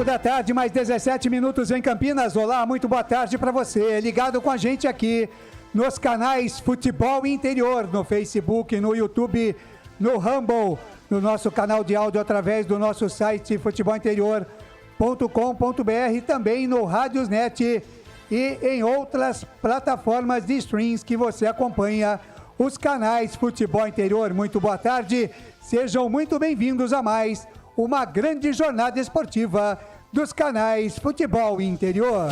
da tarde, mais 17 minutos em Campinas. Olá, muito boa tarde para você. Ligado com a gente aqui nos canais Futebol Interior, no Facebook, no YouTube, no Rumble, no nosso canal de áudio através do nosso site futebolinterior.com.br, também no Radiosnet e em outras plataformas de streams que você acompanha os canais Futebol Interior. Muito boa tarde, sejam muito bem-vindos a mais uma grande jornada esportiva dos canais Futebol Interior.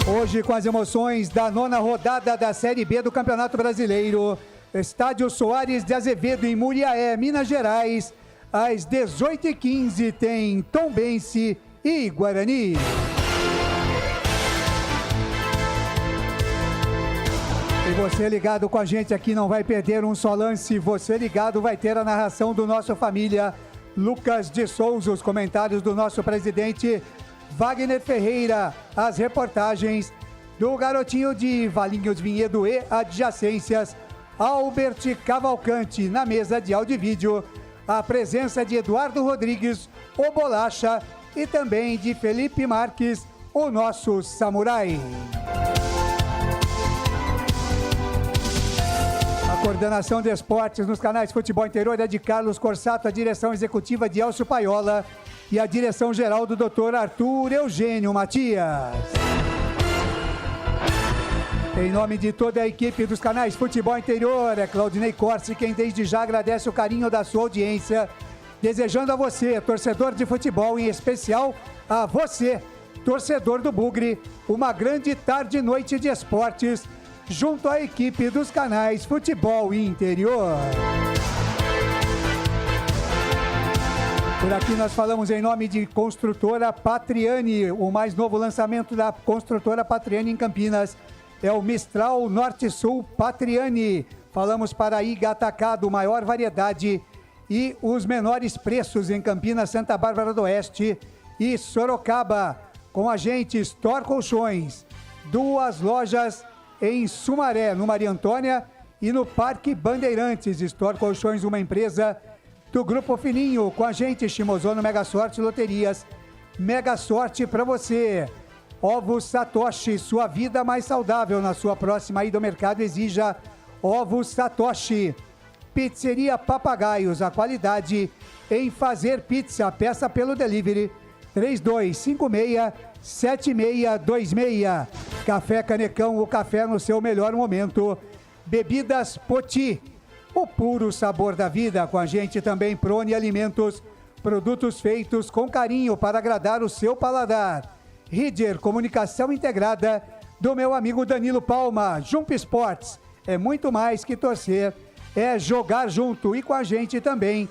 Hoje, com as emoções da 9ª rodada da Série B do Campeonato Brasileiro, Estádio Soares de Azevedo, em Muriaé, Minas Gerais, às 18h15, tem Tombense e Guarani. E você ligado com a gente aqui não vai perder um só lance. Você ligado vai ter a narração do nosso família Lucas de Souza, os comentários do nosso presidente Wagner Ferreira, as reportagens do garotinho de Valinhos Vinhedo e adjacências, Albert Cavalcante, na mesa de áudio e vídeo, a presença de Eduardo Rodrigues, o Bolacha, e também de Felipe Marques, o nosso samurai. A coordenação de esportes nos canais Futebol Interior é de Carlos Corsato, a direção executiva de Elcio Paiola e a direção geral do Dr. Arthur Eugênio Matias. Em nome de toda a equipe dos canais Futebol Interior, é Claudinei Corsi quem desde já agradece o carinho da sua audiência, desejando a você, torcedor de futebol, em especial a você, torcedor do Bugre, uma grande tarde e noite de esportes, junto à equipe dos canais Futebol Interior. Por aqui nós falamos em nome de Construtora Patriani. O mais novo lançamento da Construtora Patriani em Campinas é o Mistral Norte-Sul Patriani. Falamos para Iga Atacado, maior variedade e os menores preços em Campinas, Santa Bárbara do Oeste e Sorocaba. Com a gente, Store Colchões, 2 lojas em Sumaré, no Maria Antônia e no Parque Bandeirantes. Store Colchões, uma empresa do Grupo Fininho. Com a gente, Shimozono Mega Sorte Loterias. Mega Sorte para você. Ovos Satoshi, sua vida mais saudável. Na sua próxima ida ao mercado, exija Ovos Satoshi. Pizzeria Papagaios, a qualidade em fazer pizza. Peça pelo delivery 3256-7626. Café Canecão, o café no seu melhor momento. Bebidas Poti, o puro sabor da vida. Com a gente também Prone Alimentos, produtos feitos com carinho para agradar o seu paladar. Ridger, comunicação integrada do meu amigo Danilo Palma. Jump Sports, é muito mais que torcer, é jogar junto. E com a gente também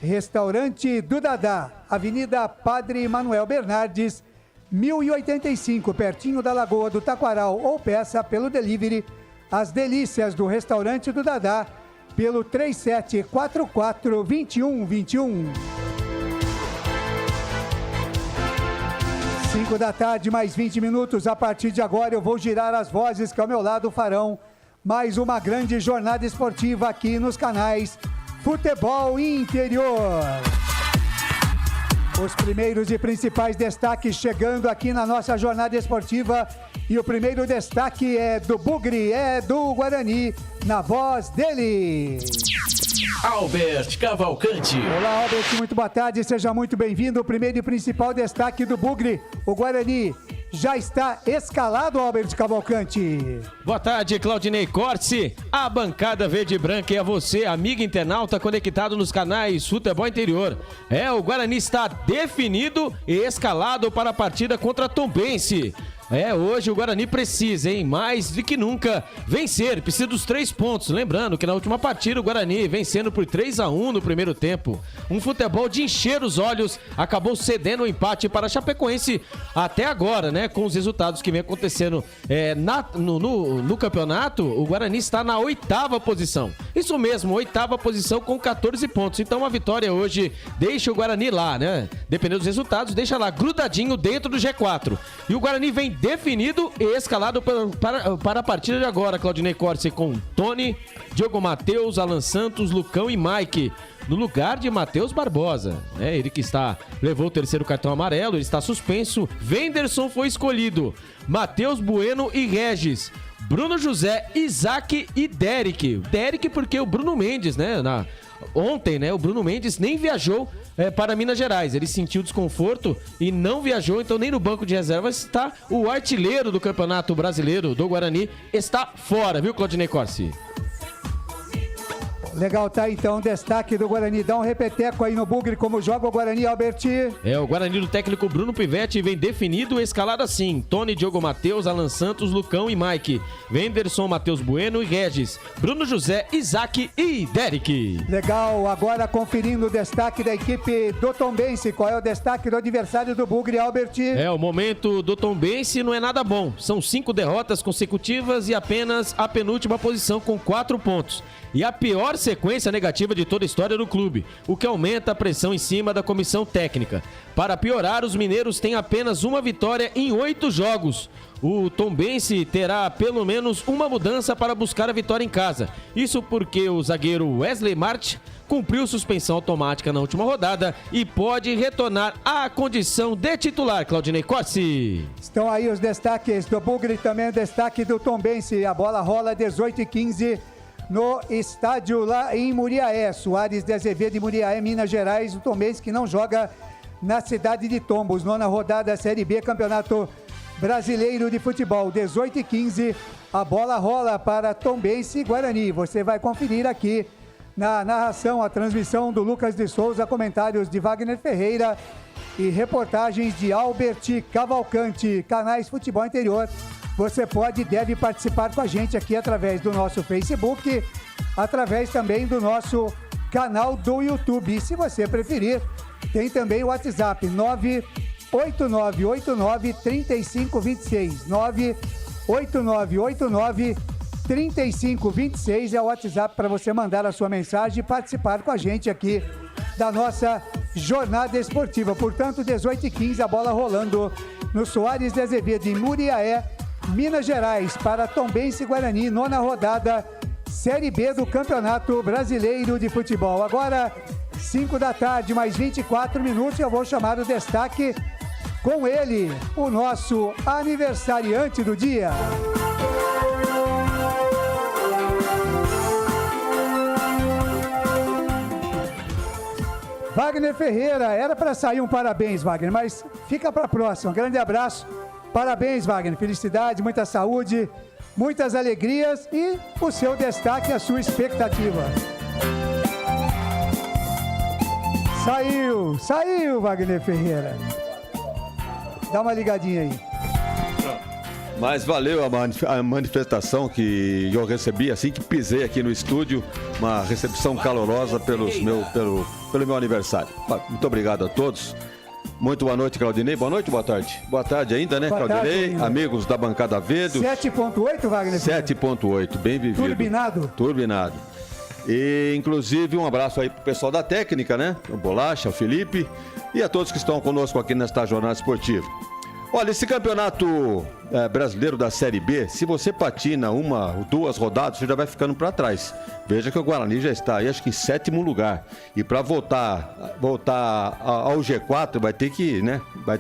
Restaurante do Dadá, Avenida Padre Manuel Bernardes, 1085, pertinho da Lagoa do Taquaral, ou peça pelo delivery as delícias do Restaurante do Dadá pelo 3744-2121. 5 da tarde, mais 20 minutos. A partir de agora eu vou girar as vozes que ao meu lado farão mais uma grande jornada esportiva aqui nos canais Futebol Interior. Os primeiros e principais destaques chegando aqui na nossa jornada esportiva. E o primeiro destaque é do Bugre, é do Guarani, na voz dele, Albert Cavalcante. Olá, Albert, muito boa tarde, seja muito bem-vindo. O primeiro e principal destaque do Bugre, o Guarani já está escalado, Albert Cavalcante. Boa tarde, Claudinei Corsi, a bancada verde e branca e a você, amigo internauta conectado nos canais Futebol Interior. O Guarani está definido e escalado para a partida contra Tombense. Hoje o Guarani precisa, mais do que nunca, vencer, precisa dos 3 pontos. Lembrando que na última partida o Guarani vencendo por 3-1 no primeiro tempo. Um futebol de encher os olhos, acabou cedendo o empate para a Chapecoense até agora, com os resultados que vem acontecendo no campeonato. O Guarani está na 8ª posição. Isso mesmo, 8ª posição com 14 pontos. Então a vitória hoje deixa o Guarani lá, dependendo dos resultados, deixa lá grudadinho dentro do G4. E o Guarani vem definido e escalado para a partida de agora, Claudinei Corsi, com Tony, Diogo Matheus, Alan Santos, Lucão e Mike, no lugar de Matheus Barbosa. Ele que levou o terceiro cartão amarelo, ele está suspenso. Wenderson foi escolhido, Matheus Bueno e Regis, Bruno José, Isaac e Derek. Derek porque o Bruno Mendes, ontem, o Bruno Mendes nem viajou para Minas Gerais. Ele sentiu desconforto e não viajou, então nem no banco de reservas está. O artilheiro do Campeonato Brasileiro do Guarani está fora, viu, Claudinei Corsi? Legal, tá então, destaque do Guarani. Dá um repeteco aí no bugre, como joga o Guarani, Alberti. O Guarani do técnico Bruno Pivetti vem definido, escalado assim: Tony, Diogo Matheus, Alan Santos, Lucão e Mike, Wenderson, Matheus Bueno e Regis, Bruno José, Isaac e Derek. Legal, agora conferindo o destaque da equipe do Tombense. Qual é o destaque do adversário do bugre, Alberti? O momento do Tombense não é nada bom. São 5 derrotas consecutivas e apenas a penúltima posição com 4 pontos. E a pior sequência negativa de toda a história do clube, o que aumenta a pressão em cima da comissão técnica. Para piorar, os mineiros têm apenas uma vitória em 8 jogos. O Tombense terá pelo menos uma mudança para buscar a vitória em casa. Isso porque o zagueiro Wesley Mart cumpriu suspensão automática na última rodada e pode retornar à condição de titular, Claudinei Corsi. Estão aí os destaques do bugre, também o destaque do Tombense. A bola rola 18h15. No estádio lá em Muriaé, Soares de Azevedo de Muriaé, Minas Gerais, o Tombense que não joga na cidade de Tombos, 9ª rodada Série B, Campeonato Brasileiro de Futebol, 18h15, a bola rola para Tombense e Guarani. Você vai conferir aqui na narração, a transmissão do Lucas de Souza, comentários de Wagner Ferreira e reportagens de Alberti Cavalcante, canais Futebol Interior. Você pode e deve participar com a gente aqui através do nosso Facebook, através também do nosso canal do YouTube. E se você preferir, tem também o WhatsApp 98989-3526. 98989-3526 é o WhatsApp para você mandar a sua mensagem e participar com a gente aqui da nossa jornada esportiva. Portanto, 18h15, a bola rolando no Soares de Azevedo, em Muriaé, Minas Gerais, para Tombense e Guarani, 9ª rodada, Série B do Campeonato Brasileiro de Futebol. Agora, 5 da tarde, mais 24 minutos, eu vou chamar o destaque com ele, o nosso aniversariante do dia. Wagner Ferreira, era para sair um parabéns, Wagner, mas fica para a próxima. Um grande abraço. Parabéns, Wagner. Felicidade, muita saúde, muitas alegrias e o seu destaque, a sua expectativa. Saiu, Wagner Ferreira. Dá uma ligadinha aí. Mas valeu a manifestação que eu recebi assim que pisei aqui no estúdio, uma recepção calorosa pelo meu aniversário. Muito obrigado a todos. Muito boa noite, Claudinei. Boa noite, boa tarde. Boa tarde ainda, né, boa Claudinei? Tarde, amigos da bancada Vedo. 7.8, Wagner? 7.8, bem vivido. Turbinado. E, inclusive, um abraço aí pro pessoal da técnica, né? O Bolacha, o Felipe e a todos que estão conosco aqui nesta jornada esportiva. Olha, esse campeonato brasileiro da Série B, se você patina 1 ou 2 rodadas, você já vai ficando para trás. Veja que o Guarani já está aí, acho que em 7º lugar. E para voltar ao G4 vai ter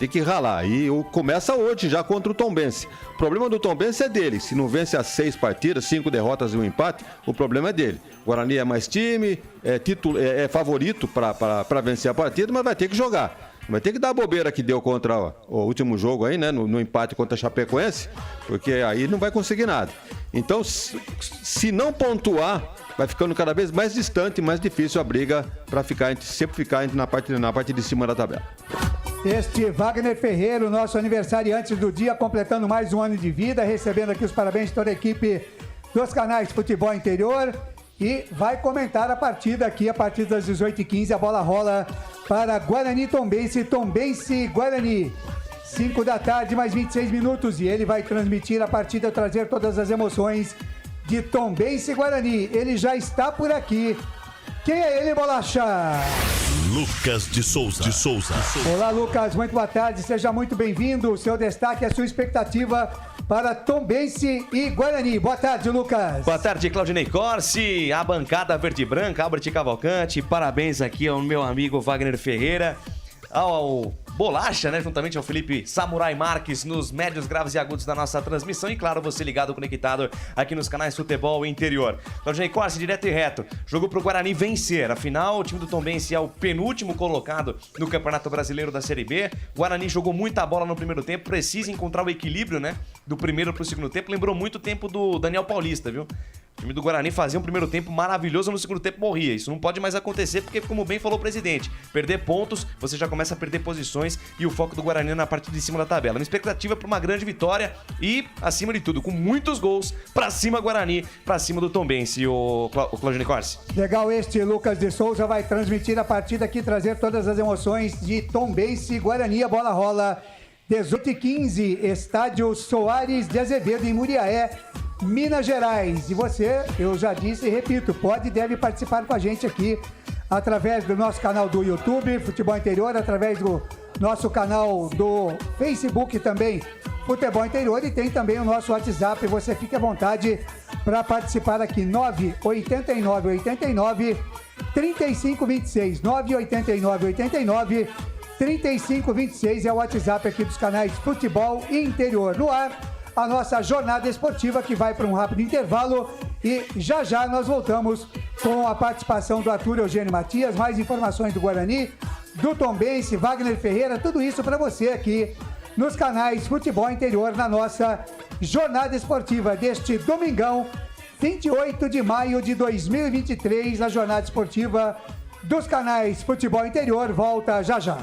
que ralar. E começa hoje já contra o Tombense. O problema do Tombense é dele. Se não vence as 6 partidas, 5 derrotas e 1 empate, o problema é dele. O Guarani é mais time, é favorito para vencer a partida, mas vai ter que jogar. Vai ter que dar a bobeira que deu contra o último jogo aí, né? No empate contra a Chapecoense, porque aí não vai conseguir nada. Então, se não pontuar, vai ficando cada vez mais distante e mais difícil a briga para sempre ficar na parte de cima da tabela. Este Wagner Ferreira, o nosso aniversariante do dia, completando mais um ano de vida, recebendo aqui os parabéns de toda a equipe dos canais de Futebol Interior. E vai comentar a partida aqui a partir das 18h15. A bola rola para Guarani Tombense, Tombense Guarani. 5 da tarde, mais 26 minutos. E ele vai transmitir a partida, trazer todas as emoções de Tombense Guarani. Ele já está por aqui. Quem é ele, Bolacha? Lucas de Souza. Olá, Lucas, muito boa tarde, seja muito bem-vindo. O seu destaque, a sua expectativa para Tombense e Guarani. Boa tarde, Lucas. Boa tarde, Claudinei Corsi, a bancada verde e branca, Albert Cavalcante. Parabéns aqui ao meu amigo Wagner Ferreira, ao Bolacha, né, juntamente ao Felipe Samurai Marques, nos médios, graves e agudos da nossa transmissão. E claro, você ligado, conectado aqui nos canais Futebol Interior. Claudinei Corsi, direto e reto, jogo pro Guarani vencer. Afinal, o time do Tombense é o penúltimo colocado no Campeonato Brasileiro da Série B. O Guarani jogou muita bola no primeiro tempo, precisa encontrar o equilíbrio, né, do primeiro pro segundo tempo. Lembrou muito o tempo do Daniel Paulista, viu? O time do Guarani fazia um primeiro tempo maravilhoso, no segundo tempo morria. Isso não pode mais acontecer porque, como bem falou o presidente, perder pontos, você já começa a perder posições e o foco do Guarani é na parte de cima da tabela. Uma expectativa para uma grande vitória e, acima de tudo, com muitos gols, pra cima Guarani, pra cima do Tombense, o Claudinei Corsi. Legal, este Lucas de Souza vai transmitir a partida aqui, trazer todas as emoções de Tombense e Guarani. A bola rola 18h15, estádio Soares de Azevedo, em Muriaé, Minas Gerais. E você, eu já disse e repito, pode e deve participar com a gente aqui através do nosso canal do YouTube, Futebol Interior, através do nosso canal do Facebook também, Futebol Interior, e tem também o nosso WhatsApp. Você fique à vontade para participar aqui, 989 3526, 989 3526 é o WhatsApp aqui dos canais Futebol Interior. No ar, a nossa jornada esportiva, que vai para um rápido intervalo, e já já nós voltamos com a participação do Arthur Eugênio Matias, mais informações do Guarani, do Tombense, Wagner Ferreira, tudo isso para você aqui nos canais Futebol Interior, na nossa jornada esportiva deste domingão, 28 de maio de 2023, a jornada esportiva dos canais Futebol Interior volta já já.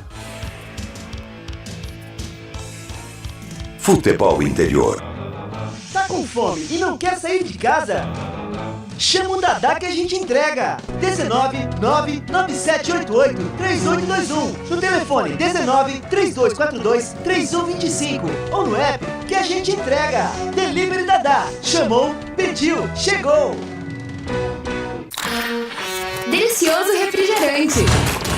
Futebol Interior. Tá com fome e não quer sair de casa? Chama o Dadá que a gente entrega. 19-99788-3821. No telefone 19-3242-3125. Ou no app que a gente entrega. Delivery Dadá. Chamou, pediu, chegou. Delicioso refrigerante.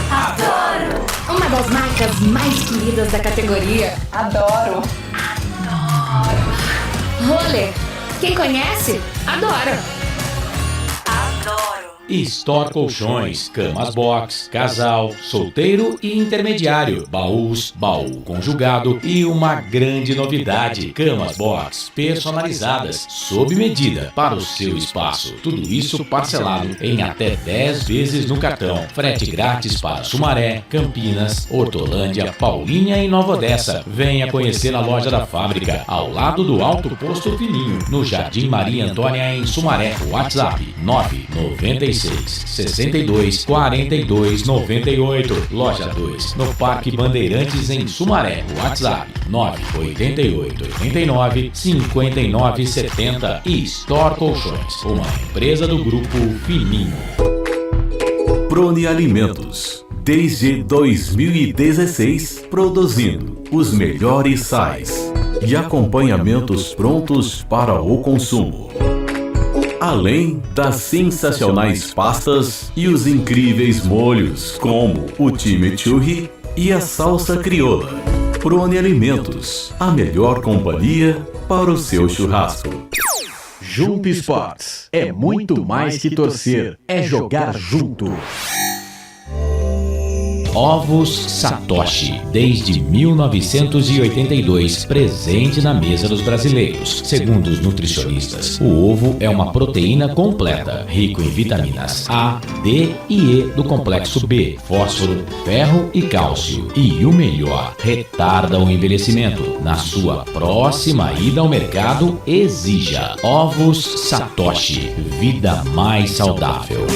Adoro! Uma das marcas mais queridas da categoria. Adoro! Roller. Quem conhece, adora. Store Colchões, camas box, casal, solteiro e intermediário, baús, baú conjugado e uma grande novidade, camas box personalizadas, sob medida para o seu espaço. Tudo isso parcelado em até 10 vezes no cartão. Frete grátis para Sumaré, Campinas, Hortolândia, Paulínia e Nova Odessa. Venha conhecer a loja da fábrica, ao lado do Alto Posto Fininho, no Jardim Maria Antônia, em Sumaré. WhatsApp 996 62 42 98. Loja 2, no Parque Bandeirantes, em Sumaré. WhatsApp 988 89 59 70. E Store Colchões, uma empresa do Grupo Fininho. Prone Alimentos, desde 2016, produzindo os melhores sais e acompanhamentos prontos para o consumo. Além das sensacionais pastas e os incríveis molhos, como o chimichurri e a salsa crioula. Prone Alimentos, a melhor companhia para o seu churrasco. Junto Esportes é muito mais que torcer, é jogar junto. Ovos Satoshi, desde 1982, presente na mesa dos brasileiros. Segundo os nutricionistas, o ovo é uma proteína completa, rico em vitaminas A, D e E do complexo B, fósforo, ferro e cálcio. E o melhor, retarda o envelhecimento. Na sua próxima ida ao mercado, exija Ovos Satoshi, vida mais saudável.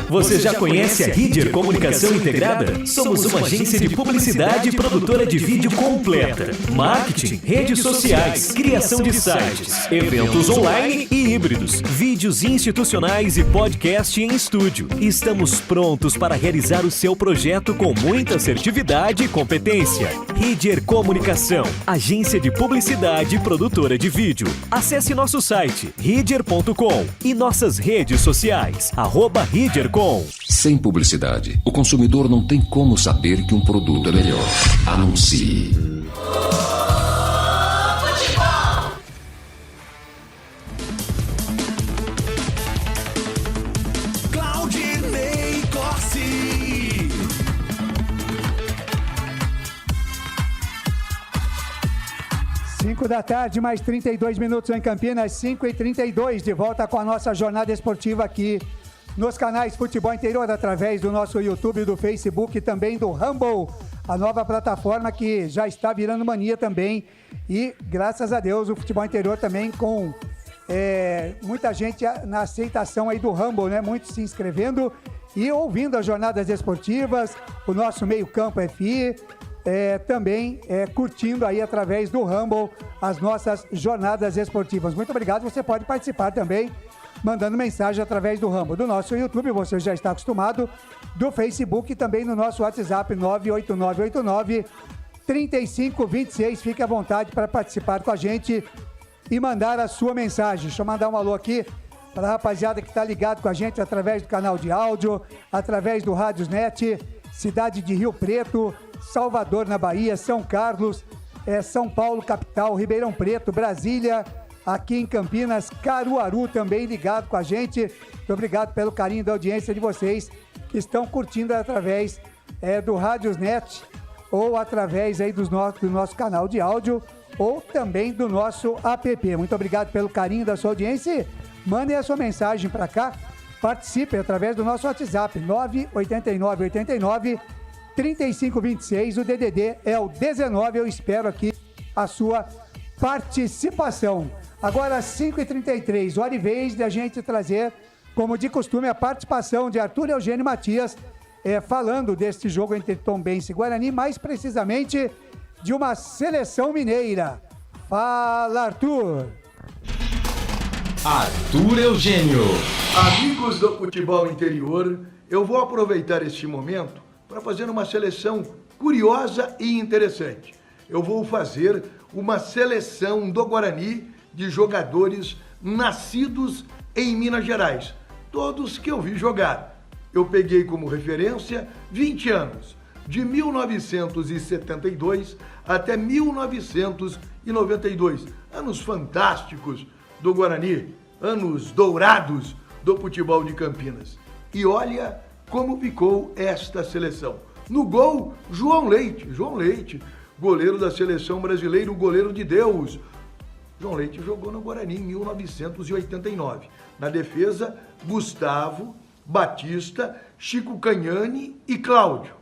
Você já conhece a Ridger Comunicação Integrada? Somos uma agência de publicidade e produtora de vídeo completa. Marketing, redes sociais, criação de sites, eventos online e híbridos, vídeos institucionais e podcast em estúdio. Estamos prontos para realizar o seu projeto com muita assertividade e competência. Ridger Comunicação, agência de publicidade e produtora de vídeo. Acesse nosso site ridger.com e nossas redes sociais, @ridgercom. com... Sem publicidade, o consumidor não tem como saber que um produto é melhor. Anuncie. Claudinei Corsi. Cinco da tarde, mais 32 minutos em Campinas, 5h32, de volta com a nossa jornada esportiva aqui nos canais Futebol Interior, através do nosso YouTube, do Facebook e também do Rumble, a nova plataforma que já está virando mania também. E, graças a Deus, o Futebol Interior também com muita gente na aceitação aí do Rumble, né? Muitos se inscrevendo e ouvindo as jornadas esportivas, o nosso meio-campo FI, também curtindo aí através do Rumble as nossas jornadas esportivas. Muito obrigado, você pode participar também mandando mensagem através do Rumble, do nosso YouTube, você já está acostumado, do Facebook e também no nosso WhatsApp 98989-3526. Fique à vontade para participar com a gente e mandar a sua mensagem. Deixa eu mandar um alô aqui para a rapaziada que está ligado com a gente através do canal de áudio, através do Rádiosnet, cidade de Rio Preto, Salvador na Bahia, São Carlos, São Paulo capital, Ribeirão Preto, Brasília, aqui em Campinas, Caruaru também ligado com a gente. Muito obrigado pelo carinho da audiência de vocês que estão curtindo através do Rádiosnet ou através aí do nosso canal de áudio ou também do nosso app. Muito obrigado pelo carinho da sua audiência. Mandem a sua mensagem para cá, participe através do nosso WhatsApp 98989-3526. O DDD é o 19. Eu espero aqui a sua participação. Agora, 5h33, hora e vez de a gente trazer, como de costume, a participação de Arthur Eugênio Matias, falando deste jogo entre Tombense e Guarani, mais precisamente de uma seleção mineira. Fala, Arthur! Arthur Eugênio. Amigos do futebol interior, eu vou aproveitar este momento para fazer uma seleção curiosa e interessante. Eu vou fazer uma seleção do Guarani de jogadores nascidos em Minas Gerais, todos que eu vi jogar. Eu peguei como referência 20 anos, de 1972 até 1992, anos fantásticos do Guarani, anos dourados do futebol de Campinas. E olha como ficou esta seleção. No gol, João Leite, goleiro da seleção brasileira, o goleiro de Deus. João Leite jogou no Guarani em 1989. Na defesa, Gustavo, Batista, Chico Canhani e Cláudio.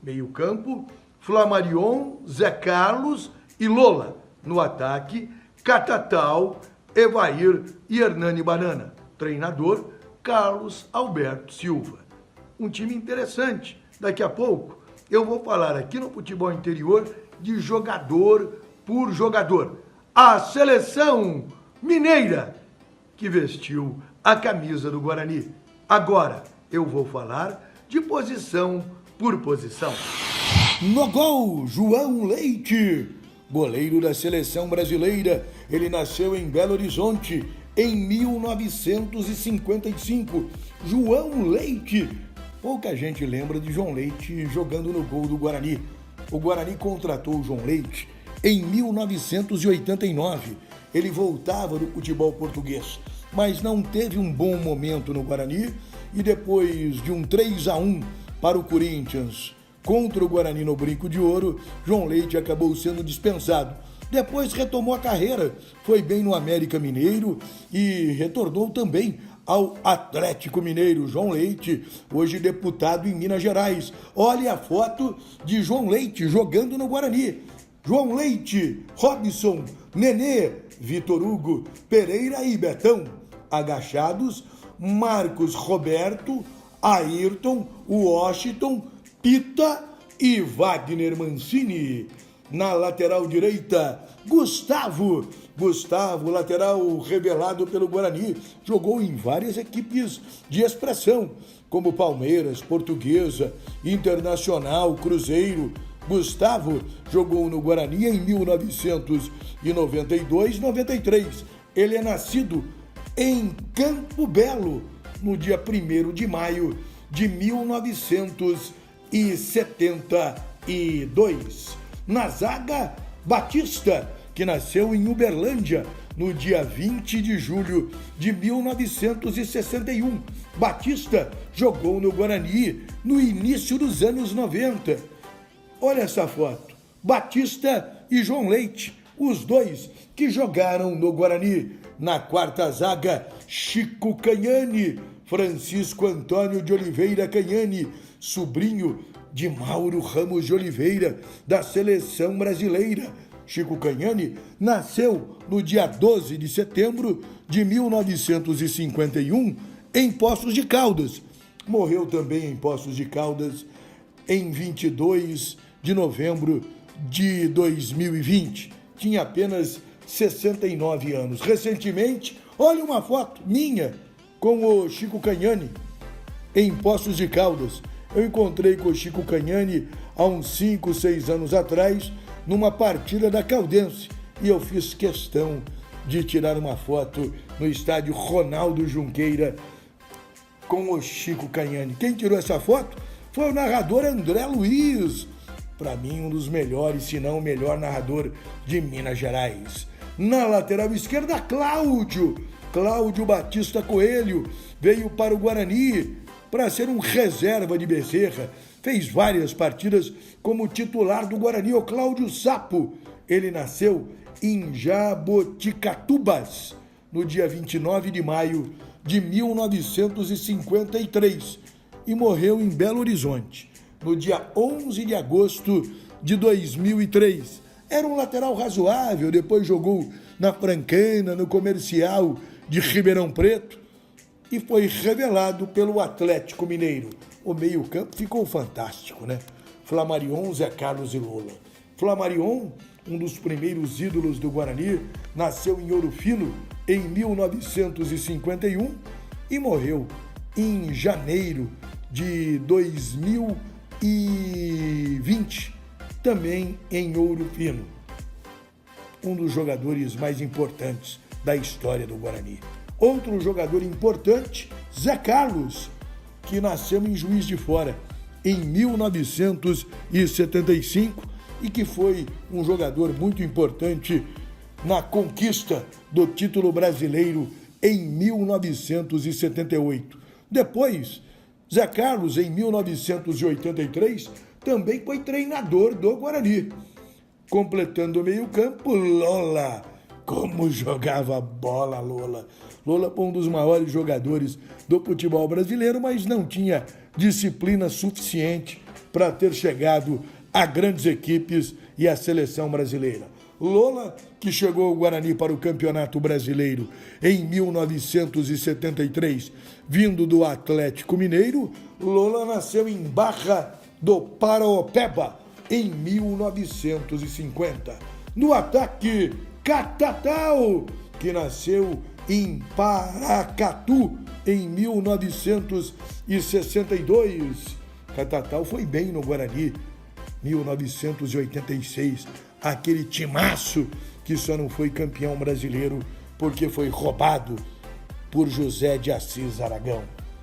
Meio campo, Flamarion, Zé Carlos e Lola. No ataque, Catatal, Evair e Hernani Banana. Treinador, Carlos Alberto Silva. Um time interessante. Daqui a pouco eu vou falar aqui no Futebol Interior de jogador por jogador. A seleção mineira que vestiu a camisa do Guarani. Agora eu vou falar de posição por posição. No gol, João Leite, goleiro da seleção brasileira. Ele nasceu em Belo Horizonte em 1955. João Leite. Pouca gente lembra de João Leite jogando no gol do Guarani. O Guarani contratou o João Leite em 1989. Ele voltava do futebol português, mas não teve um bom momento no Guarani e depois de um 3-1 para o Corinthians contra o Guarani no Brinco de Ouro, João Leite acabou sendo dispensado. Depois retomou a carreira, foi bem no América Mineiro e retornou também ao Atlético Mineiro. João Leite, hoje deputado em Minas Gerais. Olha a foto de João Leite jogando no Guarani. João Leite, Robson, Nenê, Vitor Hugo, Pereira e Betão. Agachados, Marcos Roberto, Ayrton, Washington, Pita e Wagner Mancini. Na lateral direita, Gustavo, lateral revelado pelo Guarani, jogou em várias equipes de expressão, como Palmeiras, Portuguesa, Internacional, Cruzeiro. Gustavo jogou no Guarani em 1992-93. Ele é nascido em Campo Belo, no dia 1º de maio de 1972. Na zaga, Batista, que nasceu em Uberlândia no dia 20 de julho de 1961. Batista jogou no Guarani no início dos anos 90. Olha essa foto. Batista e João Leite, os dois que jogaram no Guarani. Na quarta zaga, Chico Canhani, Francisco Antônio de Oliveira Canhani, sobrinho de Mauro Ramos de Oliveira, da seleção brasileira. Chico Canhani nasceu no dia 12 de setembro de 1951 em Poços de Caldas. Morreu também em Poços de Caldas em 22 de novembro de 2020. Tinha apenas 69 anos. Recentemente, olha uma foto minha com o Chico Canhani em Poços de Caldas. Eu encontrei com o Chico Canhani há uns 5, 6 anos atrás, numa partida da Caldense, e eu fiz questão de tirar uma foto no estádio Ronaldo Junqueira com o Chico Canhani. Quem tirou essa foto foi o narrador André Luiz, para mim um dos melhores, se não o melhor narrador de Minas Gerais. Na lateral esquerda, Cláudio Batista Coelho, veio para o Guarani para ser um reserva de Bezerra. Fez várias partidas como titular do Guarani. O Cláudio Sapo, ele nasceu em Jaboticatubas no dia 29 de maio de 1953 e morreu em Belo Horizonte no dia 11 de agosto de 2003. Era um lateral razoável, depois jogou na Francana, no Comercial de Ribeirão Preto e foi revelado pelo Atlético Mineiro. O meio-campo ficou fantástico, né? Flamarion, Zé Carlos e Lola. Flamarion, um dos primeiros ídolos do Guarani, nasceu em Ouro Fino em 1951 e morreu em janeiro de 2020, também em Ouro Fino. Um dos jogadores mais importantes da história do Guarani. Outro jogador importante, Zé Carlos, que nasceu em Juiz de Fora em 1975 e que foi um jogador muito importante na conquista do título brasileiro em 1978. Depois, Zé Carlos, em 1983, também foi treinador do Guarani. Completando o meio-campo, Lola. Como jogava bola, Lola. Lola foi um dos maiores jogadores do futebol brasileiro, mas não tinha disciplina suficiente para ter chegado a grandes equipes e à seleção brasileira. Lola, que chegou ao Guarani para o Campeonato Brasileiro em 1973, vindo do Atlético Mineiro. Lola nasceu em Barra do Paraopeba em 1950. No ataque, Catatal, que nasceu em Paracatu em 1962. Catatal foi bem no Guarani, 1986, aquele timaço que só não foi campeão brasileiro porque foi roubado por José de Assis Aragão.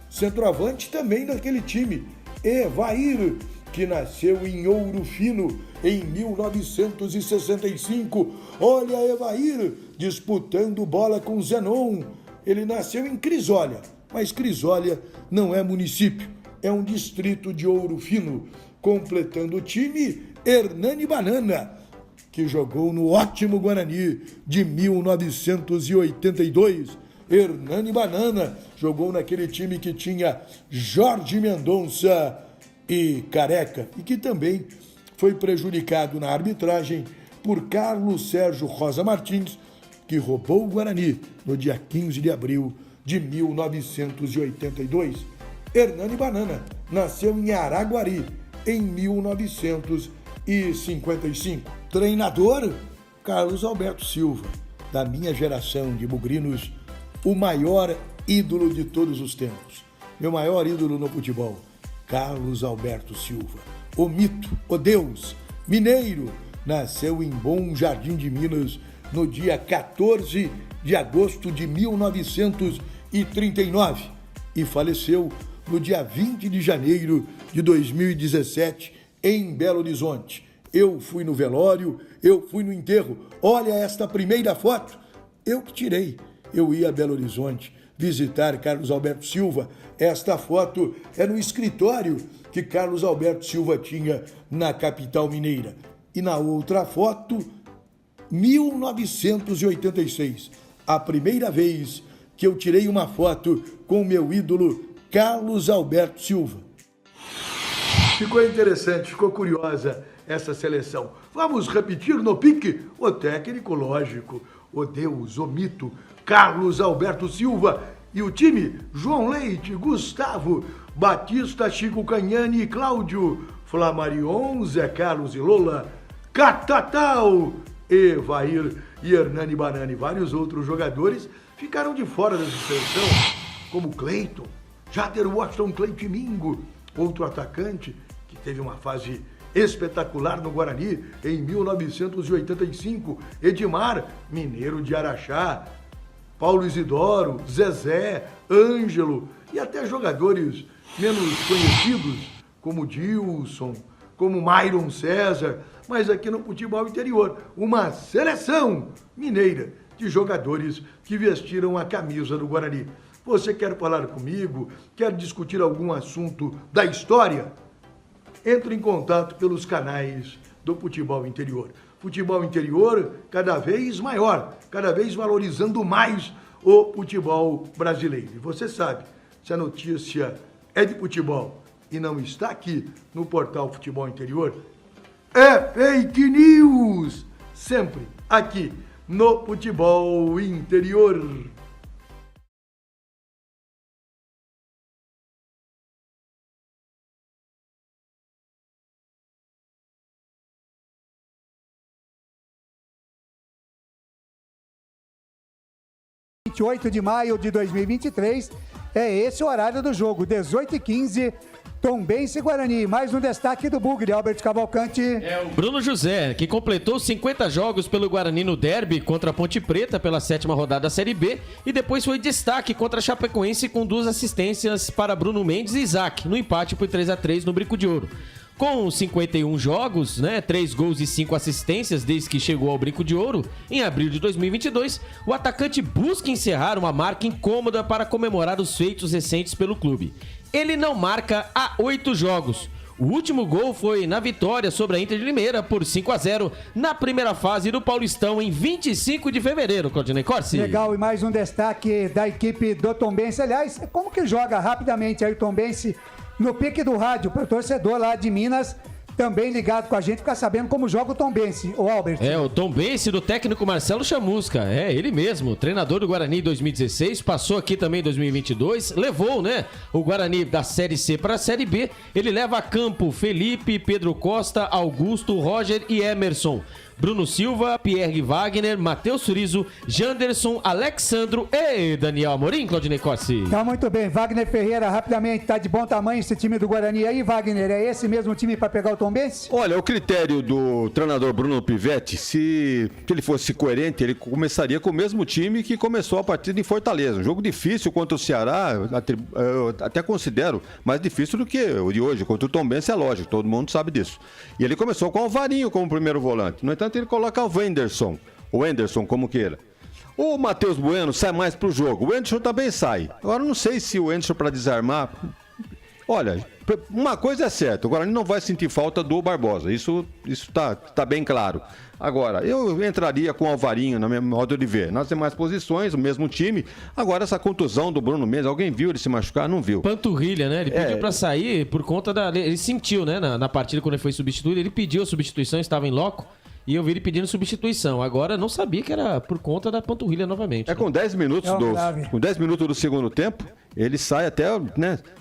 Centroavante também daquele time, Evair, que nasceu em Ouro Fino em 1965. Olha Evair disputando bola com Zenon. Ele nasceu em Crisólia, mas Crisólia não é município, é um distrito de Ouro Fino. Completando o time, Hernani Banana, que jogou no ótimo Guarani de 1982. Hernani Banana jogou naquele time que tinha Jorge Mendonça e Careca, e que também foi prejudicado na arbitragem por Carlos Sérgio Rosa Martins, que roubou o Guarani no dia 15 de abril de 1982. Hernani Banana nasceu em Araguari em 1955. Treinador, Carlos Alberto Silva, da minha geração de bugrinos, o maior ídolo de todos os tempos. Meu maior ídolo no futebol, Carlos Alberto Silva. O mito, o Deus, mineiro, nasceu em Bom Jardim de Minas no dia 14 de agosto de 1939 e faleceu no dia 20 de janeiro de 2017, em Belo Horizonte. Eu fui no velório, eu fui no enterro. Olha esta primeira foto, eu que tirei. Eu ia a Belo Horizonte visitar Carlos Alberto Silva. Esta foto é no escritório que Carlos Alberto Silva tinha na capital mineira. E na outra foto, 1986, a primeira vez que eu tirei uma foto com o meu ídolo Carlos Alberto Silva. Ficou interessante, ficou curiosa essa seleção. Vamos repetir no pique o técnico lógico, o deus, o mito, Carlos Alberto Silva e o time João Leite, Gustavo, Batista, Chico Canhani e Cláudio, Flamarion, Zé Carlos e Lola, Catatal, Evair e Hernani Banani. Vários outros jogadores ficaram de fora dessa seleção, como Cleiton, Jader Washington Cleiton Mingo, outro atacante que teve uma fase espetacular no Guarani em 1985, Edmar, mineiro de Araxá, Paulo Isidoro, Zezé, Ângelo e até jogadores menos conhecidos como Dilson, como Myron César, mas aqui no futebol interior, uma seleção mineira de jogadores que vestiram a camisa do Guarani. Você quer falar comigo? Quer discutir algum assunto da história? Entre em contato pelos canais do futebol interior. Futebol interior cada vez maior, cada vez valorizando mais o futebol brasileiro. E você sabe, se a notícia é de futebol e não está aqui no portal Futebol Interior, é fake news! Sempre aqui no Futebol Interior. Dia 28 de maio de 2023, é esse o horário do jogo, 18h15, Tombense e Guarani. Mais um destaque do Bugre, Albert Cavalcante. É o Bruno José, que completou 50 jogos pelo Guarani no derby contra a Ponte Preta pela 7ª rodada da Série B e depois foi destaque contra a Chapecoense com 2 assistências para Bruno Mendes e Isaac, no empate por 3-3 no Brinco de Ouro. Com 51 jogos, 3 gols e 5 assistências desde que chegou ao Brinco de Ouro, em abril de 2022, o atacante busca encerrar uma marca incômoda para comemorar os feitos recentes pelo clube. Ele não marca há 8 jogos. O último gol foi na vitória sobre a Inter de Limeira por 5-0 na primeira fase do Paulistão em 25 de fevereiro, Claudinei Corsi. Legal, e mais um destaque da equipe do Tombense. Aliás, como que joga rapidamente aí o Tombense no pique do rádio, para o torcedor lá de Minas, também ligado com a gente, ficar sabendo como joga o Tombense, o Albert. É, o Tombense do técnico Marcelo Chamusca, ele mesmo, treinador do Guarani em 2016, passou aqui também em 2022, levou, o Guarani da Série C para a Série B, ele leva a campo Felipe, Pedro Costa, Augusto, Roger e Emerson. Bruno Silva, Pierre Wagner, Matheus Surizo, Janderson, Alexandro e Daniel Amorim, Claudinei Corsi. Tá muito bem, Wagner Ferreira, rapidamente, tá de bom tamanho esse time do Guarani aí, Wagner, é esse mesmo time para pegar o Tombense? Olha, o critério do treinador Bruno Pivetti, se ele fosse coerente, ele começaria com o mesmo time que começou a partida em Fortaleza. Um jogo difícil contra o Ceará, eu até considero mais difícil do que o de hoje. Contra o Tombense é lógico, todo mundo sabe disso. E ele começou com o Alvarinho como primeiro volante. No entanto, ele coloca o Wenderson, ou Anderson, como queira. O Matheus Bueno sai mais pro jogo. O Anderson também sai. Agora, não sei se o Anderson para desarmar... Olha, uma coisa é certa, o Guarani não vai sentir falta do Barbosa. Isso tá bem claro. Agora, eu entraria com o Alvarinho, na minha modo de ver. Nas demais posições, o mesmo time. Agora, essa contusão do Bruno Mendes, alguém viu ele se machucar? Não viu. Panturrilha, Ele pediu pra sair por conta da... Ele sentiu, na partida quando ele foi substituído, ele pediu a substituição, estava em loco. E eu vi ele pedindo substituição. Agora, não sabia que era por conta da panturrilha novamente. Com 10 minutos com 10 minutos do segundo tempo, ele sai até,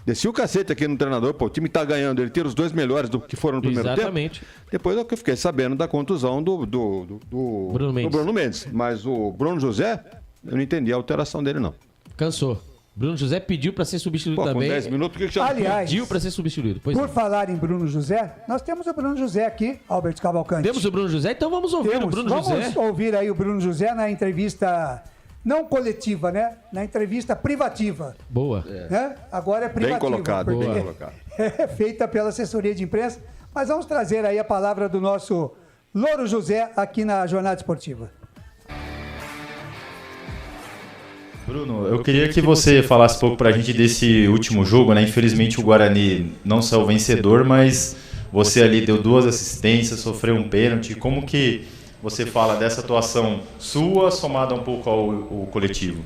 descia o cacete aqui no treinador, o time tá ganhando, ele tira os 2 melhores do que foram no primeiro Exatamente. tempo. Depois é que eu fiquei sabendo da contusão do Bruno Mendes. Mas o Bruno José, eu não entendi a alteração dele, não. Cansou. Bruno José pediu para ser substituído também. Com 10 minutos, o que já pediu para ser substituído? Por falar em Bruno José, nós temos o Bruno José aqui, Albert Cavalcante. Temos o Bruno José? Então vamos ouvir o Bruno José. Vamos ouvir aí o Bruno José na entrevista não coletiva, né? Na entrevista privativa. Boa. Né? Agora é privativa. Bem colocado, porque bem colocado. É feita pela assessoria de imprensa. Mas vamos trazer aí a palavra do nosso Louro José aqui na Jornada Esportiva. Bruno, eu queria que você falasse um pouco pra gente desse último jogo, né? Infelizmente o Guarani não saiu vencedor, mas você ali deu 2 assistências, sofreu um pênalti. Como que você fala dessa atuação sua, somada um pouco ao coletivo?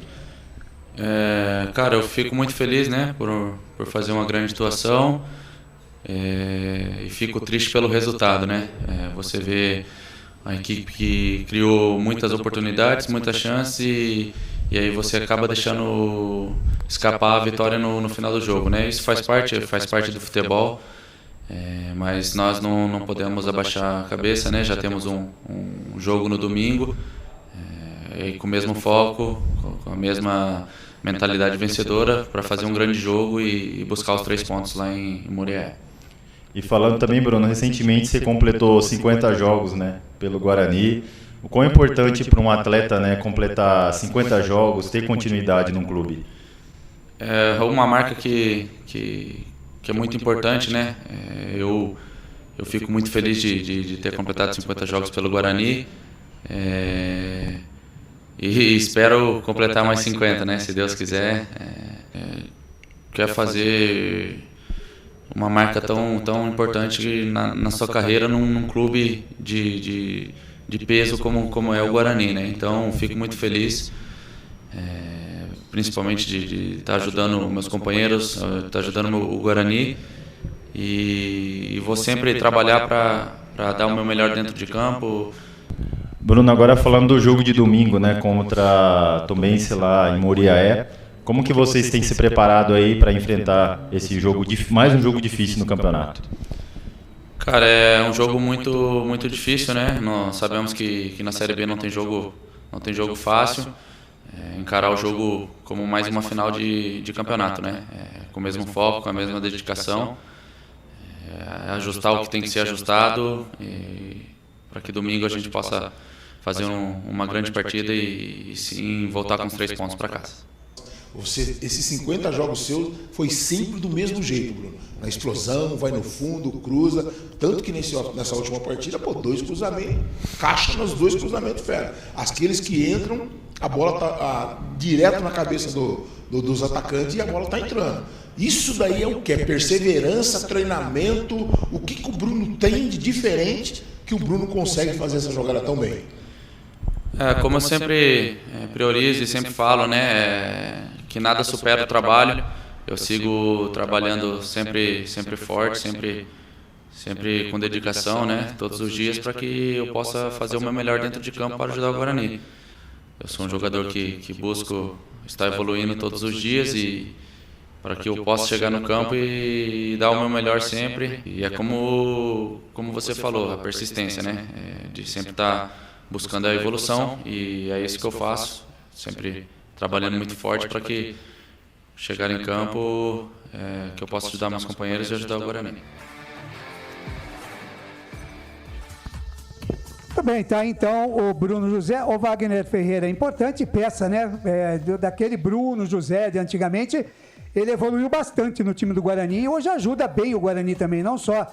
Cara, eu fico muito feliz, né, por fazer uma grande atuação, e fico triste pelo resultado, né? Você vê a equipe que criou muitas oportunidades, muitas chances e aí você acaba deixando escapar a vitória no final do jogo, né? Isso faz parte do futebol, mas nós não podemos abaixar a cabeça, né? Já temos um jogo no domingo, e com o mesmo foco, com a mesma mentalidade vencedora para fazer um grande jogo e buscar os 3 pontos lá em Muriaé. E falando também, Bruno, recentemente você completou 50 jogos, né, pelo Guarani. O quão é importante para um atleta, né, completar 50 jogos, ter continuidade num clube? É uma marca que é muito importante, né? Eu fico muito feliz de ter completado 50 jogos pelo Guarani. E espero completar mais 50, né? Se Deus quiser. Quero fazer uma marca tão importante na sua carreira num clube de peso como é o Guarani, né? Então fico muito feliz, principalmente de estar ajudando meus companheiros, estar ajudando o Guarani, e vou sempre trabalhar para dar o meu melhor dentro de campo. Bruno, agora falando do jogo de domingo, né, contra Tombense lá em Muriaé, como que vocês têm se preparado aí para enfrentar esse jogo, mais um jogo difícil no campeonato? Cara, é um jogo muito difícil, né? Nós sabemos que na Série B não tem jogo fácil. Encarar o jogo como mais uma final de campeonato, né? Com o mesmo foco, com a mesma dedicação. Ajustar o que tem que ser ajustado, para que domingo a gente possa fazer uma grande partida e sim voltar com os 3 pontos para casa. Esses 50 jogos seus foi sempre do mesmo jeito, Bruno. Na explosão, vai no fundo, cruza. Tanto que nessa última partida, 2 cruzamentos, caixa nos 2 cruzamentos, fera. Aqueles que entram, a bola tá direto na cabeça dos atacantes e a bola tá entrando. Isso daí é o que? É perseverança, treinamento. O que o Bruno tem de diferente que o Bruno consegue fazer essa jogada tão bem? Como eu sempre priorizo e sempre falo, né, que nada supera o trabalho. Eu sigo trabalhando sempre forte, sempre com dedicação, né, todos os dias, para que eu possa fazer o meu melhor dentro de campo para ajudar o Guarani. Eu sou um jogador que busco estar evoluindo todos os dias e para que eu possa chegar no campo e dar o meu melhor sempre. E é como você falou, a persistência, né, de sempre estar buscando a evolução, e é isso que eu faço, sempre trabalhando muito forte para que chegar em campo, que eu possa ajudar meus companheiros e ajudar o Guarani. Muito bem, tá então o Bruno José, o Wagner Ferreira, importante peça, né, daquele Bruno José de antigamente. Ele evoluiu bastante no time do Guarani e hoje ajuda bem o Guarani também, não só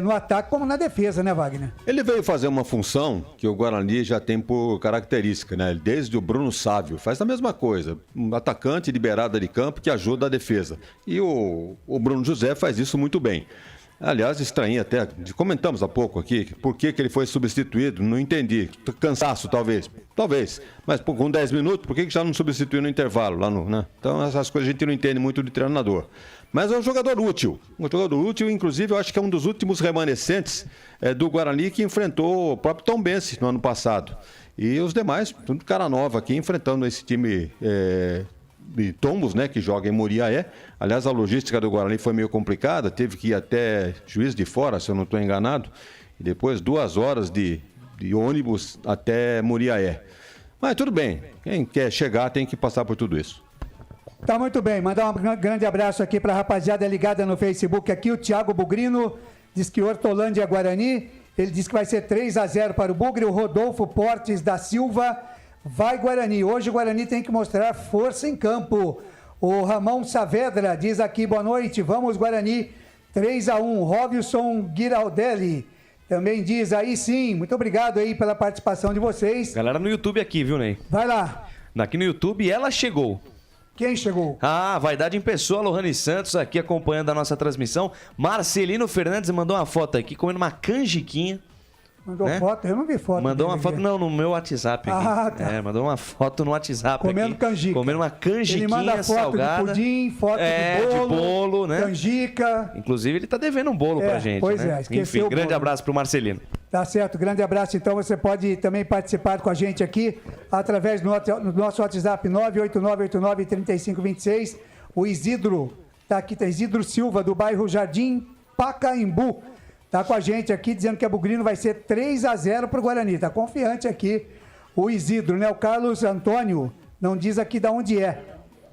no ataque como na defesa, né, Wagner? Ele veio fazer uma função que o Guarani já tem por característica, né? Desde o Bruno Sávio, faz a mesma coisa. Um atacante de beirada de campo que ajuda a defesa. E o Bruno José faz isso muito bem. Aliás, estranhei até, comentamos há pouco aqui, por que ele foi substituído, não entendi. Cansaço, talvez. Mas com 10 minutos, por que já não substituiu no intervalo? Né? Então, essas coisas a gente não entende muito de treinador. Mas é um jogador útil. Inclusive, eu acho que é um dos últimos remanescentes do Guarani que enfrentou o próprio Tombense no ano passado. E os demais, tudo cara nova aqui, enfrentando esse time de Tombos, né, que joga em Muriaé. Aliás, a logística do Guarani foi meio complicada, teve que ir até Juiz de Fora, se eu não estou enganado, e depois 2 horas de ônibus até Muriaé. Mas tudo bem, quem quer chegar tem que passar por tudo isso. Tá muito bem, mandar um grande abraço aqui para a rapaziada ligada no Facebook aqui, o Thiago Bugrino diz que Hortolândia é Guarani, ele diz que vai ser 3-0 para o Bugre, o Rodolfo Portes da Silva Vai Guarani. Hoje o Guarani tem que mostrar força em campo. O Ramon Saavedra diz aqui, boa noite, vamos Guarani, 3-1. Robson Giraldelli também diz, aí sim, muito obrigado aí pela participação de vocês. Galera no YouTube aqui, viu, Ney? Vai lá. Aqui no YouTube, ela chegou. Quem chegou? Vaidade em pessoa, Lohane Santos aqui acompanhando a nossa transmissão. Marcelino Fernandes mandou uma foto aqui comendo uma canjiquinha. Mandou foto? Eu não vi foto. Mandou uma foto, não, no meu WhatsApp aqui. Tá. Mandou uma foto no WhatsApp comendo aqui. canjica. Comendo uma canjiquinha ele manda foto salgada. De pudim, foto de bolo, né? Canjica. Inclusive, ele tá devendo um bolo pra gente, pois né? Esqueceu. Enfim, grande abraço pro Marcelino. Tá certo, grande abraço. Então, você pode também participar com a gente aqui através do nosso WhatsApp 989893526. O Isidro, tá aqui, tá Isidro Silva, do bairro Jardim Pacaembu. Tá com a gente aqui, dizendo que a Bugrino vai ser 3-0 pro Guarani. Tá confiante aqui o Isidro, né? O Carlos Antônio, não diz aqui de onde é.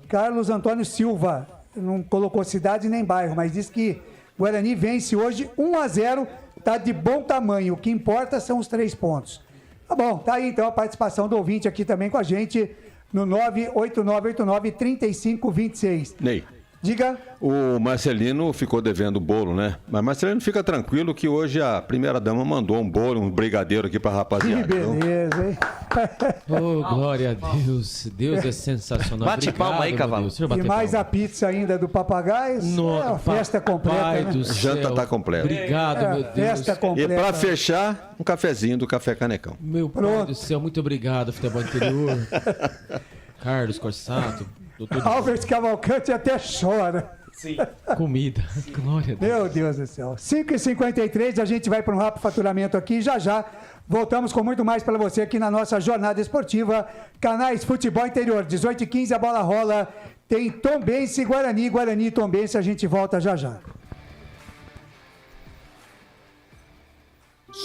Carlos Antônio Silva, não colocou cidade nem bairro, mas diz que Guarani vence hoje 1-0, tá de bom tamanho. O que importa são os 3 pontos. Tá bom, tá aí então a participação do ouvinte aqui também com a gente no 989893526. Ney. Diga. O Marcelino ficou devendo o bolo, né? Mas Marcelino, fica tranquilo que hoje a primeira-dama mandou um bolo, um brigadeiro aqui pra rapaziada. Que beleza, hein? Glória a Deus. Deus é sensacional. Bate palma aí, cavalo. E mais a pizza ainda do Papagaio. A festa completa, Pai né? do céu. Janta tá completa. Obrigado, meu Deus. Festa completa. E pra fechar, um cafezinho do Café Canecão. Meu Pai do céu, muito obrigado, Futebol Interior. Carlos Corsato. Albert Cavalcante até chora. Sim. Comida. Glória a Deus. Meu Deus do céu. 5h53, a gente vai para um rápido faturamento aqui. Já voltamos com muito mais para você aqui na nossa jornada esportiva. Canais Futebol Interior, 18h15, a bola rola. Tem Tombense e Guarani. Guarani e Tombense, a gente volta já.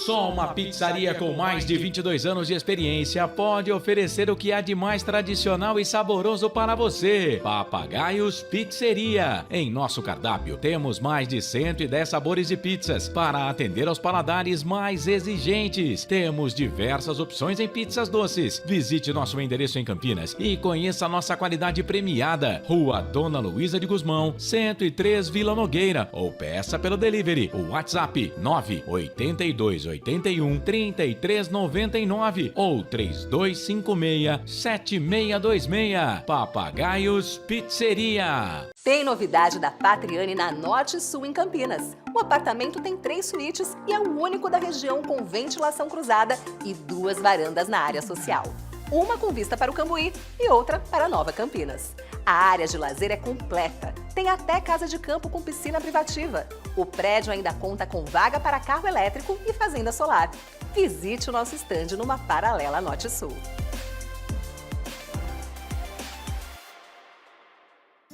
Só uma pizzaria com mais de 22 anos de experiência pode oferecer o que há de mais tradicional e saboroso para você. Papagaios Pizzeria. Em nosso cardápio temos mais de 110 sabores de pizzas para atender aos paladares mais exigentes. Temos diversas opções em pizzas doces. Visite nosso endereço em Campinas e conheça a nossa qualidade premiada. Rua Dona Luísa de Guzmão, 103 Vila Nogueira, ou peça pelo delivery. O WhatsApp 98281 3399 ou 3256-7626. Papagaios Pizzeria. Tem novidade da Patriani na Norte Sul em Campinas. O apartamento tem 3 suítes e é o único da região com ventilação cruzada e 2 varandas na área social. Uma com vista para o Cambuí e outra para Nova Campinas. A área de lazer é completa. Tem até casa de campo com piscina privativa. O prédio ainda conta com vaga para carro elétrico e fazenda solar. Visite o nosso estande numa paralela Norte-Sul.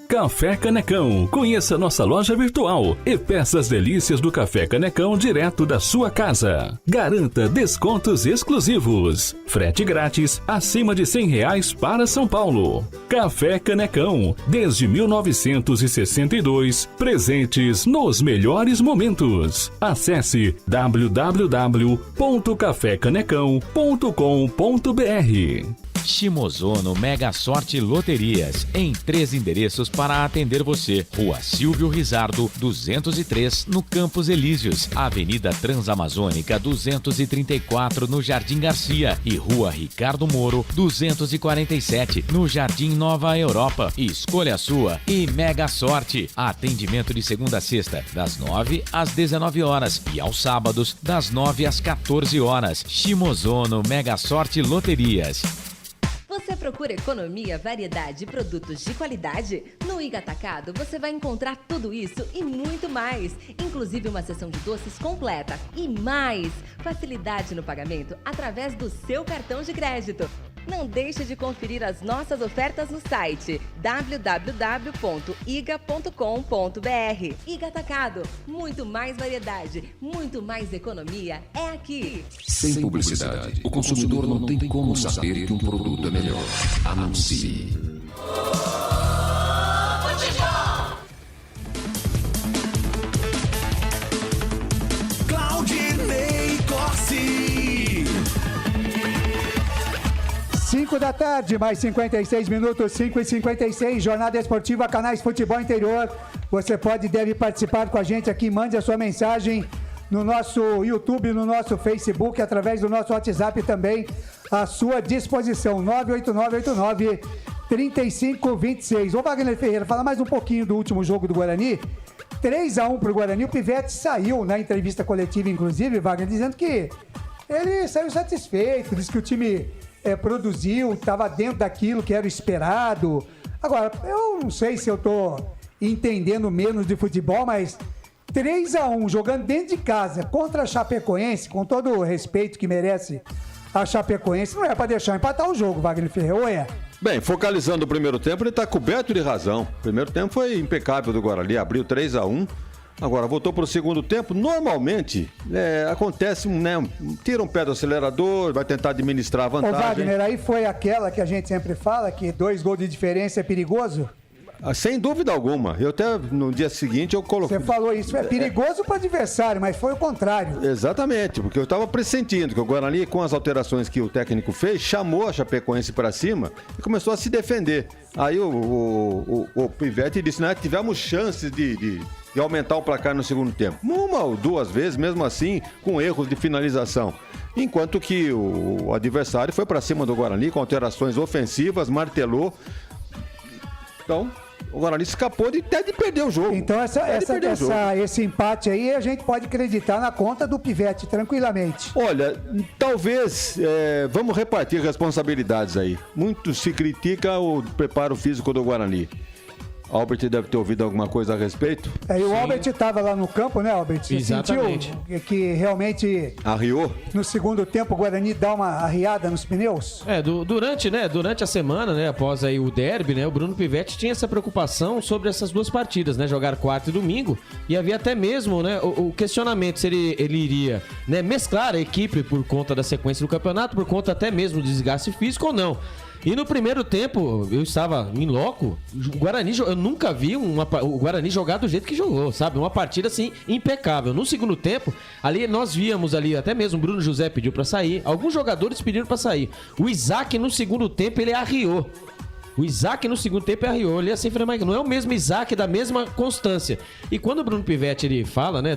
Café Canecão. Conheça nossa loja virtual e peça as delícias do Café Canecão direto da sua casa. Garanta descontos exclusivos. Frete grátis acima de R$100 para São Paulo. Café Canecão. Desde 1962, presentes nos melhores momentos. Acesse www.cafecanecão.com.br. Shimozono Mega Sorte Loterias, em 3 endereços para atender você. Rua Silvio Rizardo, 203, no Campos Elíseos. Avenida Transamazônica, 234, no Jardim Garcia. E Rua Ricardo Moro, 247, no Jardim Nova Europa. Escolha a sua e Mega Sorte. Atendimento de segunda a sexta, das 9 às 19 horas. E aos sábados, das 9 às 14 horas. Shimozono Mega Sorte Loterias. Você procura economia, variedade e produtos de qualidade? No Iga Atacado você vai encontrar tudo isso e muito mais, inclusive uma seção de doces completa e mais facilidade no pagamento através do seu cartão de crédito. Não deixe de conferir as nossas ofertas no site www.iga.com.br. Iga Atacado, muito mais variedade, muito mais economia é aqui. Sem publicidade, o consumidor não tem como saber que um produto é melhor. Anuncie. Claudinei Corsi. 5 da tarde, mais 56 minutos, 5h56, Jornada Esportiva Canais Futebol Interior. Você pode e deve participar com a gente aqui, mande a sua mensagem no nosso YouTube, no nosso Facebook, através do nosso WhatsApp também, à sua disposição, 989-3526. Ô Wagner Ferreira, fala mais um pouquinho do último jogo do Guarani. 3-1 pro Guarani, o Pivete saiu na entrevista coletiva, inclusive, Wagner, dizendo que ele saiu satisfeito, disse que o time produziu, estava dentro daquilo que era esperado. Agora, eu não sei se eu tô entendendo menos de futebol, mas 3-1, jogando dentro de casa contra a Chapecoense, com todo o respeito que merece a Chapecoense, não é para deixar empatar o jogo, Wagner Ferreira, ou é? Bem, focalizando o primeiro tempo, ele está coberto de razão. O primeiro tempo foi impecável do Guarani, abriu 3-1. Agora, voltou para o segundo tempo. Normalmente, acontece, tira um pé do acelerador, vai tentar administrar a vantagem. Ô Wagner, aí foi aquela que a gente sempre fala, que 2 gols de diferença é perigoso? Sem dúvida alguma. Eu até, no dia seguinte, eu coloquei... Você falou isso, é perigoso para o adversário, mas foi o contrário. Exatamente, porque eu estava pressentindo que o Guarani, com as alterações que o técnico fez, chamou a Chapecoense para cima e começou a se defender. Aí o Pivete disse, tivemos chances de aumentar o placar no segundo tempo. 1 ou 2 vezes, mesmo assim, com erros de finalização. Enquanto que o adversário foi para cima do Guarani com alterações ofensivas, martelou. Então, o Guarani escapou até de perder o jogo. Então esse empate aí a gente pode acreditar na conta do Pivete tranquilamente. Olha, talvez vamos repartir responsabilidades aí. Muito se critica o preparo físico do Guarani. Albert deve ter ouvido alguma coisa a respeito. E o Albert estava lá no campo, né, Albert? Você Exatamente. sentiu que realmente... Arriou? No segundo tempo o Guarani dá uma arriada nos pneus? Durante a semana, né, após aí o derby, né, o Bruno Pivete tinha essa preocupação sobre essas 2 partidas, né, jogar quarta e domingo, e havia até mesmo, né, o questionamento se ele iria, né, mesclar a equipe por conta da sequência do campeonato, por conta até mesmo do desgaste físico ou não. E no primeiro tempo, eu estava em loco, o Guarani, eu nunca vi o Guarani jogar do jeito que jogou, sabe? Uma partida, assim, impecável. No segundo tempo, ali nós víamos ali, até mesmo o Bruno José pediu para sair, alguns jogadores pediram para sair. O Isaac, no segundo tempo, ele arriou. O Isaac no segundo tempo arriou. Ele assim, falei, mas não é o mesmo Isaac da mesma constância. E quando o Bruno Pivete ele fala, né,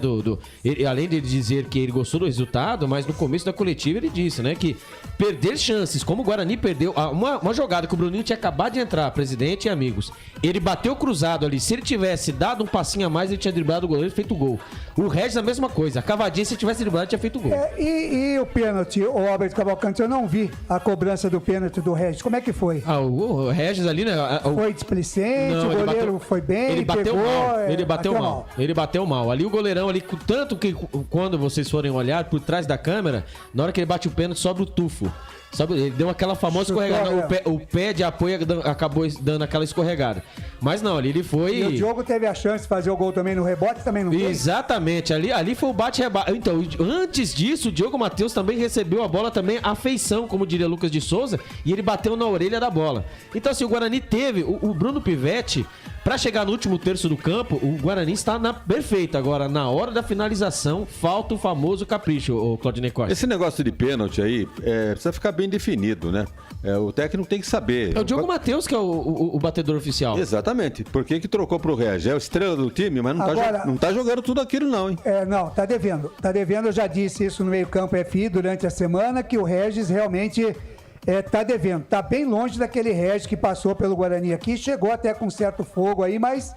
ele, além de dizer que ele gostou do resultado, mas no começo da coletiva ele disse, né, que perder chances, como o Guarani perdeu, uma jogada que o Bruninho tinha acabado de entrar, presidente e amigos, ele bateu cruzado ali, se ele tivesse dado um passinho a mais, ele tinha driblado o goleiro e feito o gol. O Regis a mesma coisa, a cavadinha, se tivesse driblado, tinha feito o gol. E o pênalti, o Alberto Cavalcante, eu não vi a cobrança do pênalti do Regis, como é que foi? O Regis ali, né? Foi displicente, o goleiro foi bem, ele bateu mal. Ele bateu mal. Ali o goleirão ali, tanto que quando vocês forem olhar por trás da câmera, na hora que ele bate o pênalti, sobe o tufo. Sabe, ele deu aquela famosa escorregada. O pé de apoio acabou dando aquela escorregada. Mas não, ali ele foi... E o Diogo teve a chance de fazer o gol também no rebote, também não fez? Exatamente, ali foi o bate-rebate. Então, antes disso, o Diogo Matheus também recebeu a bola também à feição, como diria Lucas de Souza, e ele bateu na orelha da bola. Então, assim, o Guarani teve, o Bruno Pivete, pra chegar no último terço do campo, o Guarani está perfeito. Agora, na hora da finalização, falta o famoso capricho, o Claudinei Costa. Esse negócio de pênalti aí, precisa ficar bem definido, né? O técnico tem que saber. É o Diogo Matheus que é o batedor oficial. Exatamente. Por que trocou pro Regis? É o estrela do time, mas não tá jogando tudo aquilo não, hein? Não, tá devendo. Tá devendo, eu já disse isso no meio-campo FI durante a semana, que o Regis realmente tá devendo. Tá bem longe daquele Regis que passou pelo Guarani aqui, chegou até com certo fogo aí, mas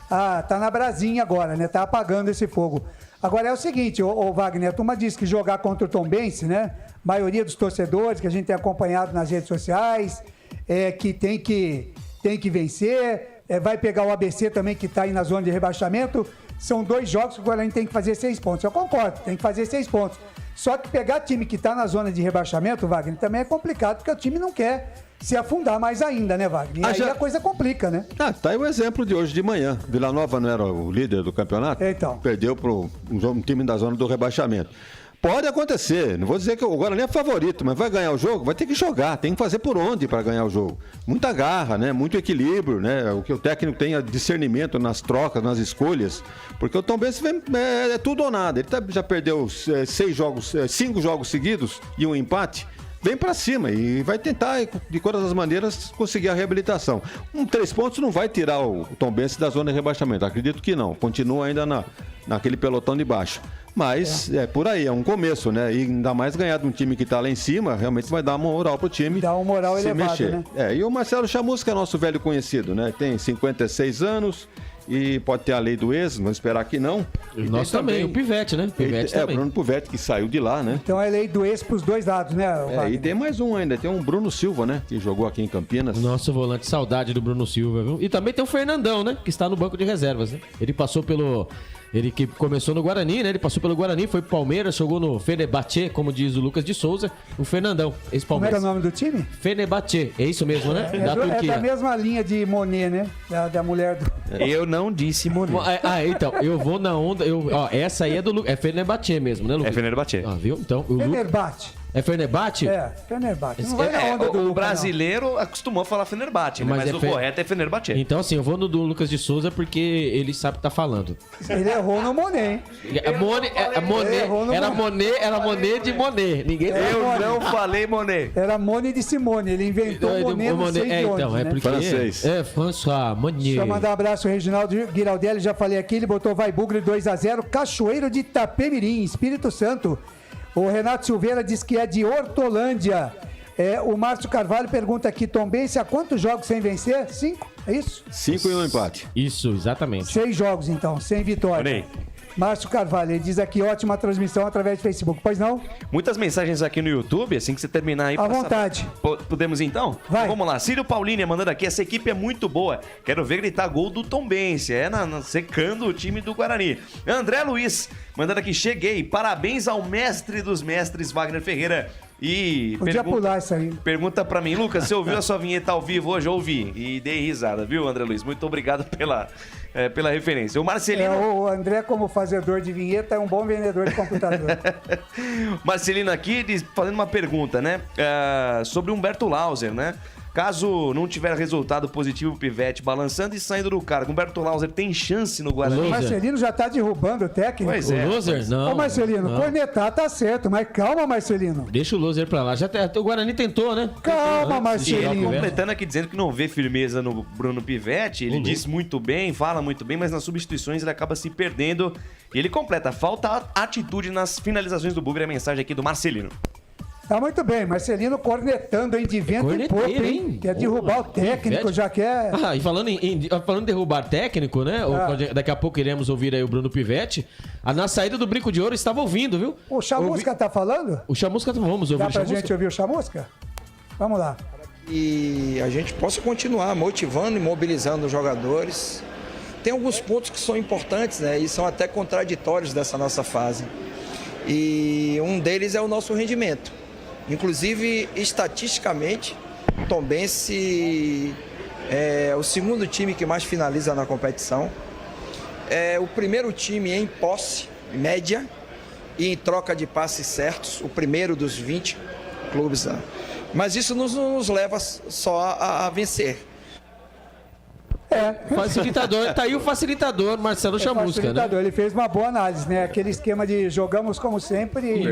tá na brasinha agora, né? Tá apagando esse fogo. Agora é o seguinte, ô Wagner, a turma disse que jogar contra o Tombense, né? Maioria dos torcedores que a gente tem acompanhado nas redes sociais, que tem que vencer, vai pegar o ABC também, que está aí na zona de rebaixamento. São 2 jogos que o Guarani tem que fazer 6 pontos. Eu concordo, tem que fazer 6 pontos. Só que pegar time que está na zona de rebaixamento, Wagner, também é complicado, porque o time não quer se afundar mais ainda, né, Wagner? E aí a coisa complica, né? Tá aí o exemplo de hoje de manhã. Vila Nova não era o líder do campeonato? Então. Perdeu para um time da zona do rebaixamento. Pode acontecer, não vou dizer que o Guarani é favorito, mas vai ganhar o jogo, vai ter que jogar, tem que fazer por onde para ganhar o jogo. Muita garra, né? Muito equilíbrio, né? O que o técnico tem discernimento nas trocas, nas escolhas, porque o Tombense é tudo ou nada. Ele já perdeu 5 jogos seguidos e um empate. vem para cima e vai tentar, de todas as maneiras, conseguir a reabilitação. 3 pontos não vai tirar o Tombense da zona de rebaixamento, acredito que não. Continua ainda naquele pelotão de baixo. Mas é por aí, é um começo, né? E ainda mais ganhar de um time que está lá em cima, realmente vai dar uma moral pro time. Dá uma moral se elevada, mexer. né? E o Marcelo Chamusca é nosso velho conhecido, né? Tem 56 anos e pode ter a lei do ex, vamos esperar que não. Nós também, o Pivete, né? Pivete também. O Bruno Pivete que saiu de lá, né? Então é lei do ex pros dois lados, né? E tem mais um ainda, tem um Bruno Silva, né? Que jogou aqui em Campinas. Nosso volante, saudade do Bruno Silva, viu? E também tem o Fernandão, né? Que está no banco de reservas, né? Ele passou pelo... Ele que começou no Guarani, né? Ele passou pelo Guarani, foi pro Palmeiras, jogou no Fenerbahçe, como diz o Lucas de Souza. O Fernandão, esse Palmeiras. Como é o nome do time? Fenerbahçe, é isso mesmo, né? Da Turquia. É da mesma linha de Monet, né? Da mulher do... Eu não disse Monet. Então, eu vou na onda... essa aí é do é Fenerbahçe mesmo, né, Lucas? É Fenerbahçe. Viu? Então, Fenerbahçe. É Fenerbahçe? É, Fenerbahçe. Não vai na onda do o Lucas, brasileiro acostumou a falar Fenerbahçe, mas o correto é Fenerbahçe. Então, assim, eu vou no do Lucas de Souza porque ele sabe o que tá falando. Ele errou no Monet, hein? Era Monet de Monet. Ninguém Eu não falei Monet. Era Monet de Simone. Ele inventou Monet, não sei de onde, então, é né? porque... Francês. É, François Monet. Deixa eu mandar um abraço ao Reginaldo Giraldelli, já falei aqui, ele botou Vai Bugre 2-0, Cachoeiro de Itapemirim, Espírito Santo. O Renato Silveira diz que é de Hortolândia. O Márcio Carvalho pergunta aqui, Tombense, há quantos jogos sem vencer? 5? É isso? 5 e 1 empate. Isso, exatamente. 6 jogos, então, sem vitória. Márcio Carvalho, ele diz aqui, ótima transmissão através do Facebook. Pois não? Muitas mensagens aqui no YouTube, assim que você terminar aí. À vontade. Podemos então? Vai. Vamos lá. Círio Paulini mandando aqui, essa equipe é muito boa. Quero ver gritar gol do Tombense. Secando o time do Guarani. André Luiz mandando aqui, cheguei. Parabéns ao mestre dos mestres, Wagner Ferreira. E podia pular isso aí. Pergunta pra mim, Lucas, você ouviu a sua vinheta ao vivo hoje? Eu ouvi e dei risada, viu, André Luiz? Muito obrigado pela referência. O Marcelino... o André, como fazedor de vinheta, é um bom vendedor de computador. Marcelino aqui fazendo uma pergunta, né? Sobre o Humberto Lauser, né? Caso não tiver resultado positivo, o Pivete balançando e saindo do cargo, Humberto Lauser tem chance no Guarani? O Marcelino já tá derrubando o técnico. Pois é. O Loser? Não. Ô, Marcelino, cornetar tá certo, mas calma, Marcelino. Deixa o Loser pra lá. O Guarani tentou, né? Calma, Marcelino. Completando aqui, dizendo que não vê firmeza no Bruno Pivete, ele diz muito bem, fala muito bem, mas nas substituições ele acaba se perdendo. E ele completa, falta atitude nas finalizações do Bugre, a mensagem aqui do Marcelino. Tá muito bem, Marcelino cornetando, hein, de vento e pouco, hein? Quer derrubar o técnico, já quer... E falando em derrubar técnico, né? Daqui a pouco iremos ouvir aí o Bruno Pivete. Na saída do Brinco de Ouro, estava ouvindo, viu? O Chamusca tá falando? O Chamusca, vamos ouvir o Chamusca. Dá pra gente ouvir o Chamusca? Vamos lá. E a gente possa continuar motivando e mobilizando os jogadores. Tem alguns pontos que são importantes, né? E são até contraditórios dessa nossa fase. E um deles é o nosso rendimento. Inclusive, estatisticamente, o Tombense é o segundo time que mais finaliza na competição. É o primeiro time em posse, média, e em troca de passes certos, o primeiro dos 20 clubes. Mas isso nos leva só a vencer. Facilitador, tá aí o facilitador Marcelo Chamusca, facilitador, né? Ele fez uma boa análise, né? Aquele esquema de jogamos como sempre e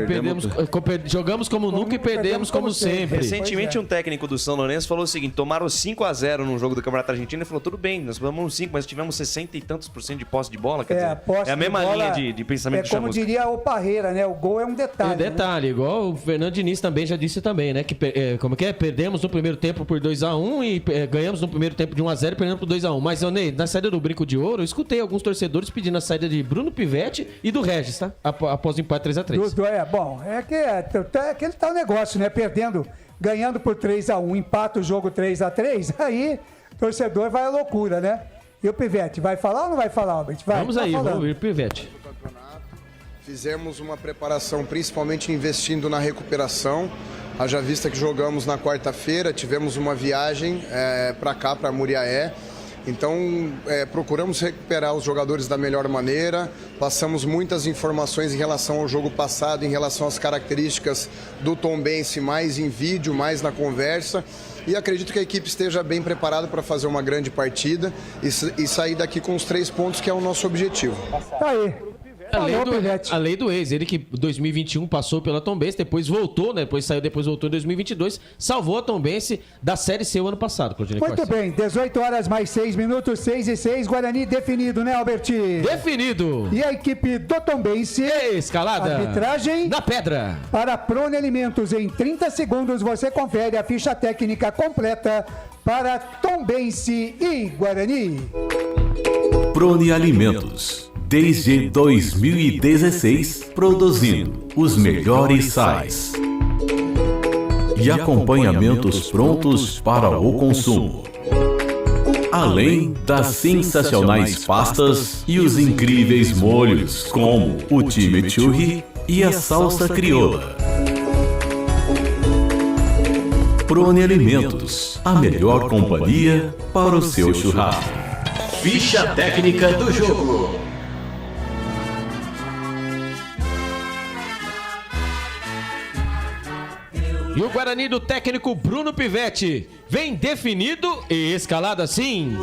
jogamos como nunca e perdemos como sempre. Recentemente um técnico do São Lourenço falou o seguinte, tomaram 5-0 num jogo do Campeonato Argentino e falou, tudo bem, nós tomamos 5, mas tivemos 60 e tantos % de posse de bola, quer dizer, é a mesma linha de pensamento do Chamusca. Como diria o Parreira, né? O gol é um detalhe. Detalhe, né? Igual o Fernando Diniz também já disse também, né? Que perdemos no primeiro tempo por 2-1 e ganhamos no primeiro tempo de 1-0 e perdemos por 2-1. Mas, Ney, na saída do Brinco de Ouro, eu escutei alguns torcedores pedindo a saída de Bruno Pivete e do Regis, tá? Após o empate 3-3. É aquele tal negócio, né? Ganhando por 3-1, empata o jogo 3-3, aí o torcedor vai à loucura, né? E o Pivete, vai falar ou não vai falar, Albert? Vamos aí, vamos ouvir o Pivete. Fizemos uma preparação, principalmente investindo na recuperação. Haja vista que jogamos na quarta-feira, tivemos uma viagem para cá, para Muriaé. Então, procuramos recuperar os jogadores da melhor maneira, passamos muitas informações em relação ao jogo passado, em relação às características do Tombense, mais em vídeo, mais na conversa. E acredito que a equipe esteja bem preparada para fazer uma grande partida e sair daqui com os 3 pontos, que é o nosso objetivo. Tá aí. A lei do ex. Ele que em 2021 passou pela Tombense, depois voltou, né? Depois voltou em 2022, salvou a Tombense da Série C o ano passado, Claudinei Muito Costa. bem, 18 horas mais 6 minutos, 6:06, Guarani definido, né, Alberti? Definido. E a equipe do Tombense. Escalada. Arbitragem. Da pedra. Para Prone Alimentos, em 30 segundos você confere a ficha técnica completa para Tombense e Guarani. Prone Alimentos, desde 2016, produzindo os melhores sais e acompanhamentos prontos para o consumo. Além das sensacionais pastas e os incríveis molhos, como o chimichurri e a salsa crioula. Prone Alimentos, a melhor companhia para o seu churrasco. Ficha técnica do jogo. E o Guarani do técnico Bruno Pivetti vem definido e escalado assim.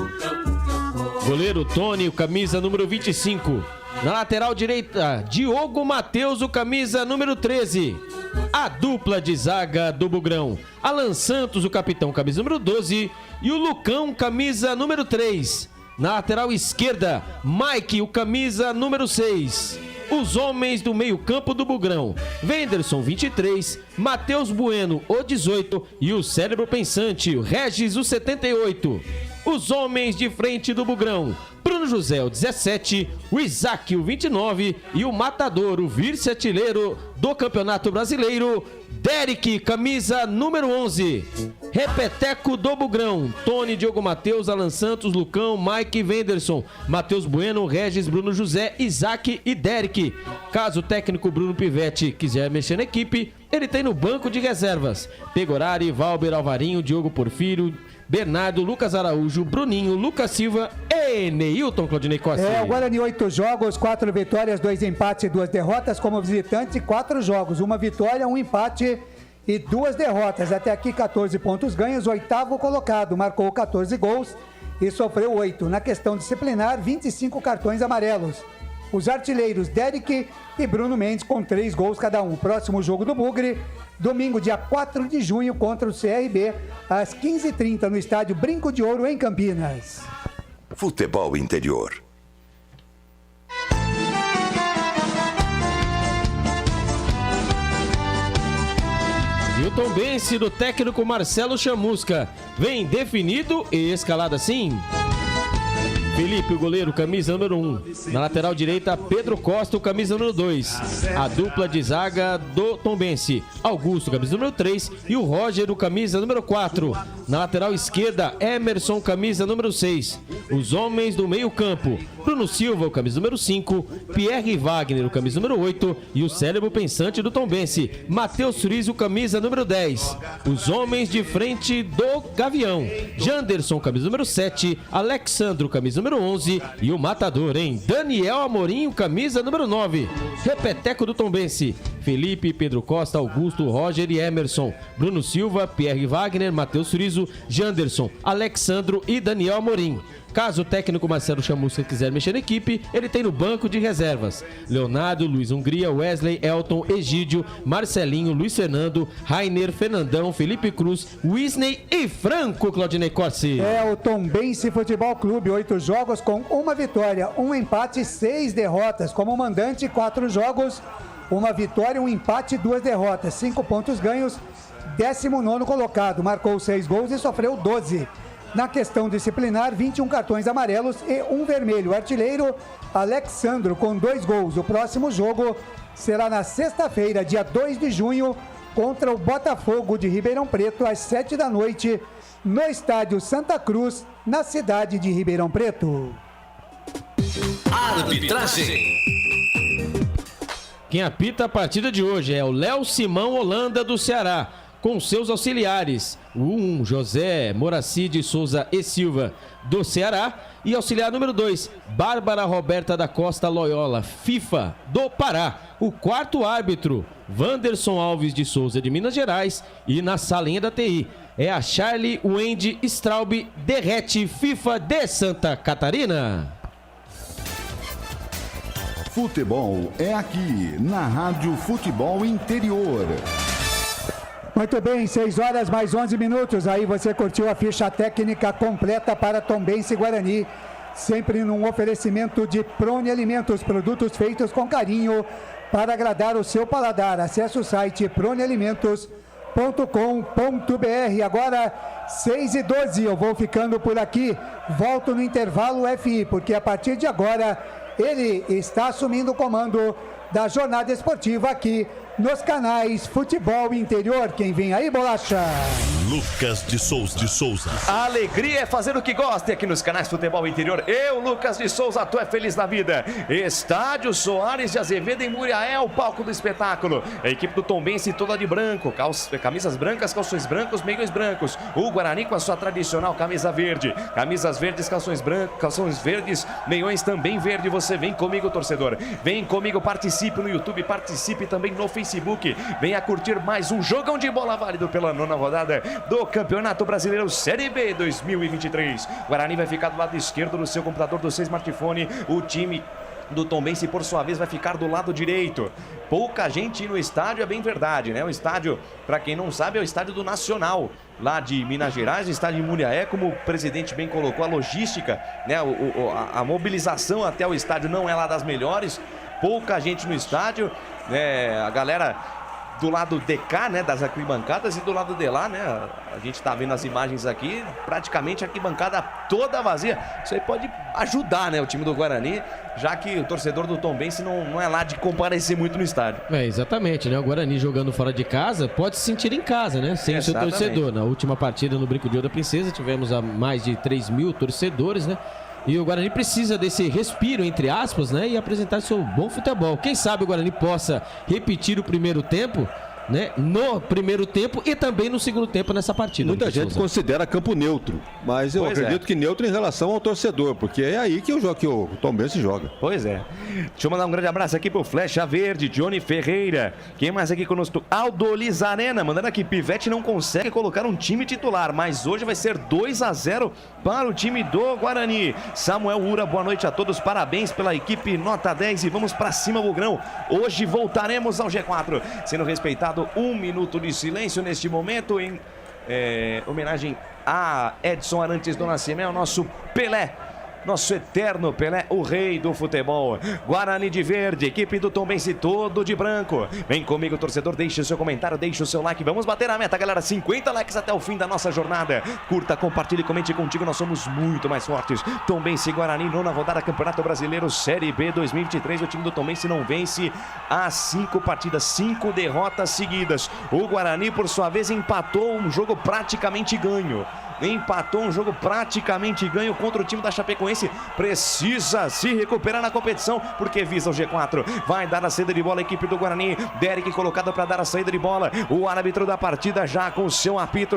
Goleiro Tony, o camisa número 25. Na lateral direita, Diogo Matheus, o camisa número 13. A dupla de zaga do Bugrão, Alan Santos, o capitão, camisa número 12. E o Lucão, camisa número 3. Na lateral esquerda, Mike, o camisa número 6. Os homens do meio-campo do Bugrão, Wenderson, 23, Matheus Bueno, o 18 e o cérebro pensante, o Regis, o 78. Os homens de frente do Bugrão, Bruno José, o 17, o Isaac, o 29 e o matador, o vice-artilheiro do Campeonato Brasileiro, Derek, camisa número 11. Repeteco do Bugrão, Tony, Diogo Matheus, Alan Santos, Lucão, Mike, Wenderson, Matheus Bueno, Regis, Bruno José, Isaac e Derek. Caso o técnico Bruno Pivetti quiser mexer na equipe, ele tem no banco de reservas Pegorari, Valber, Alvarinho, Diogo Porfírio, Bernardo, Lucas Araújo, Bruninho, Lucas Silva e Neilton. Claudinei Costa. O Guarani 8 jogos, 4 vitórias, 2 empates e 2 derrotas como visitante, 4 jogos, 1 vitória, 1 empate e 2 derrotas. Até aqui 14 pontos ganhos, 8º colocado, marcou 14 gols e sofreu 8. Na questão disciplinar, 25 cartões amarelos. Os artilheiros Derek e Bruno Mendes com 3 gols cada um. Próximo jogo do Bugre, domingo, dia 4 de junho, contra o CRB, às 15h30, no estádio Brinco de Ouro, em Campinas. Futebol Interior. E o Tombense do técnico Marcelo Chamusca vem definido e escalado assim. Felipe, o goleiro, camisa número 1. Na lateral direita, Pedro Costa, o camisa número 2. A dupla de zaga do Tombense, Augusto, camisa número 3. E o Roger, o camisa número 4. Na lateral esquerda, Emerson, camisa número 6. Os homens do meio campo, Bruno Silva, o camisa número 5. Pierre Wagner, o camisa número 8. E o cérebro pensante do Tombense, Matheus Friz, o camisa número 10. Os homens de frente do Gavião, Janderson, camisa número 7. Alexandro, camisa número 11 e o matador, hein? Daniel Amorim, camisa número 9. Repeteco do Tombense, Felipe, Pedro Costa, Augusto, Roger e Emerson. Bruno Silva, Pierre Wagner, Matheus Friso, Janderson, Alexandro e Daniel Amorim. Caso o técnico Marcelo Chamusca quiser mexer na equipe, ele tem no banco de reservas Leonardo, Luiz Hungria, Wesley, Elton, Egídio, Marcelinho, Luiz Fernando, Rainer, Fernandão, Felipe Cruz, Wisney e Franco. Claudinei Corsi. O Tombense Futebol Clube, 8 jogos com 1 vitória, 1 empate e 6 derrotas. Como mandante, 4 jogos, 1 vitória, 1 empate e 2 derrotas. 5 pontos ganhos, 19º colocado. Marcou 6 gols e sofreu 12. Na questão disciplinar, 21 cartões amarelos e 1 vermelho. Artilheiro, Alexandro, com 2 gols. O próximo jogo será na sexta-feira, dia 2 de junho, contra o Botafogo de Ribeirão Preto, às 7 da noite, no estádio Santa Cruz, na cidade de Ribeirão Preto. Arbitragem. Quem apita a partida de hoje é o Léo Simão Holanda, do Ceará, com seus auxiliares, o José Moraci de Souza e Silva, do Ceará, e auxiliar número 2, Bárbara Roberta da Costa Loyola, FIFA, do Pará. O quarto árbitro, Wanderson Alves de Souza, de Minas Gerais, e na salinha da TI é a Charlie Wendy Straub Derrete, FIFA, de Santa Catarina. Futebol é aqui, na Rádio Futebol Interior. Muito bem, 6 horas mais 11 minutos. Aí você curtiu a ficha técnica completa para Tombense e Guarani. Sempre num oferecimento de Prone Alimentos, produtos feitos com carinho para agradar o seu paladar. Acesse o site pronealimentos.com.br. Agora, 6h12, eu vou ficando por aqui. Volto no intervalo FI, porque a partir de agora ele está assumindo o comando da jornada esportiva aqui nos canais Futebol Interior. Quem vem aí, Bolacha? Lucas de Souza. A alegria é fazer o que gosta aqui nos canais Futebol Interior. Eu, Lucas de Souza, tu é feliz na vida. Estádio Soares de Azevedo em Muriaé, o palco do espetáculo. A equipe do Tombense toda de branco, camisas brancas, calções brancos, meiões brancos. O Guarani com a sua tradicional camisa verde. Camisas verdes, calções brancos, calções verdes, meiões também verde. Você vem comigo, torcedor. Vem comigo, participe no YouTube, participe também no Facebook. Venha curtir mais um jogão de bola válido pela 9ª rodada do Campeonato Brasileiro Série B 2023. Guarani vai ficar do lado esquerdo do seu computador, do seu smartphone. O time do Tombense, por sua vez, vai ficar do lado direito. Pouca gente no estádio, é bem verdade, né? O estádio, para quem não sabe, é o estádio do Nacional, lá de Minas Gerais, o estádio de Muriaé, como o presidente bem colocou, a logística, né? A mobilização até o estádio não é lá das melhores. Pouca gente no estádio, né? A galera do lado de cá, né, das arquibancadas, e do lado de lá, né, a gente tá vendo as imagens aqui, praticamente a arquibancada toda vazia. Isso aí pode ajudar, né, o time do Guarani, já que o torcedor do Tombense não é lá de comparecer muito no estádio. Exatamente, né, o Guarani jogando fora de casa pode se sentir em casa, né, sem o seu torcedor. Na última partida no Brinco de Ouro da Princesa tivemos mais de 3 mil torcedores, né. E o Guarani precisa desse respiro, entre aspas, né? E apresentar seu bom futebol. Quem sabe o Guarani possa repetir o primeiro tempo, né? No primeiro tempo e também no segundo tempo nessa partida. Muita gente considera campo neutro, mas eu acredito que neutro em relação ao torcedor, porque é aí que o Tombense joga. Pois é. Deixa eu mandar um grande abraço aqui pro Flecha Verde, Johnny Ferreira. Quem mais aqui conosco? Aldo Lizarena, mandando aqui, Pivete não consegue colocar um time titular, mas hoje vai ser 2-0 para o time do Guarani. Samuel Ura, boa noite a todos, parabéns pela equipe, nota 10 e vamos pra cima, Bugrão. Hoje voltaremos ao G4, sendo respeitado 1 minuto de silêncio neste momento em homenagem a Edson Arantes do Nascimento, nosso Pelé. Nosso eterno Pelé, o rei do futebol. Guarani de verde, equipe do Tombense todo de branco. Vem comigo, torcedor, deixe o seu comentário, deixe o seu like. Vamos bater a meta, galera, 50 likes até o fim da nossa jornada. Curta, compartilhe, comente contigo, nós somos muito mais fortes. Tombense e Guarani, 9ª rodada, Campeonato Brasileiro Série B 2023. O time do Tombense não vence há 5 partidas, 5 derrotas seguidas. O Guarani, por sua vez, empatou um jogo praticamente ganho. Empatou um jogo praticamente ganho contra o time da Chapecoense. Precisa se recuperar na competição, porque visa o G4. Vai dar a saída de bola a equipe do Guarani. Derek colocado para dar a saída de bola. O árbitro da partida já com o seu apito,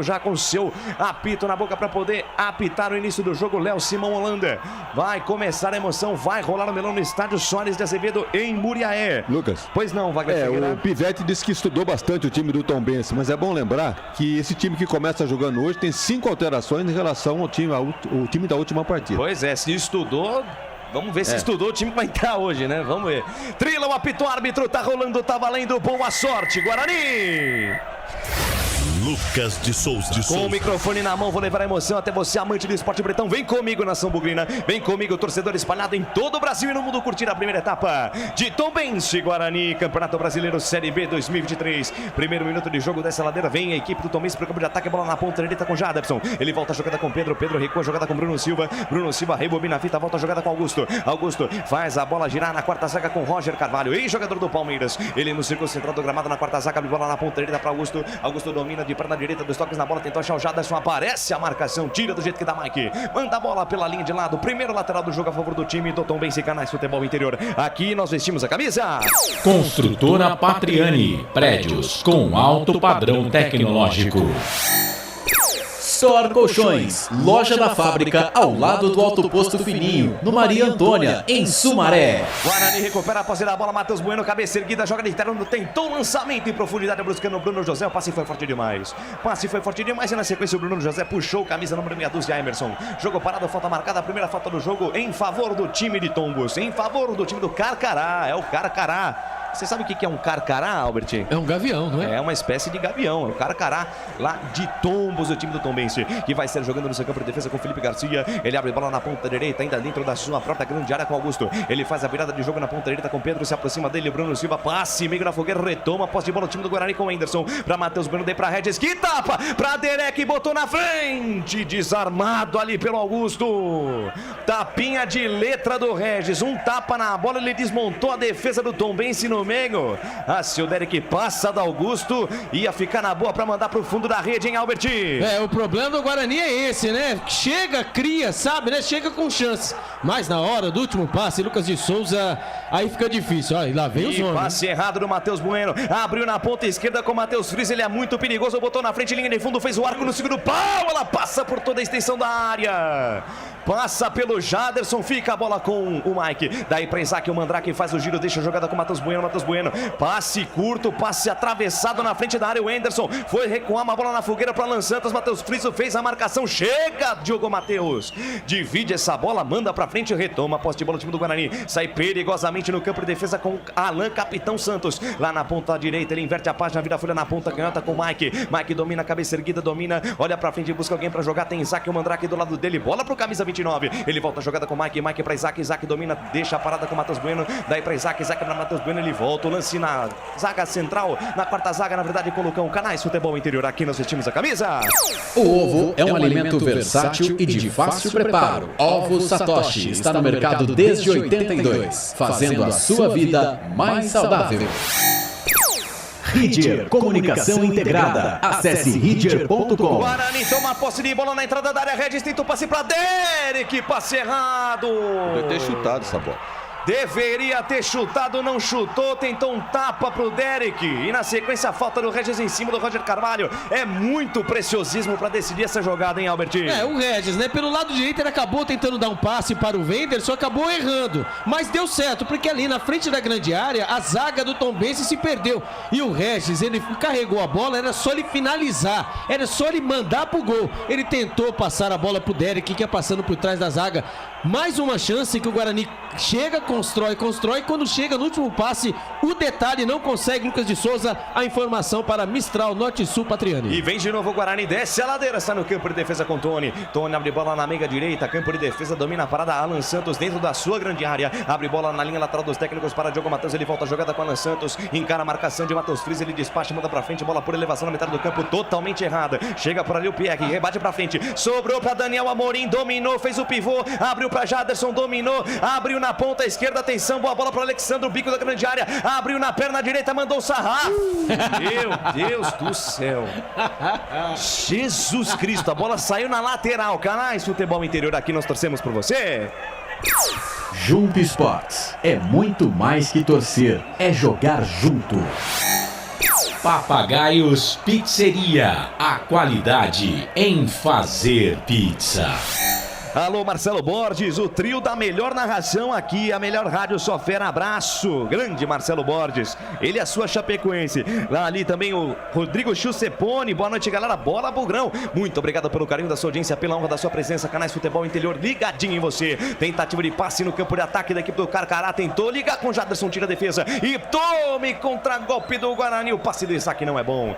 na boca para poder apitar o início do jogo. Léo Simão Holanda. Vai começar a emoção, vai rolar o melão no estádio Soares de Azevedo em Muriaé. Lucas. Pois não, Wagner Ferreira. O Pivete disse que estudou bastante o time do Tombense, mas é bom lembrar que esse time que começa jogando hoje tem 5 alterações em relação ao time da última partida. Pois é, se estudou, vamos ver se estudou o time que vai entrar hoje, né? Vamos ver. Trila, o apito árbitro, tá rolando, tá valendo, boa sorte, Guarani! Lucas de Souza. Com o microfone na mão, vou levar a emoção até você, amante do esporte bretão. Vem comigo, nação bugrina. Vem comigo, torcedor espalhado em todo o Brasil e no mundo, curtir a primeira etapa de Tombense Guarani, Campeonato Brasileiro Série B 2023. Primeiro minuto de jogo dessa ladeira. Vem a equipe do Tombense para o campo de ataque. Bola na ponta direita com Jadson. Ele volta a jogada com Pedro. Pedro recua a jogada com Bruno Silva. Bruno Silva rebobina a fita, volta a jogada com Augusto. Augusto faz a bola girar na quarta zaga com Roger Carvalho, ex-jogador do Palmeiras. Ele no círculo central do gramado na quarta zaga. Abre bola na ponta direita para Augusto. Augusto domina de perna direita, dos toques na bola, tentou achar o Jadson, aparece a marcação, tira do jeito que dá Mike, manda a bola pela linha de lado, primeiro lateral do jogo a favor do time do Tombense Canais Futebol Interior. Aqui nós vestimos a camisa Construtora Patriani, prédios com alto padrão tecnológico. Store Colchões, loja da fábrica ao lado do Alto Posto Fininho, no Maria Antônia, em Sumaré. Guarani recupera a posse da bola, Matheus Bueno, cabeça erguida, joga de terra, tentou lançamento em profundidade, buscando o Bruno José, o passe foi forte demais. E na sequência o Bruno José puxou camisa número 62 de Emerson. Jogo parado, falta marcada, a primeira falta do jogo em favor do time de Tombos, em favor do time do Carcará, é o Carcará. Você sabe o que é um carcará, Albert? É um gavião, não é? É uma espécie de gavião. É o carcará lá de Tombos, o time do Tombense, que vai ser jogando no seu campo de defesa com Felipe Garcia. Ele abre bola na ponta direita, ainda dentro da sua própria grande área com Augusto. Ele faz a virada de jogo na ponta direita com Pedro, se aproxima dele, Bruno Silva, passe, meio na fogueira, retoma, posse de bola o time do Guarani com Anderson. Pra Matheus Bueno, daí pra Regis, que tapa! Pra Derek, botou na frente, desarmado ali pelo Augusto. Tapinha de letra do Regis, um tapa na bola, ele desmontou a defesa do Tombense no meio. Se o Derek passa do Augusto, ia ficar na boa pra mandar pro fundo da rede, hein, Albert? O problema do Guarani é esse, né? Chega, cria, sabe, né? Chega com chance. Mas na hora do último passe, Lucas de Souza, aí fica difícil. Ó, e lá vem o Zona. Passe errado do Matheus Bueno. Abriu na ponta esquerda com o Matheus Friis. Ele é muito perigoso, botou na frente, linha de fundo, fez o arco no segundo pau. Ela passa por toda a extensão da área. Passa pelo Jaderson, fica a bola com o Mike. Daí para Isaac, o Mandrake faz o giro, deixa a jogada com o Matheus Bueno. Passe curto, passe atravessado na frente da área. O Anderson foi recuar uma bola na fogueira para Alan Santos. Matheus Friso fez a marcação. Chega, Diogo Matheus. Divide essa bola, manda para frente, retoma a posse de bola do time do Guarani. Sai perigosamente no campo de defesa com Alan Capitão Santos. Lá na ponta direita, ele inverte a página, vira a folha na ponta canhota com o Mike. Mike domina a cabeça erguida, domina, olha para frente, busca alguém para jogar. Tem Isaac, o Mandrake do lado dele. Bola pro camisa 29. Ele volta a jogada com o Mike. Mike para Isaac. Isaac domina, deixa a parada com o Matheus Bueno. Daí para Isaac. Isaac para Matheus Bueno. Ele volta o lance na zaga central. Na quarta zaga, na verdade, com o Lucão. Canais Futebol Interior. Aqui nós vestimos a camisa. O ovo é um alimento versátil e de fácil preparo. Ovos Satoshi está no mercado desde 82, fazendo a sua vida mais saudável. Ridger Comunicação Integrada. Acesse ridger.com. Guarani toma posse de bola na entrada da área. Regis tenta o passe para Derek. Passe errado. Deve ter chutado essa bola. Deveria ter chutado, não chutou, tentou um tapa pro Derek. E na sequência a falta do Regis em cima do Roger Carvalho. É muito preciosismo para decidir essa jogada, hein, Albert? O Regis, né? Pelo lado direito ele acabou tentando dar um passe para o Wenderson, acabou errando. Mas deu certo, porque ali na frente da grande área, a zaga do Tombense se perdeu. E o Regis, ele carregou a bola, era só ele finalizar, era só ele mandar pro gol. Ele tentou passar a bola pro Derek, que ia passando por trás da zaga. Mais uma chance que o Guarani chega, constrói. Quando chega no último passe, o detalhe não consegue. Lucas de Souza, a informação para Mistral Norte Sul Patriani. E vem de novo o Guarani, desce a ladeira, está no campo de defesa com Tony. Tony abre bola na meia direita, campo de defesa, domina a parada. Alan Santos dentro da sua grande área, abre bola na linha lateral dos técnicos para Diogo Matheus. Ele volta a jogada com Alan Santos, encara a marcação de Matheus Friis, ele despacha, manda pra frente, bola por elevação na metade do campo, totalmente errada. Chega por ali o Pierre, rebate pra frente, sobrou pra Daniel Amorim, dominou, fez o pivô, abriu pra Jaderson, dominou, abriu na ponta esquerda, atenção, boa bola para Alexandre, o bico da grande área, abriu na perna direita, mandou o sarrafo. Meu Deus do céu. Jesus Cristo, a bola saiu na lateral. Canais Futebol Interior, aqui nós torcemos por você. Jump Sports é muito mais que torcer, é jogar junto. Papagaios Pizzeria, a qualidade em fazer pizza. Alô, Marcelo Borges, o trio da melhor narração aqui, a melhor rádio só fera, abraço, grande Marcelo Borges, ele é a sua Chapecoense, lá ali também o Rodrigo Chusepone, boa noite galera, bola Bugrão, muito obrigado pelo carinho da sua audiência, pela honra da sua presença, Canais Futebol Interior, ligadinho em você, tentativa de passe no campo de ataque da equipe do Carcará, tentou ligar com o Jaderson, tira a defesa, e tome contra-golpe do Guarani, o passe do Isaac não é bom,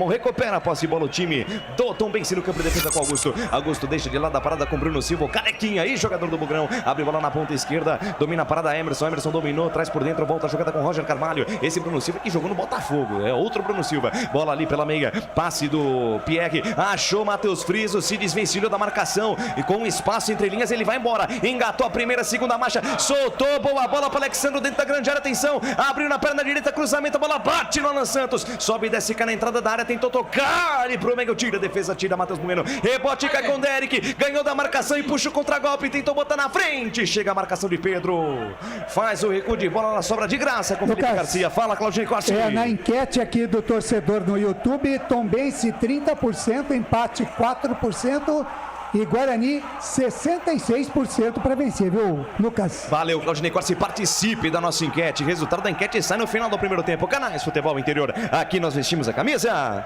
recupera a posse de bola o time do Tombense no campo de defesa com Augusto deixa de lado a parada com Bruno Silva, carequinha aí, jogador do Bugrão, abre bola na ponta esquerda, domina a parada Emerson dominou, traz por dentro, volta a jogada com Roger Carvalho, esse Bruno Silva que jogou no Botafogo, é outro Bruno Silva, bola ali pela meia, passe do Pierre, achou Matheus Friso, se desvencilhou da marcação, e com um espaço entre linhas ele vai embora, engatou a primeira, segunda marcha, soltou, boa bola para Alexandre dentro da grande área, atenção, abriu na perna direita, cruzamento, a bola bate no Alan Santos, sobe e desce, cai na entrada da área, tentou tocar, e pro meio, tira a defesa, tira Matheus Bueno, rebote, cai com Derek, ganhou da a marcação e puxa o contragolpe, tentou botar na frente, chega a marcação de Pedro, faz o recuo de bola na sobra de graça com o Felipe Garcia. Fala, Claudinei Corsi. Na enquete aqui do torcedor no YouTube, Tombense 30%, empate 4% e Guarani 66% para vencer, viu, Lucas? Valeu, Claudinei Corsi, participe da nossa enquete. Resultado da enquete sai no final do primeiro tempo. Canais Futebol Interior, aqui nós vestimos a camisa.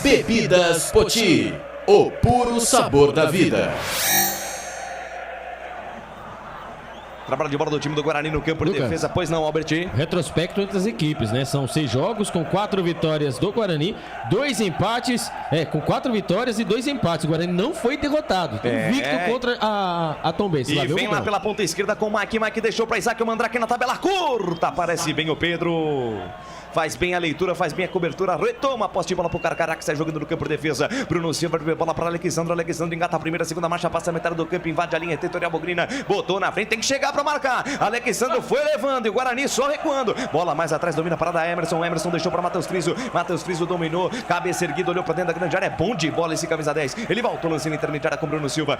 Bebidas Poti, o puro sabor da vida. Trabalho de bola do time do Guarani no campo de defesa, pois não, Albert? Retrospecto entre as equipes, né? São 6 jogos com 4 vitórias do Guarani, 2 empates, com 4 vitórias e 2 empates. O Guarani não foi derrotado, invicto contra a Tombense. E vem lá pela ponta esquerda com o Mike deixou para Isaac, o Mandrake na tabela curta, aparece bem o Pedro. Faz bem a leitura, faz bem a cobertura, retoma a posse de bola pro Carcará, que sai jogando no campo de defesa. Bruno Silva, bola para Alexandre engata a primeira, segunda marcha, passa a metade do campo, invade a linha territorial Bogrina, botou na frente, tem que chegar para marcar. Alexandre foi levando e o Guarani só recuando. Bola mais atrás, domina a parada Emerson deixou para Matheus Friso dominou, cabeça erguida, olhou para dentro da grande área, é bom de bola esse camisa 10. Ele voltou lançando intermediária com Bruno Silva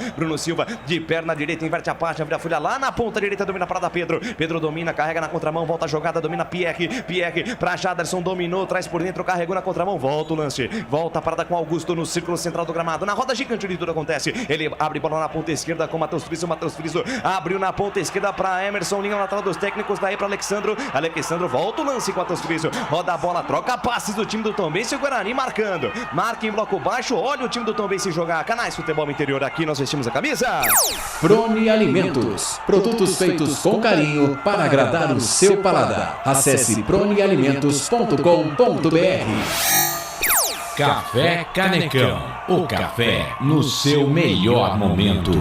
de perna direita, inverte a página, vira a folha lá na ponta direita, domina a parada Pedro domina, carrega na contramão, volta a jogada, domina Pierre pra Jaderson, dominou, traz por dentro, carregou na contramão, volta o lance, volta a parada com Augusto no círculo central do gramado, na roda gigante de tudo acontece, ele abre bola na ponta esquerda com Matheus Friso abriu na ponta esquerda para Emerson, linha lateral dos técnicos, daí para Alexandre, volta o lance com Matheus Friso, roda a bola, troca passes do time do Tombense, o Guarani marcando, marca em bloco baixo, olha o time do Tombense jogar. Canais Futebol Interior, aqui nós vestimos a camisa. Prone Alimentos, produtos feitos com carinho para agradar o seu paladar. Acesse pronealimentos.com.br. Café Canecão, o café no seu melhor momento.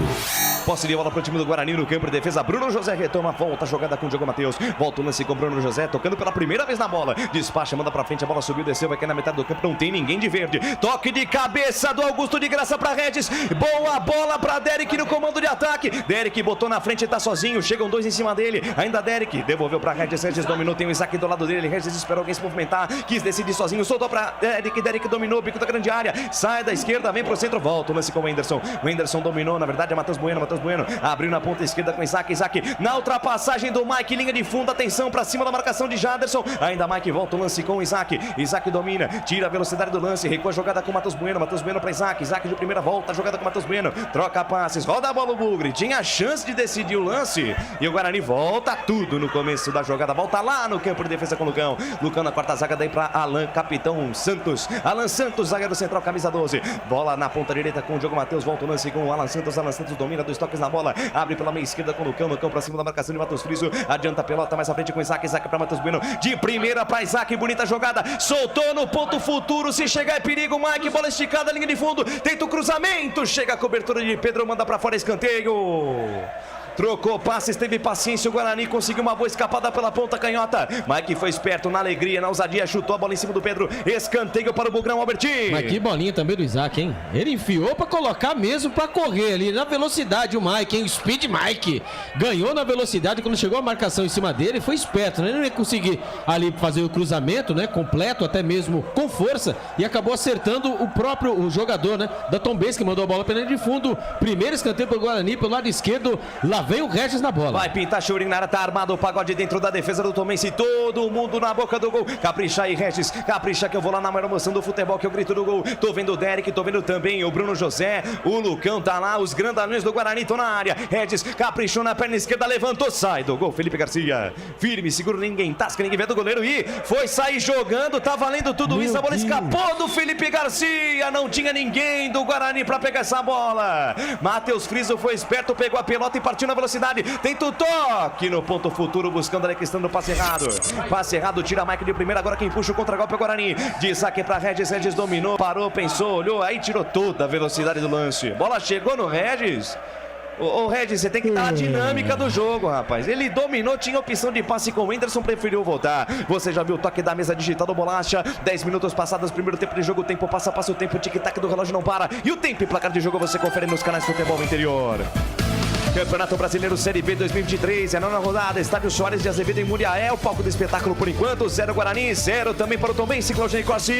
Posse de bola para o time do Guarani no campo de defesa. Bruno José retoma, volta a jogada com o Diogo Matheus. Volta o lance com o Bruno José, tocando pela primeira vez na bola. Despacha, manda para frente, a bola subiu, desceu, vai cair na metade do campo. Não tem ninguém de verde. Toque de cabeça do Augusto de graça para Regis. Boa bola para Derek no comando de ataque. Derek botou na frente, tá sozinho. Chegam 2 em cima dele. Ainda Derek devolveu para Regis. Regis dominou, tem o Isaac do lado dele. Regis esperou alguém se movimentar. Quis decidir sozinho, soltou para Derek. Derek dominou, bico da grande área. Sai da esquerda, vem pro centro, volta o lance com o Wenderson. O Wenderson dominou, na verdade é Matheus Bueno. Abriu na ponta esquerda com Isaac na ultrapassagem do Mike, linha de fundo, atenção pra cima da marcação de Jaderson, ainda Mike volta o lance com o Isaac domina, tira a velocidade do lance, recua a jogada com o Matheus Bueno pra Isaac de primeira volta, a jogada com o Matheus Bueno, troca passes, roda a bola o Bugre, tinha a chance de decidir o lance, e o Guarani volta tudo no começo da jogada, volta lá no campo de defesa com o Lucão na quarta zaga, daí pra Alan, capitão Santos, zagueiro central, camisa 12, bola na ponta direita com o Diogo Matheus, volta o lance com o Alan Santos domina, 2 toques na bola, abre pela meia esquerda com o Lucão pra cima da marcação de Matheus Friso, adianta a pelota mais à frente com o Isaac pra Matheus Bueno, de primeira pra Isaac, bonita jogada, soltou no ponto futuro, se chegar é perigo, Mike, bola esticada, linha de fundo, tenta o cruzamento, chega a cobertura de Pedro, manda pra fora, escanteio. Trocou passes, teve paciência, o Guarani conseguiu uma boa escapada pela ponta canhota. Mike foi esperto, na alegria, na ousadia, chutou a bola em cima do Pedro. Escanteio para o Bugrão, Albertinho. Mas que bolinha também do Isaac, hein? Ele enfiou pra colocar mesmo, pra correr ali, na velocidade o Mike, hein? O Speed Mike. Ganhou na velocidade, quando chegou a marcação em cima dele, foi esperto, né? Ele não ia conseguir ali fazer o cruzamento, né? Completo, até mesmo com força, e acabou acertando o jogador, né? Da Tombense, que mandou a bola pela linha de fundo. Primeiro escanteio para o Guarani, pelo lado esquerdo, lá vem o Regis na bola. Vai pintar Churinara, tá armado o pagode dentro da defesa do Tombense, todo mundo na boca do gol. Capricha aí, Regis, capricha que eu vou lá na maior emoção do futebol, que eu grito do gol. Tô vendo o Derek, tô vendo também o Bruno José, o Lucão tá lá, os grandalhões do Guarani estão na área. Regis caprichou na perna esquerda, levantou, sai do gol. Felipe Garcia, firme, seguro, ninguém tasca, ninguém vê do goleiro e foi sair jogando, tá valendo tudo isso. A bola escapou do Felipe Garcia, não tinha ninguém do Guarani pra pegar essa bola. Matheus Friso foi esperto, pegou a pelota e partiu na velocidade. Tenta o toque no ponto futuro, buscando Alexandre, passe errado. Passe errado, tira Mike de primeira, agora quem puxa o contra-golpe é o Guarani. De saque pra Regis, Regis dominou, parou, pensou, olhou, aí tirou toda a velocidade do lance. Bola chegou no Regis. Ô Regis, você tem que dar a dinâmica do jogo, rapaz. Ele dominou, tinha opção de passe com o Wenderson, preferiu voltar. Você já viu o toque da mesa digital do Bolacha. 10 minutos passados, primeiro tempo de jogo, o tempo passa o tempo, o tic-tac do relógio não para. E o tempo e placar de jogo você confere nos canais Futebol Interior. Campeonato Brasileiro Série B 2023, é a 9ª rodada, Estádio Soares de Azevedo em Muriaé, o palco do espetáculo por enquanto, 0 Guarani, 0 também para o Tombense, Claudinei Costa.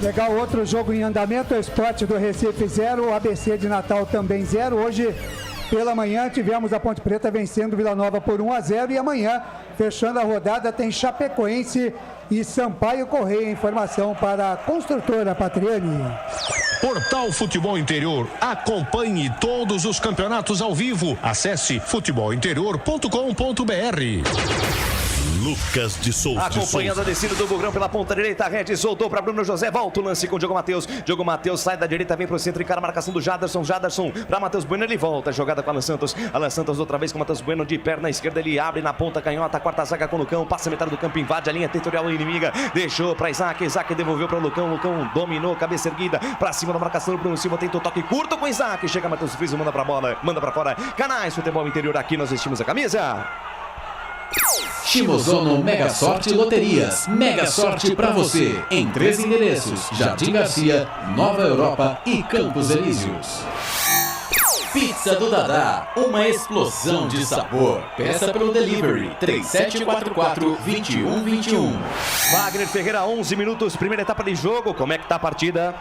Legal, outro jogo em andamento, o Sport do Recife 0, o ABC de Natal também 0. Hoje, pela manhã, tivemos a Ponte Preta vencendo Vila Nova por 1-0 e amanhã, fechando a rodada, tem Chapecoense e Sampaio Correia. Informação para a construtora Patriani. Portal Futebol Interior. Acompanhe todos os campeonatos ao vivo. Acesse futebolinterior.com.br. Lucas de Souza. Acompanhando a descida do Bugrão pela ponta direita, a Red soltou para Bruno José, volta o lance com o Diogo Matheus. Diogo Matheus sai da direita, vem para o centro, encara a marcação do Jaderson. Jaderson para Matheus Bueno, ele volta, jogada com Alan Santos. Alan Santos outra vez com o Matheus Bueno de perna esquerda, ele abre na ponta canhota, a quarta zaga com o Lucão, passa a metade do campo, invade a linha territorial inimiga, deixou para Isaac, Isaac devolveu para o Lucão, Lucão dominou, cabeça erguida, para cima da marcação do Bruno Silva, tentou toque curto com Isaac, chega Matheus Friso, manda para bola, manda para fora. Canais Futebol Interior, aqui nós vestimos a camisa. Shimozono Mega Sorte Loterias. Mega Sorte pra você. Em 3 endereços: Jardim Garcia, Nova Europa e Campos Elíseos. Pizza do Dadá, uma explosão de sabor. Peça pelo delivery 3744-2121. Wagner Ferreira, 11 minutos, primeira etapa de jogo. Como é que tá a partida?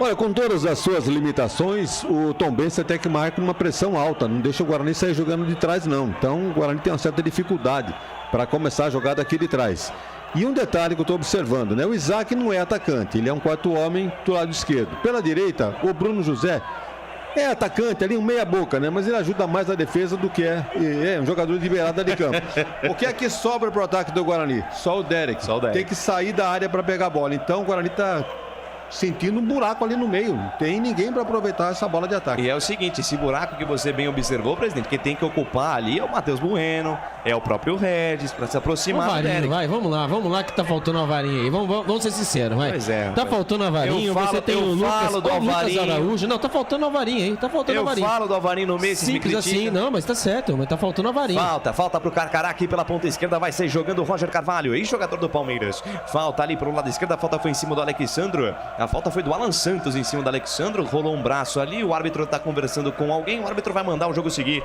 Olha, com todas as suas limitações, o Tombense até que marca uma pressão alta, não deixa o Guarani sair jogando de trás não. Então o Guarani tem uma certa dificuldade para começar a jogada aqui de trás. E um detalhe que eu estou observando, né? O Isaac não é atacante, ele é um quarto homem do lado esquerdo. Pela direita, o Bruno José é atacante ali, um meia boca, né? Mas ele ajuda mais na defesa do que é um jogador de beirada de campo. O que é que sobra para o ataque do Guarani? Só o Derek. Tem que sair da área para pegar a bola. Então o Guarani está sentindo um buraco ali no meio, não tem ninguém para aproveitar essa bola de ataque. E é o seguinte, esse buraco que você bem observou, presidente, quem tem que ocupar ali é o Matheus Bueno, é o próprio Regis, para se aproximar do Derek. Vai, vamos lá que tá faltando uma varinha aí, vamos ser sinceros, vai. Pois é. Tá faltando uma varinha, você tem o Lucas Araújo, não, tá faltando uma varinha aí, tá faltando uma varinha. Eu falo do Alvarinho no meio, simples assim, não, mas tá certo, mas tá faltando uma varinha. Falta pro Carcará aqui pela ponta esquerda, vai sair jogando o Roger Carvalho, ex-jogador do Palmeiras. Falta ali pro lado esquerdo, a falta foi em cima do Alexandro, a falta foi do Alan Santos em cima do Alexandro, rolou um braço ali, o árbitro tá conversando com alguém, o árbitro vai mandar o jogo seguir.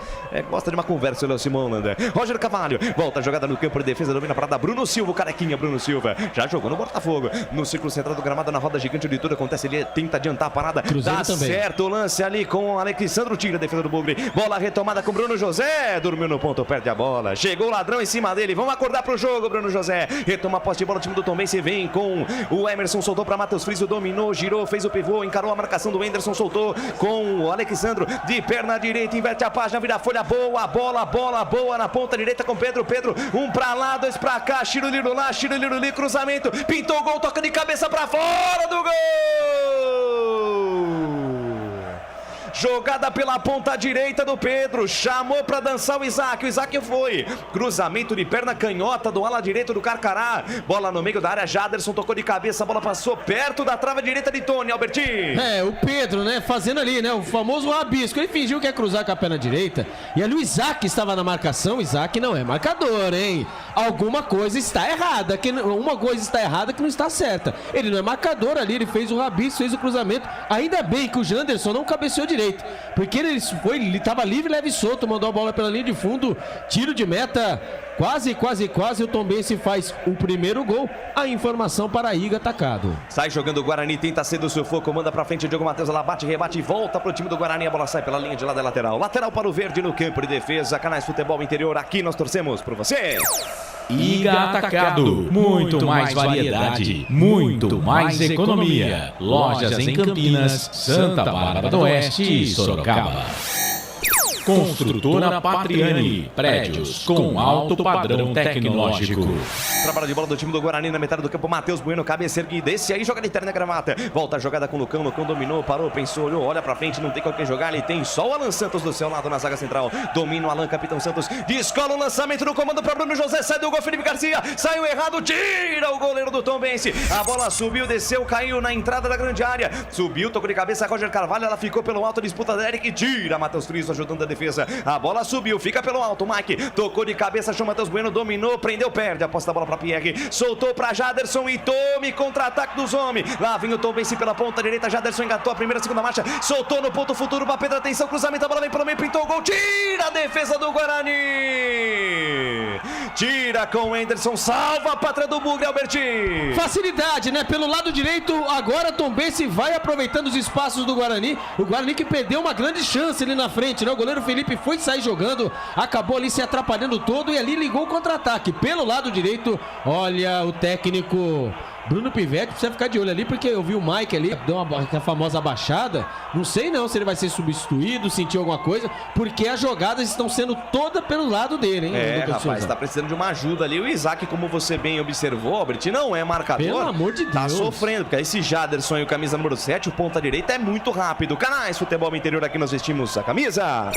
Gosta de uma conversa, o Léo Simão Holanda. Roger Carvalho, volta a jogada no campo de defesa, domina a parada, Bruno Silva, o carequinha Bruno Silva, já jogou no Botafogo, no círculo central do gramado, na roda gigante de tudo acontece, ele tenta adiantar a parada, Cruzeiro dá também. certo o lance ali com o Alexandro, tira a defesa do Bugre, bola retomada com Bruno José, dormiu no ponto, perde a bola, chegou o ladrão em cima dele, vamos acordar pro jogo, Bruno José, retoma a posse de bola, o time do Tombense vem com o Emerson, soltou para Matheus Friso, dominou, girou, fez o pivô, encarou a marcação do Anderson, soltou com o Alexandro de perna direita, inverte a página, vira a folha, boa, bola boa na ponta direita com Pedro, um pra lá, dois pra cá, Chiruliro lá, Chiruliro ali, cruzamento, pintou o gol, toca de cabeça pra fora do gol! Jogada pela ponta direita do Pedro, chamou para dançar o Isaac foi, cruzamento de perna canhota do ala direito do Carcará, bola no meio da área, Jaderson tocou de cabeça, a bola passou perto da trava direita de Tony, Albertinho. O Pedro, né, fazendo ali, né, o famoso rabisco, ele fingiu que ia cruzar com a perna direita, e ali o Isaac estava na marcação, o Isaac não é marcador, hein, alguma coisa está errada, uma coisa está errada que não está certa, ele não é marcador ali, ele fez o rabisco, fez o cruzamento, ainda bem que o Janderson não cabeceou direito, porque ele estava livre, leve e solto, mandou a bola pela linha de fundo, tiro de meta, quase, o Tombense faz o primeiro gol, a informação para a Iga atacado. Sai jogando o Guarani, tenta ser do sufoco, manda pra frente, Diogo Matheus, ela bate, rebate e volta pro time do Guarani, a bola sai pela linha de lado, lateral para o verde no campo de defesa, Canais Futebol Interior, aqui nós torcemos por você. Iga Atacado, muito mais variedade, muito mais economia. Lojas em Campinas, Santa Bárbara do Oeste e Sorocaba. Construtora Patriani, prédios com alto padrão tecnológico. Trabalho de bola do time do Guarani na metade do campo, Matheus Bueno, cabeça erguida, esse aí joga de terno na gravata, volta a jogada com o Lucão dominou, parou, pensou, olhou, olha pra frente, não tem com quem jogar, ele tem só o Alan Santos do seu lado na zaga central, domina o Alan, capitão Santos, descola o lançamento no comando pra Bruno José, sai do gol, Felipe Garcia, saiu errado, tira o goleiro do Tombense, a bola subiu, desceu, caiu na entrada da grande área, subiu, tocou de cabeça, Roger Carvalho, ela ficou pelo alto, disputa da Eric, tira Matheus Friso ajudando a defesa, a bola subiu, fica pelo alto, Mike, tocou de cabeça, achou Matheus Bueno, dominou, prendeu, perde, a posse da bola pra pra Pierre, soltou pra Jaderson e Tome, contra-ataque dos homens. Lá vem o Tombense pela ponta direita, Jaderson engatou a primeira, segunda marcha, soltou no ponto futuro pra Pedro, atenção, cruzamento, a bola vem pelo meio, pintou o gol, tira a defesa do Guarani. Tira com o Anderson, salva a pátria do Bugre, Albertinho. Facilidade, né? Pelo lado direito, agora Tombense vai aproveitando os espaços do Guarani. O Guarani que perdeu uma grande chance ali na frente, né? O goleiro Felipe foi sair jogando, acabou ali se atrapalhando todo e ali ligou o contra-ataque. Pelo lado direito, olha o técnico Bruno Pivetti, precisa ficar de olho ali, porque eu vi o Mike ali, deu a famosa abaixada. Não sei não se ele vai ser substituído, sentiu alguma coisa, porque as jogadas estão sendo todas pelo lado dele, hein? Rapaz, tá precisando de uma ajuda ali. O Isaac, como você bem observou, Albert, não é marcador. Pelo amor de Deus. Tá sofrendo, porque esse Jaderson e o camisa número 7, o ponta direita, é muito rápido. Canais Futebol Interior, aqui nós vestimos a camisa.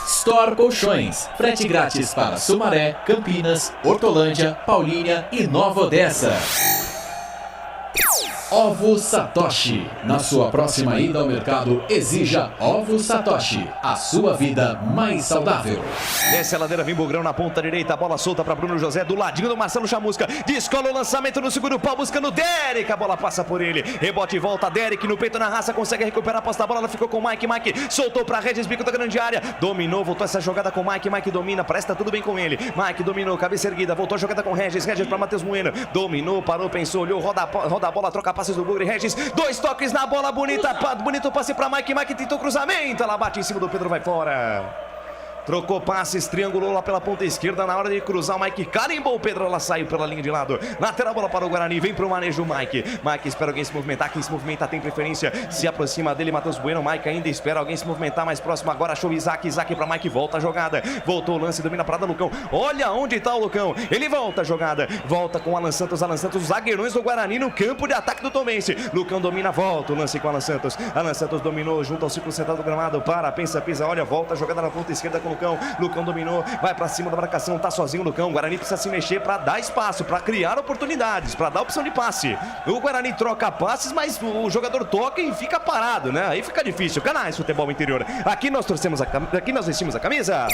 Store Colchões, frete grátis para Sumaré, Campinas, Hortolândia, Paulínia e Nova Odessa. Ovos Satoshi. Na sua próxima ida ao mercado, exija Ovos Satoshi, a sua vida mais saudável. Desce a ladeira, vem Bugrão na ponta direita, a bola solta para Bruno José, do ladinho do Marcelo Chamusca, descola o lançamento no segundo pau, buscando o Derek, a bola passa por ele, rebote e volta, Derek no peito, na raça, consegue recuperar a posse da bola, ela ficou com o Mike, soltou para Regis, bico da grande área, dominou, voltou essa jogada com o Mike domina, parece que tá tudo bem com ele, Mike dominou, cabeça erguida, voltou a jogada com Regis para Matheus Bueno, dominou, parou, pensou, olhou, roda a bola, troca passes do Bugre, Regis, 2 toques na bola, bonito passe para Mike tentou cruzamento, ela bate em cima do Pedro, vai fora. Trocou passes, triangulou lá pela ponta esquerda, na hora de cruzar o Mike carimbou o Pedro, ela saiu pela linha de lado, lateral bola para o Guarani, vem pro manejo o Mike espera alguém se movimentar, quem se movimenta tem preferência, se aproxima dele, Matheus Bueno, Mike ainda espera alguém se movimentar mais próximo, agora achou Isaac para Mike, volta a jogada, voltou o lance, domina a parada, Lucão, olha onde tá o Lucão, ele volta a jogada, volta com o Alan Santos, os zagueirões do Guarani no campo de ataque do Tombense, Lucão domina, volta o lance com o Alan Santos dominou junto ao círculo central do gramado, pensa, pisa, olha, volta a jogada na ponta esquerda com o Lucão dominou, vai pra cima da marcação, tá sozinho o Lucão, o Guarani precisa se mexer pra dar espaço, pra criar oportunidades, pra dar opção de passe. O Guarani troca passes, mas o jogador toca e fica parado, né? Aí fica difícil. Canais Futebol Interior. Aqui nós vestimos a camisa.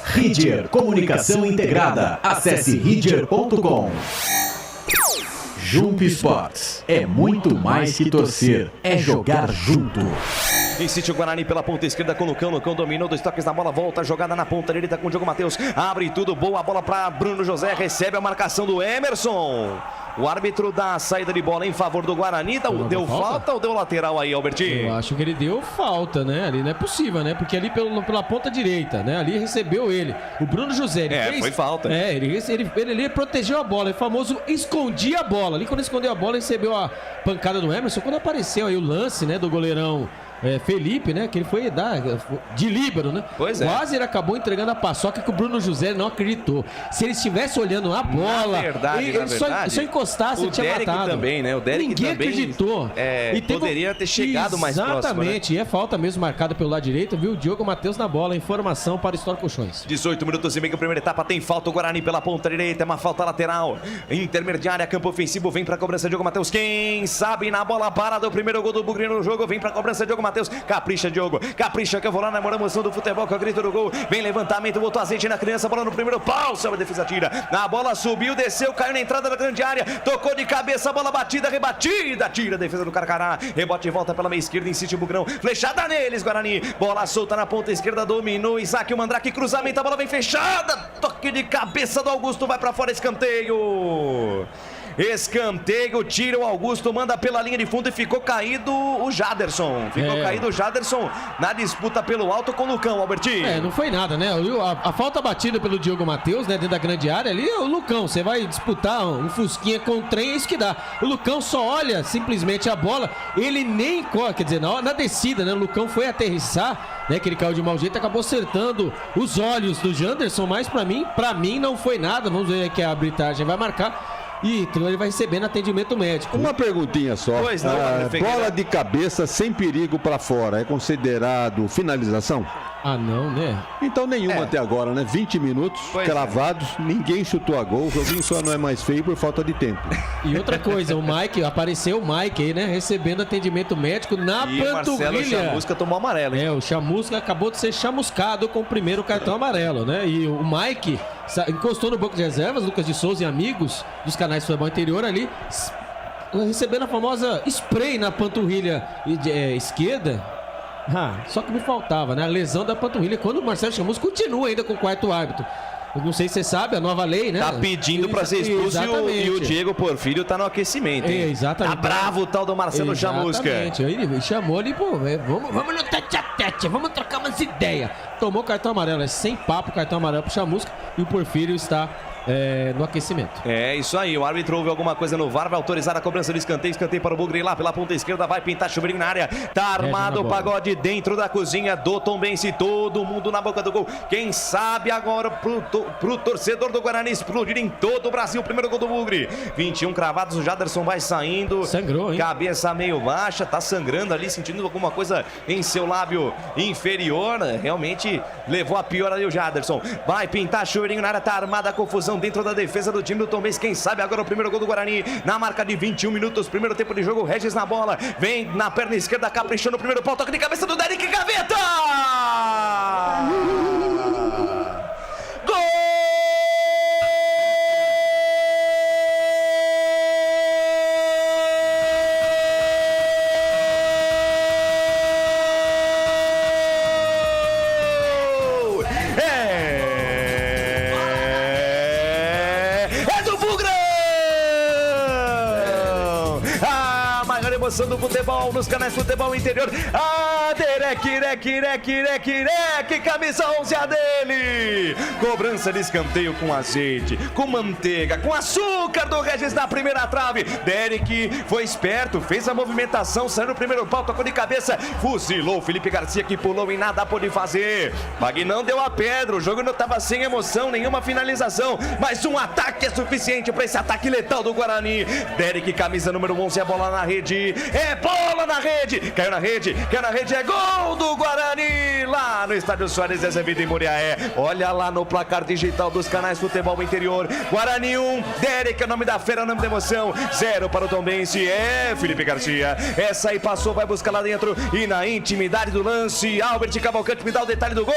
Ridger Comunicação Integrada. Acesse ridger.com. Jump Sports. É muito mais que torcer, é jogar junto. Insiste o Guarani pela ponta esquerda com o Lucão. Lucão dominou, 2 toques na bola, volta a jogada na ponta direita com o Diogo Matheus. Abre tudo, boa bola para Bruno José, recebe a marcação do Emerson. O árbitro dá a saída de bola em favor do Guarani. Deu falta ou deu lateral aí, Albertinho? Eu acho que ele deu falta, né? Ali não é possível, né? Porque ali pela ponta direita, né? Ali recebeu ele. O Bruno José. Foi falta. Ele protegeu a bola. O famoso escondia a bola. Ali quando escondeu a bola, recebeu a pancada do Emerson. Quando apareceu aí o lance, né? Do goleirão Felipe, né? Que ele foi dar de líbero, né? Pois é. Quase ele acabou entregando a paçoca que o Bruno José não acreditou. Se ele estivesse olhando a bola, na verdade, só encostasse, ele tinha matado. Também, né? O Derek Ninguém também acreditou. Poderia ter chegado mais próximo. Exatamente, né? E é falta mesmo marcada pelo lado direito, viu? Diogo Matheus na bola, informação para o Store Colchões. 18 minutos e meio, primeira etapa, tem falta o Guarani pela ponta direita, é uma falta lateral. Intermediária, campo ofensivo, vem pra cobrança Diogo Matheus. Quem sabe na bola parada, o primeiro gol do Bugre no jogo, vem pra cobrança Diogo Matheus. Capricha, Diogo, capricha que eu vou lá na emoção do futebol, que é o grito do gol. Vem levantamento, botou azeite na criança, bola no primeiro pau, sobe a defesa, tira. Na bola subiu, desceu, caiu na entrada da grande área, tocou de cabeça, bola batida, rebatida, tira a defesa do Carcará. Rebote e volta pela meia esquerda, insiste o Bugrão, flechada neles, Guarani. Bola solta na ponta esquerda, dominou Isaac, o Mandrake, cruzamento, a bola vem fechada, toque de cabeça do Augusto, vai pra fora, escanteio. Escanteio, tira o Augusto, manda pela linha de fundo e ficou caído o Jaderson. Caído o Jaderson na disputa pelo alto com o Lucão, Albertinho. Não foi nada, né? A falta batida pelo Diogo Matheus, né? Dentro da grande área ali, o Lucão, você vai disputar um fusquinha com o trem, é isso que dá. O Lucão só olha simplesmente a bola, ele nem corre, quer dizer, na descida, né? O Lucão foi aterrissar, né? Que ele caiu de mau jeito, acabou acertando os olhos do Janderson, mas pra mim não foi nada. Vamos ver que a arbitragem vai marcar. E então ele vai recebendo atendimento médico. Uma perguntinha só. Pois não, bola de cabeça sem perigo para fora é considerado finalização? Ah, não, né? Então nenhuma até agora, né? 20 minutos cravados, ninguém chutou a gol, o joguinho só não é mais feio por falta de tempo. E outra coisa, apareceu o Mike aí, né? Recebendo atendimento médico na panturrilha. Marcelo Chamusca tomou amarelo, hein? O Chamusca acabou de ser chamuscado com o primeiro cartão amarelo, né? E o Mike encostou no banco de reservas, Lucas de Souza e amigos dos canais de futebol interior ali, recebendo a famosa spray na panturrilha esquerda. Só que me faltava, né? A lesão da panturrilha. Quando o Marcelo Chamusca continua ainda com o quarto árbitro. Eu não sei se você sabe, a nova lei, né? Tá pedindo pra ser expulso e o Diego Porfírio tá no aquecimento, hein? Exatamente. Tá bravo o tal do Marcelo Chamusca. Exatamente. Aí ele chamou ali, vamos no tete a tete, vamos trocar umas ideias. Tomou cartão amarelo, sem papo, cartão amarelo pro Chamusca e o Porfírio está no aquecimento. É isso aí, o árbitro ouve alguma coisa no VAR, vai autorizar a cobrança do escanteio para o Bugre lá pela ponta esquerda, vai pintar chuveirinho na área, tá armado o pagode dentro da cozinha do Tombense, todo mundo na boca do gol, quem sabe agora pro torcedor do Guarani explodir em todo o Brasil, primeiro gol do Bugre, 21 cravados, o Jaderson vai saindo, sangrou, hein? Cabeça meio baixa, tá sangrando ali, sentindo alguma coisa em seu lábio inferior, realmente levou a pior ali o Jaderson, vai pintar chuveirinho na área, tá armada a confusão dentro da defesa do time do Tombense, quem sabe agora o primeiro gol do Guarani, na marca de 21 minutos, primeiro tempo de jogo, Regis na bola, vem na perna esquerda, caprichando o primeiro pau, toque de cabeça do Derek, gaveta! Gol! Do futebol, nos canais Futebol Interior, Derek, camisa 11 a dele, cobrança de escanteio com azeite, com manteiga, com açúcar do Regis na primeira trave, Derek foi esperto, fez a movimentação, saiu no primeiro pau, tocou de cabeça, fuzilou o Felipe Garcia que pulou e nada pôde fazer, Magnão deu a pedra, o jogo não estava sem emoção, nenhuma finalização, mas um ataque é suficiente para esse ataque letal do Guarani, Derek, camisa número 11, a bola na rede, é bola na rede, caiu na rede, é gol do Guarani, lá no Estádio Soares Azevedo em Muriaé, olha lá no placar digital dos canais Futebol Interior, Guarani 1, Derek, é o nome da fera, o nome da emoção, 0 para o Tombense, Felipe Garcia, essa aí passou, vai buscar lá dentro, e na intimidade do lance, Albert Cavalcante me dá o detalhe do gol,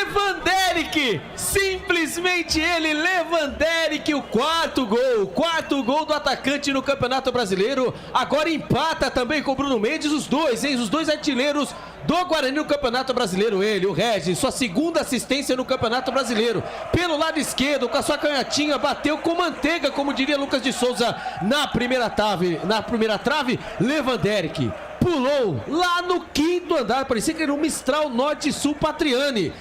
Lewanderick, simplesmente ele, Lewanderick, o quarto gol do atacante no Campeonato Brasileiro, agora empata também com o Bruno Mendes, os dois artilheiros do Guarani no Campeonato Brasileiro, o Regis, sua segunda assistência no Campeonato Brasileiro, pelo lado esquerdo, com a sua canhotinha, bateu com manteiga, como diria Lucas de Souza, na primeira trave, Lewanderick pulou lá no quinto andar, parecia que era um Mistral Norte-Sul Patriani,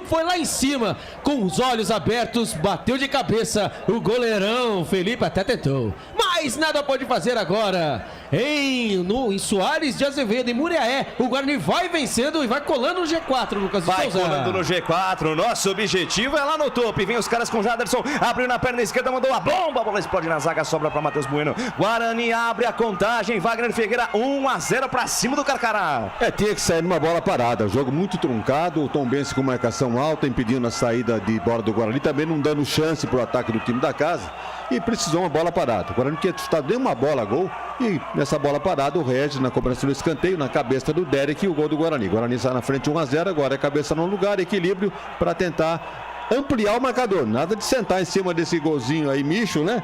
foi lá em cima, com os olhos abertos, bateu de cabeça, o goleirão Felipe até tentou, mas nada pode fazer agora, em Soares de Azevedo, em Muriaé, o Guarani vai vencendo e vai colando no G4, Lucas de Souza. Vai colando no G4, nosso objetivo é lá no topo, e vem os caras com o Jaderson, abriu na perna esquerda, mandou a bomba, a bola explode na zaga, sobra para Matheus Bueno, Guarani abre a contagem, Wagner Ferreira 1-0 pra cima do Carcará. Tinha que sair numa bola parada, jogo muito truncado, o Tombense com marcação alta, impedindo a saída de bola do Guarani, também não dando chance pro ataque do time da casa, e precisou uma bola parada. O Guarani não tinha chutado nenhuma bola a gol, e nessa bola parada o Regis na cobrança do escanteio, na cabeça do Derek, e o gol do Guarani. O Guarani está na frente 1-0, agora é cabeça no lugar, equilíbrio para tentar ampliar o marcador, nada de sentar em cima desse golzinho aí, micho, né?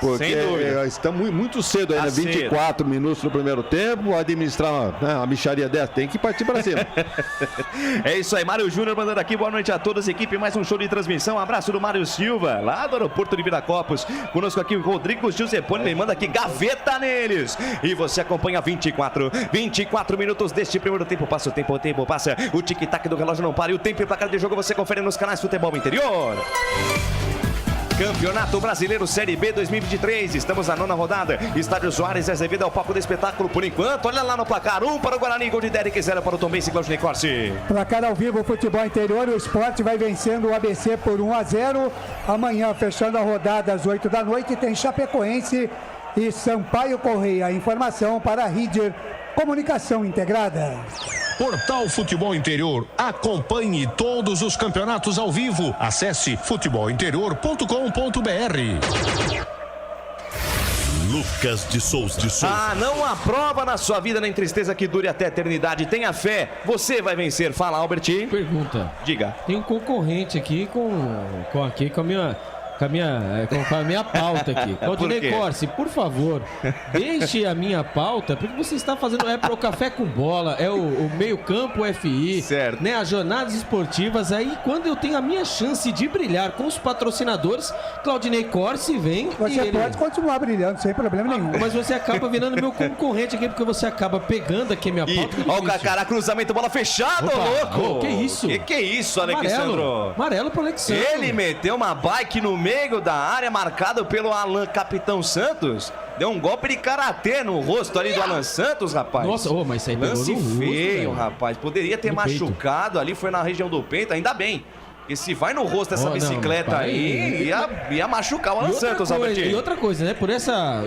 Porque sem dúvida. Estamos muito cedo ainda, 24 minutos no primeiro tempo, administrar uma micharia dessa, tem que partir para cima. É isso aí, Mário Júnior mandando aqui, boa noite a todos, equipe, mais um show de transmissão, abraço do Mário Silva, lá do aeroporto de Viracopos, conosco aqui o Rodrigo Giuseppone, me manda aqui, gaveta neles, e você acompanha 24 minutos deste primeiro tempo, passa o tempo passa, o tic-tac do relógio não para, e o tempo e placar de jogo você confere nos canais Futebol Interior. Campeonato Brasileiro Série B 2023, estamos na 9ª rodada, Estádio Soares Azevedo é o palco do espetáculo por enquanto, olha lá no placar, 1 para o Guarani, gol de Derek, 0 para o Tombense, Claudinei Corsi. Placar ao vivo, Futebol Interior, o Sport vai vencendo o ABC por 1-0, amanhã fechando a rodada às 8 da noite, tem Chapecoense e Sampaio Correia, informação para a Ríder Comunicação Integrada. Portal Futebol Interior. Acompanhe todos os campeonatos ao vivo. Acesse futebolinterior.com.br. Lucas de Souza. Não há prova na sua vida nem tristeza que dure até a eternidade. Tenha fé, você vai vencer. Fala, Albert. Pergunta. Diga. Tem um concorrente aqui com a minha pauta aqui. Claudinei Corsi, por favor, deixe a minha pauta, porque você está fazendo o Café com Bola, o meio campo FI, certo, né, as jornadas esportivas. Aí quando eu tenho a minha chance de brilhar com os patrocinadores, Claudinei Corsi vem. Você pode continuar brilhando sem problema nenhum. Mas você acaba virando meu concorrente aqui, porque você acaba pegando aqui a minha pauta. Olha o Cacará, cruzamento, bola fechada, louco! Que isso? Que isso, Alexandro? Amarelo pro Alexandro. Ele meteu uma bike no meio da área, marcado pelo Alan Capitão Santos. Deu um golpe de karatê no rosto ali do Alan Santos, rapaz. Nossa, mas isso aí lance pegou no feio, rosto, rapaz. Poderia ter no machucado peito. ali, foi na região do peito, ainda bem. Porque se vai no rosto essa bicicleta aí, ia machucar o Alan Santos, Albertinho. E outra coisa, né? Por essa...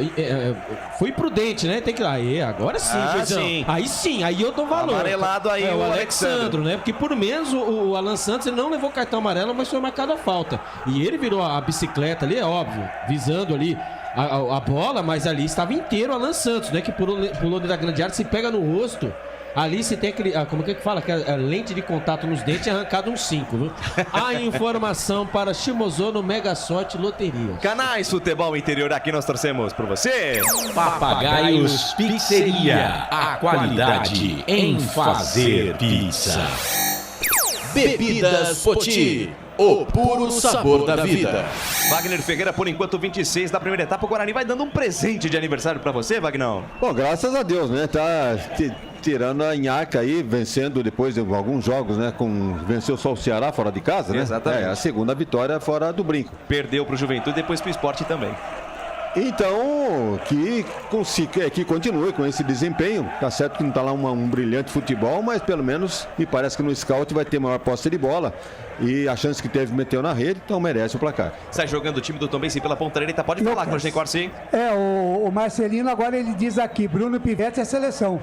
foi prudente, né? Tem que... agora sim, sim. Aí sim, aí eu dou valor. Amarelado aí o Alexandro, né? Porque por menos o Alan Santos, ele não levou cartão amarelo, mas foi marcado a falta. E ele virou a bicicleta ali, é óbvio, visando ali a bola, mas ali estava inteiro o Alan Santos, né? Que pulou da grande área, se pega no rosto. Ali se tem aquele, como é que fala? A lente de contato nos dentes arrancado uns 5, viu? A informação para Shimozono Mega Sorte Loterias. Canais Futebol Interior, aqui nós torcemos por você. Papagaios Pizzeria, a qualidade em fazer pizza. Bebidas Poti, o puro sabor da vida. Wagner Ferreira, por enquanto 26 da primeira etapa, o Guarani vai dando um presente de aniversário pra você, Wagnão? Bom, graças a Deus, né? Tá tirando a nhaca aí, vencendo depois de alguns jogos, né? Venceu só o Ceará fora de casa, né? Exatamente. A segunda vitória fora do brinco. Perdeu pro Juventude e depois pro Sport também. Então, que continue com esse desempenho. Tá certo que não tá lá um brilhante futebol, mas pelo menos me parece que no scout vai ter maior posse de bola. E a chance que teve meteu na rede, então merece o placar. Sai jogando o time do Tombense pela ponta direita. Pode falar, Claudinei Corsi. O Marcelino agora ele diz aqui, Bruno Pivetti é seleção.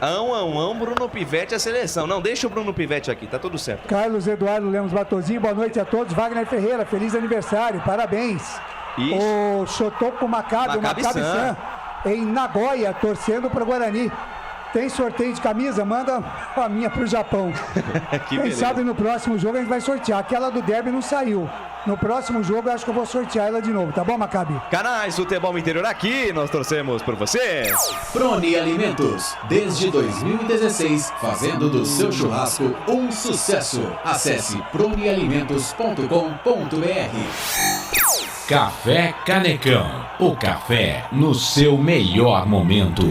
Bruno Pivetti é seleção. Não, deixa o Bruno Pivetti aqui, tá tudo certo. Carlos Eduardo Lemos Batozinho, boa noite a todos. Wagner Ferreira, feliz aniversário, parabéns. O Shotoku Maccabi-San, em Nagoya, torcendo pro Guarani. Tem sorteio de camisa? Manda a minha pro Japão. Quem sabe no próximo jogo a gente vai sortear. Aquela do derby não saiu. No próximo jogo eu acho que eu vou sortear ela de novo, tá bom, Maccabi? Canais Futebol Interior, aqui nós torcemos por você. Prone Alimentos, desde 2016, fazendo do seu churrasco um sucesso. Acesse pronealimentos.com.br. Café Canecão, o café no seu melhor momento.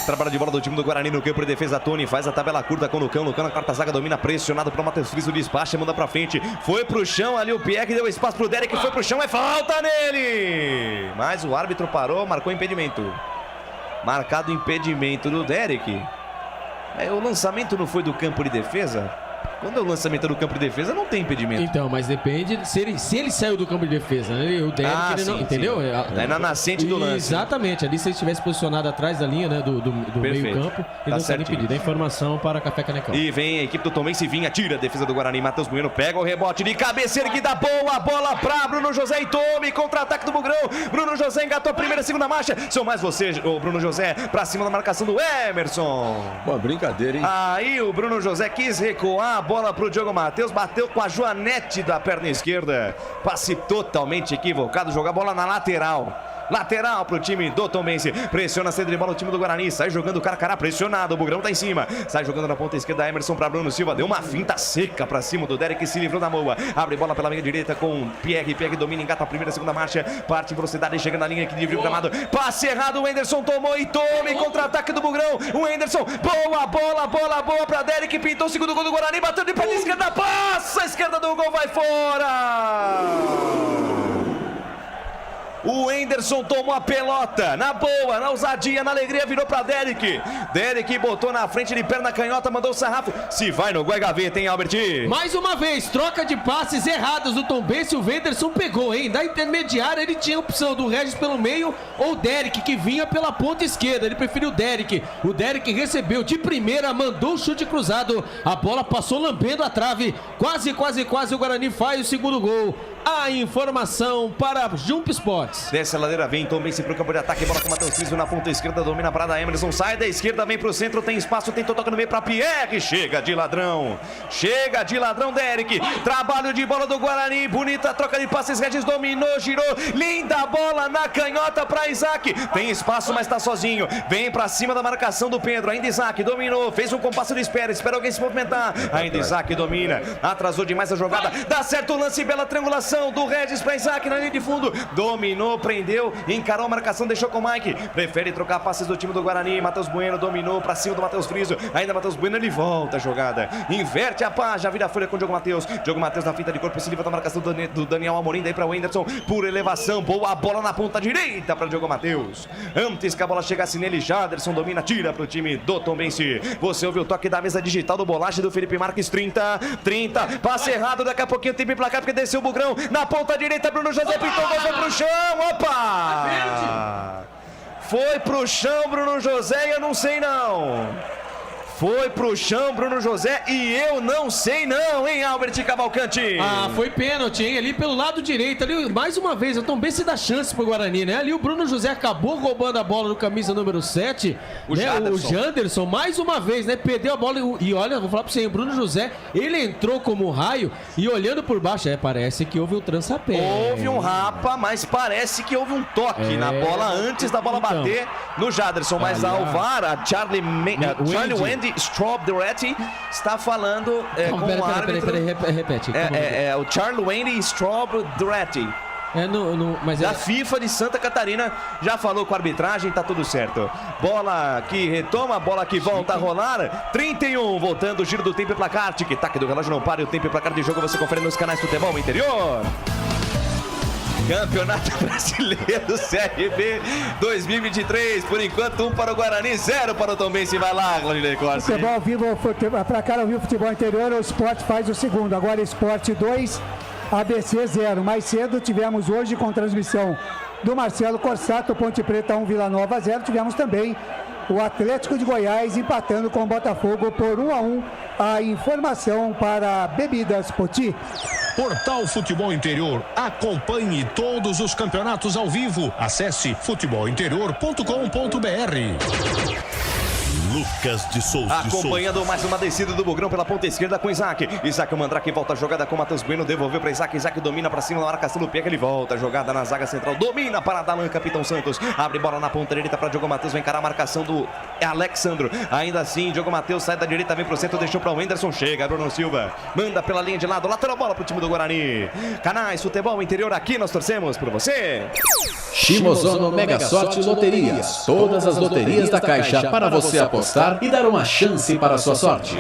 Trabalho de bola do time do Guarani no campo de defesa. Tony faz a tabela curta com o Lucão. Lucão na quarta zaga, domina pressionado pro Matheus Friso, despacha, manda pra frente. Foi pro chão ali o Pierre, deu espaço pro Derek, foi pro chão, é falta nele. Mas o árbitro parou, marcou impedimento. Marcado impedimento do Derek. O lançamento não foi do campo de defesa? Quando é o lançamento do campo de defesa, não tem impedimento. Então, mas depende se ele saiu do campo de defesa, né? O Derek, ele não, entendeu? É na nascente do lance. Exatamente. Ali, se ele estivesse posicionado atrás da linha, né, do meio campo, ele não estaria impedido. A informação para Café Canecão. E vem a equipe do Tombense, vinha, tira a defesa do Guarani. Matheus Bueno pega o rebote de cabeça erguida, boa bola pra Bruno José e Tome, contra-ataque do Bugrão. Bruno José engatou a primeira e segunda marcha. São mais você, o Bruno José, pra cima da marcação do Emerson. Pô, brincadeira, hein? Aí o Bruno José quis recuar a bola pro Diogo Matheus, bateu com a joanete da perna esquerda. Passe totalmente equivocado, jogar a bola na lateral. Lateral pro time do Tombense. Pressiona a saída de bola o time do Guarani. Sai jogando o Carcará pressionado. O Bugrão tá em cima. Sai jogando na ponta esquerda. Emerson pra Bruno Silva. Deu uma finta seca pra cima do Derek. Se livrou da moa. Abre bola pela meia direita com Pierre. Pierre domina, engata a primeira, segunda marcha. Parte em velocidade, chega na linha que livre o gramado. Passe errado. O Enderson tomou e Tome. Contra-ataque do Bugrão. O Enderson. Boa bola pra Derek. Pintou o segundo gol do Guarani. Bateu de perna esquerda. Passa a esquerda do gol. Vai fora. O Henderson tomou a pelota, na boa, na ousadia, na alegria, virou pra Derek. Derek botou na frente de perna canhota, mandou o sarrafo. Se vai no gol é gaveta, hein, Albert? Mais uma vez, troca de passes errados do Tombense, o Wenderson pegou, hein? Da intermediária ele tinha a opção do Regis pelo meio ou o Derek, que vinha pela ponta esquerda. Ele preferiu o Derek. O Derek recebeu de primeira, mandou o chute cruzado. A bola passou lambendo a trave. Quase o Guarani faz o segundo gol. A informação para Jump Sports. Desce a ladeira, vem Tombense pro campo de ataque. Bola com o Matheus Friso na ponta esquerda, domina a parada. Emerson sai da esquerda, vem pro centro, tem espaço, tentou tocar no meio pra Pierre. Chega de ladrão, Derek. Trabalho de bola do Guarani, bonita troca de passes. Regis dominou, girou, linda bola na canhota pra Isaac. Tem espaço, mas tá sozinho. Vem pra cima da marcação do Pedro. Ainda Isaac dominou, fez um compasso de espera alguém se movimentar. Ainda Isaac domina, atrasou demais a jogada. Dá certo o lance, bela triangulação do Regis para Isaac na linha de fundo. Dominou, prendeu, encarou a marcação, deixou com o Mike. Prefere trocar passes do time do Guarani. Matheus Bueno dominou para cima do Matheus Friso. Ainda Matheus Bueno, ele volta a jogada. Inverte a página, vira a folha com o Diogo Matheus. Diogo Matheus na fita de corpo, se livra da marcação do Daniel Amorim. Daí para o Wenderson, por elevação. Boa bola na ponta direita para Diogo Matheus. Antes que a bola chegasse nele, Jaderson domina, tira para o time do Tombense. Você ouviu o toque da mesa digital do Bolacha do Felipe Marques. 30, passe errado, daqui a pouquinho tem placar porque desceu o Bugrão. Na ponta direita, Bruno José pintou, foi pro chão, opa! Foi pro chão, Bruno José, e eu não sei não. Foi pro chão, Bruno José, e eu não sei não, hein, Albert Cavalcante? Ah, foi pênalti, hein? Ali pelo lado direito, ali, mais uma vez, eu também se dá chance pro Guarani, né? Ali o Bruno José acabou roubando a bola no camisa número 7, o Janderson, mais uma vez, né? Perdeu a bola e olha, vou falar pra você, o Bruno José, ele entrou como um raio e olhando por baixo, parece que houve um trançapé. Houve um rapa, mas parece que houve um toque na bola antes da bola bater no Jaderson, mas a VAR, a Charlie Wendy Straub-Duretti está falando com o árbitro. Repete. É o Charlie Wendy Straub-Duretti. Da FIFA de Santa Catarina, já falou com a arbitragem, tá tudo certo. Bola que retoma, bola que volta a rolar. 31, voltando o giro do tempo e placar. Tic-tac do relógio não para, e o tempo e placar de jogo você confere nos canais Futebol Interior. Campeonato Brasileiro CRB 2023, por enquanto 1 para o Guarani, 0 para o Tombense. Vai lá, Claudinei Corsi. Futebol ao vivo, para cá ao vivo, Futebol Interior, o Sport faz o segundo. Agora Sport 2, ABC 0. Mais cedo tivemos hoje com transmissão do Marcelo Corsato, Ponte Preta 1, Vila Nova 0. Tivemos também o Atlético de Goiás empatando com o Botafogo por 1-1. A informação para Bebidas Poti. Portal Futebol Interior. Acompanhe todos os campeonatos ao vivo. Acesse futebolinterior.com.br. Lucas de Souza. Acompanhando mais uma descida do Bugrão pela ponta esquerda com Isaac. Isaac, o Mandrake volta a jogada com o Matheus Bueno. Devolveu para Isaac. Isaac domina para cima na marcação do Pierre. Ele volta a jogada na zaga central. Domina para Dalan, Capitão Santos. Abre bola na ponta direita para Diogo Matheus. Vai encarar a marcação do Alexandro. Ainda assim, Diogo Matheus sai da direita, vem pro centro. Deixou para o Wenderson. Chega, Bruno Silva. Manda pela linha de lado. Lateral bola pro time do Guarani. Canais Futebol Interior. Aqui nós torcemos por você. Shimozono Mega Sorte Loterias. Todas as loterias da Caixa para você apostar e dar uma chance para a sua sorte.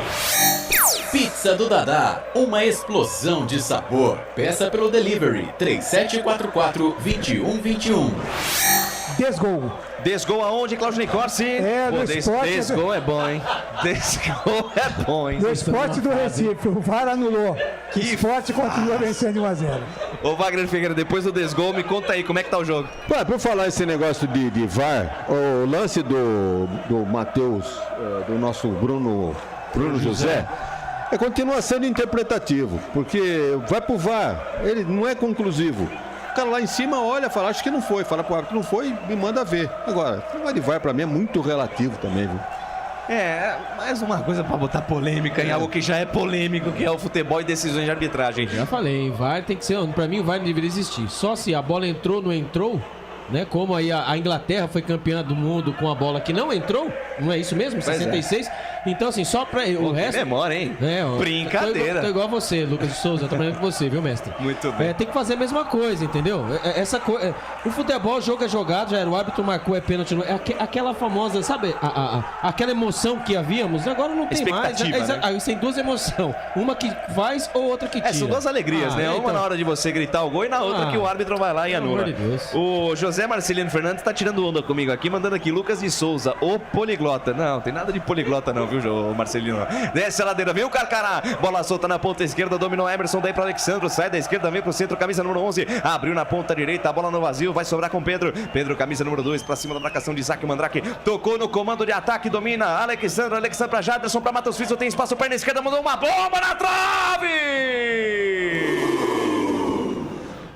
Pizza do Dadá, uma explosão de sabor. Peça pelo delivery 3744-2121. Desgol aonde, Claudio Corsi? Desgol é bom, hein? Desgol é bom, hein? Do Esporte do Recife, o VAR anulou. Que Esporte continua vencendo 1-0. Ô Wagner Figueira, depois do desgol, me conta aí, como é que tá o jogo? Ué, por falar esse negócio de VAR, o lance do Matheus, do nosso Bruno José, continua sendo interpretativo, porque vai pro VAR, ele não é conclusivo. O cara lá em cima olha, fala, acho que não foi, fala pro árbitro, não foi, me manda ver. Agora, o negócio de VAR pra mim é muito relativo também, viu? Mais uma coisa pra botar polêmica em algo que já é polêmico, que é o futebol e decisões de arbitragem. Já falei, VAR tem que ser, pra mim o VAR não deveria existir. Só se a bola entrou, não entrou, né? Como aí a Inglaterra foi campeã do mundo com a bola que não entrou, não é isso mesmo? 66. Então, assim, só pra o resto... Memória, hein? Brincadeira. Tô igual a você, Lucas de Souza, trabalhando com você, viu, mestre? Muito bem. Tem que fazer a mesma coisa, entendeu? O futebol, o jogo é jogado, já era, o árbitro marcou, é pênalti. Aquela famosa, sabe? Aquela emoção que havíamos, agora não tem mais. Né? Tem duas emoções. Uma que faz ou outra que tira. São duas alegrias, né? Uma na hora de você gritar o gol e na outra que o árbitro vai lá e anula. O José Marcelino Fernandes tá tirando onda comigo aqui, mandando aqui Lucas de Souza, o poliglota. Não, tem nada de poliglota não, viu, Marcelino? Desce a ladeira, vem o Carcará. Bola solta na ponta esquerda, dominou Emerson, daí para Alexandro, sai da esquerda, vem pro centro, camisa número 11. Abriu na ponta direita, a bola no vazio, vai sobrar com Pedro. Pedro, camisa número 2, pra cima da marcação de Isaac Mandrake. Tocou no comando de ataque, domina Alexandre pra Jaderson, pra Matheus Friso, tem espaço, perna esquerda, mandou uma bomba na trave!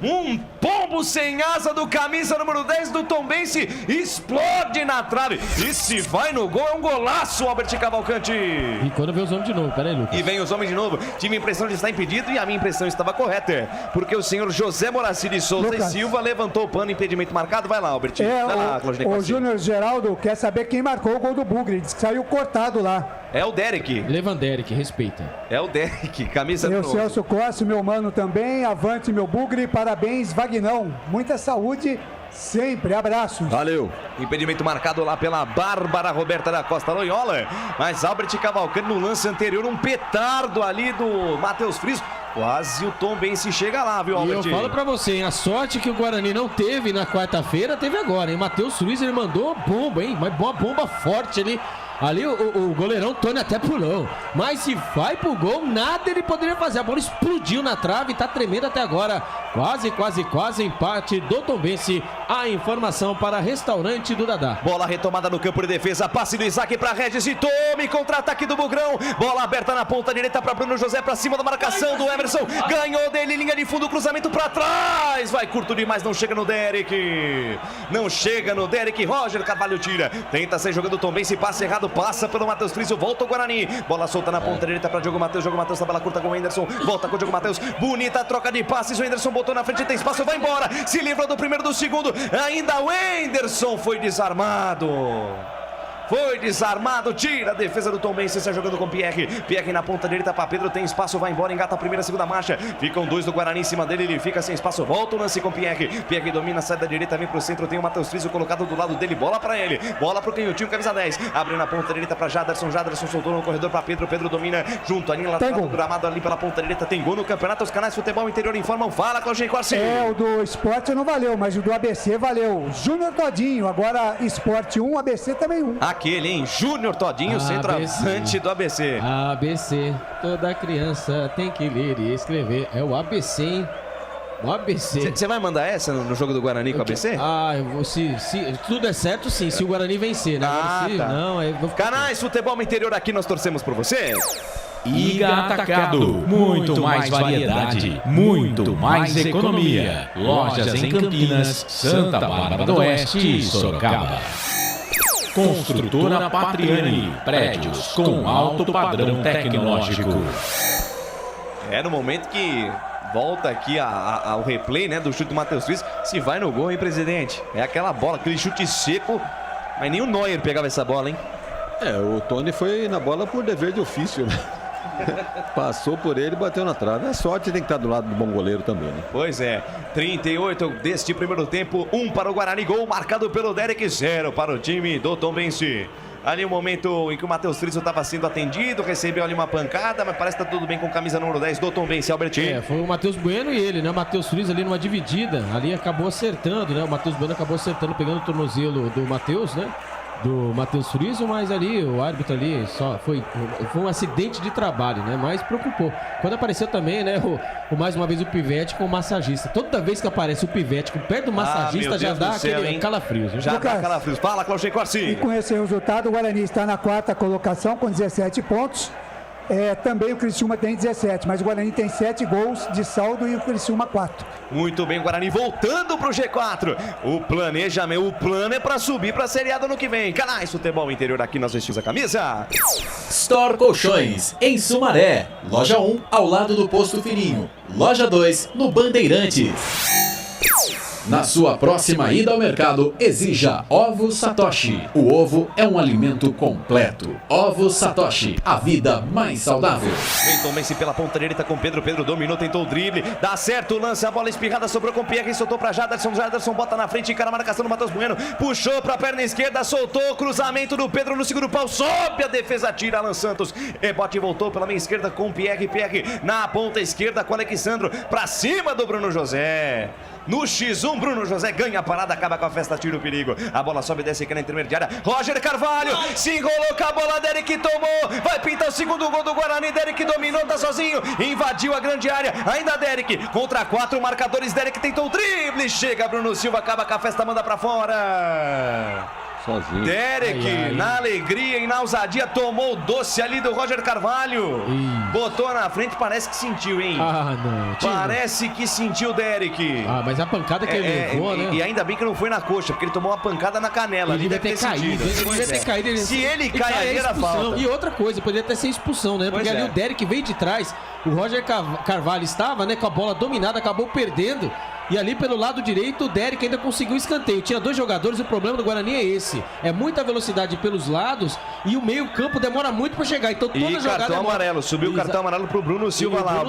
Um pombo sem asa do camisa número 10 do Tombense explode na trave. E se vai no gol, é um golaço, Albert Cavalcante. E quando vem os homens de novo, peraí, Lucas. E vem os homens de novo. Tive a impressão de estar impedido e a minha impressão estava correta. Porque o senhor José Moraci de Souza Lucas. E Silva levantou o pano, impedimento marcado. Vai lá, Albert. Vai lá, Claudinei. O Júnior Geraldo quer saber quem marcou o gol do Bugre. Diz que saiu cortado lá. É o Derek. Derek, respeita. É o Derek, camisa número 11. Celso Costa, meu mano também. Avante, meu Bugre. Parabéns, Vagnão. Muita saúde sempre. Abraços. Valeu. Impedimento marcado lá pela Bárbara Roberta da Costa Loyola. Mas Albert Cavalcante no lance anterior, um petardo ali do Matheus Friso. Quase o Tombense chega lá, viu, Albert? E eu falo pra você, hein? A sorte que o Guarani não teve na quarta-feira, teve agora, hein? Matheus Friso, ele mandou bomba, hein? Mas uma bomba forte ali. Ali o goleirão Tony até pulou. Mas se vai pro gol, nada ele poderia fazer. A bola explodiu na trave e tá tremendo até agora. Quase empate do Tombense. A informação para Restaurante do Dadá. Bola retomada no campo de defesa. Passe do Isaac para Regis e tome contra-ataque do Bugrão. Bola aberta na ponta direita para Bruno José, para cima da marcação do Emerson. Ganhou dele, linha de fundo, cruzamento para trás. Vai curto demais, não chega no Derek. Não chega no Derek. Roger Carvalho tira. Tenta sair jogando o Tombense. Passe errado. Passa pelo Matheus Friso, volta o Guarani. Bola solta na ponta direita para Diogo Matheus. Diogo Matheus, tabela curta com o Anderson. Volta com o Diogo Matheus. Bonita troca de passes. O Anderson botou na frente, tem espaço, vai embora. Se livra do primeiro, do segundo. Ainda o Anderson foi desarmado. Foi desarmado, tira a defesa do Tombense, está jogando com Pierre. Pierre na ponta direita para Pedro, tem espaço, vai embora, engata a primeira, segunda marcha. Ficam dois do Guarani em cima dele, ele fica sem espaço, volta o lance com Pierre. Pierre domina, sai da direita, vem pro centro, tem o Matheus Friso colocado do lado dele, bola para ele. Bola pro canhotinho, camisa 10. Abre na ponta direita para Jaderson, Jaderson soltou no corredor para Pedro, Pedro domina junto a linha lateral do gramado ali pela ponta direita. Tem gol no campeonato, os canais Futebol Interior informam. Fala, Claudinei Corsi. O do Esporte não valeu, mas o do ABC valeu. Júnior Todinho, agora Esporte 1, ABC também 1. Aquele, hein? Júnior Todinho, centroavante do ABC. ABC, toda criança tem que ler e escrever. É o ABC, hein? O ABC. Você vai mandar essa no jogo do Guarani com o ABC? Se tudo é certo, sim. Se o Guarani vencer, né? Tá. Não, Canais Futebol Interior, aqui nós torcemos por você. Iga Atacado, muito mais variedade, muito mais economia. Lojas em Campinas, Santa Bárbara do Oeste e Sorocaba. Construtora Patriani, prédios com alto padrão tecnológico. É no momento que volta aqui o replay, né, do chute do Matheus Friso. Se vai no gol, hein, presidente? É aquela bola, aquele chute seco, mas nem o Neuer pegava essa bola, hein? O Tony foi na bola por dever de ofício, né? Passou por ele e bateu na trave. A sorte tem que estar do lado do bom goleiro também, né? Pois é, 38 deste primeiro tempo, 1 para o Guarani, gol marcado pelo Derek, 0 para o time do Tombense. Ali o momento em que o Matheus Friso estava sendo atendido, recebeu ali uma pancada, mas parece que tá tudo bem com camisa número 10 do Tombense, Albertinho. Foi o Matheus Bueno e ele, né? O Matheus Friso ali numa dividida, ali acabou acertando, né? O Matheus Bueno acabou acertando, pegando o tornozelo do Matheus, né? Do Matheus Friso, mas ali o árbitro ali só foi um acidente de trabalho, né? Mas preocupou. Quando apareceu também, né? Mais uma vez o Pivete com o massagista. Toda vez que aparece o Pivete perto do massagista, já dá aquele calafrios. Já dá calafrios. Fala, Claudinei Corsi. E com esse resultado, o Guarani está na 4ª colocação com 17 pontos. Também o Criciúma tem 17, mas o Guarani tem 7 gols de saldo e o Criciúma 4. Muito bem, o Guarani voltando pro G4. O plano é para subir para a Série A do ano que vem. Canais Futebol Interior, aqui nós vestimos a camisa. Store Colchões, em Sumaré. Loja 1, ao lado do Posto Fininho. Loja 2, no Bandeirantes. Na sua próxima ida ao mercado, exija Ovos Satoshi. O ovo é um alimento completo. Ovos Satoshi, a vida mais saudável. Vem Tombense pela ponta direita com Pedro. Pedro dominou, tentou o drible. Dá certo o lance, a bola espirrada, sobrou com Pierre, soltou pra Jaderson. Jaderson bota na frente, encara a marcação do Matheus Bueno. Puxou pra perna esquerda, soltou, cruzamento do Pedro no segundo pau. Sobe a defesa, tira Alan Santos. Rebote voltou pela meia esquerda com Pierre. Pierre na ponta esquerda com Alexandro. Pra cima do Bruno José. No X1, Bruno José ganha a parada, acaba com a festa, tira o perigo. A bola sobe e desce aqui na intermediária. Roger Carvalho se enrolou com a bola, Derek tomou. Vai pintar o segundo gol do Guarani. Derek dominou, tá sozinho. Invadiu a grande área. Ainda Derek contra 4 marcadores. Derek tentou o drible. Chega Bruno Silva, acaba com a festa, manda pra fora. Sozinho. Derek, na alegria e na ousadia, tomou o doce ali do Roger Carvalho. Botou na frente, parece que sentiu, hein? Não. Parece que sentiu o Derek. Mas a pancada que ele levou, né? E ainda bem que não foi na coxa, porque ele tomou uma pancada na canela. Ele devia ter caído. Ele devia ter caído. Se ele cai ali, era falta. E outra coisa, poderia até ser expulsão, né? Porque ali o Derek veio de trás. O Roger Carvalho estava, né, com a bola dominada, acabou perdendo. E ali pelo lado direito, o Derek ainda conseguiu escanteio. Tinha 2 jogadores, o problema do Guarani é esse. É muita velocidade pelos lados e o meio campo demora muito para chegar. Então toda jogada cartão amarelo, subiu o cartão amarelo pro Bruno Silva lá,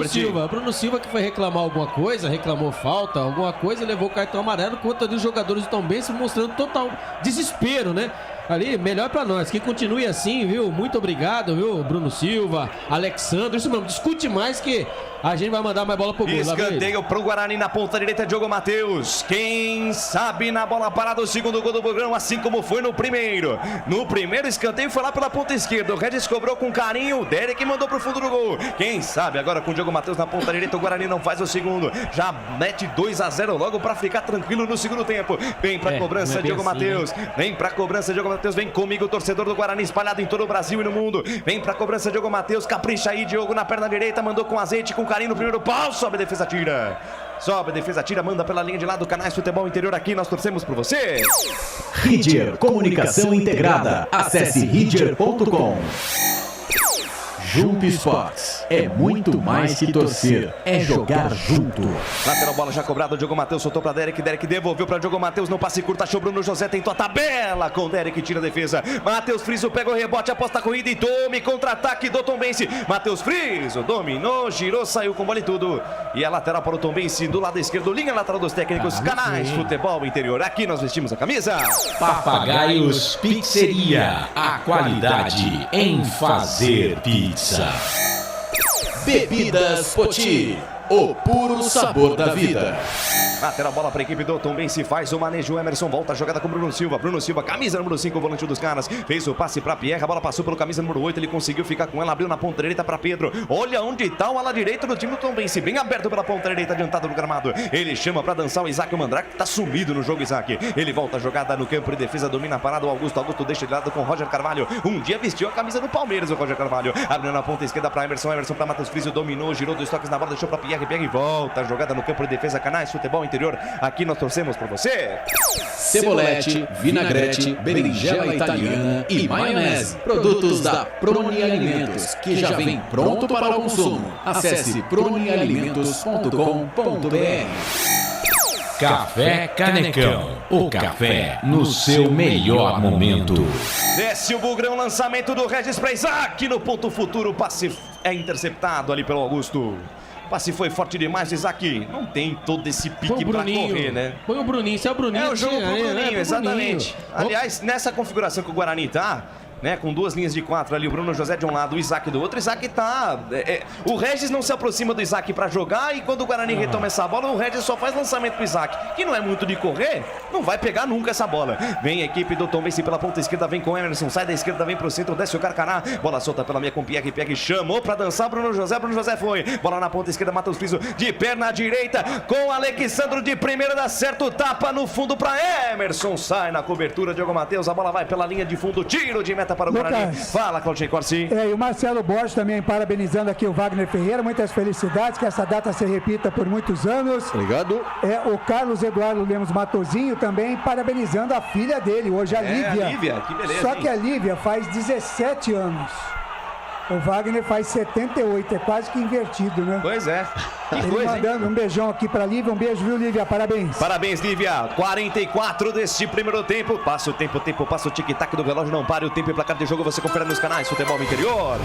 Bruno Silva que foi reclamar alguma coisa, reclamou falta, alguma coisa, levou o cartão amarelo, contra os jogadores do Tombense mostrando total desespero, né? Ali, melhor pra nós, que continue assim, viu? Muito obrigado, viu? Bruno Silva, Alexandre, isso mesmo, discute mais que a gente vai mandar mais bola pro gol. Escanteio pro Guarani na ponta direita, Diogo Matheus. Quem sabe na bola parada o segundo gol do programa, assim como foi no primeiro. No primeiro escanteio foi lá pela ponta esquerda, o Regis cobrou com carinho, o Derek mandou pro fundo do gol. Quem sabe agora com o Diogo Matheus na ponta direita, o Guarani não faz o segundo. Já mete 2-0 logo pra ficar tranquilo no segundo tempo. Vem pra cobrança, Diogo Matheus. Vem pra cobrança, Diogo Matheus. Vem comigo, torcedor do Guarani espalhado em todo o Brasil e no mundo. Vem pra cobrança, Diogo Matheus. Capricha aí, Diogo, na perna direita. Mandou com azeite, com carinho no primeiro pau. Sobe a defesa, tira. Sobe a defesa, tira, manda pela linha de lado. Canais Futebol Interior aqui, nós torcemos por você. Ridger Comunicação Integrada. Acesse ridger.com. Junto Esportes. É muito mais que torcer. É jogar junto. Lateral, bola já cobrada. O Diogo Matheus soltou pra Derek. Derek devolveu pra Diogo Matheus. No passe curto, achou Bruno José. Tentou a tabela com Derek. Tira a defesa. Matheus Friso pega o rebote. Aposta a corrida e tome contra-ataque do Tombense. Matheus Friso dominou, girou, saiu com bola e tudo. E a lateral para o Tombense do lado esquerdo. Linha lateral dos técnicos. Canais Futebol Interior. Aqui nós vestimos a camisa. Papagaios Pizzeria. A qualidade em fazer pizza. Bebidas Poti, o puro sabor da vida. Lateral, bola para a equipe do Tombense, faz o manejo, Emerson volta a jogada com Bruno Silva. Bruno Silva, camisa número 5, o volante dos caras, fez o passe para Pierre, a bola passou pelo camisa número 8, ele conseguiu ficar com ela, abriu na ponta direita para Pedro. Olha onde está o ala direito do time do Tombense, bem aberto pela ponta direita, adiantado no gramado. Ele chama para dançar o Isaac Mandrake, que tá sumido no jogo, Isaac. Ele volta a jogada no campo de defesa, domina a parada, o Augusto deixa de lado com o Roger Carvalho. Um dia vestiu a camisa do Palmeiras, o Roger Carvalho. Abriu na ponta esquerda para Emerson para Matheus Friso, dominou, girou 2 toques na bola, deixou para Pierre, Pierre volta a jogada no campo de defesa, Canais Futebol Interior. Aqui nós torcemos por você. Cebolete, vinagrete, berinjela italiana e maionese. Produtos da Proni Alimentos, que já vem pronto para o consumo. Acesse pronialimentos.com.br. Café Canecão, o café no seu melhor momento. Desce o Bugrão, lançamento do Regis para Isaac no ponto futuro, o passe é interceptado ali pelo Augusto. O passe foi forte demais, Isaac. Não tem todo esse pique pra correr, né? Foi o Bruninho, se é o Bruninho. É o jogo pro Bruninho, exatamente. Aliás, nessa configuração que o Guarani tá, né, com 2 linhas de 4 ali, o Bruno José de um lado, o Isaac do outro. O Isaac tá... o Regis não se aproxima do Isaac pra jogar, e quando o Guarani retoma essa bola, o Regis só faz lançamento pro Isaac, que não é muito de correr, não vai pegar nunca essa bola. Vem a equipe do Tombense pela ponta esquerda, vem com o Emerson, sai da esquerda, vem pro centro, desce o Carcará, bola solta pela meia com Pierre, Pierre chamou pra dançar Bruno José foi, bola na ponta esquerda, Matheus Friso de perna direita, com Alexandro de primeira, dá certo, tapa no fundo pra Emerson, sai na cobertura, Diogo Matheus, a bola vai pela linha de fundo, tiro de meta para o Guarani. Fala, Claudinei Corsi. E o Marcelo Borges também parabenizando aqui o Wagner Ferreira, muitas felicidades, que essa data se repita por muitos anos. Obrigado. O Carlos Eduardo Lemos Matozinho também parabenizando a filha dele, hoje a Lívia. A Lívia, que beleza. Só que a Lívia faz 17 anos. O Wagner faz 78, é quase que invertido, né? Pois é. Que Ele coisa, mandando um beijão aqui pra Lívia. Um beijo, viu, Lívia? Parabéns. Parabéns, Lívia. 44 deste primeiro tempo. Passa o tempo, passa o tic-tac do relógio. Não pare o tempo e placar de jogo. Você confere nos canais Futebol Interior.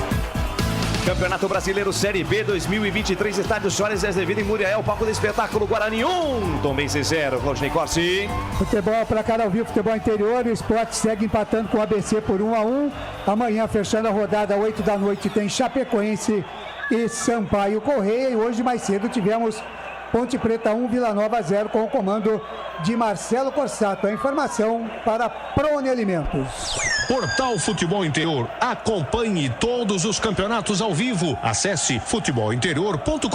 Campeonato Brasileiro Série B 2023, Estádio Soares Azevedo em Muriaé, palco do espetáculo. Guarani 1, Tombense 0, Claudinei Corsi. Futebol pra cara ao vivo, futebol interior. O Sport segue empatando com o ABC por 1-1. Amanhã, fechando a rodada, 8 da noite, tem Chapecoense e Sampaio Correia. E hoje, mais cedo, tivemos Ponte Preta 1, Vila Nova 0, com o comando de Marcelo Corsato. A informação para Prone Alimentos. Portal Futebol Interior. Acompanhe todos os campeonatos ao vivo. Acesse futebolinterior.com.br.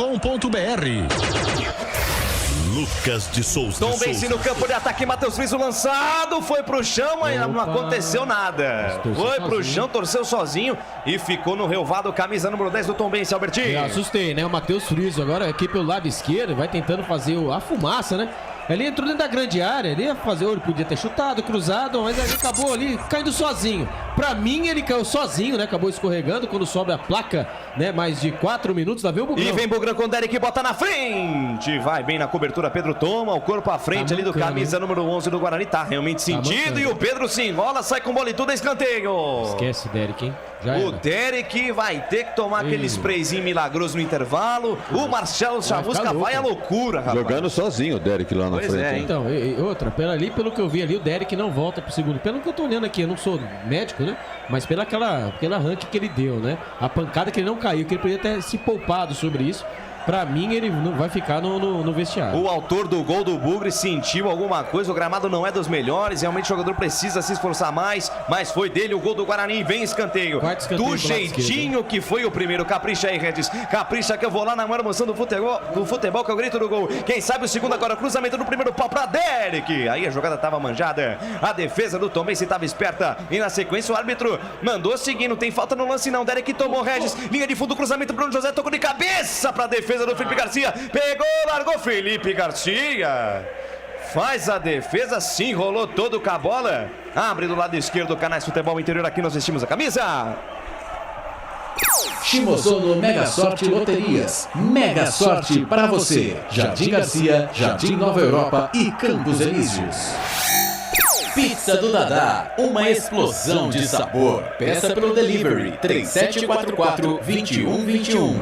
Lucas de Souza. Tombense no campo de ataque, Matheus Friso lançado, foi pro chão, mas não aconteceu nada. Foi pro chão, torceu sozinho e ficou no relvado, camisa número 10 do Tombense, Albertinho. Eu assustei, né? O Matheus Friso agora aqui pelo lado esquerdo, vai tentando fazer a fumaça, né? Ele entrou dentro da grande área, ele ia fazer, ele podia ter chutado, cruzado, mas ele acabou ali caindo sozinho. Pra mim, ele caiu sozinho, né? Acabou escorregando quando sobe a placa, né? Mais de 4 minutos, lá vem o Bugrão. E vem Bugrão com o Derek, bota na frente. Vai bem na cobertura, Pedro toma o corpo à frente ali do camisa número 11 do Guarani. Tá realmente sentido e o Pedro se enrola, sai com bola e tudo, escanteio. Esquece o Derek, hein? O Derek vai ter que tomar aquele sprayzinho milagroso no intervalo. O Marcelo Chamusca vai à loucura, rapaz. Jogando sozinho o Derek lá na frente. É, então, outra, pelo que eu vi ali, o Derek não volta pro segundo. Pelo que eu tô olhando aqui, eu não sou médico, né? Mas pelo arranque que ele deu, né? A pancada que ele não caiu, que ele poderia ter se poupado sobre isso. Pra mim, ele não vai ficar no vestiário. O autor do gol do Bugre sentiu alguma coisa. O gramado não é dos melhores. Realmente o jogador precisa se esforçar mais. Mas foi dele o gol do Guarani. Vem escanteio. Do jeitinho que foi o primeiro. Capricha aí, Regis. Capricha que eu vou lá na maior emoção do futebol, que é o grito do gol. Quem sabe o segundo agora. Cruzamento no primeiro pau pra Derek. Aí a jogada tava manjada. A defesa do Tombense tava esperta. E na sequência o árbitro mandou seguir. Não tem falta no lance não. Derek tomou, Regis. Linha de fundo, cruzamento. Bruno José tocou de cabeça pra defesa do Felipe Garcia, pegou, largou Felipe Garcia, faz a defesa, se enrolou todo com a bola, abre do lado esquerdo, canais Futebol Interior, aqui nós vestimos a camisa. Shimosono Mega Sorte Loterias, mega sorte para você, Jardim Garcia, Jardim Nova Europa e Campos Elíseos. Pizza do Dadá, uma explosão de sabor. Peça pelo delivery 3744-2121.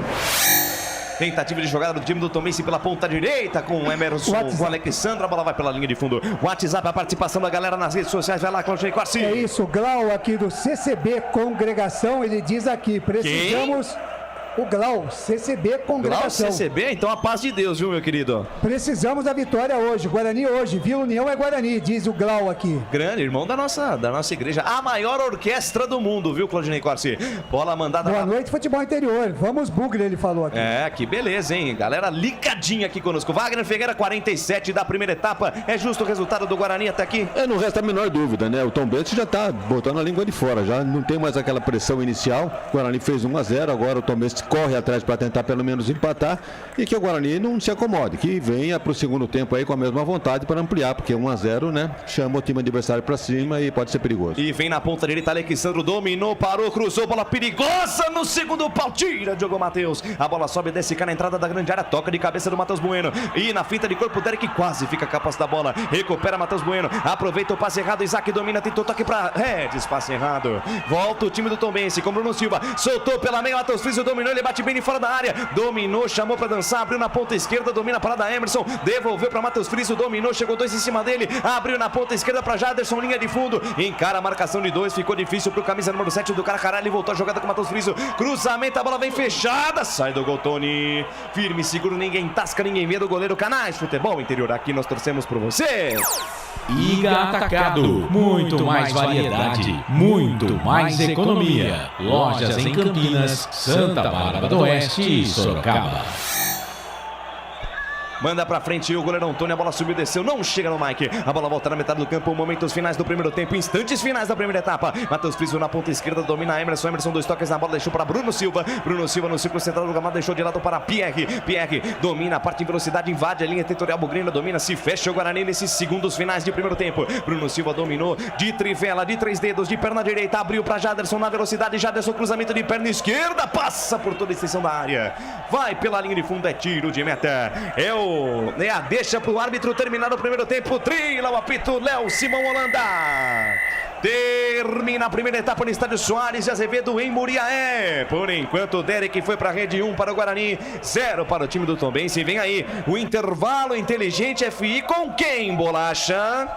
Tentativa de jogada do time do Tombense pela ponta direita com o Emerson, com o Alexandre, a bola vai pela linha de fundo. WhatsApp, a participação da galera nas redes sociais, vai lá, Claudinei Corsi. É isso, o Glau aqui do CCB Congregação, ele diz aqui, precisamos... Quem? O Glau, CCB Congregação. Glau, CCB, então a paz de Deus, viu, meu querido? Precisamos da vitória hoje, Guarani hoje, Vila União é Guarani, diz o Glau aqui. Grande, irmão da nossa igreja, a maior orquestra do mundo, viu, Claudinei Corsi? Bola mandada... Boa noite, futebol interior, vamos Bugre, ele falou aqui. É, que beleza, hein, galera ligadinha aqui conosco. Wagner Ferreira, 47 da primeira etapa, é justo o resultado do Guarani até aqui? Não resta a menor dúvida, né, o Tombense já tá botando a língua de fora, já não tem mais aquela pressão inicial, o Guarani fez 1-0, agora o Tombense corre atrás para tentar pelo menos empatar e que o Guarani não se acomode, que venha para o segundo tempo aí com a mesma vontade para ampliar, porque 1-0, né, chama o time adversário para cima e pode ser perigoso. E vem na ponta direita, Alexandre dominou, parou, cruzou, bola perigosa no segundo pau, tira Diogo Matheus, a bola sobe, desce cá na entrada da grande área, toca de cabeça do Matheus Bueno e na finta de corpo, Derek quase fica capaz da bola, recupera Matheus Bueno, aproveita o passe errado, Isaac domina, tentou toque para Regis, passe errado, volta o time do Tombense com Bruno Silva, soltou pela meia, Matheus Friso dominou, ele bate bem fora da área, dominou, chamou pra dançar, abriu na ponta esquerda, domina a parada Emerson, devolveu pra Matheus Friso, dominou, chegou 2 em cima dele, abriu na ponta esquerda pra Jaderson, linha de fundo, encara a marcação de 2, ficou difícil pro camisa número 7 do Caracará, ele voltou a jogada com o Matheus Friso, cruzamento, a bola vem fechada, sai do gol Tony, firme, seguro, ninguém tasca, ninguém vê do goleiro, canais Futebol Interior, aqui nós torcemos por você. Iga Atacado, muito mais variedade, muito mais economia. Lojas em Campinas, Santa Bárbara do Oeste e Sorocaba. manda pra frente o goleiro Antônio, a bola subiu, desceu, não chega no Mike. A bola volta na metade do campo, momentos finais do primeiro tempo, instantes finais da primeira etapa. Matheus Friso na ponta esquerda, domina Emerson, 2 toques na bola, deixou para Bruno Silva no círculo central do gramado, deixou de lado para Pierre domina, parte em velocidade, invade a linha territorial bugrina, domina, se fecha o Guarani nesses segundos finais de primeiro tempo. Bruno Silva dominou de trivela, de 3 dedos, de perna direita, abriu para Jaderson na velocidade, Jaderson cruzamento de perna esquerda, passa por toda a extensão da área, vai pela linha de fundo, é tiro de meta, é a deixa pro árbitro terminar o primeiro tempo, trila o apito, Léo Simão Holanda. Termina a primeira etapa no estádio Soares de Azevedo em Muriaé. Por enquanto o Derek foi para a rede, 1 para o Guarani, 0 para o time do Tombense. Vem aí o intervalo inteligente FI com quem, Bolacha?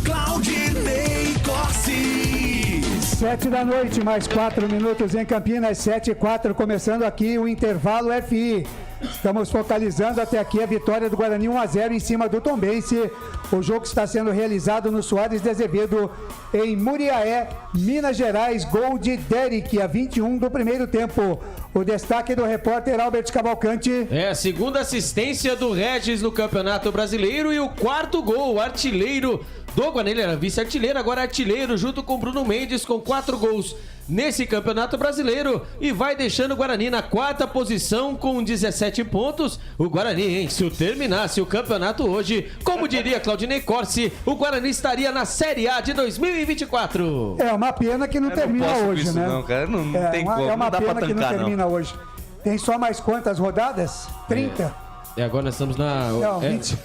Claudinei Corsi. 7 da noite, mais 4 minutos em Campinas, 7:04, começando aqui o intervalo FI. Estamos focalizando até aqui a vitória do Guarani 1-0 em cima do Tombense. O jogo está sendo realizado no Soares de Azevedo, em Muriaé, Minas Gerais. Gol de Derek, a 21 do primeiro tempo. O destaque do repórter Albert Cavalcante. Segunda assistência do Regis no Campeonato Brasileiro e o 4º gol, o artilheiro do Guarani. Ele era vice-artilheiro, agora artilheiro, junto com Bruno Mendes, com 4 gols nesse Campeonato Brasileiro, e vai deixando o Guarani na 4ª posição com 17 pontos. O Guarani, hein? Se terminasse o campeonato hoje, como diria Claudinei Corsi, o Guarani estaria na Série A de 2024. É uma pena que não termina hoje, isso, né? Não, cara, não tem como, é uma não dá pena pra que tancar, não termina hoje. Tem só mais quantas rodadas? 30? Agora nós estamos na... Não,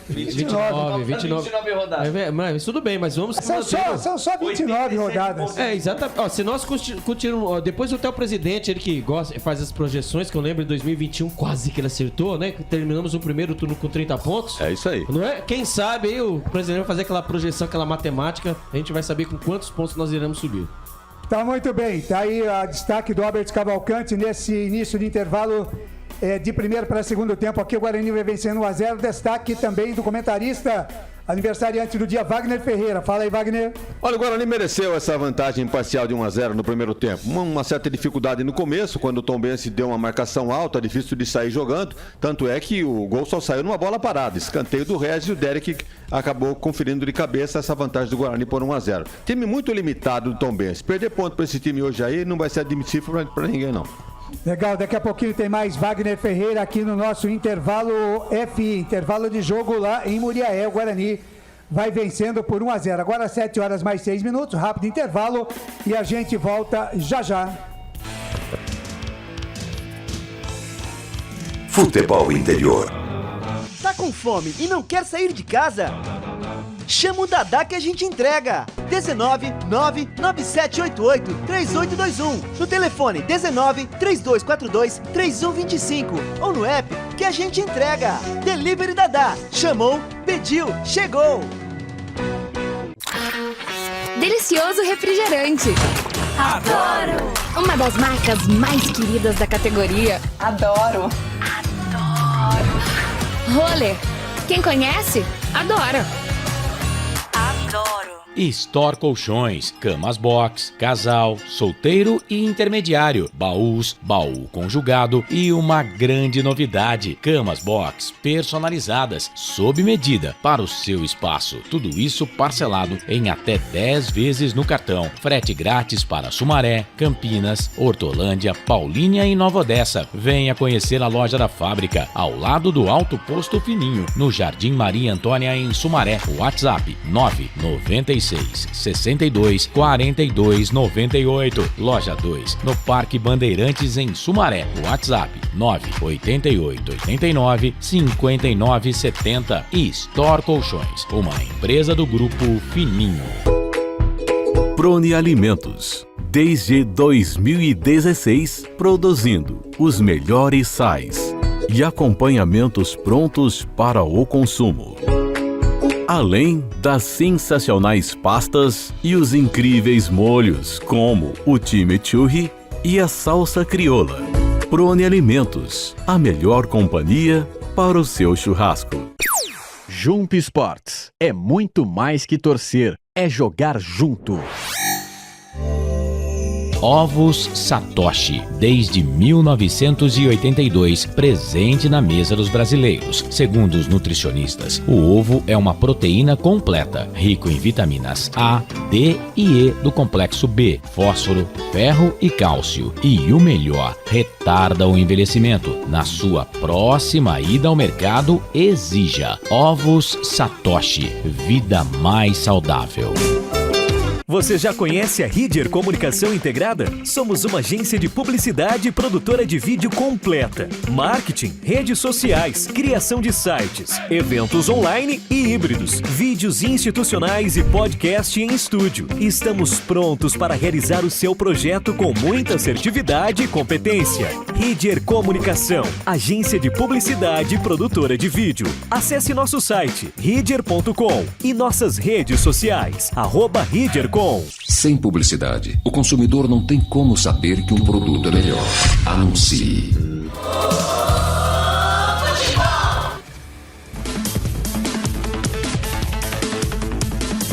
29 rodadas. Mas tudo bem, mas vamos... São só 29 rodadas. Exatamente. Ó, se nós continuarmos... Depois até o presidente, ele que faz as projeções, que eu lembro em 2021, quase que ele acertou, né? Terminamos o primeiro turno com 30 pontos. É isso aí. Não é? Quem sabe aí o presidente vai fazer aquela projeção, aquela matemática, a gente vai saber com quantos pontos nós iremos subir. Tá muito bem. Tá aí a destaque do Albert Cavalcante nesse início de intervalo. De primeiro para segundo tempo, aqui o Guarani vai vencendo 1-0. Destaque também do comentarista, aniversariante do dia, Wagner Ferreira. Fala aí, Wagner. Olha, o Guarani mereceu essa vantagem parcial de 1-0 no primeiro tempo. Uma certa dificuldade no começo, quando o Tombense deu uma marcação alta, difícil de sair jogando. Tanto é que o gol só saiu numa bola parada. Escanteio do Regis e o Derek acabou conferindo de cabeça essa vantagem do Guarani por 1-0. Time muito limitado do Tombense. Perder ponto para esse time hoje aí não vai ser admissível para ninguém, não. Legal, daqui a pouquinho tem mais Wagner Ferreira aqui no nosso intervalo FI, intervalo de jogo lá em Muriaé. O Guarani vai vencendo por 1-0. Agora 7 horas mais 6 minutos, rápido intervalo e a gente volta já já. Futebol Interior. Tá com fome e não quer sair de casa? Chama o Dadá que a gente entrega. 19 99788 3821. No telefone 19 3242 3125. Ou no app que a gente entrega. Delivery Dadá. Chamou, pediu, chegou. Delicioso refrigerante. Adoro! Uma das marcas mais queridas da categoria. Adoro! Roller. Quem conhece, adora. Adoro. Store Colchões, camas box, casal, solteiro e intermediário, baús, baú conjugado e uma grande novidade, camas box personalizadas, sob medida para o seu espaço. Tudo isso parcelado em até 10 vezes no cartão. Frete grátis para Sumaré, Campinas, Hortolândia, Paulínia e Nova Odessa. Venha conhecer a loja da fábrica, ao lado do Alto Posto Fininho, no Jardim Maria Antônia, em Sumaré. WhatsApp 996 62 42 98. Loja 2, no Parque Bandeirantes, em Sumaré. WhatsApp 988 89 59 70. E Store Colchões, uma empresa do Grupo Fininho. Prone Alimentos. Desde 2016, produzindo os melhores sais e acompanhamentos prontos para o consumo. Além das sensacionais pastas e os incríveis molhos, como o chimichurri e a salsa crioula. Prone Alimentos, a melhor companhia para o seu churrasco. Jump Sports é muito mais que torcer, é jogar junto. Ovos Satoshi, desde 1982, presente na mesa dos brasileiros. Segundo os nutricionistas, o ovo é uma proteína completa, rico em vitaminas A, D e E do complexo B, fósforo, ferro e cálcio. E o melhor, retarda o envelhecimento. Na sua próxima ida ao mercado, exija Ovos Satoshi, vida mais saudável. Você já conhece a Ridger Comunicação Integrada? Somos uma agência de publicidade e produtora de vídeo completa. Marketing, redes sociais, criação de sites, eventos online e híbridos, vídeos institucionais e podcast em estúdio. Estamos prontos para realizar o seu projeto com muita assertividade e competência. Ridger Comunicação, agência de publicidade e produtora de vídeo. Acesse nosso site ridger.com e nossas redes sociais, @ridger.com. Sem publicidade, o consumidor não tem como saber que um produto é melhor. Anuncie.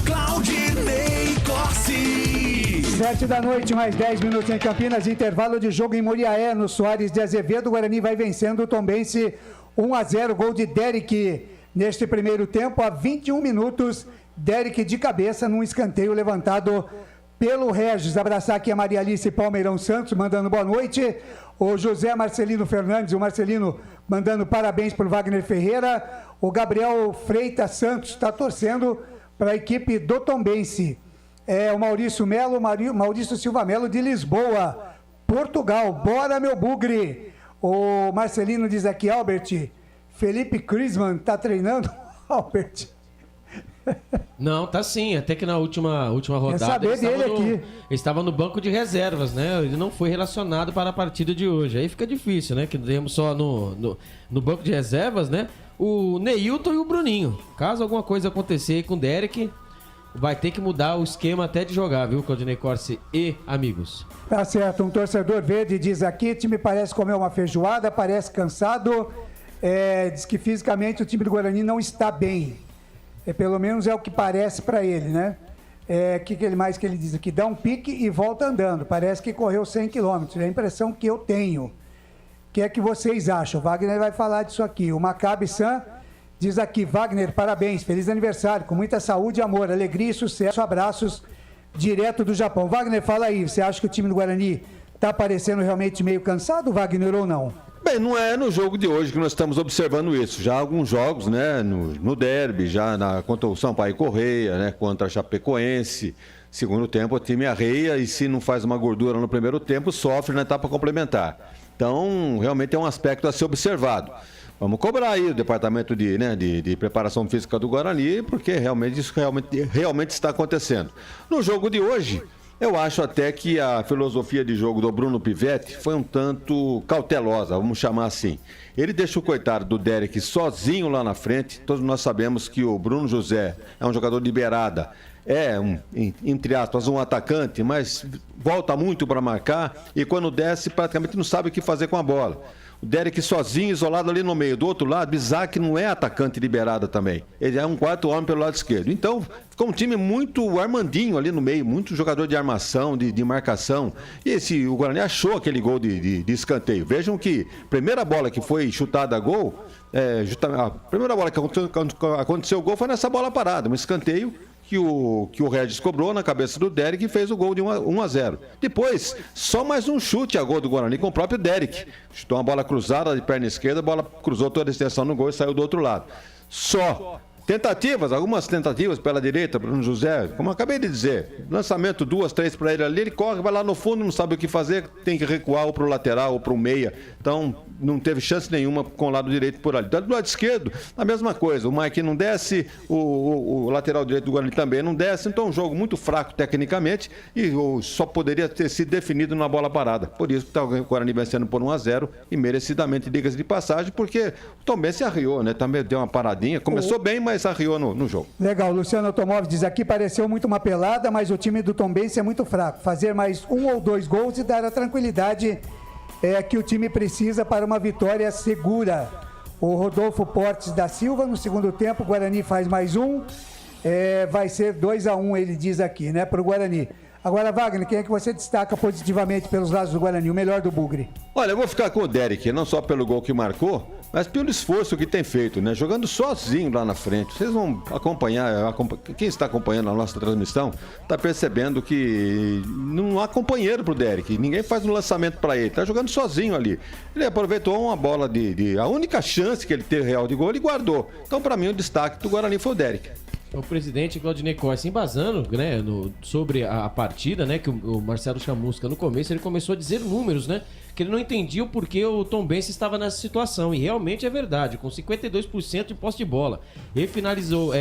Claudinei Corsi. 7h, mais 10 minutos em Campinas, intervalo de jogo em Muriaé, no Soares de Azevedo. O Guarani vai vencendo o Tombense 1-0, gol de Derek neste primeiro tempo, a 21 minutos. Derek de cabeça num escanteio levantado pelo Regis. Abraçar aqui a Maria Alice Palmeirão Santos, mandando boa noite. O José Marcelino Fernandes, o Marcelino mandando parabéns para o Wagner Ferreira. O Gabriel Freitas Santos está torcendo para a equipe do Tombense. O Maurício Melo, Maurício Silva Melo de Lisboa, Portugal. Bora, meu bugre. O Marcelino diz aqui, Albert, Felipe Crisman está treinando? Albert... Não, tá sim. Até que na última rodada ele estava no banco de reservas, né? Ele não foi relacionado para a partida de hoje. Aí fica difícil, né? Que temos só no banco de reservas, né? O Neilton e o Bruninho. Caso alguma coisa acontecer aí com o Derek, vai ter que mudar o esquema até de jogar, viu, Claudinei Corsi e amigos? Tá certo. Um torcedor verde diz aqui, time parece comer uma feijoada, parece cansado. Diz que fisicamente o time do Guarani não está bem. Pelo menos é o que parece para ele, né? Que ele diz aqui? Dá um pique e volta andando. Parece que correu 100 km. É a impressão que eu tenho. O que é que vocês acham? O Wagner vai falar disso aqui. O Maccabi San diz aqui, Wagner, parabéns, feliz aniversário, com muita saúde, amor, alegria e sucesso. Abraços direto do Japão. Wagner, fala aí, você acha que o time do Guarani está parecendo realmente meio cansado, Wagner, ou não? Bem, não é no jogo de hoje que nós estamos observando isso. Já há alguns jogos, né, no derby, já contra o Sampaio Correia, né, contra a Chapecoense. Segundo tempo, o time arreia e se não faz uma gordura no primeiro tempo, sofre na etapa complementar. Então, realmente é um aspecto a ser observado. Vamos cobrar aí o departamento de preparação física do Guarani, porque realmente isso realmente está acontecendo. No jogo de hoje, eu acho até que a filosofia de jogo do Bruno Pivetti foi um tanto cautelosa, vamos chamar assim. Ele deixa o coitado do Derek sozinho lá na frente. Todos nós sabemos que o Bruno José é um jogador de beirada, entre aspas, um atacante, mas volta muito para marcar e quando desce praticamente não sabe o que fazer com a bola. O Derek sozinho, isolado ali no meio. Do outro lado, Isaac não é atacante liberado também. Ele é um quarto homem pelo lado esquerdo. Então, ficou um time muito armandinho ali no meio, muito jogador de armação, de marcação. E o Guarani achou aquele gol de escanteio. Vejam que a primeira bola que foi chutada a gol, a primeira bola que aconteceu o gol foi nessa bola parada, um escanteio que o Regis cobrou na cabeça do Derek e fez o gol de 1-0. Depois, só mais um chute a gol do Guarani com o próprio Derek. Chutou uma bola cruzada de perna esquerda, a bola cruzou toda a extensão no gol e saiu do outro lado. Só. Algumas tentativas pela direita, Bruno José, como eu acabei de dizer, lançamento 2, 3 para ele ali, ele corre, vai lá no fundo, não sabe o que fazer, tem que recuar ou para o lateral ou para o meia, então não teve chance nenhuma com o lado direito por ali. Do lado esquerdo, a mesma coisa, o Mike não desce, o lateral direito do Guarani também não desce, então um jogo muito fraco tecnicamente e só poderia ter sido definido na bola parada, por isso que está o Guarani vencendo por 1-0 e merecidamente, diga-se de passagem, porque o Tombense arriou, né, também deu uma paradinha, começou bem, mas arriou no jogo. Legal, Luciano Automóvel diz aqui, pareceu muito uma pelada, mas o time do Tombense é muito fraco. Fazer mais 1 ou 2 gols e dar a tranquilidade que o time precisa para uma vitória segura. O Rodolfo Portes da Silva, no segundo tempo, o Guarani faz mais um, vai ser 2-1, ele diz aqui, né, para o Guarani. Agora, Wagner, quem é que você destaca positivamente pelos lados do Guarani, o melhor do Bugre? Olha, eu vou ficar com o Derek, não só pelo gol que marcou, mas pelo esforço que tem feito, né? Jogando sozinho lá na frente. Vocês vão acompanhar, quem está acompanhando a nossa transmissão, está percebendo que não há companheiro pro Derek. Ninguém faz um lançamento para ele, tá jogando sozinho ali. Ele aproveitou uma bola a única chance que ele teve real de gol, ele guardou. Então, para mim, o destaque do Guarani foi o Derek. O presidente Claudinei Corsi, embasando, né, sobre a partida, né, que o Marcelo Chamusca, no começo, ele começou a dizer números, né, que ele não entendia o porquê o Tombense estava nessa situação, e realmente é verdade, com 52% de posse de bola. Ele finalizou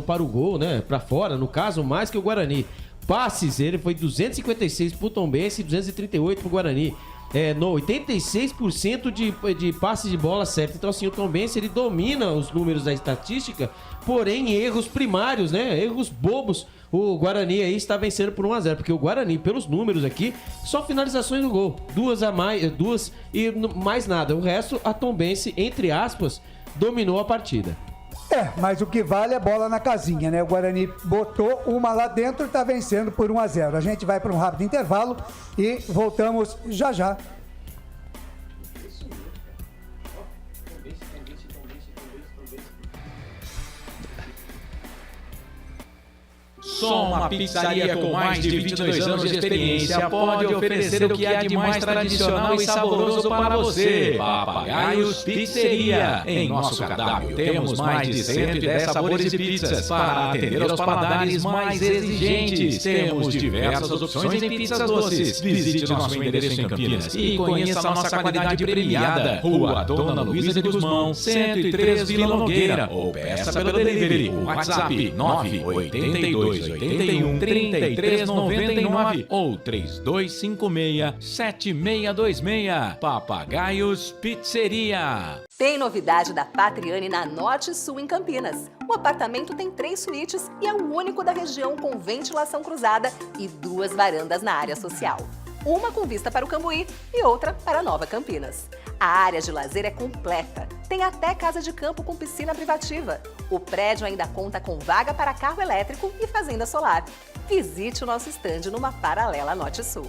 para o gol, né, para fora, no caso, mais que o Guarani. Passes, ele foi 256 para o Tombense e 238 para o Guarani. No 86% de passes de bola certa. Então, assim, o Tombense, ele domina os números da estatística, porém, erros primários, né? Erros bobos. O Guarani aí está vencendo por 1-0, porque o Guarani, pelos números aqui, só finalizações do gol. Duas e mais nada. O resto, a Tombense, entre aspas, dominou a partida. Mas o que vale é bola na casinha, né? O Guarani botou uma lá dentro e está vencendo por 1-0. A gente vai para um rápido intervalo e voltamos já já. Só uma pizzaria com mais de 22 anos de experiência pode oferecer o que há de mais tradicional e saboroso para você. Papagaios Pizzeria. Em nosso cardápio temos mais de 110 sabores de pizzas para atender aos paladares mais exigentes. Temos diversas opções em pizzas doces. Visite nosso endereço em Campinas e conheça a nossa qualidade premiada. Rua Dona Luísa de Guzmão, 103 Vila Nogueira. Ou peça pelo delivery. WhatsApp 982 81 33 99 ou 3256 7626. Papagaios Pizzeria. Tem novidade da Patriani na Norte Sul em Campinas. O apartamento tem 3 suítes e é o único da região com ventilação cruzada e 2 varandas na área social. Uma com vista para o Cambuí e outra para Nova Campinas. A área de lazer é completa. Tem até casa de campo com piscina privativa. O prédio ainda conta com vaga para carro elétrico e fazenda solar. Visite o nosso estande numa paralela Norte-Sul.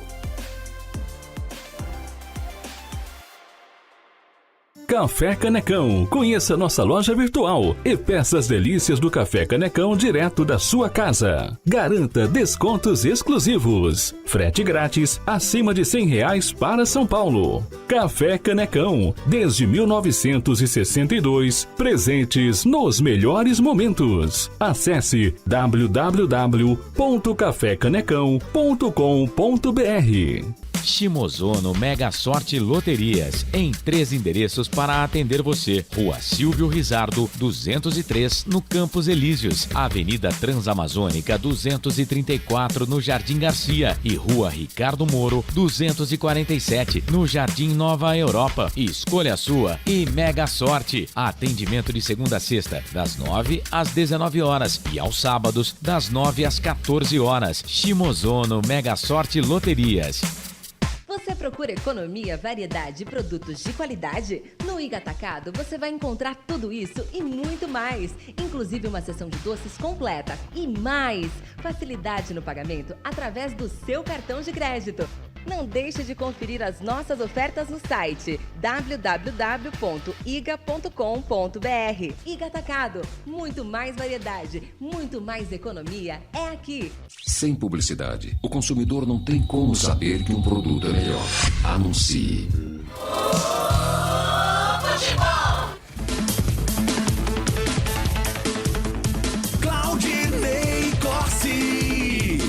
Café Canecão. Conheça nossa loja virtual e peça as delícias do Café Canecão direto da sua casa. Garanta descontos exclusivos. Frete grátis acima de R$100 para São Paulo. Café Canecão. Desde 1962, presentes nos melhores momentos. Acesse www.cafecanecão.com.br. Shimozono Mega Sorte Loterias, em 3 endereços para atender você. Rua Silvio Rizardo, 203, no Campos Elíseos. Avenida Transamazônica, 234, no Jardim Garcia. E Rua Ricardo Moro, 247, no Jardim Nova Europa. Escolha a sua e Mega Sorte. Atendimento de segunda a sexta, das 9 às 19 horas. E aos sábados, das 9 às 14 horas. Shimozono Mega Sorte Loterias. Você procura economia, variedade e produtos de qualidade? No Iga Atacado você vai encontrar tudo isso e muito mais, inclusive uma seção de doces completa e mais facilidade no pagamento através do seu cartão de crédito. Não deixe de conferir as nossas ofertas no site www.iga.com.br. Iga Atacado, muito mais variedade, muito mais economia é aqui. Sem publicidade, o consumidor não tem como saber que um produto é melhor. Anuncie. Claudinei Corsi.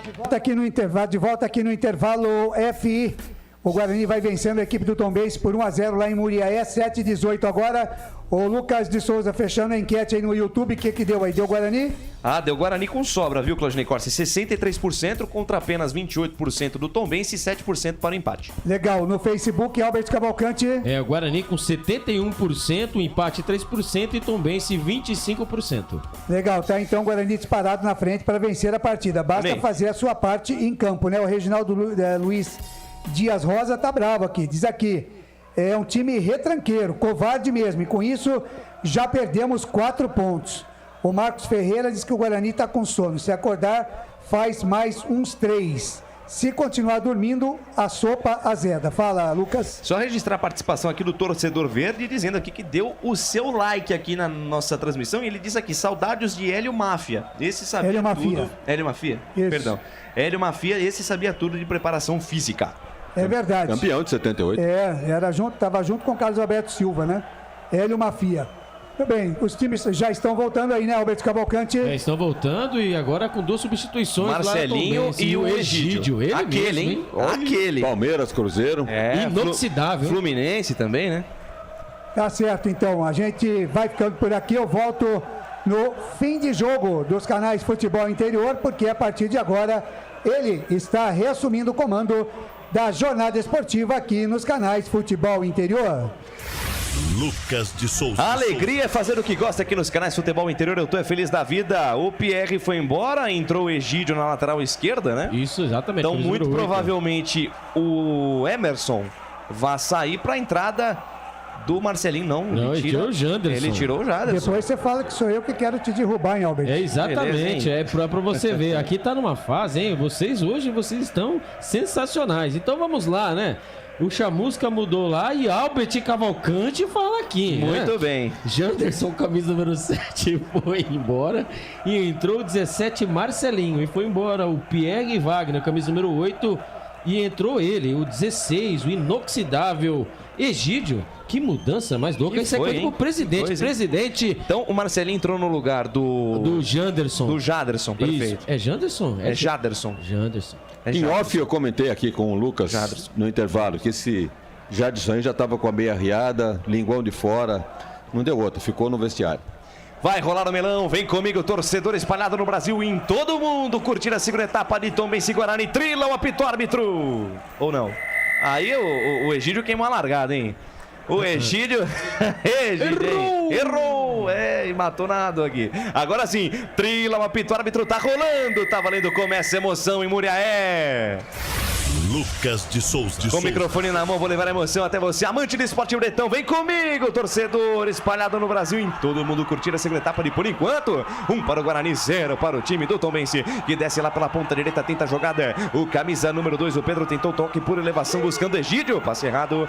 De volta aqui no intervalo FI. O Guarani vai vencendo a equipe do Tombense por 1-0 lá em Muriaé, 7-18 agora. O Lucas de Souza fechando a enquete aí no YouTube, o que deu aí? Deu Guarani? Deu Guarani com sobra, viu, Claudinei Corsi? 63% contra apenas 28% do Tombense e 7% para o empate. Legal. No Facebook, Albert Cavalcante. O Guarani com 71%, o empate 3% e Tombense 25%. Legal, tá então o Guarani disparado na frente para vencer a partida. Basta fazer a sua parte em campo, né? O Reginaldo Luiz Dias Rosa tá bravo aqui, diz aqui, é um time retranqueiro, covarde mesmo, e com isso já perdemos 4 pontos. O Marcos Ferreira diz que o Guarani tá com sono, se acordar faz mais uns 3. Se continuar dormindo, a sopa azeda. Fala, Lucas. Só registrar a participação aqui do Torcedor Verde, dizendo aqui que deu o seu like aqui na nossa transmissão. E ele diz aqui, saudades de Hélio Máfia. Esse sabia Hélio tudo. Mafia. Hélio Mafia? Isso. Perdão. Hélio Mafia, esse sabia tudo de preparação física. É verdade. Campeão de 78. Estava junto com o Carlos Alberto Silva, né? Hélio Mafia. Muito bem, os times já estão voltando aí, né, Alberto Cavalcante? Estão voltando e agora com 2 substituições. Marcelinho e o Egídio. Ele aquele, mesmo, hein? Aquele. Palmeiras, Cruzeiro. Inoxidável. Fluminense também, né? Tá certo, então. A gente vai ficando por aqui. Eu volto no fim de jogo dos canais Futebol Interior, porque a partir de agora ele está reassumindo o comando da jornada esportiva aqui nos canais Futebol Interior. Lucas de Souza. A alegria é fazer o que gosta aqui nos canais Futebol Interior. Eu tô feliz da vida. O Pierre foi embora, entrou o Egídio na lateral esquerda, né? Isso, exatamente. Então, muito provavelmente, o Emerson vai sair para a entrada do Marcelinho. Não, ele tirou o Janderson. Ele tirou o Janderson. Depois você fala que sou eu que quero te derrubar, hein, Albert? Exatamente, Beleza, pra você ver. Aqui tá numa fase, hein? Vocês estão sensacionais. Então vamos lá, né? O Chamusca mudou lá e Albert Cavalcante fala aqui. Muito né? bem. Janderson, camisa número 7, foi embora. E entrou o 17, Marcelinho. E foi embora o Pierre Wagner, camisa número 8. E entrou ele, o 16, o inoxidável Egídio. Que mudança mais louca. Isso é coisa pro presidente. Presidente. Então o Marcelinho entrou no lugar do Janderson. Do Jaderson, perfeito. Isso. É Janderson? É Jaderson. Janderson. Em off eu comentei aqui com o Lucas no intervalo que esse Jadson já estava com a meia arriada, linguão de fora, não deu outra, ficou no vestiário. Vai rolar o melão, vem comigo, torcedor espalhado no Brasil e em todo mundo, curtir a segunda etapa de Tombense e Guarani, Trila, o apito árbitro, ou não? Aí o Egídio queimou a largada, hein? O Egídio... Errou! E matou nada aqui. Agora sim, Trila, o apito árbitro, tá rolando, tá valendo, começa a emoção em Muriaé. Lucas de Souza. Com o microfone na mão, vou levar a emoção até você, amante de esporte bretão. Vem comigo, torcedor espalhado no Brasil, em todo mundo curtir a segunda etapa de por enquanto. 1 para o Guarani, 0 para o time do Tombense, que desce lá pela ponta direita, tenta a jogada. O camisa número 2, o Pedro, tentou toque por elevação, buscando Egídio. Passe errado,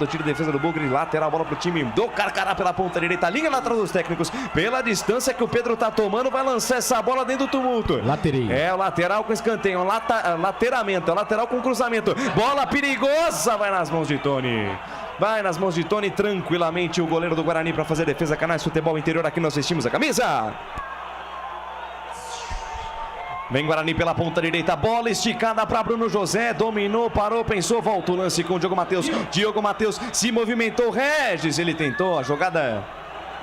tiro de defesa do Bugre, lateral, bola pro time do Carcará pela ponta direita, linha lateral dos técnicos. Pela distância que o Pedro tá tomando, vai lançar essa bola dentro do tumulto. Lateral. É, o lateral com escanteio, lateramento, lateral com cruzamento, bola perigosa, vai nas mãos de Tony. Vai nas mãos de Tony tranquilamente, o goleiro do Guarani para fazer defesa. Canais Futebol Interior, aqui nós vestimos a camisa. Vem Guarani pela ponta direita, bola esticada para Bruno José, dominou, parou, pensou, volta o lance com o Diogo Matheus. Diogo Matheus se movimentou, Regis, ele tentou a jogada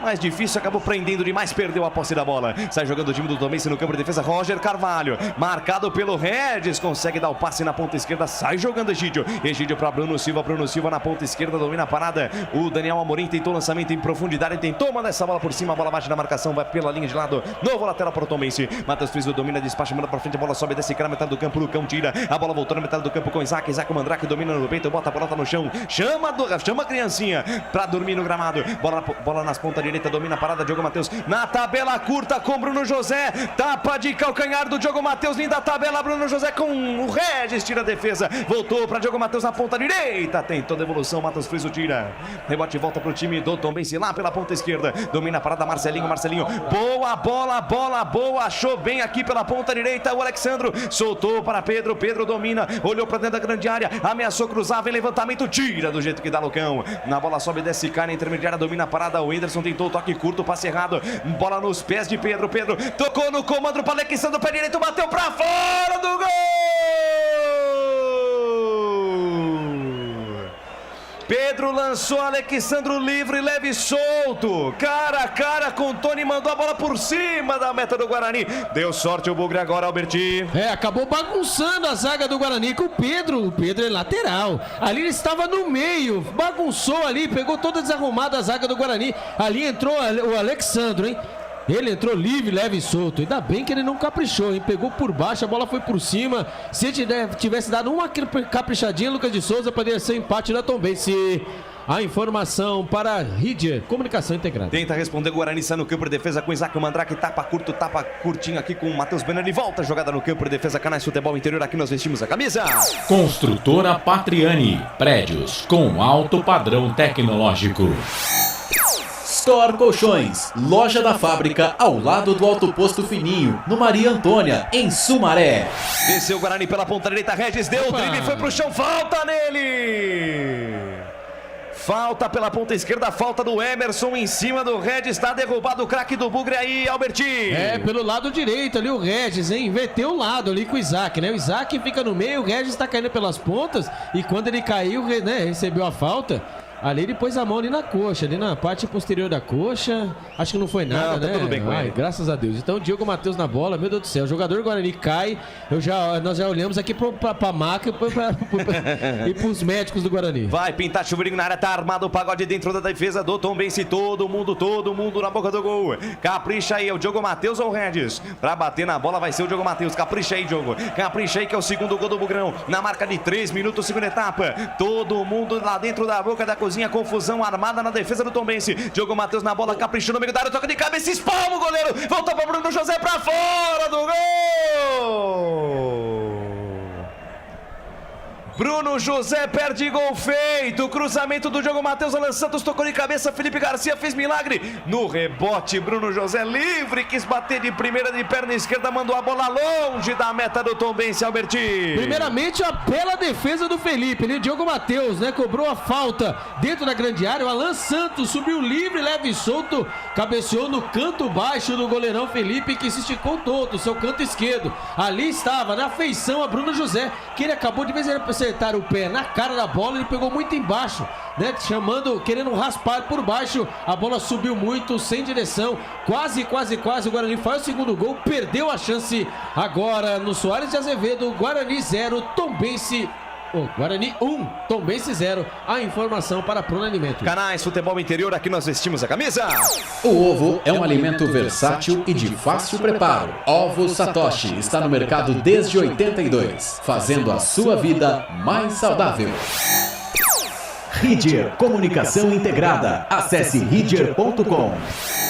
mais difícil, acabou prendendo demais, perdeu a posse da bola. Sai jogando o time do Tombense no campo de defesa, Roger Carvalho, marcado pelo Regis, consegue dar o passe na ponta esquerda, sai jogando Egídio para Bruno Silva na ponta esquerda, domina a parada. O Daniel Amorim tentou lançamento em profundidade, tentou mandar essa bola por cima, a bola bate na marcação, vai pela linha de lado, novo lateral para o Tombense. Matheus Friso domina, despacha, manda para frente, a bola sobe, desce na metade do campo, Lucão tira, a bola voltou na metade do campo com Isaac Mandrake domina no peito, bota a bola no chão, chama a criancinha para dormir no gramado, bola nas pontas direita, domina a parada, Diogo Matheus na tabela curta com Bruno José, tapa de calcanhar do Diogo Matheus, linda tabela, Bruno José com o Regis, tira a defesa, voltou para Diogo Matheus na ponta direita, tentou devolução, Matheus Friso tira, rebote volta pro time do Tombense lá pela ponta esquerda, domina a parada, Marcelinho, boa bola, boa, achou bem aqui pela ponta direita, o Alexandro soltou para Pedro domina, olhou para dentro da grande área, ameaçou cruzar, vem levantamento, tira do jeito que dá Lucão, na bola sobe, desce, cai na intermediária, domina a parada, o Whindersson tentou o toque curto, passe errado, bola nos pés de Pedro tocou no comando para Alexandre, pé direito, bateu para fora do gol! Pedro lançou Alexandro livre, leve e solto, cara a cara com Tony, mandou a bola por cima da meta do Guarani, deu sorte o Bugre agora, Alberti. Acabou bagunçando a zaga do Guarani com o Pedro é lateral, ali ele estava no meio, bagunçou ali, pegou toda desarrumada a zaga do Guarani, ali entrou o Alexandro, hein? Ele entrou livre, leve e solto. Ainda bem que ele não caprichou, hein? Pegou por baixo, a bola foi por cima. Se ele tivesse dado uma caprichadinha, Lucas de Souza poderia ser empate da Tombense. A informação para Ridger, comunicação integrada. Tenta responder o Guarani, sai no campo de defesa com Isaac Mandrake, tapa curtinho aqui com o Matheus Bueno, ele volta, jogada no campo de defesa, Canais Futebol Interior, aqui nós vestimos a camisa. Construtora Patriani, prédios com alto padrão tecnológico. Store Colchões, loja da fábrica ao lado do Alto Posto Fininho, no Maria Antônia, em Sumaré. Desceu o Guarani pela ponta direita, Regis deu o drible, foi pro chão, falta nele! Falta pela ponta esquerda, falta do Emerson em cima do Regis, está derrubado o craque do Bugre aí, Albertinho. Pelo lado direito ali o Regis, hein? Inverteu o lado ali com o Isaac, né? O Isaac fica no meio, o Regis tá caindo pelas pontas e quando ele caiu, né, recebeu a falta. Ali ele pôs a mão ali na coxa, ali na parte posterior da coxa. Acho que não foi nada, né? Tudo bem com ele. Graças a Deus. Então o Diogo Matheus na bola, meu Deus do céu. O jogador do Guarani cai. Nós já olhamos aqui pra maca e pros médicos do Guarani. Vai pintar chuveirinho na área, tá armado o pagode dentro da defesa do Tombense. Todo mundo na boca do gol. Capricha aí, é o Diogo Matheus ou o Regis? Pra bater na bola vai ser o Diogo Matheus. Capricha aí, Diogo. Capricha aí que é o segundo gol do Bugrão. Na marca de 3 minutos, segunda etapa. Todo mundo lá dentro da boca da cozinha. Confusão armada na defesa do Tombense. Diogo Matheus na bola, caprichou no meio da área, toca de cabeça, espalma o goleiro. Volta para Bruno José, pra fora do gol. Bruno José perde gol feito. Cruzamento do Diogo Matheus, Alan Santos tocou de cabeça, Felipe Garcia fez milagre. No rebote, Bruno José livre, quis bater de primeira de perna esquerda, mandou a bola longe da meta do Tombense, Albertinho. Primeiramente a bela defesa do Felipe, ali o Diogo Matheus, né, cobrou a falta dentro da grande área, o Alan Santos subiu livre, leve e solto, cabeceou no canto baixo do goleirão Felipe, que se esticou todo, seu canto esquerdo. Ali estava, na feição, a Bruno José, que ele acabou de acertar o pé na cara da bola, ele pegou muito embaixo, né, querendo raspar por baixo, a bola subiu muito, sem direção, quase, o Guarani faz o segundo gol, perdeu a chance agora no Soares de Azevedo. Guarani 0, Tombense Guarani 1, Tombense 0. A informação para Prona Alimentos. Canais Futebol Interior, aqui nós vestimos a camisa. O ovo é um alimento versátil e de fácil preparo. Ovo Satoshi está no mercado desde 82, fazendo a sua vida mais saudável. Ridger, comunicação integrada. Acesse ridger.com.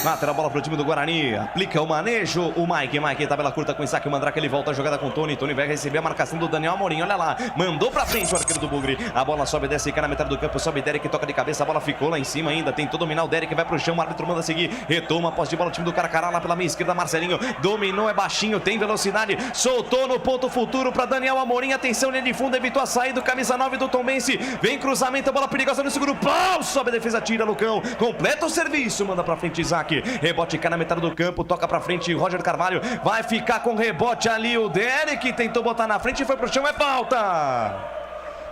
Mata a bola pro time do Guarani, aplica o manejo, o Mike, tabela curta com o Isaac Mandrake, ele volta a jogada com o Tony vai receber a marcação do Daniel Amorim, olha lá, mandou pra frente o arqueiro do Bugre, a bola sobe, desce e cai na metade do campo, sobe Derek, toca de cabeça, a bola ficou lá em cima ainda, tentou dominar o Derek, vai pro chão, o árbitro manda seguir, retoma a posse de bola, o time do Caracará lá pela meia esquerda, Marcelinho, dominou, é baixinho, tem velocidade, soltou no ponto futuro pra Daniel Amorim, atenção, linha de fundo, evitou a saída, camisa 9 do Tombense, vem cruzamento, a bola perigosa no segundo pau, sobe a defesa, tira Lucão, completa o serviço, manda pra frente Isaac, rebote, cai na metade do campo, toca pra frente Roger Carvalho, vai ficar com rebote ali o Derek, tentou botar na frente e foi pro chão, é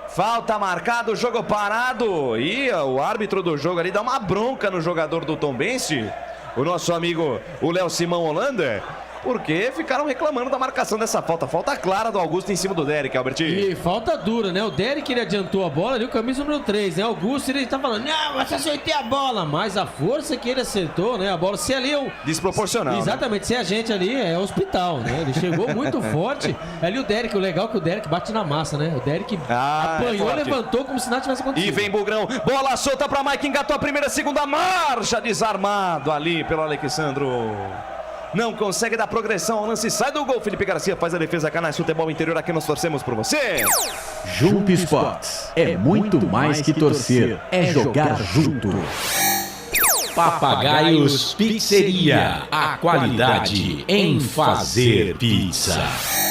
falta marcado, jogo parado, e o árbitro do jogo ali dá uma bronca no jogador do Tombense, o nosso amigo o Léo Simão Holanda, porque ficaram reclamando da marcação dessa falta clara do Augusto em cima do Derek, Albertinho. E falta dura, né? O Derek, ele adiantou a bola ali, o camisa número 3, né? Augusto, ele tá falando, não, mas acertei a bola, mas a força que ele acertou, né? A bola, se ali é um... desproporcional. Exatamente, né? Se a gente ali é hospital, né? Ele chegou muito forte. Ali o Derek, o legal é que o Derek bate na massa, né? O Derek apanhou, levantou como se nada tivesse acontecido. E vem Bugrão, bola solta pra Mike, engatou a primeira, segunda marcha, desarmado ali pelo Alexandro. Não consegue dar progressão ao lance, sai do gol, Felipe Garcia faz a defesa, Canais Futebol Interior, aqui nós torcemos por você. Jump Sports é muito mais que torcer, é jogar junto. Papagaios Pizzeria, a qualidade em fazer pizza.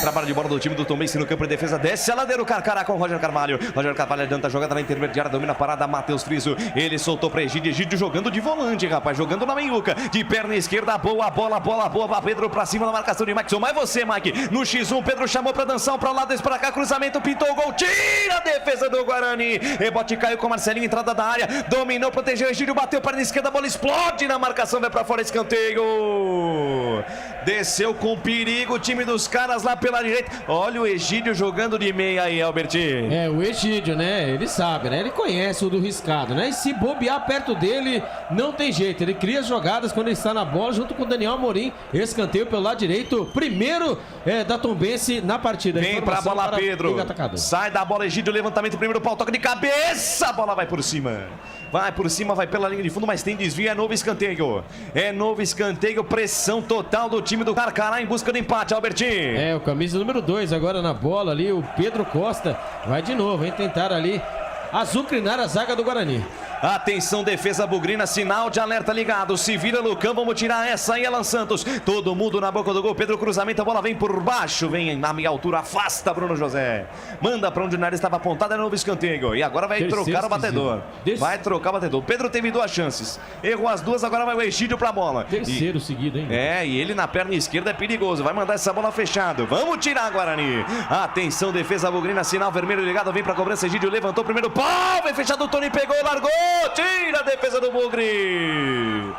Trabalho de bola do time do Tombense no campo de defesa, desce a ladeira o Carcará com o Roger Carvalho. Roger Carvalho adianta a jogada na intermediária, domina a parada, Matheus Friso. Ele soltou pra Egídio jogando de volante, rapaz, jogando na meiuca. De perna esquerda, boa bola pra Pedro, pra cima da marcação de Mike. Mais você, Mike, no X1, Pedro chamou pra dançar, pra lá, desce pra cá, cruzamento, pintou o gol, tira a defesa do Guarani. Rebote caiu com o Marcelinho, entrada da área, dominou, protegeu o Egídio, bateu perna esquerda, bola explode na marcação, vai pra fora, escanteio. Desceu com perigo o time dos caras lá pela direita. Olha o Egídio jogando de meia aí, Albertinho. É, o Egídio, né? Ele sabe, né? Ele conhece o do riscado, né? E se bobear perto dele, não tem jeito. Ele cria jogadas quando ele está na bola, junto com o Daniel Amorim. Escanteio pelo lado direito. Primeiro da Tombense na partida. Vem pra bola, Pedro. Sai da bola, Egídio. Egídio, levantamento, primeiro pau, toca de cabeça, a bola vai por cima. Vai por cima, vai pela linha de fundo, mas tem desvio, é novo escanteio. É novo escanteio, pressão total do time do Carcará em busca do empate, Albertinho. É, o camisa número 2 agora na bola ali, o Pedro Costa. Vai de novo, hein, tentar ali azucrinar a zaga do Guarani. Atenção, defesa bugrina, sinal de alerta ligado. Se vira, Lucão, vamos tirar essa aí, Alan Santos. Todo mundo na boca do gol. Pedro, cruzamento, a bola vem por baixo, vem na meia altura, afasta Bruno José. Manda para onde o nariz estava apontado, é novo escanteio. E agora vai trocar o batedor. Vai trocar o batedor. Pedro teve 2 chances, errou as 2, agora vai o Egídio pra bola. Terceiro seguido, hein? É, e ele na perna esquerda é perigoso. Vai mandar essa bola fechado. Vamos tirar, Guarani. Atenção, defesa bugrina, sinal vermelho ligado, vem pra cobrança. Egídio levantou, primeiro pau, vem fechado, o Tony pegou, largou. Tira a defesa do Bugre.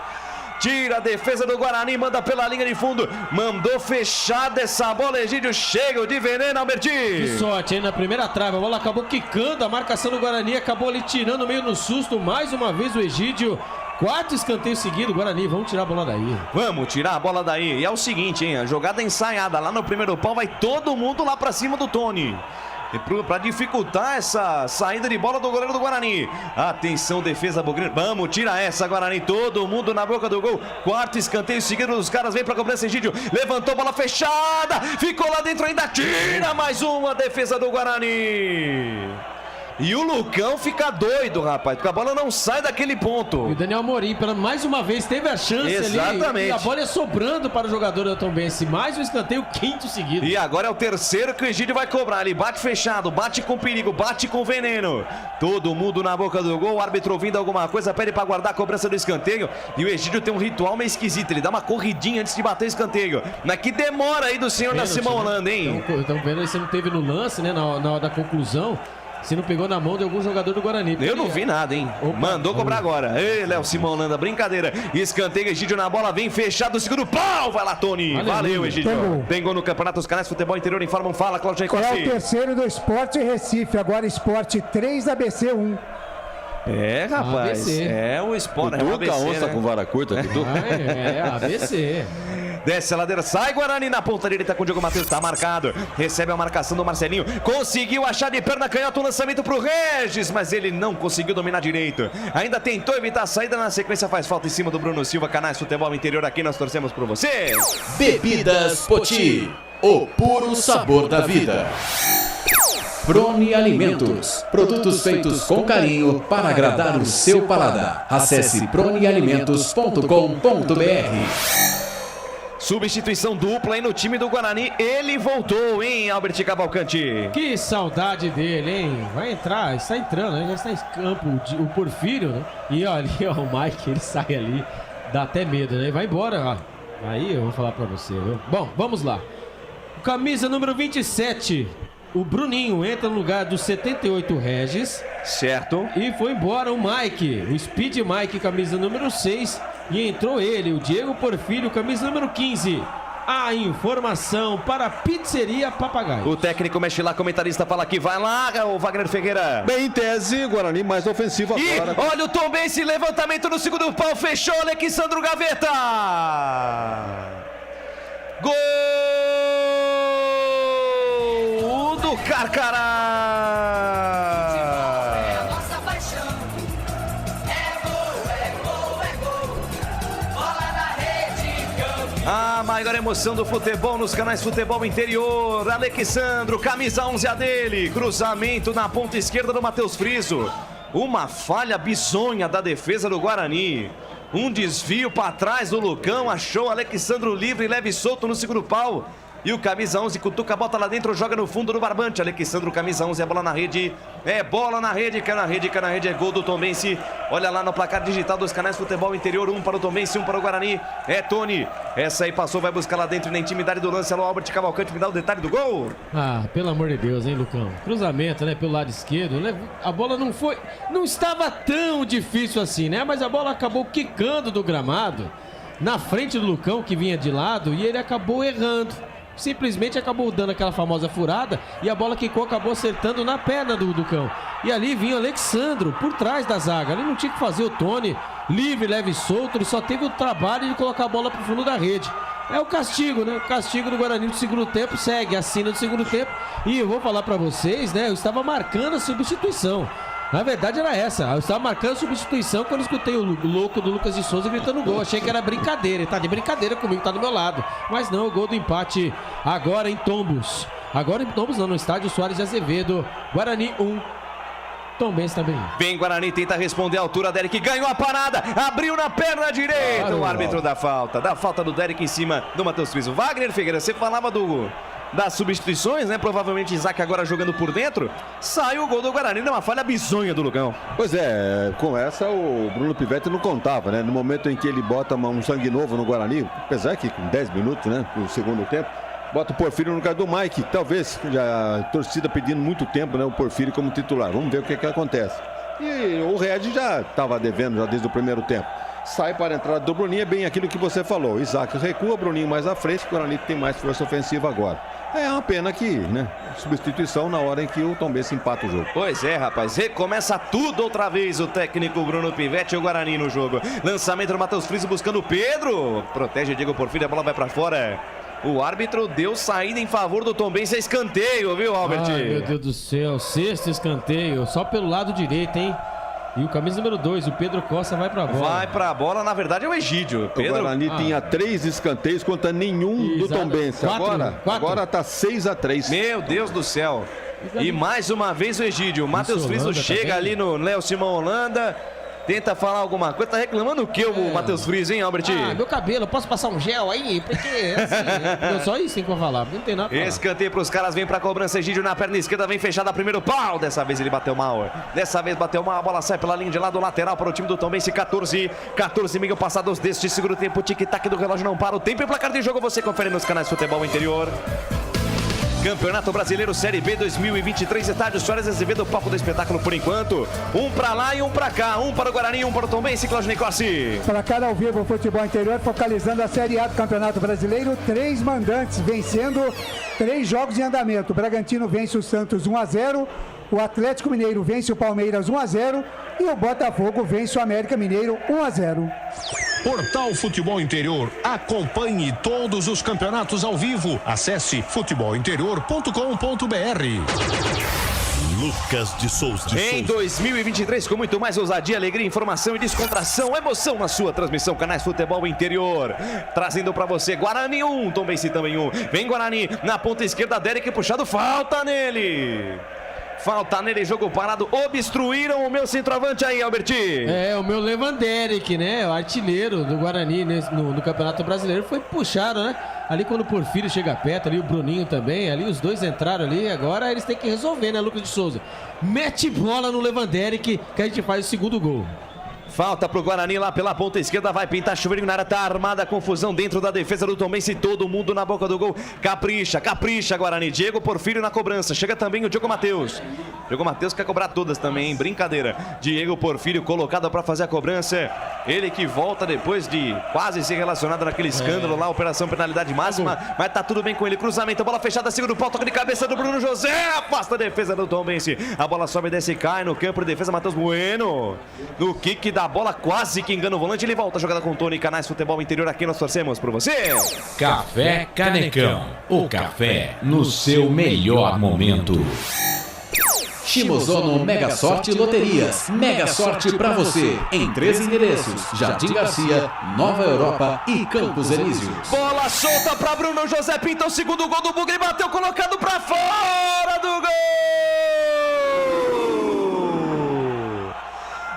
Tira a defesa do Guarani, manda pela linha de fundo. Mandou fechada essa bola, Egídio. Chega de veneno, Albertinho. Que sorte, hein? Na primeira trave, a bola acabou quicando. A marcação do Guarani acabou ali tirando meio no susto. Mais uma vez o Egídio. 4 escanteios seguidos, Guarani, vamos tirar a bola daí. Vamos tirar a bola daí. E é o seguinte, hein? A jogada ensaiada lá no primeiro pau, vai todo mundo lá pra cima do Tony. Para dificultar essa saída de bola do goleiro do Guarani. Atenção, defesa bugrina. Vamos, tira essa, Guarani. Todo mundo na boca do gol. 4 escanteio seguido. Os caras vêm para cobrança. Egídio levantou, bola fechada. Ficou lá dentro ainda. Tira mais uma, defesa do Guarani. E o Lucão fica doido, rapaz, porque a bola não sai daquele ponto. E o Daniel Amorim, mais uma vez, teve a chance. Exatamente. Ali. E a bola é sobrando para o jogador da Tombense. Mais um escanteio, 5º seguido. E agora é o terceiro que o Egídio vai cobrar. Ele bate fechado, bate com perigo, bate com veneno. Todo mundo na boca do gol. O árbitro ouvindo alguma coisa, pede para guardar a cobrança do escanteio. E o Egídio tem um ritual meio esquisito. Ele dá uma corridinha antes de bater o escanteio. Mas que demora aí do senhor da Simão Holanda, hein? Estão vendo aí, você não teve no lance, né? Na hora da conclusão. Se não pegou na mão de algum jogador do Guarani. Eu não vi nada, hein? Opa, mandou cobrar agora. Ei, Léo Simão Holanda, brincadeira. Escanteio, Egídio na bola, vem fechado, segundo pau. Vai lá, Tony. Valeu, Egídio. Tem gol no Campeonato dos Canais Futebol Interior. Informam, fala, Cláudio Jacob. É o terceiro do Sport Recife. Agora Sport 3, ABC 1. É, rapaz. ABC. É o Sport. É o ABC, onça, né? Com vara curta. ABC. Desce a ladeira, sai Guarani na ponta direita com o Diogo Matheus, tá marcado. Recebe a marcação do Marcelinho, conseguiu achar de perna canhota o lançamento pro Regis, mas ele não conseguiu dominar direito. Ainda tentou evitar a saída, na sequência faz falta em cima do Bruno Silva. Canais Futebol Interior, aqui nós torcemos por você. Bebidas Poti, o puro sabor da vida. Prone Alimentos, produtos feitos com carinho para agradar o seu paladar. Acesse pronealimentos.com.br. Substituição dupla aí no time do Guarani. Ele voltou, hein, Albert Cavalcante? Que saudade dele, hein? Vai entrar, está entrando, né? Já está em campo o Porfírio, né? E ó, ali, ó, o Mike, ele sai ali. Dá até medo, né? Vai embora, ó. Aí eu vou falar pra você, viu? Bom, vamos lá. Camisa número 27. O Bruninho entra no lugar do 78 Regis. Certo. E foi embora o Mike, o Speed Mike, camisa número 6. E entrou ele, o Diego Porfírio, camisa número 15. A informação para a Pizzeria Papagaio. O técnico mexe lá, comentarista fala aqui. Vai lá, o Wagner Ferreira. Bem, em tese, Guarani mais ofensivo agora. E olha o Tombense, levantamento no segundo pau. Fechou, Alexandro Gaveta. Gol do Carcará. A maior emoção do futebol nos canais Futebol Interior. Alexandro, camisa 11 a dele. Cruzamento na ponta esquerda do Matheus Friso. Uma falha bizonha da defesa do Guarani. Um desvio para trás do Lucão. Achou Alexandro livre, leve e solto no segundo pau. E o camisa 11 cutuca a bota lá dentro, joga no fundo do barbante. Alexandro, camisa 11, é bola na rede. É bola na rede, cai na rede, cai na rede. É gol do Tombense. Olha lá no placar digital dos canais Futebol Interior. 1 para o Tombense, 1 para o Guarani. É Tony. Essa aí passou, vai buscar lá dentro na intimidade do lance. Alô, Albert Cavalcante, me dá o detalhe do gol. Ah, pelo amor de Deus, hein, Lucão? Cruzamento, né, pelo lado esquerdo, né? A bola não estava tão difícil assim, né? Mas a bola acabou quicando do gramado na frente do Lucão, que vinha de lado, e ele acabou errando. Simplesmente acabou dando aquela famosa furada e a bola quicou, acabou acertando na perna do Cão. E ali vinha o Alexandro por trás da zaga. Ali não tinha que fazer o Tony livre, leve e solto. Ele só teve o trabalho de colocar a bola pro fundo da rede. É o castigo, né? O castigo do Guarani do segundo tempo segue, assina do segundo tempo. E eu vou falar pra vocês, né? Eu estava marcando a substituição. Na verdade era essa, eu estava marcando a substituição quando escutei o louco do Lucas de Souza gritando gol. Achei que era brincadeira, ele tá de brincadeira comigo, tá do meu lado. Mas não, o gol do empate agora em Tombos. Agora em Tombos não, no estádio Soares de Azevedo. Guarani 1, Tombense também. Vem Guarani, tenta responder à altura, Derek ganhou a parada, abriu na perna direita, claro. O árbitro da falta do Derek em cima do Matheus Friso. Wagner Ferreira, você falava das substituições, né? Provavelmente Isaac agora jogando por dentro. Saiu o gol do Guarani numa falha bizonha do Lugão. Pois é, com essa o Bruno Pivetti não contava, né? No momento em que ele bota um sangue novo no Guarani, apesar que com 10 minutos, né? No segundo tempo, bota o Porfírio no lugar do Mike. Talvez já a torcida pedindo muito tempo, né? O Porfírio como titular. Vamos ver o que acontece. E o Red já estava devendo já desde o primeiro tempo. Sai para a entrada do Bruninho, é bem aquilo que você falou. Isaac recua, Bruninho mais à frente, o Guarani tem mais força ofensiva agora. É uma pena que, né, substituição na hora em que o Tombense empata o jogo. Pois é, rapaz, recomeça tudo outra vez o técnico Bruno Pivetti e o Guarani no jogo. Lançamento do Matheus Friso buscando o Pedro. Protege Diego Porfírio, a bola vai para fora. O árbitro deu saída em favor do Tombense, é escanteio, viu, Albert? Ai, meu Deus do céu, sexto escanteio, só pelo lado direito, hein? E o camisa número 2, o Pedro Costa, vai pra bola. Vai pra bola, na verdade é o Egídio. O Guarani tinha 3 escanteios contra nenhum do Tombense. Agora tá 6-3. Meu Deus do céu. E mais uma vez o Egídio. O Matheus Friso chega ali no Léo Simão Holanda. Tenta falar alguma coisa. Tá reclamando o que o Matheus Friso, hein, Albert? Meu cabelo, posso passar um gel aí? Porque assim, só isso tem que falar. Não tem nada pra falar. Escanteio pros caras, vem pra cobrança. Egídio na perna esquerda, vem fechada primeiro pau. Dessa vez ele bateu mal. A bola sai pela linha de lado lateral para o time do Tombense. 14 meio passados deste segundo tempo. Tic-tac do relógio não para. O tempo e placar de jogo você confere nos canais Futebol Interior. Campeonato Brasileiro Série B 2023, estádio Soares Azevedo, palco do espetáculo por enquanto. Um pra lá e um pra cá, um para o Guarani, um para o Tombense, Claudinei Corsi. Para cá ao vivo, o Futebol Interior, focalizando a Série A do Campeonato Brasileiro. 3 mandantes vencendo 3 jogos em andamento. O Bragantino vence o Santos 1-0, o Atlético Mineiro vence o Palmeiras 1-0 e o Botafogo vence o América Mineiro 1-0. Portal Futebol Interior. Acompanhe todos os campeonatos ao vivo. Acesse futebolinterior.com.br. Lucas de Souza. Em 2023, com muito mais ousadia, alegria, informação e descontração, emoção na sua transmissão, canais Futebol Interior. Trazendo pra você Guarani 1, Tombense também 1. Vem Guarani na ponta esquerda, Derek puxado, falta nele. Jogo parado, obstruíram o meu centroavante aí, Alberti. O meu Lewanderic, né, o artilheiro do Guarani no Campeonato Brasileiro, foi puxado, né, ali quando o Porfírio chega perto, ali o Bruninho também, ali os dois entraram ali, agora eles têm que resolver, né, Lucas de Souza. Mete bola no Lewanderic, que a gente faz o segundo gol. Falta pro Guarani lá pela ponta esquerda, vai pintar chuveirinho na área, tá armada a confusão dentro da defesa do Tombense, todo mundo na boca do gol, capricha Guarani, Diego Porfírio na cobrança, chega também o Diogo Matheus quer cobrar todas também, hein? Brincadeira, Diego Porfírio colocado pra fazer a cobrança, ele que volta depois de quase ser relacionado naquele escândalo lá, operação penalidade máxima, mas tá tudo bem com ele, cruzamento, bola fechada, segura o pau, toque de cabeça do Bruno José, afasta a defesa do Tombense, a bola sobe, desce e cai no campo de defesa, Matheus Bueno, no kick da bola, quase que engana o volante, ele volta a jogada com o Tony, canais Futebol Interior, aqui nós torcemos por você. Café Canecão, o café no seu melhor momento. Shimozono Mega Sorte Loterias. Mega Sorte pra você em 3 endereços: Jardim Garcia, Nova Europa e Campos Elíseos. Bola solta pra Bruno José, pinta o segundo gol do Bugre, bateu colocado pra fora do gol.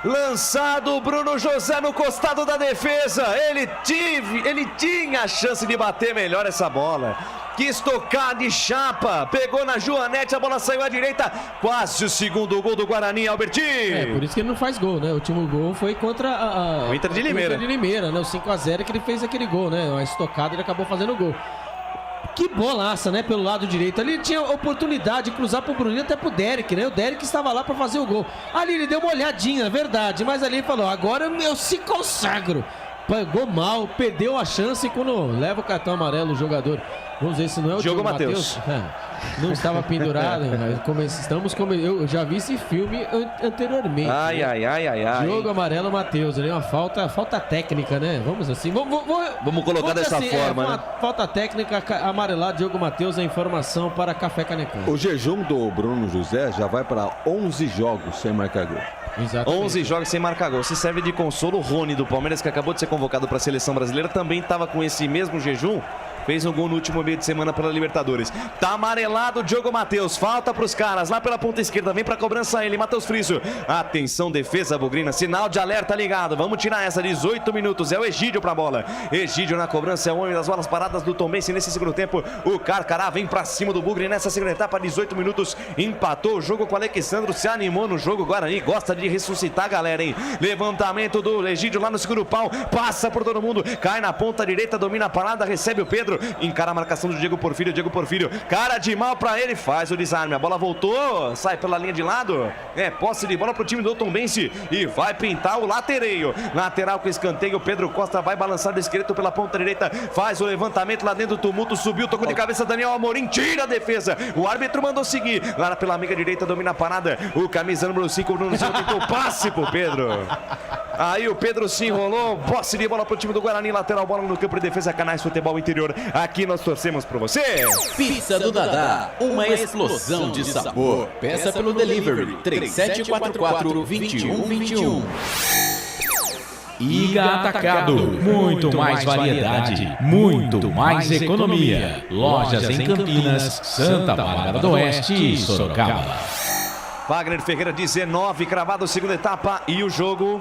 Lançado Bruno José no costado da defesa. Ele tinha a chance de bater melhor essa bola. Quis tocar de chapa, pegou na Joanete, a bola saiu à direita, quase o segundo gol do Guarani, Albertinho. Por isso que ele não faz gol, né? O último gol foi contra o Inter de Limeira. Né? O 5-0 que ele fez aquele gol, né? Uma estocada, ele acabou fazendo o gol. Que bolaça, né? Pelo lado direito. Ali ele tinha oportunidade de cruzar pro Bruninho, até pro Derek, né? O Derek estava lá para fazer o gol. Ali ele deu uma olhadinha, verdade, mas ali ele falou, agora eu se consagro. Pegou mal, perdeu a chance e quando leva o cartão amarelo o jogador Vamos ver se não é o Diogo Matheus. Não estava pendurado. Eu já vi esse filme anteriormente. Ai. Diogo Amarelo Matheus. Ali uma falta técnica, né? Vamos assim. Vamos colocar dessa forma, né? Falta técnica, amarelado Diogo Matheus, a informação para Café Canecão. O jejum do Bruno José já vai para 11 jogos sem marcar gol. Exatamente. 11 jogos sem marcar gol. Se serve de consolo, o Rony do Palmeiras, que acabou de ser convocado para a seleção brasileira, também estava com esse mesmo jejum. Fez um gol no último meio de semana pela Libertadores. Tá amarelado o Diogo Matheus. Falta pros caras lá pela ponta esquerda. Vem pra cobrança ele, Matheus Friso. Atenção, defesa bugrina. Sinal de alerta ligado. Vamos tirar essa. 18 minutos. É o Egídio pra bola. Egídio na cobrança. É o homem das bolas paradas do Tombense nesse segundo tempo. O Carcará vem pra cima do Bugre nessa segunda etapa. 18 minutos. Empatou o jogo com o Alexandro. Se animou no jogo. Guarani gosta de ressuscitar a galera, hein? Levantamento do Egídio lá no segundo pau. Passa por todo mundo. Cai na ponta direita. Domina a parada. Recebe o Pedro. Encara a marcação do Diego Porfírio, cara de mal pra ele, faz o desarme, a bola voltou, sai pela linha de lado, posse de bola pro time do Tombense e vai pintar o latereio, lateral com escanteio, Pedro Costa vai balançar do esquerdo pela ponta direita, faz o levantamento lá dentro do tumulto, subiu, tocou de cabeça, Daniel Amorim, tira a defesa, o árbitro mandou seguir, lá pela amiga direita, domina a parada, o camisa número 5, Bruno Silva tentou passe pro Pedro. Aí o Pedro se enrolou, posse de bola pro time do Guarani, lateral, bola no campo de defesa, Canais Futebol Interior. Aqui nós torcemos por você. Pizza do Dadá, uma explosão de sabor. Peça pelo delivery 3744-2121. Iga Atacado, muito mais variedade, muito mais economia. Lojas em Campinas, Santa Bárbara do Oeste e Sorocaba. Wagner Ferreira, 19, cravado, segunda etapa e o jogo...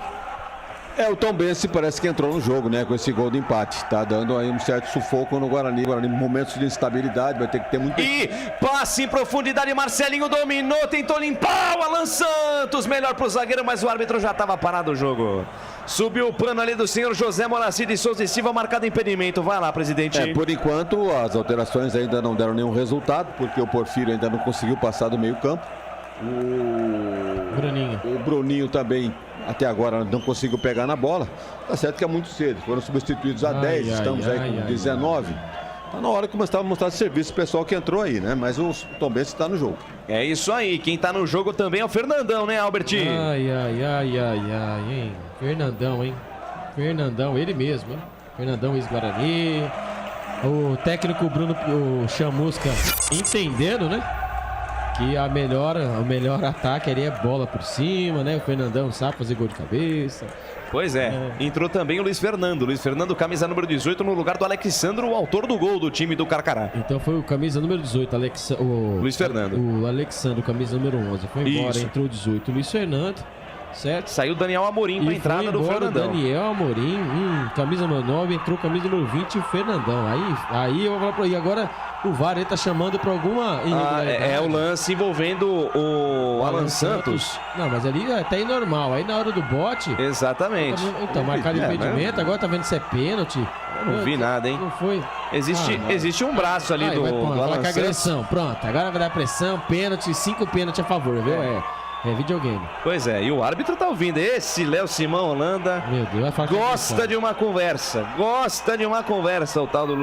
O Tombense parece que entrou no jogo, né? Com esse gol de empate. Tá dando aí um certo sufoco no Guarani. Momentos de instabilidade, vai ter que ter muito... E passe em profundidade, Marcelinho dominou, tentou limpar o Alan Santos. Melhor pro zagueiro, mas o árbitro já estava parado o jogo. Subiu o pano ali do senhor José Moraci de Souza e Silva, marcado impedimento. Vai lá, presidente. Por enquanto, as alterações ainda não deram nenhum resultado, porque o Porfírio ainda não conseguiu passar do meio campo. O Bruninho também até agora não conseguiu pegar na bola. Tá certo que é muito cedo, foram substituídos a 10, estamos aí com 19. Tá na hora que começar a mostrar serviço o pessoal que entrou aí, né? Mas o Tombense está no jogo. É isso aí, quem tá no jogo também é o Fernandão, né, Albert? Hein? Fernandão, ele mesmo, hein? Fernandão ex-Guarani. O técnico Bruno Chamusca entendendo, né? Que o melhor ataque ali é bola por cima, né? O Fernandão sabe fazer gol de cabeça. Pois entrou também o Luiz Fernando. Luiz Fernando, camisa número 18, no lugar do Alexandro, o autor do gol do time do Carcará. Então foi o camisa número 18, Luiz Fernando. O Alexandro, camisa número 11, foi embora, entrou o 18, Luiz Fernando, certo? Saiu o Daniel Amorim pra entrada do Fernandão. Daniel Amorim, camisa número 9, entrou camisa número 20 e o Fernandão. Aí eu vou falar pra ele, agora o VAR ele tá chamando pra alguma irregularidade. É o lance envolvendo o Alan Santos. Não, mas ali tá aí normal. Aí na hora do bote... Exatamente. Então, marcado impedimento, agora tá vendo se é pênalti. Não vi nada, hein? Não foi. Existe um braço ali do Alan Santos. Agressão, pronto. Agora vai dar pressão, pênalti, 5 pênalti a favor, viu? É videogame. Pois é, e o árbitro tá ouvindo. Esse Léo Simão Holanda Meu Deus, gosta de uma conversa. O tal do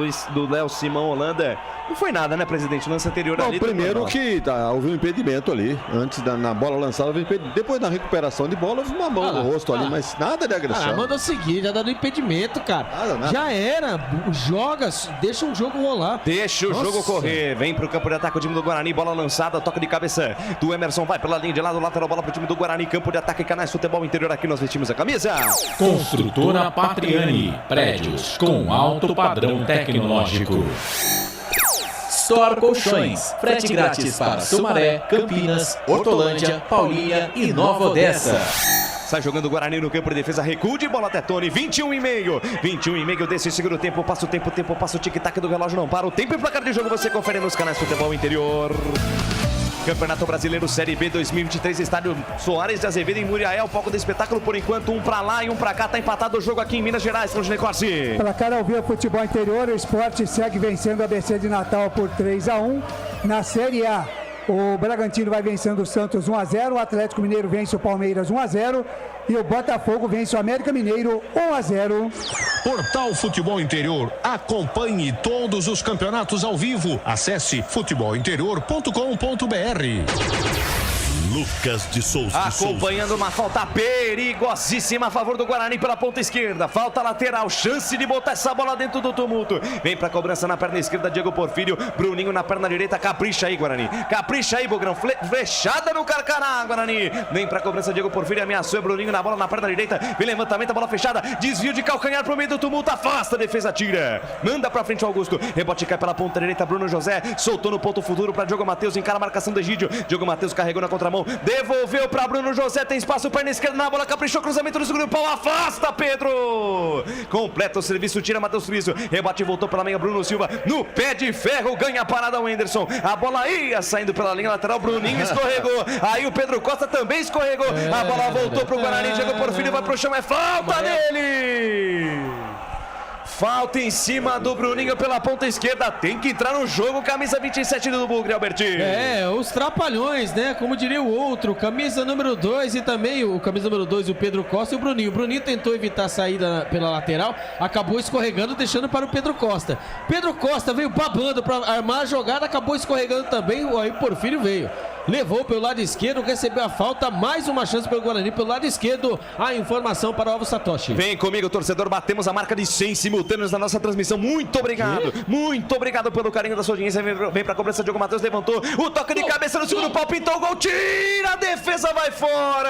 Léo Simão Holanda. Não foi nada, né, presidente? O lance anterior ali. Primeiro que houve um impedimento ali. Antes na bola lançada, houve impedimento. Depois da recuperação de bola, houve uma mão no rosto ali, mas nada de agressão. Manda o seguinte, já dá do impedimento, cara. Nada. Já era. Joga, deixa o jogo rolar. Deixa o jogo correr. Vem pro campo de ataque o time do Guarani. Bola lançada, toca de cabeça do Emerson. Vai pela linha de lado, lateral, bola pro time do Guarani. Campo de ataque, Canais Futebol Interior. Aqui nós vestimos a camisa. Construtora Patriani. Prédios com alto padrão tecnológico. Store Colchões, frete grátis para Sumaré, Campinas, Hortolândia, Paulínia e Nova Odessa. Sai jogando o Guarani no campo de defesa, recuo de bola até Tony, 21,5 desse segundo tempo, passa o tempo, passa o tic-tac do relógio, não para o tempo e placar de jogo, você confere nos canais Futebol Interior. Campeonato Brasileiro Série B 2023, estádio Soares de Azevedo em Muriaé, o palco do espetáculo, por enquanto, um pra lá e um pra cá, tá empatado o jogo aqui em Minas Gerais, Claudinei Corsi. Placar ao vivo, Futebol Interior, o Sport segue vencendo a ABC de Natal por 3-1. Na Série A, O Bragantino vai vencendo o Santos 1-0, o Atlético Mineiro vence o Palmeiras 1-0 e o Botafogo vence o América Mineiro 1-0. Portal Futebol Interior. Acompanhe todos os campeonatos ao vivo. Acesse futebolinterior.com.br. Lucas de Souza. Acompanhando uma falta perigosíssima a favor do Guarani pela ponta esquerda. Falta lateral, chance de botar essa bola dentro do tumulto. Vem pra cobrança na perna esquerda, Diego Porfírio. Bruninho na perna direita, capricha aí, Guarani. Capricha aí, Bogrão. Flechada no Carcará, Guarani. Vem pra cobrança, Diego Porfírio. Ameaçou, Bruninho na bola na perna direita. Vem levantamento, a bola fechada. Desvio de calcanhar pro meio do tumulto. Afasta, a defesa tira. Manda pra frente o Augusto. Rebote cai pela ponta direita, Bruno José. Soltou no ponto futuro pra Diogo Matheus. Encara a marcação do Egídio. Diogo Matheus carregou na contramão. Devolveu para Bruno José, tem espaço, perna esquerda na bola, caprichou, cruzamento no segundo pau, afasta Pedro! Completa o serviço, tira Matheus Friso, rebate e voltou pela meia, Bruno Silva, no pé de ferro, ganha a parada o Anderson, a bola ia saindo pela linha lateral, Bruninho escorregou, aí o Pedro Costa também escorregou, a bola voltou pro Guarani, Diego Porfírio vai pro chão, é falta dele! Falta em cima do Bruninho pela ponta esquerda. Tem que entrar no jogo, camisa 27 do Bugre, Albertinho. Os trapalhões, né? Como diria o outro, camisa número 2 e também o camisa número 2, o Pedro Costa e o Bruninho. O Bruninho tentou evitar a saída pela lateral, acabou escorregando, deixando para o Pedro Costa. Pedro Costa veio babando para armar a jogada, acabou escorregando também, aí o Porfírio veio. Levou pelo lado esquerdo, recebeu a falta, mais uma chance pelo Guarani pelo lado esquerdo. A informação para o Alvo Satoshi. Vem comigo, torcedor, batemos a marca de 100 simultâneos na nossa transmissão. Muito obrigado, muito obrigado pelo carinho da sua audiência. Vem pra cobrança, Diogo Matheus levantou, o toque de cabeça no segundo pau, pintou o gol, tira, a defesa vai fora.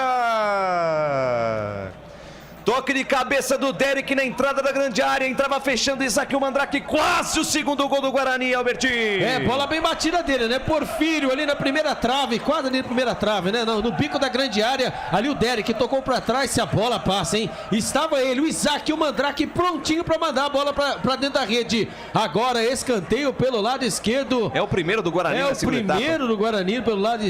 Toque de cabeça do Derek na entrada da grande área. Entrava fechando Isaac o Mandrake. Quase o segundo gol do Guarani, Albertinho. Bola bem batida dele, né? Porfírio ali na primeira trave. Quase ali na primeira trave, né? No bico da grande área. Ali o Derek tocou pra trás. Se a bola passa, hein? Estava ele, o Isaac o Mandrake, prontinho pra mandar a bola pra dentro da rede. Agora escanteio pelo lado esquerdo. É o primeiro do Guarani na segunda etapa. É o primeiro do Guarani pelo lado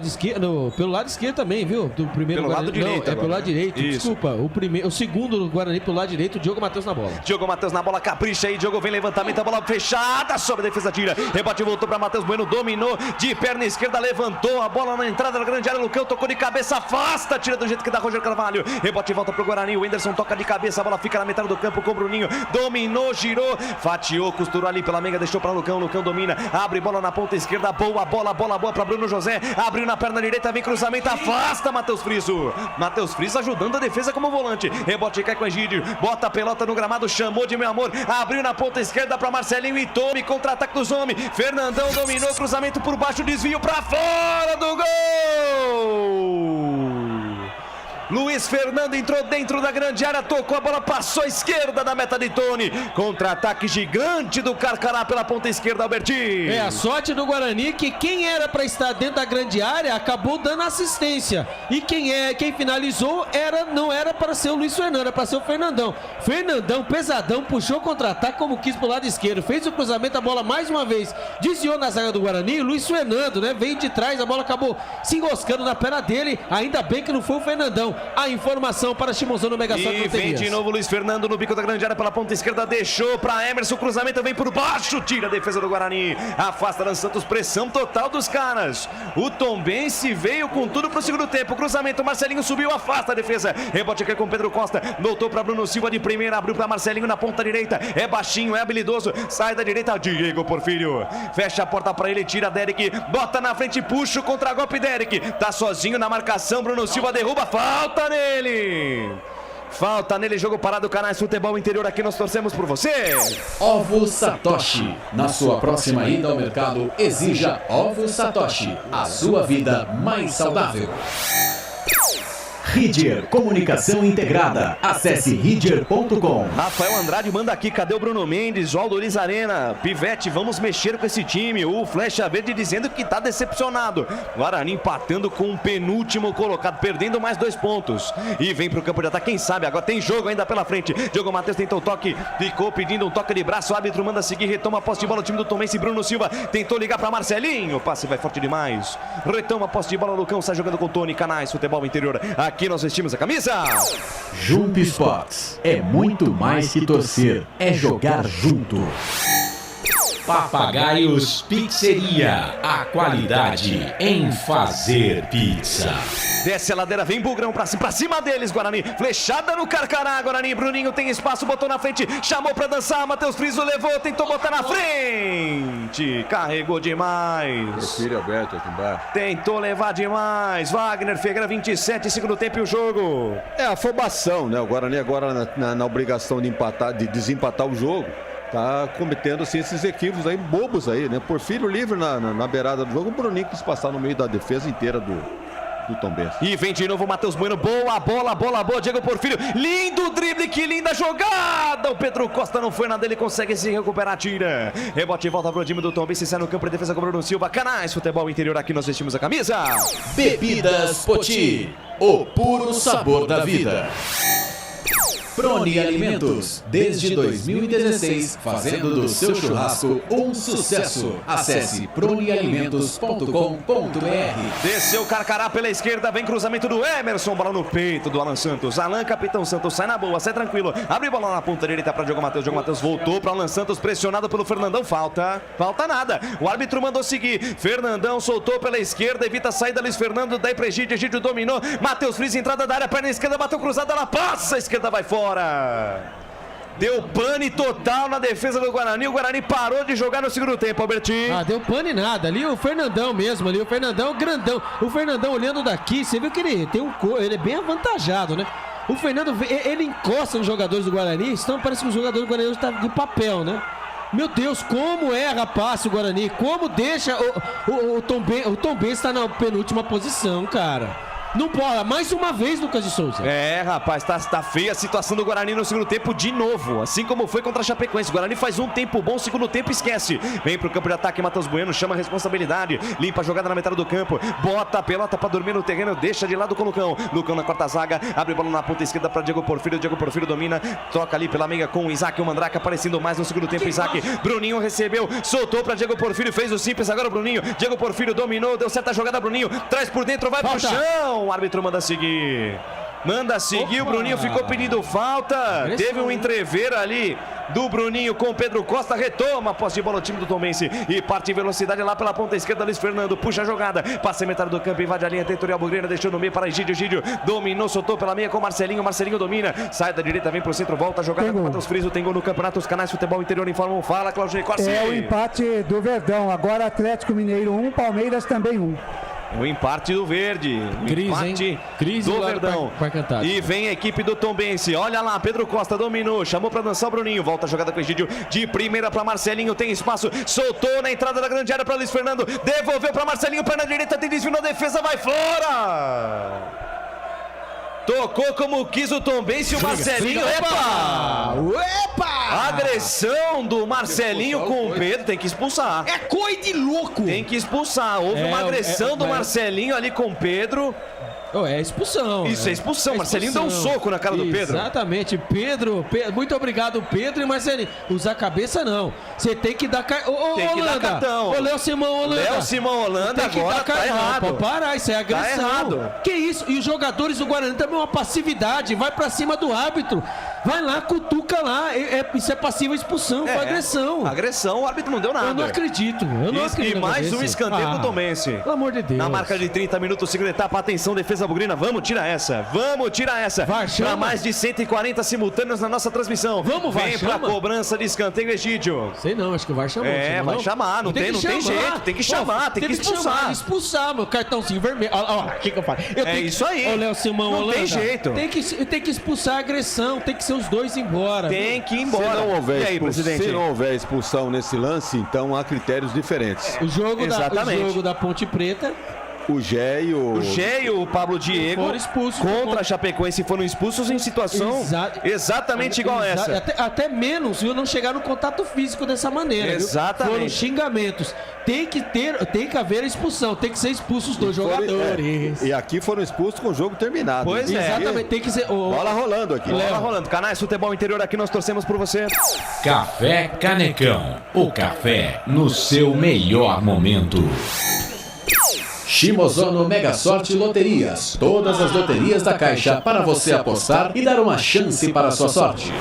esquerdo. Pelo lado esquerdo também, viu? Do primeiro pelo lado direito. Não, pelo lado direito. Isso. Desculpa. O segundo do Guarani pelo lado direito, o Diogo Matheus na bola. Diogo Matheus na bola, capricha aí, Diogo vem levantamento, a bola fechada, sobre a defesa tira, rebote voltou para Matheus Bueno, dominou de perna esquerda, levantou a bola na entrada da grande área, Lucão tocou de cabeça, afasta, tira do jeito que dá Roger Carvalho, rebote volta pro Guarani, o Anderson toca de cabeça, a bola fica na metade do campo com o Bruninho, dominou, girou, fatiou, costurou ali pela meiga, deixou para Lucão domina, abre bola na ponta esquerda, boa bola para Bruno José, abriu na perna direita, vem cruzamento, afasta Matheus Friso ajudando a defesa como volante, rebote cai com o Egídio, bota a pelota no gramado, chamou de meu amor, abriu na ponta esquerda para Marcelinho e tome, contra-ataque dos homens, Fernandão dominou, cruzamento por baixo, desvio para fora do gol! Luiz Fernando entrou dentro da grande área, tocou a bola, passou à esquerda da meta de Tony. Contra-ataque gigante do Carcará pela ponta esquerda, Albertinho. A sorte do Guarani que quem era para estar dentro da grande área acabou dando assistência. E quem finalizou não era para ser o Luiz Fernando, era para ser o Fernandão. Fernandão, pesadão, puxou contra-ataque como quis pro lado esquerdo. Fez o cruzamento, a bola mais uma vez desviou na zaga do Guarani. E o Luiz Fernando, né, veio de trás, a bola acabou se enroscando na perna dele. Ainda bem que não foi o Fernandão. A informação para Chimonzão no Mega Soccer. E vem de novo Luiz Fernando no bico da grande área pela ponta esquerda, deixou para Emerson, cruzamento vem por baixo, tira a defesa do Guarani, afasta Dan Santos, pressão total dos caras. O Tombense veio com tudo pro segundo tempo, cruzamento, Marcelinho subiu, afasta a defesa, rebote aqui com Pedro Costa, voltou para Bruno Silva de primeira, abriu para Marcelinho na ponta direita, é baixinho, é habilidoso, sai da direita, Diego Porfírio, fecha a porta para ele, tira Derek, bota na frente, puxa o contra-golpe, Derek, tá sozinho na marcação, Bruno Silva derruba, falta nele. Falta nele, jogo parado, Canais Futebol Interior, aqui nós torcemos por você. Ovo Satoshi. Na sua próxima ida ao mercado, exija Ovo Satoshi. A sua vida mais saudável. Ridger Comunicação Integrada. Acesse ridger.com. Rafael Andrade manda aqui, cadê o Bruno Mendes? O Aldoriz Arena, Pivete, vamos mexer com esse time. O Flecha Verde dizendo que tá decepcionado. Guarani empatando com o penúltimo colocado, perdendo mais 2 pontos. E vem pro campo de ataque, quem sabe, agora tem jogo ainda pela frente. Diogo Matheus tentou o toque, ficou pedindo um toque de braço, o árbitro manda seguir, retoma a posse de bola o time do Tombense, Bruno Silva tentou ligar pra Marcelinho, o passe vai forte demais. Retoma a posse de bola, Lucão sai jogando com o Tony, Canais Futebol Interior. Aqui nós vestimos a camisa. Jump Sports é muito mais que torcer, é jogar junto. Papagaios Pizzeria, a qualidade em fazer pizza. Desce a ladeira, vem Bugrão pra cima deles, Guarani. Flechada no Carcará, Guarani. Bruninho tem espaço, botou na frente, chamou pra dançar. Matheus Friso levou, tentou botar na frente. Carregou demais. Filho Alberto aqui embaixo. Tentou levar demais. Wagner Ferreira, 27, segundo tempo e o jogo. É afobação, né? O Guarani agora na obrigação de empatar, de desempatar o jogo. Tá cometendo assim, esses equívocos aí, bobos aí, né? Porfírio livre na beirada do jogo. O Bruninho quis passar no meio da defesa inteira do Tombense. E vem de novo o Matheus Bueno. Boa boa. Diego Porfírio. Lindo drible, que linda jogada. O Pedro Costa não foi nada, ele consegue se recuperar, tira. Rebote e volta pro time do Tombense. Sai no campo de defesa com o Bruno Silva. Canais Futebol Interior, aqui nós vestimos a camisa. Bebidas Poti, o puro sabor da vida. Proni Alimentos, desde 2016, fazendo do seu churrasco um sucesso. Acesse pronialimentos.com.br. Desceu Carcará pela esquerda, vem cruzamento do Emerson, bola no peito do Alan Santos. Alan, capitão Santos, sai na boa, sai tranquilo. Abre bola na ponta direita para Diogo Matheus. Diogo Matheus voltou para Alan Santos, pressionado pelo Fernandão. Falta nada. O árbitro mandou seguir. Fernandão soltou pela esquerda, evita a saída. Luiz Fernando, daí para Egídio. Egídio dominou. Matheus Friis, entrada da área, perna esquerda, bateu cruzada, ela passa, a esquerda vai fora. Deu pane total na defesa do Guarani. O Guarani parou de jogar no segundo tempo, Albertinho. Deu pane nada. Ali o Fernandão mesmo, o Fernandão grandão. O Fernandão olhando daqui, você viu que ele é bem avantajado, né? O Fernando, ele encosta nos jogadores do Guarani, então parece que os jogadores do Guarani estão de papel, né? Meu Deus, como erra passe o Guarani, como deixa o Tombense está na penúltima posição, cara. Não pode, mais uma vez, Lucas de Souza. Rapaz, tá feia a situação do Guarani no segundo tempo de novo, assim como foi contra a Chapecoense. O Guarani faz um tempo bom, segundo tempo esquece. Vem pro campo de ataque, Matheus Bueno, chama a responsabilidade, limpa a jogada na metade do campo, bota a pelota pra dormir no terreno, deixa de lado com o Lucão. Lucão na quarta zaga, abre bola na ponta esquerda pra Diego Porfírio. Diego Porfírio domina, troca ali pela meia com o Isaac, o Mandrake aparecendo mais no segundo tempo. Isaac, Bruninho recebeu, soltou pra Diego Porfírio, fez o simples, agora o Bruninho. Diego Porfírio dominou, deu certa jogada, Bruninho, traz por dentro, vai pro chão. O árbitro manda seguir. O Bruninho ficou pedindo falta. Teve um entrever ali do Bruninho com o Pedro Costa. Retoma a posse de bola o time do Tombense e parte em velocidade lá pela ponta esquerda. Luiz Fernando puxa a jogada, passa a metade do campo, invade a linha territorial bugrina, deixou no meio para Egídio. Egídio dominou, soltou pela meia com o Marcelinho. Marcelinho domina, sai da direita, vem pro centro, volta a jogada com o Matheus Friso. Tem gol no campeonato. Os canais Futebol Interior informam. Fala, Claudio Corsi. É o empate do Verdão. Agora Atlético Mineiro 1, Palmeiras também 1. O empate do Verde. Crise do Verdão. E vem a equipe do Tombense. Olha lá, Pedro Costa dominou, chamou pra dançar o Bruninho. Volta a jogada com o Egídio. De primeira pra Marcelinho, tem espaço. Soltou na entrada da grande área pra Luiz Fernando. Devolveu pra Marcelinho, perna direita, tem desvio na defesa, vai fora! Tocou como quis o Tombense, o Marcelinho. Epa! Agressão do Marcelinho com o Pedro, tem que expulsar. É coisa de louco. Tem que expulsar. Houve uma agressão do Marcelinho ali com o Pedro. É expulsão. Isso é expulsão. Marcelinho deu um soco na cara do Pedro. Exatamente. Pedro, muito obrigado, Pedro e Marcelinho. Usar a cabeça não. Você tem que dar cartão. Tem que dar cartão. Ô, Léo Simão Holanda. Agora tá errado. Pode parar, isso é agressão. Tá errado. Que isso? E os jogadores do Guarani também uma passividade. Vai pra cima do árbitro. Vai lá, cutuca lá. Isso é passiva expulsão, foi agressão. Agressão, o árbitro não deu nada. Eu não acredito. E mais um escanteio do Tombense. Pelo amor de Deus. Na marca de 30 minutos, segunda etapa. Atenção, defesa bugrina. Vamos tirar essa. Para mais de 140 simultâneos na nossa transmissão. Vem pra cobrança de escanteio, Egídio. Sei não, acho que vai chamar. Vai chamar. Não tem jeito. Tem que chamar, tem que expulsar. Expulsar, meu cartãozinho vermelho. Olha, o que eu falo? Isso aí. Ô, Léo Simão Não Holanda, tem jeito. Tem que expulsar a agressão. Tem que ser os dois embora. Tem que ir embora. Se não houver expulsão nesse lance, então há critérios diferentes. O jogo da Ponte Preta. O Gé e o Pablo Diego foram expulsos contra a Chapecoense, foram expulsos em situação exatamente igual essa. Até menos, viu? Não chegar no contato físico dessa maneira. Exatamente. Foram xingamentos. Tem que haver expulsão, tem que ser expulsos os dois jogadores. E aqui foram expulsos com o jogo terminado. Pois é. Exatamente, tem que ser. Bola rolando aqui. Bola rolando. Canais Futebol Interior, aqui nós torcemos por você. Café Canecão. O café no seu melhor momento. Shimozono Mega Sorte Loterias. Todas as loterias da Caixa para você apostar e dar uma chance para a sua sorte.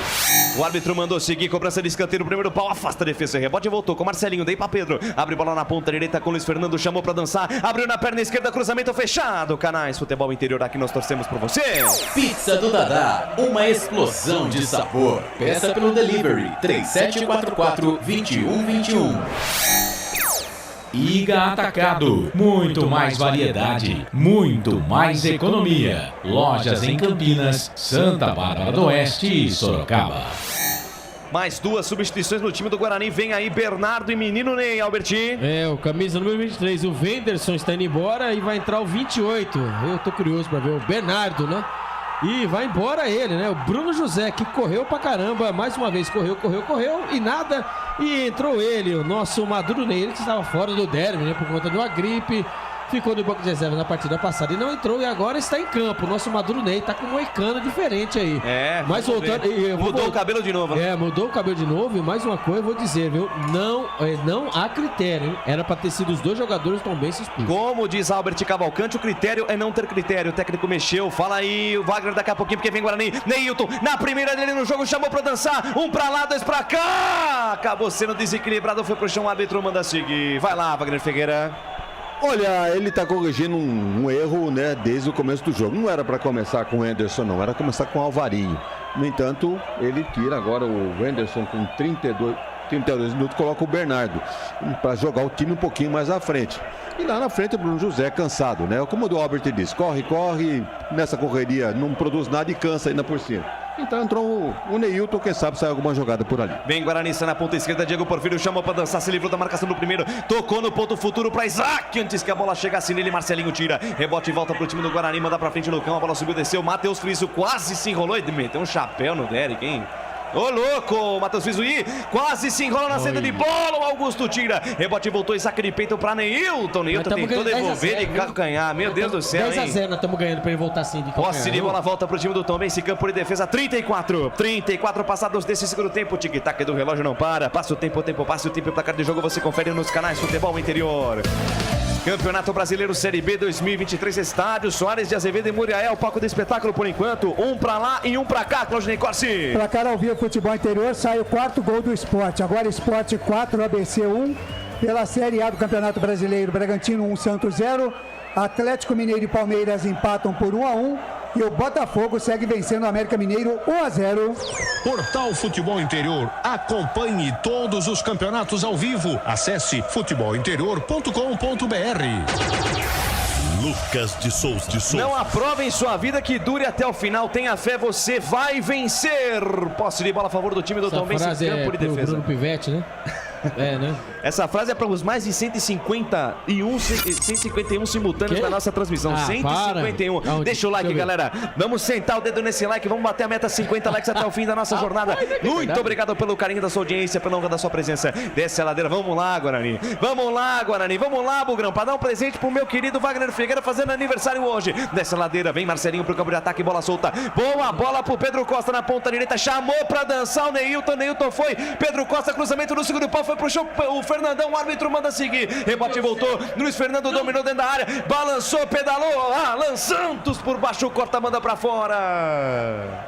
O árbitro mandou seguir, cobrança de escanteio no primeiro pau, afasta a defesa, rebote e voltou com Marcelinho, dei pra Pedro, abre bola na ponta direita com Luiz Fernando, chamou pra dançar, abriu na perna esquerda, cruzamento fechado, Canais Futebol Interior, aqui nós torcemos por você. Pizza do Dadá, uma explosão de sabor. Peça pelo delivery 3744-2121. Iga Atacado, muito mais variedade, muito mais economia. Lojas em Campinas, Santa Bárbara do Oeste e Sorocaba. Mais 2 substituições no time do Guarani, vem aí Bernardo e Menino Ney, Alberti. O camisa número 23, o Wenderson está indo embora e vai entrar o 28. Eu tô curioso para ver o Bernardo, né? E vai embora ele, né? O Bruno José, que correu pra caramba, mais uma vez correu e nada. E entrou ele, o nosso Maduro Ney, ele que estava fora do derby, né? Por conta de uma gripe. Ficou no banco de reserva na partida passada e não entrou, e agora está em campo. O nosso Maduro Ney tá com um moicano diferente aí. Mas voltando, mudou o cabelo de novo, né? Mudou o cabelo de novo. E mais uma coisa eu vou dizer, viu? Não há critério, hein? Era pra ter sido os 2 jogadores também se expulsos. Como diz Albert Cavalcante, o critério é não ter critério. O técnico mexeu, fala aí o Wagner daqui a pouquinho, porque vem Guarani. Neilton, na primeira dele no jogo, chamou pra dançar. 1 pra lá, 2 pra cá. Acabou sendo desequilibrado, foi pro chão, o árbitro manda seguir. Vai lá, Wagner Ferreira. Olha, ele está corrigindo um erro, né, desde o começo do jogo. Não era para começar com o Anderson, não. Era começar com o Alvarinho. No entanto, ele tira agora o Anderson com 32 minutos, coloca o Bernardo para jogar o time um pouquinho mais à frente. E lá na frente o Bruno José cansado, né? Como o Albert disse, corre, nessa correria não produz nada e cansa ainda por cima. Então entrou o Neilton, quem sabe sai alguma jogada por ali. Vem Guarani, na ponta esquerda, Diego Porfírio chamou pra dançar, se livrou da marcação do primeiro, tocou no ponto futuro pra Isaac, antes que a bola chegasse nele, Marcelinho tira, rebote e volta pro time do Guarani, manda pra frente Lucão, a bola subiu, desceu, Matheus Friso quase se enrolou e meteu um chapéu no Derek, hein? Ô louco, Matheus Frizuí quase se enrola na saída de bola, o Augusto tira, rebote voltou, Isaac de peito pra Neilton tentou devolver de calcanhar, meu Deus do céu, 10 a 0, nós estamos ganhando pra ele voltar assim de calcanhar. Posse de bola, volta pro time do Tombense, campo de defesa, 34 passados desse segundo tempo, tic-tac do relógio não para, passa o tempo, passa o tempo, placar de jogo você confere nos canais Futebol Interior. Campeonato Brasileiro Série B 2023, estádio Soares de Azevedo e Muriaé, o palco do espetáculo por enquanto, 1 pra lá e 1 pra cá, Claudinei Corsi. Placar ao vivo Futebol Interior, sai o 4º gol do Sport, agora Sport 4, ABC 1, pela Série A do Campeonato Brasileiro, Bragantino 1, Santos 0, Atlético Mineiro e Palmeiras empatam por 1 a 1, e o Botafogo segue vencendo o América Mineiro 1 a 0. Portal Futebol Interior. Acompanhe todos os campeonatos ao vivo. Acesse futebolinterior.com.br. Lucas de Souza. Não aprovem sua vida, que dure até o final. Tenha fé, você vai vencer. Posse de bola a favor do time do Tombense, campo de defesa. Bruno Pivete, né? Né? Essa frase é para os mais de 151 simultâneos da nossa transmissão. 151. Não, deixa o like, galera. Vamos sentar o dedo nesse like. Vamos bater a meta 50 likes até o fim da nossa jornada. Muito obrigado pelo carinho da sua audiência, pela honra da sua presença. Desce a ladeira. Vamos lá, Guarani. Vamos lá, Bugrão, para dar um presente pro meu querido Wagner Figueira, fazendo aniversário hoje. Desce a ladeira. Vem Marcelinho pro campo de ataque. Bola solta. Boa bola pro Pedro Costa na ponta direita. Chamou pra dançar o Neilton. Neilton foi. Pedro Costa, cruzamento no segundo pau. Foi pro chão, o Fernandão, o árbitro manda seguir, rebote voltou, Luiz Fernando dominou dentro da área, balançou, pedalou, Alan Santos por baixo, corta, manda pra fora.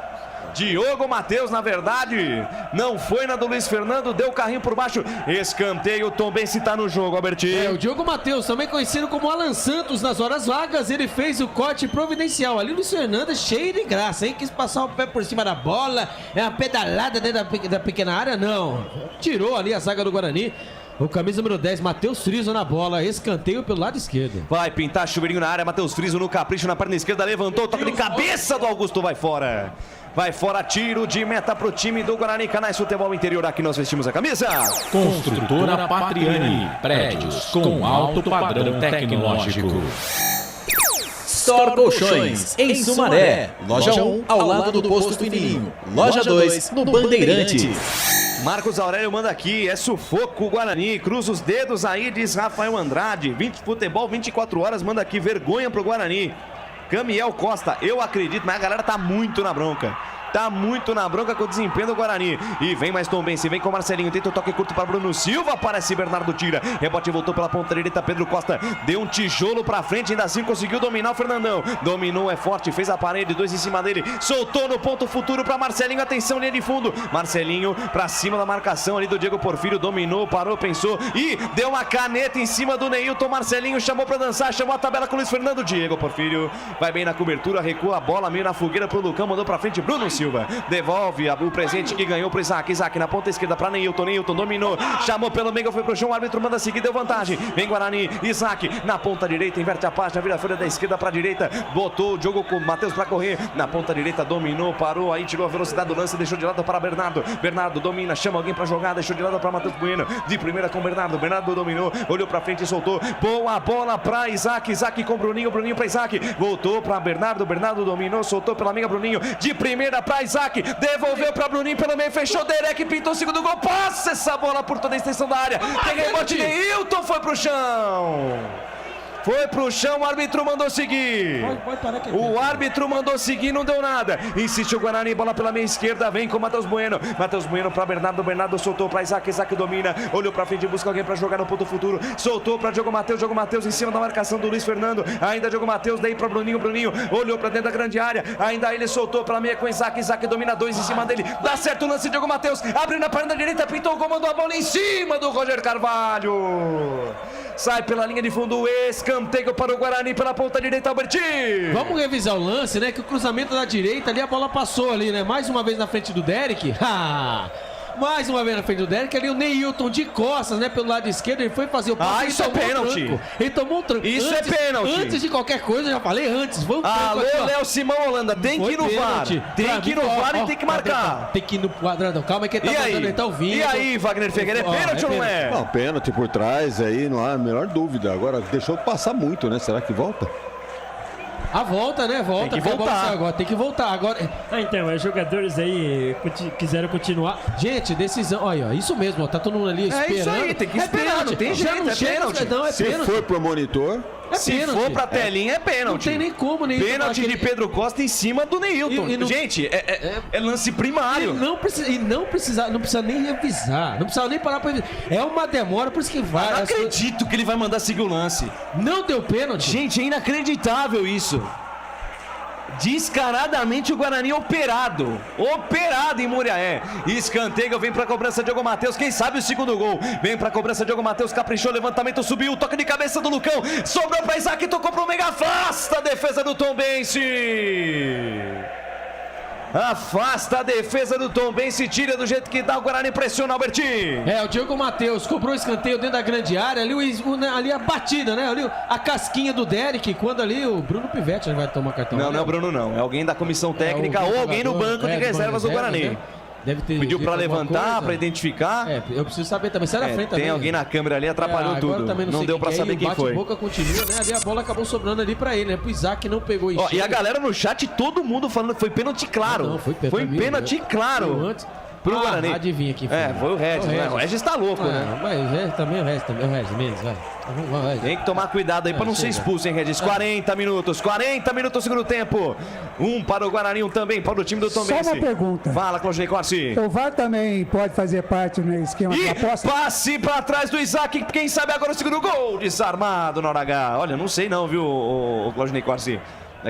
Diogo Matheus, na verdade, não foi na do Luiz Fernando, deu o carrinho por baixo, escanteio, o Tombense tá no jogo, Albertinho. O Diogo Matheus, também conhecido como Alan Santos, nas horas vagas, ele fez o corte providencial, ali o Luiz Fernando cheio de graça, hein, quis passar o pé por cima da bola, uma pedalada dentro da pequena área, não, tirou ali a zaga do Guarani. O camisa número 10, Matheus Friso na bola, escanteio pelo lado esquerdo. Vai pintar chuveirinho na área, Matheus Friso no capricho na perna esquerda, levantou, toque de cabeça do Augusto, vai fora. Vai fora, tiro de meta pro time do Guarani. Canais Futebol Interior, aqui nós vestimos a camisa. Construtora Patriani, prédios com alto padrão tecnológico. Store Colchões, em Sumaré. Loja 1, ao lado do Posto Fininho. Loja 2, no Bandeirantes. Marcos Aurélio manda aqui, é sufoco o Guarani, cruza os dedos aí, diz Rafael Andrade. Futebol 24 horas, manda aqui, vergonha pro Guarani. Camiel Costa, eu acredito, mas a galera tá muito na bronca. tá muito na bronca com o desempenho do Guarani. E vem mais Tombense, vem com o Marcelinho, tenta o toque curto para Bruno Silva, aparece Bernardo, tira, rebote voltou pela ponta direita, Pedro Costa deu um tijolo pra frente, ainda assim conseguiu dominar o Fernandão, dominou, é forte, fez a parede, 2 em cima dele, soltou no ponto futuro pra Marcelinho, atenção, linha de fundo, Marcelinho pra cima da marcação ali do Diego Porfírio, dominou, parou, pensou e deu uma caneta em cima do Neilton. Marcelinho chamou pra dançar, chamou a tabela com o Luiz Fernando. Diego Porfírio vai bem na cobertura, recua a bola meio na fogueira pro Lucão, mandou pra frente Bruno Silva, devolve o presente que ganhou pro Isaac, Isaac na ponta esquerda pra Neilton, Neilton dominou, chamou pelo meio, foi pro chão, o árbitro manda seguir, deu vantagem, vem Guarani, Isaac na ponta direita, inverte a página, vira a folha da esquerda pra direita, botou o Diogo com o Matheus pra correr, na ponta direita dominou, parou, aí tirou a velocidade do lance, deixou de lado para Bernardo, Bernardo domina, chama alguém pra jogar, deixou de lado pra Matheus Bueno, de primeira com Bernardo, Bernardo dominou, olhou pra frente e soltou, boa bola pra Isaac, Isaac com Bruninho, Bruninho pra Isaac, voltou pra Bernardo, Bernardo dominou, soltou pela amiga Bruninho, de primeira pra Isaac, devolveu pra Bruninho pelo meio, fechou, Derek pintou o segundo gol, passa essa bola por toda a extensão da área, tem rebote, Neilton foi pro chão. Foi pro chão, o árbitro mandou seguir. O árbitro mandou seguir, não deu nada. Insiste o Guarani, bola pela meia esquerda, vem com o Matheus Bueno. Matheus Bueno pra Bernardo, Bernardo soltou pra Isaac, Isaac domina, olhou pra frente, busca alguém pra jogar no ponto futuro. Soltou pra Diogo Matheus em cima da marcação do Luiz Fernando. Ainda Diogo Matheus, daí pra Bruninho, Bruninho olhou pra dentro da grande área. Ainda ele soltou pela meia com Isaac, Isaac domina, 2 em cima dele. Dá certo o lance, Diogo Matheus, abre na perna direita, pintou o gol, mandou a bola em cima do Roger Carvalho. Sai pela linha de fundo, escanteio para o Guarani pela ponta direita, Albertinho. Vamos revisar o lance, né? Que o cruzamento da direita ali, a bola passou ali, né? Mais uma vez na frente do Derek. Mais uma vez na frente do Derek, ali o Neilton de costas, né? Pelo lado esquerdo, ele foi fazer o passe. Isso é pênalti. Ele tomou um tranco. Isso é pênalti. Antes de qualquer coisa, eu já falei antes. Vamos alô, Léo Simão Holanda, tem que ir no VAR. Tem que ir no VAR e tem que marcar. Tem que ir no quadradão. Calma que ele tá mandando, ele tá ouvindo. E aí, Wagner Ferreira, é pênalti ou não é? Não, pênalti por trás aí, não há a menor dúvida. Agora, deixou passar muito, né? Será que volta? A volta, né? Volta. Tem que voltar. Agora, tem que voltar. Agora... então, os jogadores aí quiseram continuar. Gente, decisão. Olha, isso mesmo, ó, tá todo mundo ali esperando. É isso aí, tem que esperar, não tem jeito, é pênalti. Não, é Se pênalti. for pro monitor... Se for pra telinha, é pênalti. Não tem nem como, nem pênalti de Pedro Costa em cima do Neilton. Gente, é lance primário. Não precisa nem revisar. Não precisa nem parar pra revisar. É uma demora, por isso que vai. Eu não acredito que ele vai mandar seguir o lance. Não deu pênalti? Gente, é inacreditável isso. Descaradamente o Guarani operado em Muriaé. Escanteio, vem pra cobrança Diogo Matheus, quem sabe o segundo gol. Vem pra cobrança Diogo Matheus, caprichou, levantamento, subiu, toque de cabeça do Lucão, sobrou pra Isaac, tocou pro meio, afasta a defesa do Tombense. Afasta a defesa do Tombense, tira do jeito que dá, o Guarani pressiona, Albertinho. O Diogo Matheus cobrou escanteio dentro da grande área, ali a batida, né? Ali a casquinha do Derek, quando ali o Bruno Pivetti vai tomar cartão. Não é o Bruno não, é alguém da comissão técnica ou alguém no banco de reservas do Guarani. Né? Deve ter pediu pra levantar, pra identificar. Eu preciso saber também. Sai da frente também. Tem alguém na câmera ali, atrapalhou tudo. Não deu pra saber quem foi. O bate-boca continua, né? Ali a bola acabou sobrando ali pra ele, né? Pro Isaac não pegou isso. E a galera no chat, todo mundo falando que foi pênalti claro. Não, foi pênalti claro. Antes. Pro Guarani. Adivinha quem foi. Foi o Regis, né? O Regis tá louco, né? Mas o Regis também, o Regis menos, vai. Tem que tomar cuidado aí pra não ser expulso, hein, Regis? 40 minutos segundo tempo. Para o Guarani, também para o time do Tombense. Só uma pergunta. Fala, Claudinei Corsi. O VAR também pode fazer parte no esquema da aposta? Passe pra trás do Isaac, quem sabe agora o segundo gol, desarmado na hora H. Olha, não sei não, viu, o Claudinei Corsi.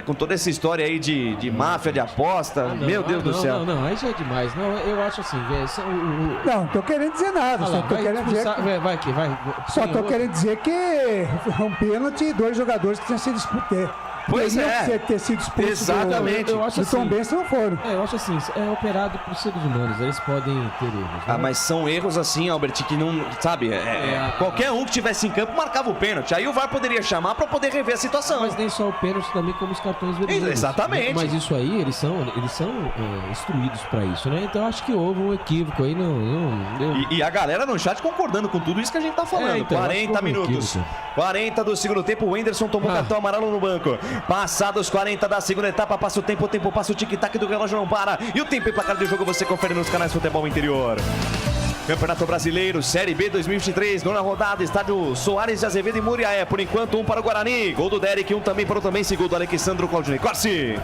Com toda essa história aí de máfia, de aposta, meu Deus do céu. Não, aí já é demais. Não, eu acho assim, Não tô querendo dizer nada, só tô querendo dizer que... Só tô querendo dizer que foi um pênalti e 2 jogadores que tinham sido disputados. Pois ter sido expulso. Exatamente. Eu acho assim, Tombense não foram. Eu acho assim, é operado por seres humanos, eles podem ter erros. Né? Mas são erros assim, Albert, que não, sabe, qualquer um que tivesse em campo marcava o pênalti, aí o VAR poderia chamar pra poder rever a situação. Mas nem só o pênalti, também como os cartões vermelhos. Exatamente. Mas isso aí, eles são instruídos pra isso, né? Então eu acho que houve um equívoco aí. E a galera no chat concordando com tudo isso que a gente tá falando. Então, 40 minutos. 40 do segundo tempo, o Wenderson tomou cartão amarelo no banco. Passados 40 da segunda etapa, passa o tempo passa o tic-tac do relógio não para. E o tempo e placar de jogo você confere nos canais Futebol Interior. Campeonato Brasileiro, Série B 2023, 9ª rodada, estádio Soares de Azevedo em Muriaé. Por enquanto, 1 para o Guarani, gol do Derek, 1 também para o Tombense, gol do Alexandro Claudinei Corsi.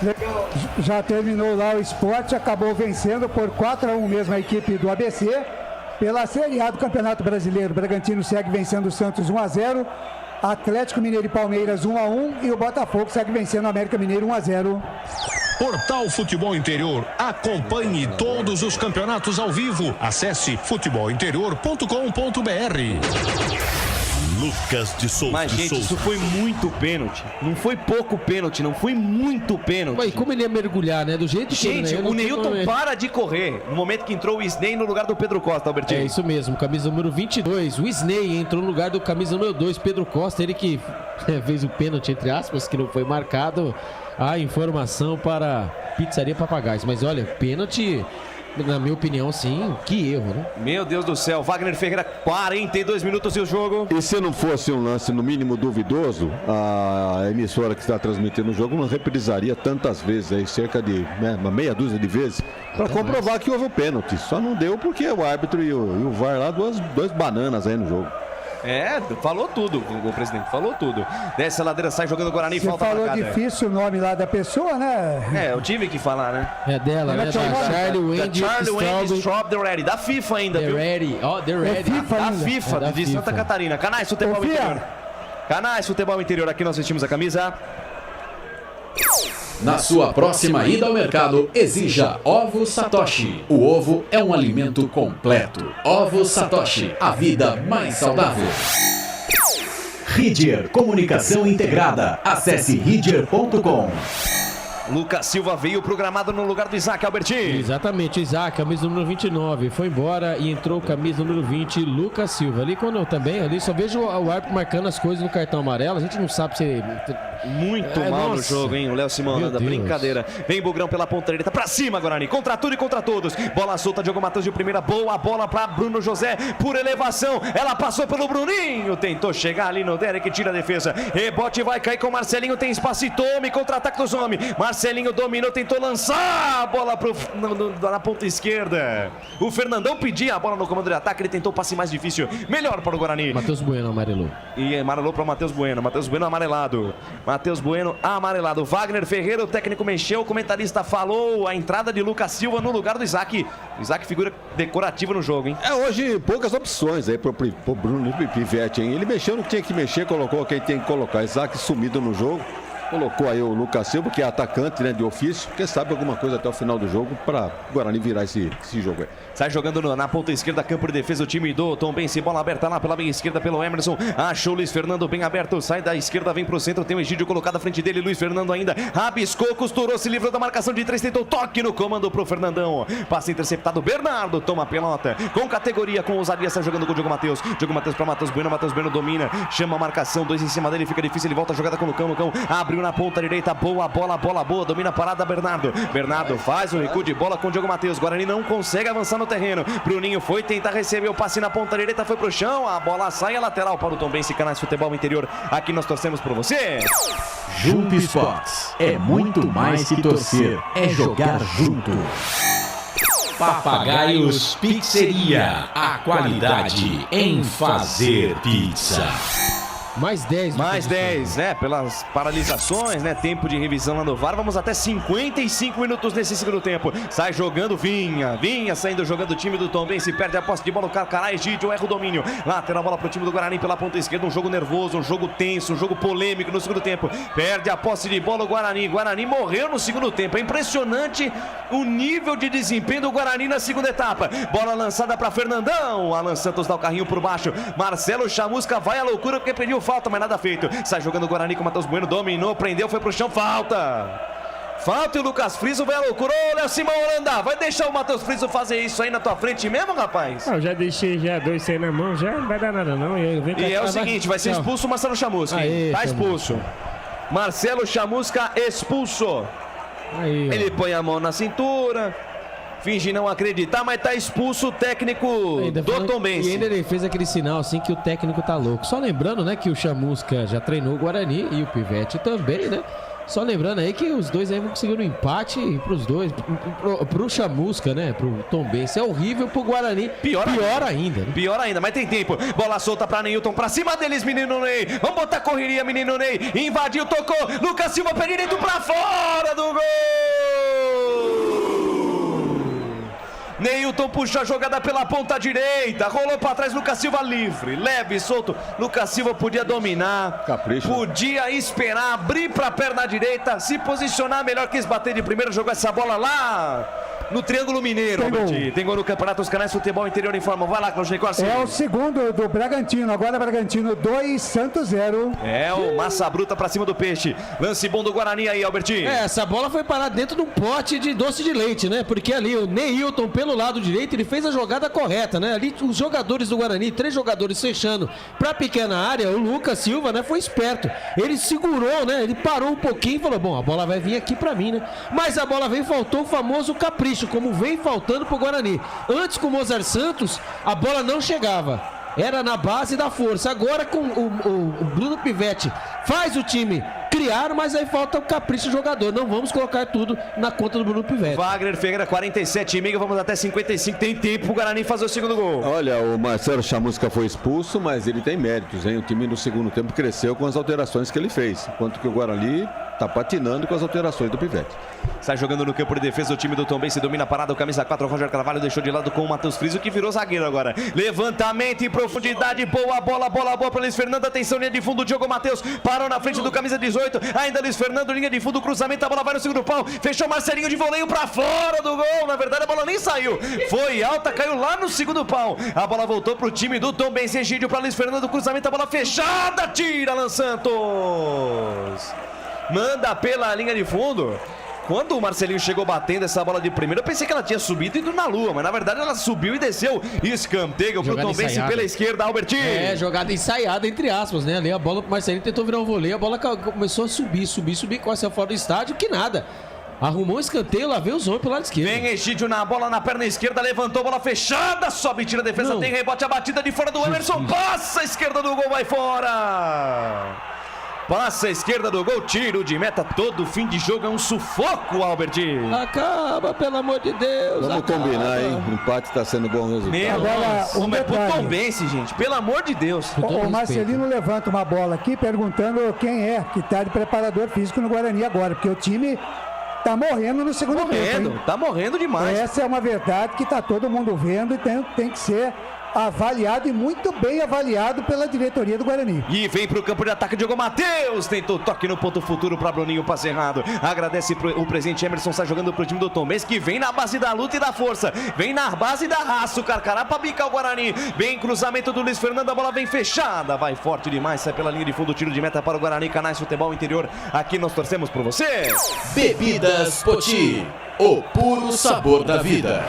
Legal. Já terminou lá o Sport, acabou vencendo por 4-1 mesmo a equipe do ABC. Pela Série A do Campeonato Brasileiro, o Bragantino segue vencendo o Santos 1-0. Atlético Mineiro e Palmeiras 1-1 e o Botafogo segue vencendo o América Mineiro 1-0. Portal Futebol Interior. Acompanhe todos os campeonatos ao vivo. Acesse futebolinterior.com.br. Lucas de Souza. Mas, gente, isso foi muito pênalti. Não foi pouco pênalti, não foi muito pênalti. Mas como ele ia mergulhar, né? Do jeito que Gente, o Neilton para de correr no momento que entrou o Isney no lugar do Pedro Costa, Albertinho. É isso mesmo, camisa número 22. O Isney entrou no lugar do camisa número 2, Pedro Costa. Ele que fez o pênalti, entre aspas, que não foi marcado. A informação para Pizzaria Papagaios. Mas olha, pênalti, na minha opinião, sim, que erro, né? Meu Deus do céu, Wagner Ferreira, 42 minutos e o jogo. E se não fosse um lance no mínimo duvidoso, a emissora que está transmitindo o jogo não reprisaria tantas vezes, aí, cerca de uma meia dúzia de vezes, para comprovar que houve o pênalti. Só não deu porque o árbitro e o VAR lá, dois bananas aí no jogo. É, falou tudo, o presidente, falou tudo. Desce a ladeira, sai jogando Guarani, Você falta falou marcada. difícil o nome lá da pessoa, né? É, eu tive que falar, né? É dela, né? Da Charlie Wendy Straub, The Ready, da FIFA ainda, The viu? Ready, ó, The Ready. Da FIFA, de Santa Catarina. Canais Futebol Interior. Canais Futebol Interior, aqui nós vestimos a camisa. Na sua próxima ida ao mercado, exija Ovo Satoshi. O ovo é um alimento completo. Ovo Satoshi, a vida mais saudável. Ridger Comunicação Integrada. Acesse ridger.com. Lucas Silva veio programado no lugar do Isaac, Albertinho. Exatamente, Isaac, camisa número 29, foi embora e entrou camisa número 20, Lucas Silva. Ali quando eu também, ali só vejo o árbitro marcando as coisas no cartão amarelo, a gente não sabe se... Muito mal no jogo, hein? O Léo Simão anda brincadeira. Vem Bugrão pela ponta direita, pra cima, Guarani, contra tudo e contra todos. Bola solta, Diogo Matheus de primeira, boa bola pra Bruno José, por elevação. Ela passou pelo Bruninho, tentou chegar ali no Derek, tira a defesa. Rebote vai cair com o Marcelinho, tem espaço e tome, contra-ataque dos homens. Marcelinho dominou, tentou lançar a bola na ponta esquerda. O Fernandão pedia a bola no comando de ataque, ele tentou o passe mais difícil. Melhor para o Guarani. Matheus Bueno amarelou. E amarelou para o Matheus Bueno. Matheus Bueno amarelado. Matheus Bueno amarelado. Wagner Ferreira, o técnico mexeu, o comentarista falou a entrada de Lucas Silva no lugar do Isaac. Isaac figura decorativa no jogo, hein? É, hoje poucas opções aí pro Bruno Pivete, hein? Ele mexeu no que tinha que mexer, colocou quem tem que colocar. Isaac sumido no jogo. Colocou aí o Lucas Silva, que é atacante, né, de ofício. Quem sabe alguma coisa até o final do jogo para o Guarani virar esse jogo aí. Sai jogando na ponta esquerda, campo de defesa, o time do Tombense. Bola aberta lá pela meia esquerda pelo Emerson. Achou o Luiz Fernando bem aberto. Sai da esquerda, vem pro centro. Tem o Egídio colocado à frente dele. Luiz Fernando ainda rabiscou, costurou, se livrou da marcação de 3. Tentou toque no comando pro Fernandão. Passe interceptado. Bernardo toma a pelota. Com categoria, com ousadia, sai jogando com o Diogo Matheus. Diogo Matheus para Matheus Bueno. Matheus Bueno domina. Chama a marcação. 2 em cima dele. Fica difícil. Ele volta a jogada com o Lucão. Lucão abriu na ponta direita. Boa bola, bola boa. Domina a parada Bernardo. Bernardo faz o recuo de bola com o Diogo Matheus. Guarani não consegue avançar no terreno. Bruninho foi tentar receber o passe na ponta direita. Foi pro chão. A bola sai a lateral para o Tombense. Canais Futebol Interior. Aqui nós torcemos por você. Junto Esportes. É muito mais que torcer. É jogar junto. Papagaios Pizzeria. A qualidade em fazer pizza. Mais 10. Mais 10, né? Pelas paralisações, né? Tempo de revisão lá no VAR. Vamos até 55 minutos nesse segundo tempo. Sai jogando Vinha saindo jogando o time do Tombense. Perde a posse de bola. O Carcará, Egídio erra o domínio. Lateral bola pro time do Guarani pela ponta esquerda. Um jogo nervoso, um jogo tenso, um jogo polêmico no segundo tempo. Perde a posse de bola o Guarani. Guarani morreu no segundo tempo. É impressionante o nível de desempenho do Guarani na segunda etapa. Bola lançada para Fernandão. Alan Santos dá o carrinho por baixo. Marcelo Chamusca vai à loucura porque pediu falta, mas nada feito. Sai jogando o Guarani com o Matheus Bueno, dominou, prendeu, foi pro chão, falta e o Lucas Friso vai à loucura. Ô, Léo Simão Holanda, vai deixar o Matheus Friso fazer isso aí na tua frente mesmo, rapaz? Eu já deixei 2 sem na mão, já não vai dar nada não. E é o seguinte, vai ser expulso o Marcelo Chamusca. Tá expulso. Marcelo Chamusca expulso. Ele põe a mão na cintura, finge não acreditar, mas tá expulso o técnico do Tombense. E ainda ele fez aquele sinal assim que o técnico tá louco. Só lembrando, né, que o Chamusca já treinou o Guarani e o Pivete também, né? Só lembrando aí que os dois aí vão conseguir um empate pros dois, pro Chamusca, né? Pro Tombense. É horrível pro Guarani. Pior ainda. Né? Pior ainda, mas tem tempo. Bola solta pra Neilton, pra cima deles, menino Ney. Vamos botar correria, menino Ney. Invadiu, tocou. Lucas Silva, pé direito pra fora do gol. Neilton puxa a jogada pela ponta direita. Rolou pra trás, Lucas Silva livre. Leve, solto. Lucas Silva podia dominar. Capricho. Podia esperar, abrir pra perna direita, se posicionar melhor, quis bater de primeiro, jogou essa bola lá no Triângulo Mineiro. Tem gol no Campeonato dos Canais Futebol Interior em Forma. Vai lá, Claudinei Corsi. É o segundo do Bragantino. Agora Bragantino 2, Santos 0. É o Massa Bruta pra cima do Peixe. Lance bom do Guarani aí, Albertinho. Essa bola foi parar dentro de um pote de doce de leite, né? Porque ali o Neilton, pelo lado direito, ele fez a jogada correta, né? Ali os jogadores do Guarani, 3 jogadores fechando pra pequena área. O Lucas Silva, né, foi esperto. Ele segurou, né? Ele parou um pouquinho e falou, bom, a bola vai vir aqui pra mim, né? Mas a bola veio, faltou o famoso capricho, como vem faltando pro Guarani. Antes com o Mozart Santos, a bola não chegava. Era na base da força. Agora com o Bruno Pivetti faz o time criar, mas aí falta o capricho do jogador. Não vamos colocar tudo na conta do Bruno Pivetti. Wagner Ferreira, 47,5, vamos até 55. Tem tempo pro Guarani fazer o segundo gol. Olha, o Marcelo Chamusca foi expulso, mas ele tem méritos, hein? O time no segundo tempo cresceu com as alterações que ele fez. Enquanto que o Guarani tá patinando com as alterações do Pivete. Sai jogando no campo de defesa o time do Tombense, domina a parada, o camisa 4, o Roger Carvalho deixou de lado com o Matheus Friso, que virou zagueiro agora. Levantamento em profundidade, boa bola para Luiz Fernando, atenção, linha de fundo, Diogo Matheus, parou na frente do camisa 18, ainda Luiz Fernando, linha de fundo, cruzamento, a bola vai no segundo pau, fechou Marcelinho de voleio pra fora do gol, na verdade a bola nem saiu, foi alta, caiu lá no segundo pau, a bola voltou pro time do Tombense, Egídio pra Luiz Fernando, cruzamento, a bola fechada, tira Alan Santos, manda pela linha de fundo. Quando o Marcelinho chegou batendo essa bola de primeira, eu pensei que ela tinha subido e ido na lua, mas na verdade ela subiu e desceu. Escanteio pro Tombense pela esquerda, Albertinho. É, jogada ensaiada, entre aspas, né? Ali a bola, o Marcelinho tentou virar um voleio, a bola começou a subir, quase fora do estádio, que nada. Arrumou um escanteio, lá veio os homens pelo lado esquerdo. Vem Egídio na bola, na perna esquerda, levantou, bola fechada, sobe, tira a defesa, tem rebote, a batida de fora do Emerson, passa a esquerda do gol, vai fora. Passa a esquerda do gol, tiro de meta, todo fim de jogo é um sufoco, Albertinho. Acaba, pelo amor de Deus. Vamos combinar, hein? O empate tá sendo bom resultado. Agora, é pro Tombense, gente, pelo amor de Deus. O Marcelino levanta uma bola aqui perguntando quem é que tá de preparador físico no Guarani agora, porque o time tá morrendo no segundo tempo. Tá morrendo demais. Essa é uma verdade que tá todo mundo vendo e tem que ser avaliado e muito bem avaliado pela diretoria do Guarani. E vem pro campo de ataque Diogo Matheus, tentou toque no ponto futuro pra Bruninho, passe errado, agradece o presente, Emerson sai jogando pro time do Tombense, que vem na base da luta e da força, vem na base da raça, o Carcará pra bicar o Guarani, vem cruzamento do Luiz Fernando, a bola vem fechada, vai forte demais, sai pela linha de fundo, tiro de meta para o Guarani, Canais Futebol Interior, aqui nós torcemos por você. Bebidas Poti, o puro sabor da vida.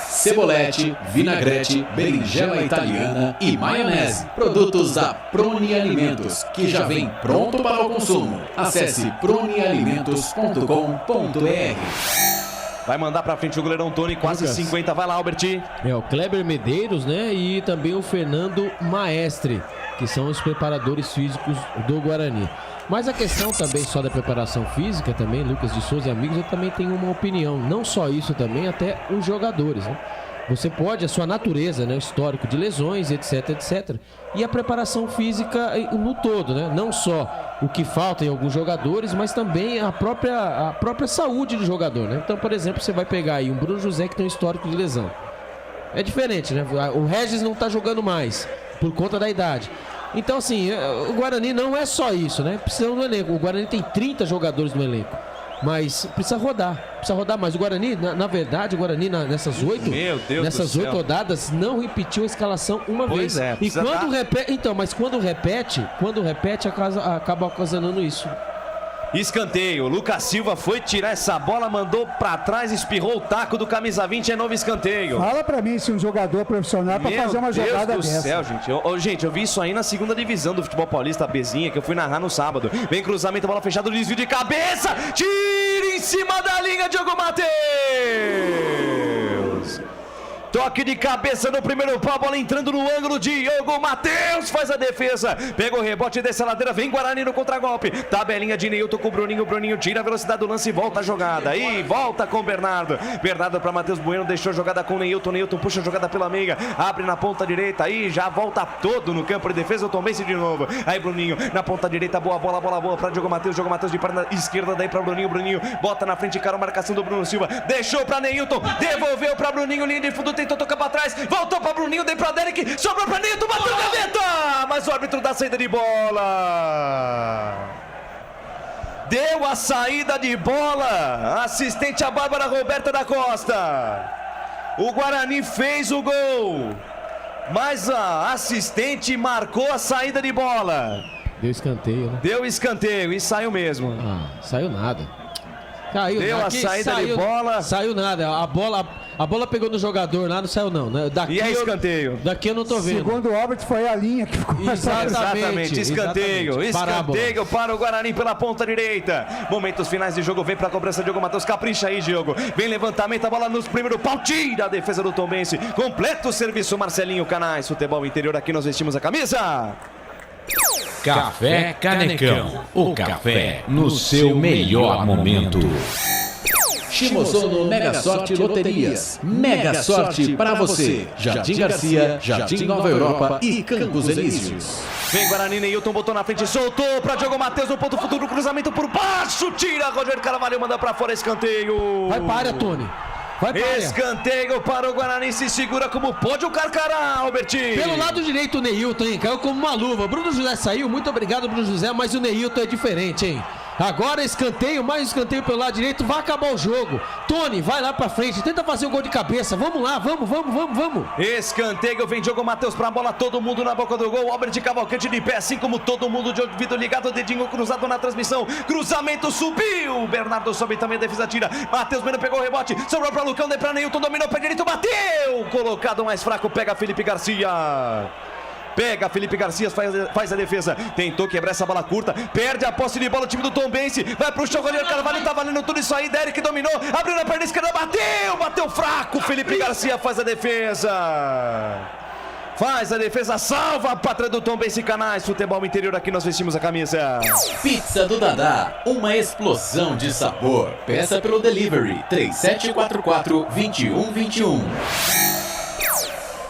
Cebolete, vinagrete, berinjela italiana e maionese. Produtos da Pruni Alimentos, que já vem pronto para o consumo. Acesse prunialimentos.com.br. Vai mandar pra frente o goleirão Tony, quase 50. Vai lá, Alberti. É o Kleber Medeiros, né? E também o Fernando Maestre, que são os preparadores físicos do Guarani. Mas a questão também só da preparação física, também, Lucas de Souza e amigos, eu também tenho uma opinião. Não só isso também, até os jogadores, né? Você pode, a sua natureza, né? O histórico de lesões, etc, etc. E a preparação física no todo, né? Não só o que falta em alguns jogadores, mas também a própria saúde do jogador, né? Então, por exemplo, você vai pegar aí um Bruno José que tem um histórico de lesão. É diferente, né? O Regis não tá jogando mais, por conta da idade. Então, assim, o Guarani não é só isso, né? Precisa do elenco. O Guarani tem 30 jogadores no elenco. Mas precisa rodar mais. O Guarani, na verdade, o Guarani nessas 8 rodadas não repetiu a escalação uma vez. E quando repete, então, mas quando repete acaba ocasionando isso. Escanteio, Lucas Silva foi tirar essa bola, mandou pra trás, espirrou o taco do camisa 20, é novo escanteio. Fala pra mim se um jogador profissional pra fazer uma jogada dessa. Meu Deus do céu, gente. Gente, eu vi isso aí na segunda divisão do futebol paulista, a Bezinha, que eu fui narrar no sábado. Vem cruzamento, bola fechada, desvio de cabeça, tira em cima da linha, Diogo Matheus. Toque de cabeça no primeiro pau, bola entrando no ângulo. Diogo Matheus faz a defesa. Pega o rebote dessa ladeira, vem Guarani no contragolpe. Tabelinha de Neilton com o Bruninho. Bruninho tira a velocidade do lance e volta a jogada. E volta com o Bernardo. Bernardo para Matheus Bueno, deixou a jogada com o Neilton. Neilton puxa a jogada pela meia, abre na ponta direita. Aí já volta todo no campo de defesa. O Tombense de novo. Aí Bruninho na ponta direita, boa bola para Diogo Matheus. Diogo Matheus de perna esquerda, daí para Bruninho. Bruninho bota na frente, cara, a marcação do Bruno Silva. Deixou para Neilton, devolveu para Bruninho, linha de fundo, tentou tocar para trás. Voltou para Bruninho, dei para Derek, sobrou para Neilton, bateu gaveta! Mas o árbitro dá saída de bola. Deu a saída de bola. Assistente a Bárbara Roberta da Costa. O Guarani fez o gol, mas a assistente marcou a saída de bola. Deu escanteio, né? Deu escanteio e saiu mesmo. Saiu nada. Caiu, deu a saída de bola. Saiu nada. A bola pegou no jogador lá, não saiu não. Daqui e é escanteio. Daqui eu não tô vendo. Segundo o Albert, foi a linha que ficou Exatamente. Escanteio. Escanteio para o Guarani pela ponta direita. Momentos finais de jogo, vem para a cobrança. Diogo Matheus, capricha aí, Diogo. Vem levantamento, a bola no primeiro pau. Tira a defesa do Tombense. Completa o serviço, Marcelinho Canais. Futebol interior, aqui nós vestimos a camisa. Café Canecão. O café no seu melhor momento. Shimosono Mega Sorte Loterias. Mega Sorte para você. Jardim Garcia, Jardim Nova Europa e Campos Elíseos. Vem Guarani, Neilton botou na frente, soltou para Diogo Matheus no ponto futuro, cruzamento por baixo, tira, Roger Carvalho manda para fora, escanteio. Vai para a área, Tony. Escanteio para o Guarani, se segura como pode o Carcará, Albertinho. Pelo lado direito o Neilton, hein? Caiu como uma luva. Bruno José saiu, muito obrigado, Bruno José, mas o Neilton é diferente, hein? Agora escanteio, mais escanteio pelo lado direito, vai acabar o jogo. Tony, vai lá pra frente, tenta fazer um gol de cabeça. Vamos lá, vamos. Escanteio, vem Diogo Matheus pra bola, todo mundo na boca do gol. Albert Cavalcante de pé, assim como todo mundo de ouvido ligado, dedinho cruzado na transmissão. Cruzamento subiu, Bernardo sobe também, a defesa tira. Matheus Bueno pegou o rebote, sobrou pra Lucão, daí pra Neilton, dominou, pé direito, bateu. Colocado mais fraco, pega Felipe Garcia. Faz a defesa. Tentou quebrar essa bola curta. Perde a posse de bola o time do Tombense. Vai pro chão, goleiro Carvalho. Tá valendo tudo isso aí. Derek dominou. Abriu na perna esquerda. Bateu fraco. Felipe Garcia faz a defesa. Salva a pátria do Tombense Canais. Futebol interior, aqui nós vestimos a camisa. Pizza do Dadá, uma explosão de sabor. Peça pelo delivery 3744-2121.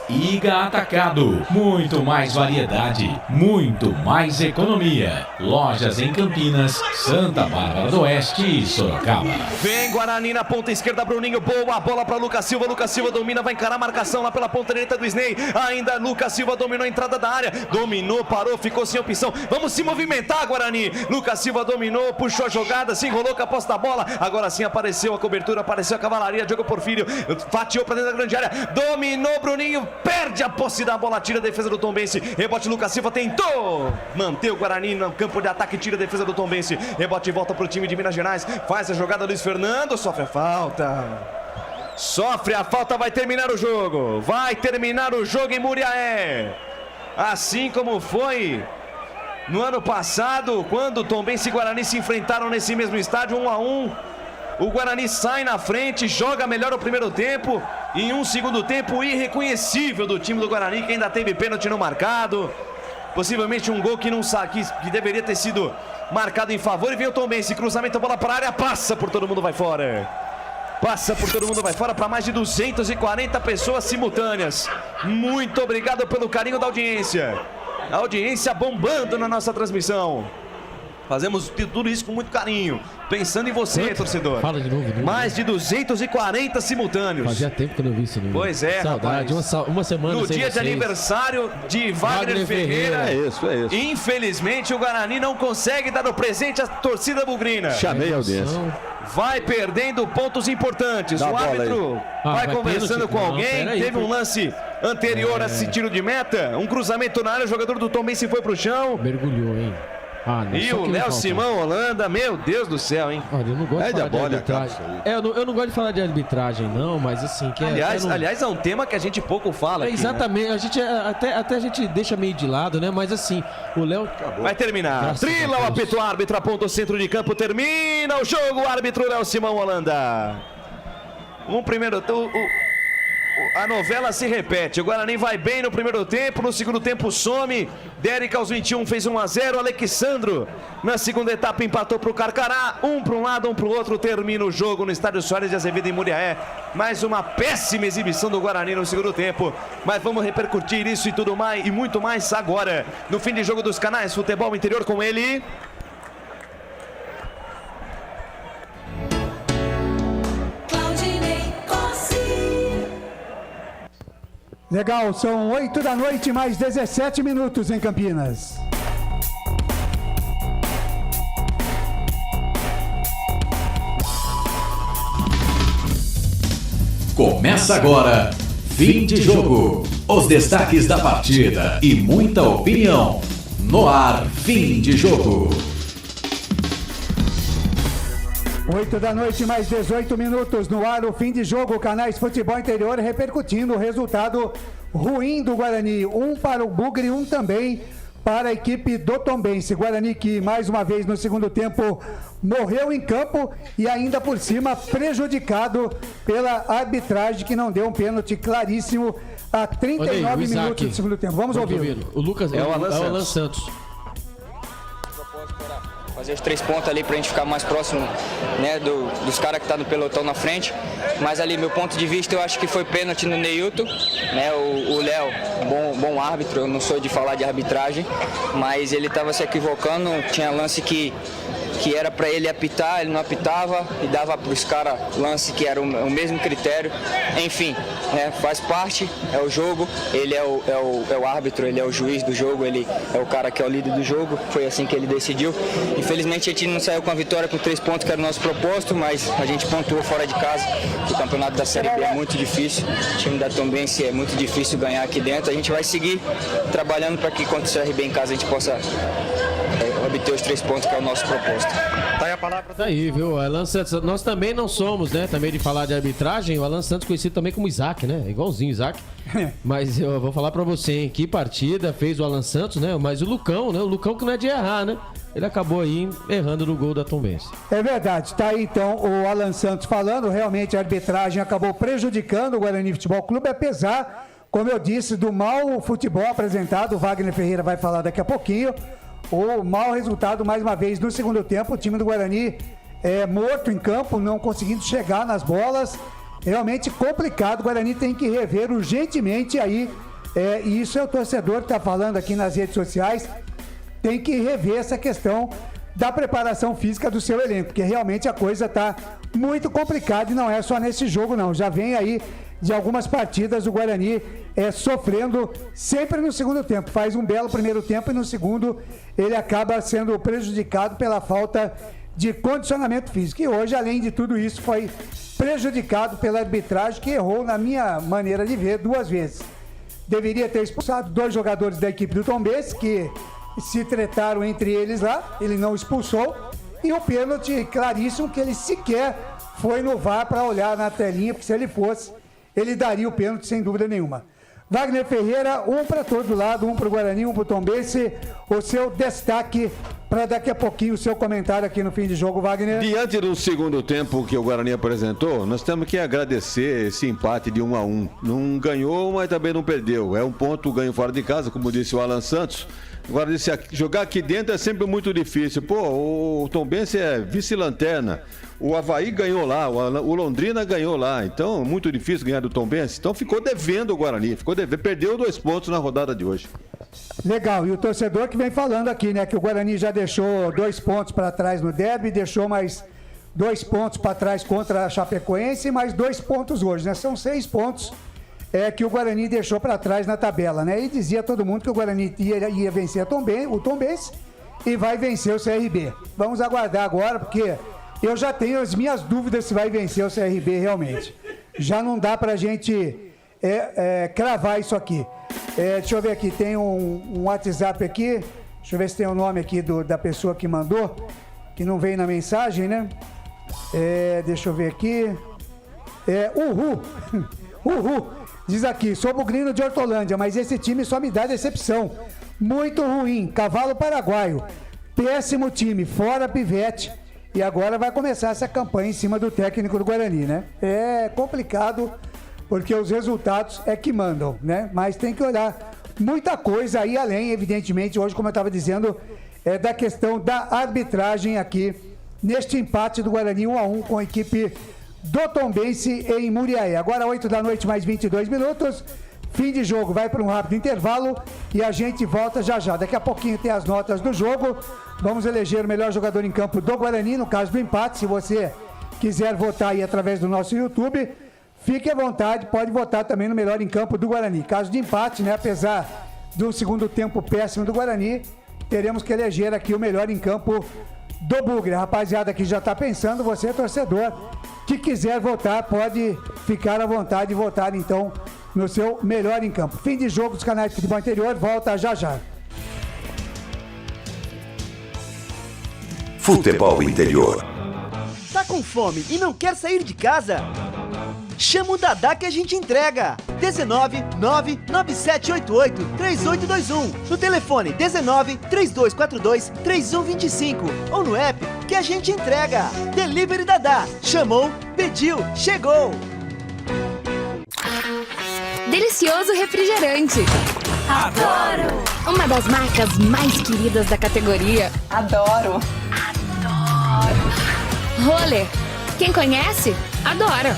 Iga Atacado, muito mais variedade, muito mais economia. Lojas em Campinas, Santa Bárbara do Oeste e Sorocaba. Vem Guarani na ponta esquerda, Bruninho, boa bola para Lucas Silva. Lucas Silva domina, vai encarar a marcação lá pela ponta direita do Snei. Ainda Lucas Silva dominou a entrada da área, dominou, parou, ficou sem opção. Vamos se movimentar, Guarani. Lucas Silva dominou, puxou a jogada, se enrolou com a posse da bola. Agora sim apareceu a cobertura, apareceu a cavalaria. Diogo Porfírio fatiou para dentro da grande área, dominou Bruninho. Perde a posse da bola, tira a defesa do Tombense. Rebote, Lucas Silva tentou manter o Guarani no campo de ataque, tira a defesa do Tombense. Rebote e volta pro time de Minas Gerais. Faz a jogada Luiz Fernando, sofre a falta. Vai terminar o jogo. Vai terminar o jogo em Muriaé. Assim como foi no ano passado, quando o Tombense e Guarani se enfrentaram nesse mesmo estádio, 1-1. O Guarani sai na frente, joga melhor o primeiro tempo. Em um segundo tempo irreconhecível do time do Guarani, que ainda teve pênalti não marcado. Possivelmente um gol que deveria ter sido marcado em favor. E vem o Tombense, cruzamento, bola para a área, passa por todo mundo, vai fora. Para mais de 240 pessoas simultâneas. Muito obrigado pelo carinho da audiência. A audiência bombando na nossa transmissão. Fazemos tudo isso com muito carinho, pensando em você, torcedor. Fala de novo. Mais de 240 simultâneos. Fazia tempo que eu não vi isso. Pois é, saudade, rapaz. Uma semana no dia de aniversário de Wagner Ferreira. É isso. Infelizmente, o Guarani não consegue dar o presente à torcida bugrina. Chamei a audiência. Vai perdendo pontos importantes. O árbitro vai conversando com alguém. Teve um lance anterior a esse tiro de meta. Um cruzamento na área, o jogador do Tombense foi pro chão. Mergulhou, hein? E o Léo Simão Holanda, meu Deus do céu, hein? Olha, eu não gosto de falar de arbitragem. Eu não gosto de falar de arbitragem, não, mas assim... Aliás, é um tema que a gente pouco fala aqui, exatamente, né? A gente até a gente deixa meio de lado, né? Mas assim, o Léo... Vai terminar. Trila o apito, árbitro, aponta o centro de campo, termina o jogo, árbitro Léo Simão Holanda. A novela se repete. O Guarani vai bem no primeiro tempo, no segundo tempo some. Derek aos 21 fez 1-0. Alexandro na segunda etapa empatou pro Carcará. Um para um lado, um pro outro. Termina o jogo no estádio Soares de Azevedo em Muriaé. Mais uma péssima exibição do Guarani no segundo tempo. Mas vamos repercutir isso e tudo mais e muito mais agora. No fim de jogo dos canais Futebol Interior com ele. Legal, são 8 da noite, mais 17 minutos em Campinas. Começa agora, fim de jogo. Os destaques da partida e muita opinião. No ar, fim de jogo. 8 da noite, mais 18 minutos no ar, o fim de jogo, Canais Futebol Interior repercutindo o resultado ruim do Guarani. Um para o Bugre, um também para a equipe do Tombense. Guarani que mais uma vez no segundo tempo morreu em campo e ainda por cima prejudicado pela arbitragem que não deu um pênalti claríssimo a 39 minutos do segundo tempo. Vamos ouvir. O Lucas é o Alan Santos. Fazer os 3 pontos ali pra gente ficar mais próximo, né, dos caras que tá no pelotão na frente. Mas ali, meu ponto de vista, eu acho que foi pênalti no Neilton, né, o Léo, bom árbitro, eu não sou de falar de arbitragem, mas ele tava se equivocando, tinha lance que era para ele apitar, ele não apitava e dava para os caras lance que era o mesmo critério. Enfim, né, faz parte, é o jogo, ele é o árbitro, ele é o juiz do jogo, ele é o cara que é o líder do jogo, foi assim que ele decidiu. Infelizmente a gente não saiu com a vitória com 3 pontos, que era o nosso propósito, mas a gente pontuou fora de casa, o campeonato da Série B é muito difícil, o time da Tombense é muito difícil ganhar aqui dentro, a gente vai seguir trabalhando para que contra o CRB em casa a gente possa obter os 3 pontos, que é o nosso propósito. Tá aí a palavra. Tá aí, viu? Alan Santos, nós também não somos, né? Também de falar de arbitragem, o Alan Santos conhecido também como Isaac, né? Igualzinho Isaac. Mas eu vou falar pra você, hein? Que partida fez o Alan Santos, né? Mas o Lucão, né? O Lucão que não é de errar, né? Ele acabou aí errando no gol da Tombense. É verdade, tá aí então o Alan Santos falando, realmente a arbitragem acabou prejudicando o Guarani Futebol Clube, apesar, como eu disse, do mau futebol apresentado, o Wagner Ferreira vai falar daqui a pouquinho. O mau resultado, mais uma vez, no segundo tempo, o time do Guarani morto em campo, não conseguindo chegar nas bolas, realmente complicado, o Guarani tem que rever urgentemente aí, e isso é o torcedor que está falando aqui nas redes sociais, tem que rever essa questão da preparação física do seu elenco, porque realmente a coisa está muito complicada e não é só nesse jogo não, já vem aí de algumas partidas o Guarani sofrendo sempre no segundo tempo, faz um belo primeiro tempo e no segundo ele acaba sendo prejudicado pela falta de condicionamento físico e hoje, além de tudo isso, foi prejudicado pela arbitragem que errou, na minha maneira de ver, 2 vezes. Deveria ter expulsado 2 jogadores da equipe do Tombense que se tretaram entre eles lá, ele não expulsou, e o pênalti claríssimo que ele sequer foi no VAR para olhar na telinha, porque se ele fosse, ele daria o pênalti sem dúvida nenhuma. Wagner Ferreira, um para todo lado, um para o Guarani, um para o Tombense, o seu destaque para daqui a pouquinho o seu comentário aqui no fim de jogo, Wagner. Diante do segundo tempo que o Guarani apresentou, nós temos que agradecer esse empate de 1-1. Não ganhou, mas também não perdeu. É um ponto ganho fora de casa, como disse o Alan Santos. Agora, jogar aqui dentro é sempre muito difícil. Pô, o Tombense é vice-lanterna. O Avaí ganhou lá, o Londrina ganhou lá. Então, muito difícil ganhar do Tombense. Então, ficou devendo o Guarani. Perdeu 2 pontos na rodada de hoje. Legal. E o torcedor que vem falando aqui, né? Que o Guarani já deixou 2 pontos para trás no derby, deixou mais 2 pontos para trás contra a Chapecoense e mais 2 pontos hoje, né? São 6 pontos que o Guarani deixou para trás na tabela, né? E dizia todo mundo que o Guarani ia vencer o Tombense e vai vencer o CRB. Vamos aguardar agora, porque eu já tenho as minhas dúvidas se vai vencer o CRB realmente. Já não dá pra gente cravar isso aqui. Deixa eu ver aqui, tem um WhatsApp aqui. Deixa eu ver se tem o nome aqui da pessoa que mandou, que não veio na mensagem, né? Deixa eu ver aqui. Uhul. Diz aqui, sou bugrino de Hortolândia, mas esse time só me dá decepção. Muito ruim, cavalo paraguaio. Péssimo time, fora Pivete. E agora vai começar essa campanha em cima do técnico do Guarani, né? É complicado, porque os resultados é que mandam, né? Mas tem que olhar muita coisa aí além, evidentemente, hoje, como eu estava dizendo, da questão da arbitragem aqui, neste empate do Guarani 1-1 com a equipe do Tombense em Muriaé. Agora 8 da noite, mais 22 minutos. Fim de jogo, vai para um rápido intervalo e a gente volta já já. Daqui a pouquinho tem as notas do jogo. Vamos eleger o melhor jogador em campo do Guarani, no caso do empate. Se você quiser votar aí através do nosso YouTube, fique à vontade, pode votar também no melhor em campo do Guarani. Caso de empate, né, apesar do segundo tempo péssimo do Guarani, teremos que eleger aqui o melhor em campo do Bugre. A rapaziada que já está pensando, você torcedor, que quiser votar, pode ficar à vontade e votar então no seu melhor em campo. Fim de jogo dos canais de futebol interior, volta já já. Futebol interior. Tá com fome e não quer sair de casa? Chama o Dadá que a gente entrega. 19 99788 3821. No telefone 19 3242 3125 ou no app que a gente entrega. Delivery Dadá. Chamou, pediu, chegou. Delicioso refrigerante. Adoro! Uma das marcas mais queridas da categoria. Adoro! Roller. Quem conhece, adora.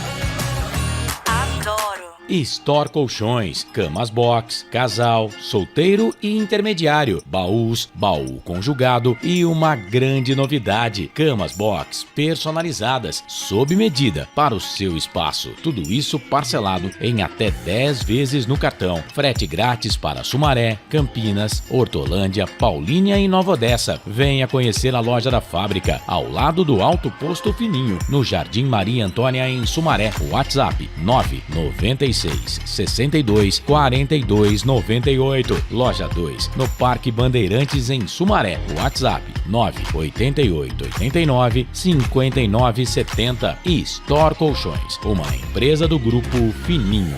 Adoro! Store Colchões, camas box, casal, solteiro e intermediário, baús, baú conjugado e uma grande novidade, camas box personalizadas, sob medida para o seu espaço. Tudo isso parcelado em até 10 vezes no cartão. Frete grátis para Sumaré, Campinas, Hortolândia, Paulínia e Nova Odessa. Venha conhecer a loja da fábrica, ao lado do Alto Posto Fininho, no Jardim Maria Antônia, em Sumaré. WhatsApp 996 62 42 98. Loja 2, no Parque Bandeirantes, em Sumaré. WhatsApp 988 89 59 70. E Store Colchões, uma empresa do Grupo Fininho.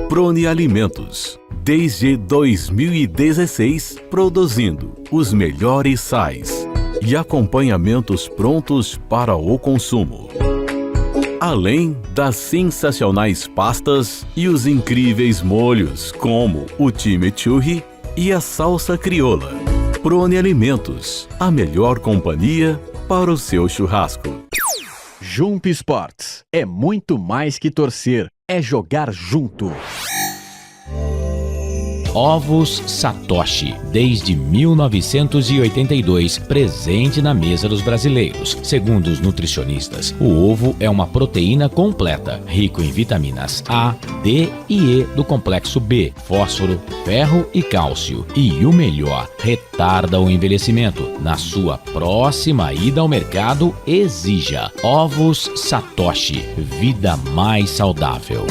Prone Alimentos. Desde 2016, produzindo os melhores sais e acompanhamentos prontos para o consumo. Além das sensacionais pastas e os incríveis molhos, como o chimichurri e a salsa crioula. Prone Alimentos, a melhor companhia para o seu churrasco. Jump Sports é muito mais que torcer, é jogar junto. Ovos Satoshi, desde 1982, presente na mesa dos brasileiros. Segundo os nutricionistas, o ovo é uma proteína completa, rico em vitaminas A, D e E do complexo B, fósforo, ferro e cálcio. E o melhor, retarda o envelhecimento. Na sua próxima ida ao mercado, exija Ovos Satoshi, vida mais saudável.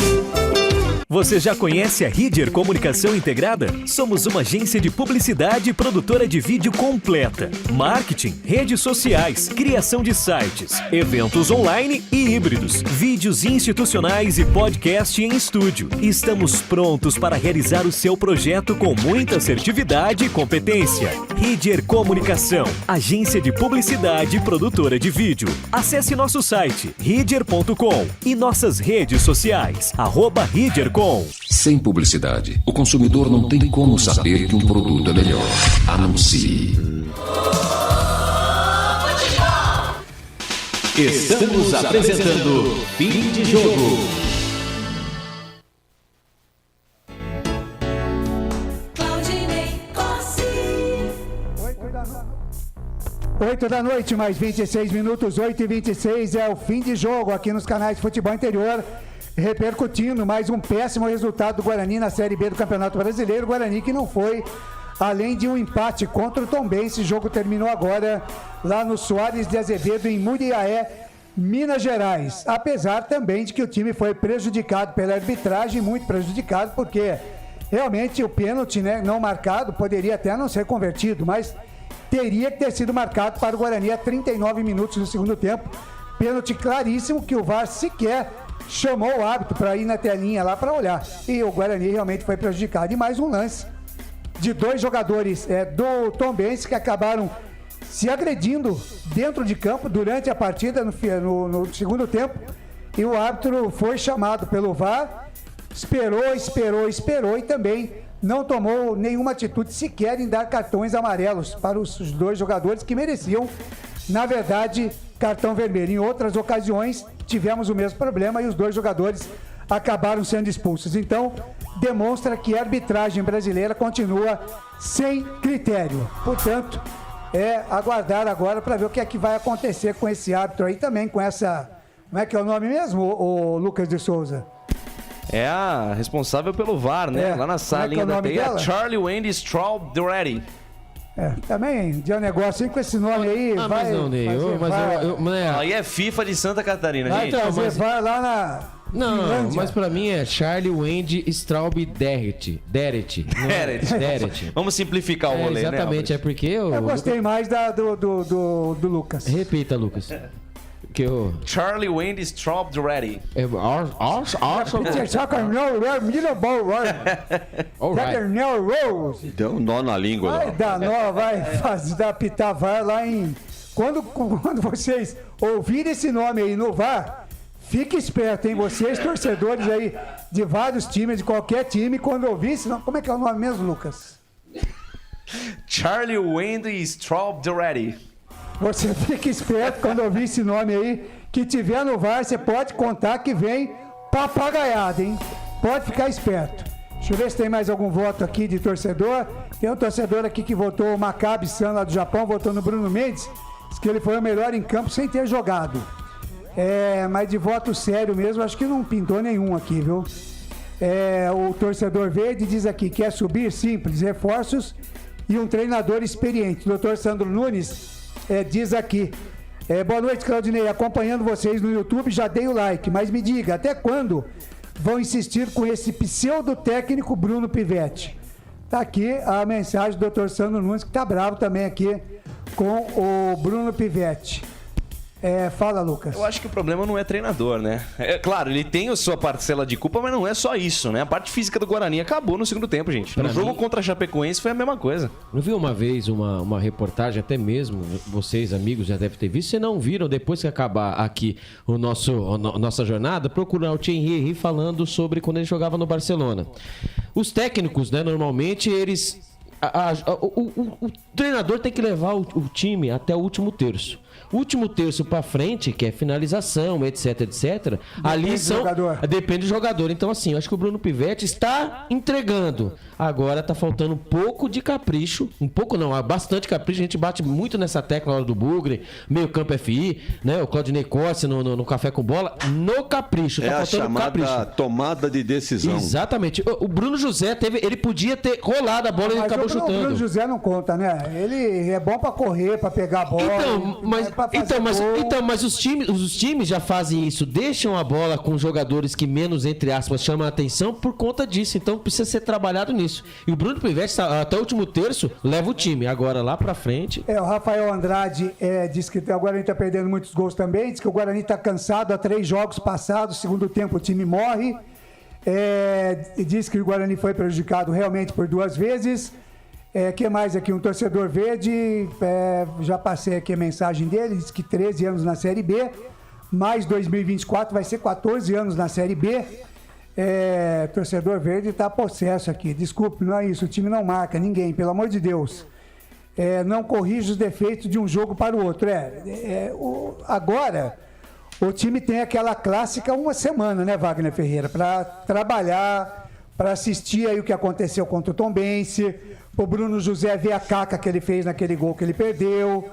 Você já conhece a Ridger Comunicação Integrada? Somos uma agência de publicidade e produtora de vídeo completa. Marketing, redes sociais, criação de sites, eventos online e híbridos, vídeos institucionais e podcast em estúdio. Estamos prontos para realizar o seu projeto com muita assertividade e competência. Ridger Comunicação, agência de publicidade e produtora de vídeo. Acesse nosso site ridger.com e nossas redes sociais, @ridger.com. Sem publicidade, o consumidor não tem como saber que um produto é melhor. Anuncie. Estamos apresentando Fim de Jogo. Claudinei Cosi. 8 da noite, mais 26 minutos, 8h26 é o fim de jogo aqui nos canais de futebol interior. Repercutindo mais um péssimo resultado do Guarani na Série B do Campeonato Brasileiro. Guarani que não foi além de um empate contra o Tombense. Esse jogo terminou agora lá no Soares de Azevedo, em Muriaé, Minas Gerais. Apesar também de que o time foi prejudicado pela arbitragem, muito prejudicado, porque realmente o pênalti, né, não marcado poderia até não ser convertido, mas teria que ter sido marcado para o Guarani a 39 minutos do segundo tempo. Pênalti claríssimo que o VAR sequer chamou o árbitro para ir na telinha lá para olhar. E o Guarani realmente foi prejudicado. E mais um lance de dois jogadores do Tombense que acabaram se agredindo dentro de campo durante a partida no segundo tempo. e o árbitro foi chamado pelo VAR, esperou e também não tomou nenhuma atitude sequer em dar cartões amarelos para os dois jogadores que mereciam, na verdade, cartão vermelho. Em outras ocasiões, tivemos o mesmo problema e os dois jogadores acabaram sendo expulsos. Então, demonstra que a arbitragem brasileira continua sem critério. Portanto, aguardar agora para ver o que é que vai acontecer com esse árbitro aí também, com essa... Como é que é o nome mesmo, o Lucas de Souza? É a responsável pelo VAR, né? Lá na salinha da TI, a Charlie Wendy Strawberry. Também deu um negócio aí com esse nome aí. Mas não, Ney. Aí é FIFA de Santa Catarina, vai gente. Trazer VAR lá na... Não, mas pra mim é Charlie Wendy Straub Deret. Vamos simplificar o rolê, exatamente, né? É porque eu gostei mais do Lucas. Repita, Lucas. Charlie Wendy Strawberry. Deu um nó na língua. Vai dar nó, vai pitar VAR lá em... Quando vocês ouvirem esse nome aí no VAR, fique esperto, hein? Vocês, torcedores aí de vários times, de qualquer time, quando ouvir esse nome... Como é que é o nome mesmo, Lucas? Charlie Wendy Strawberry. Você fica esperto quando ouvir esse nome aí, que tiver no VAR, você pode contar que vem papagaiada, hein? Pode ficar esperto. Deixa eu ver se tem mais algum voto aqui de torcedor. Tem um torcedor aqui que votou o Maccabi-san lá do Japão, votou no Bruno Mendes, disse que ele foi o melhor em campo sem ter jogado. Mas de voto sério mesmo, acho que não pintou nenhum aqui, viu? O torcedor verde diz aqui, quer subir? Simples, reforços e um treinador experiente. O Dr. Sandro Nunes diz aqui, boa noite, Claudinei, acompanhando vocês no YouTube, já dei o like, mas me diga, até quando vão insistir com esse pseudo-técnico Bruno Pivetti? Tá aqui a mensagem do Dr. Sandro Nunes, que tá bravo também aqui com o Bruno Pivetti. Fala, Lucas. Eu acho que o problema não é treinador, né? Claro, ele tem a sua parcela de culpa, mas não é só isso, né? A parte física do Guarani acabou no segundo tempo, gente. No jogo contra a Chapecoense foi a mesma coisa. Eu vi uma vez uma reportagem, até mesmo vocês, amigos, já devem ter visto. Se não viram, depois que acabar aqui nossa jornada, procurar o Thierry Henry falando sobre quando ele jogava no Barcelona. Os técnicos, né, normalmente, eles... O treinador tem que levar o time até o último terço. O último terço pra frente, que é finalização, etc, etc, ali são... Depende do jogador. Então, assim, eu acho que o Bruno Pivetti está entregando. Agora tá faltando um pouco de capricho. Um pouco não, bastante capricho. A gente bate muito nessa tecla na hora do Bugre, meio campo FI, né? O Claudinei Corsi no Café com Bola. No capricho. Tá a chamada tomada de decisão. Exatamente. O Bruno José ele podia ter rolado a bola e ele acabou chutando. O Bruno José não conta, né? Ele é bom pra correr, pra pegar a bola. Mas os times já fazem isso, deixam a bola com jogadores que menos, entre aspas, chamam a atenção por conta disso. Então precisa ser trabalhado nisso. E o Bruno Pivetti, até o último terço, leva o time. Agora lá pra frente. O Rafael Andrade diz que o Guarani tá perdendo muitos gols também. Diz que o Guarani tá cansado há 3 jogos passados. Segundo tempo o time morre. Diz que o Guarani foi prejudicado realmente por 2 vezes. Que mais aqui? Um torcedor verde, já passei aqui a mensagem dele, diz que 13 anos na Série B, mais 2024 vai ser 14 anos na Série B. Torcedor verde está possesso aqui. Desculpe, não é isso, o time não marca ninguém, pelo amor de Deus. Não corrige os defeitos de um jogo para o outro. Agora, o time tem aquela clássica uma semana, né, Wagner Ferreira, para trabalhar, para assistir aí o que aconteceu contra o Tombense, o Bruno José ver a caca que ele fez naquele gol que ele perdeu,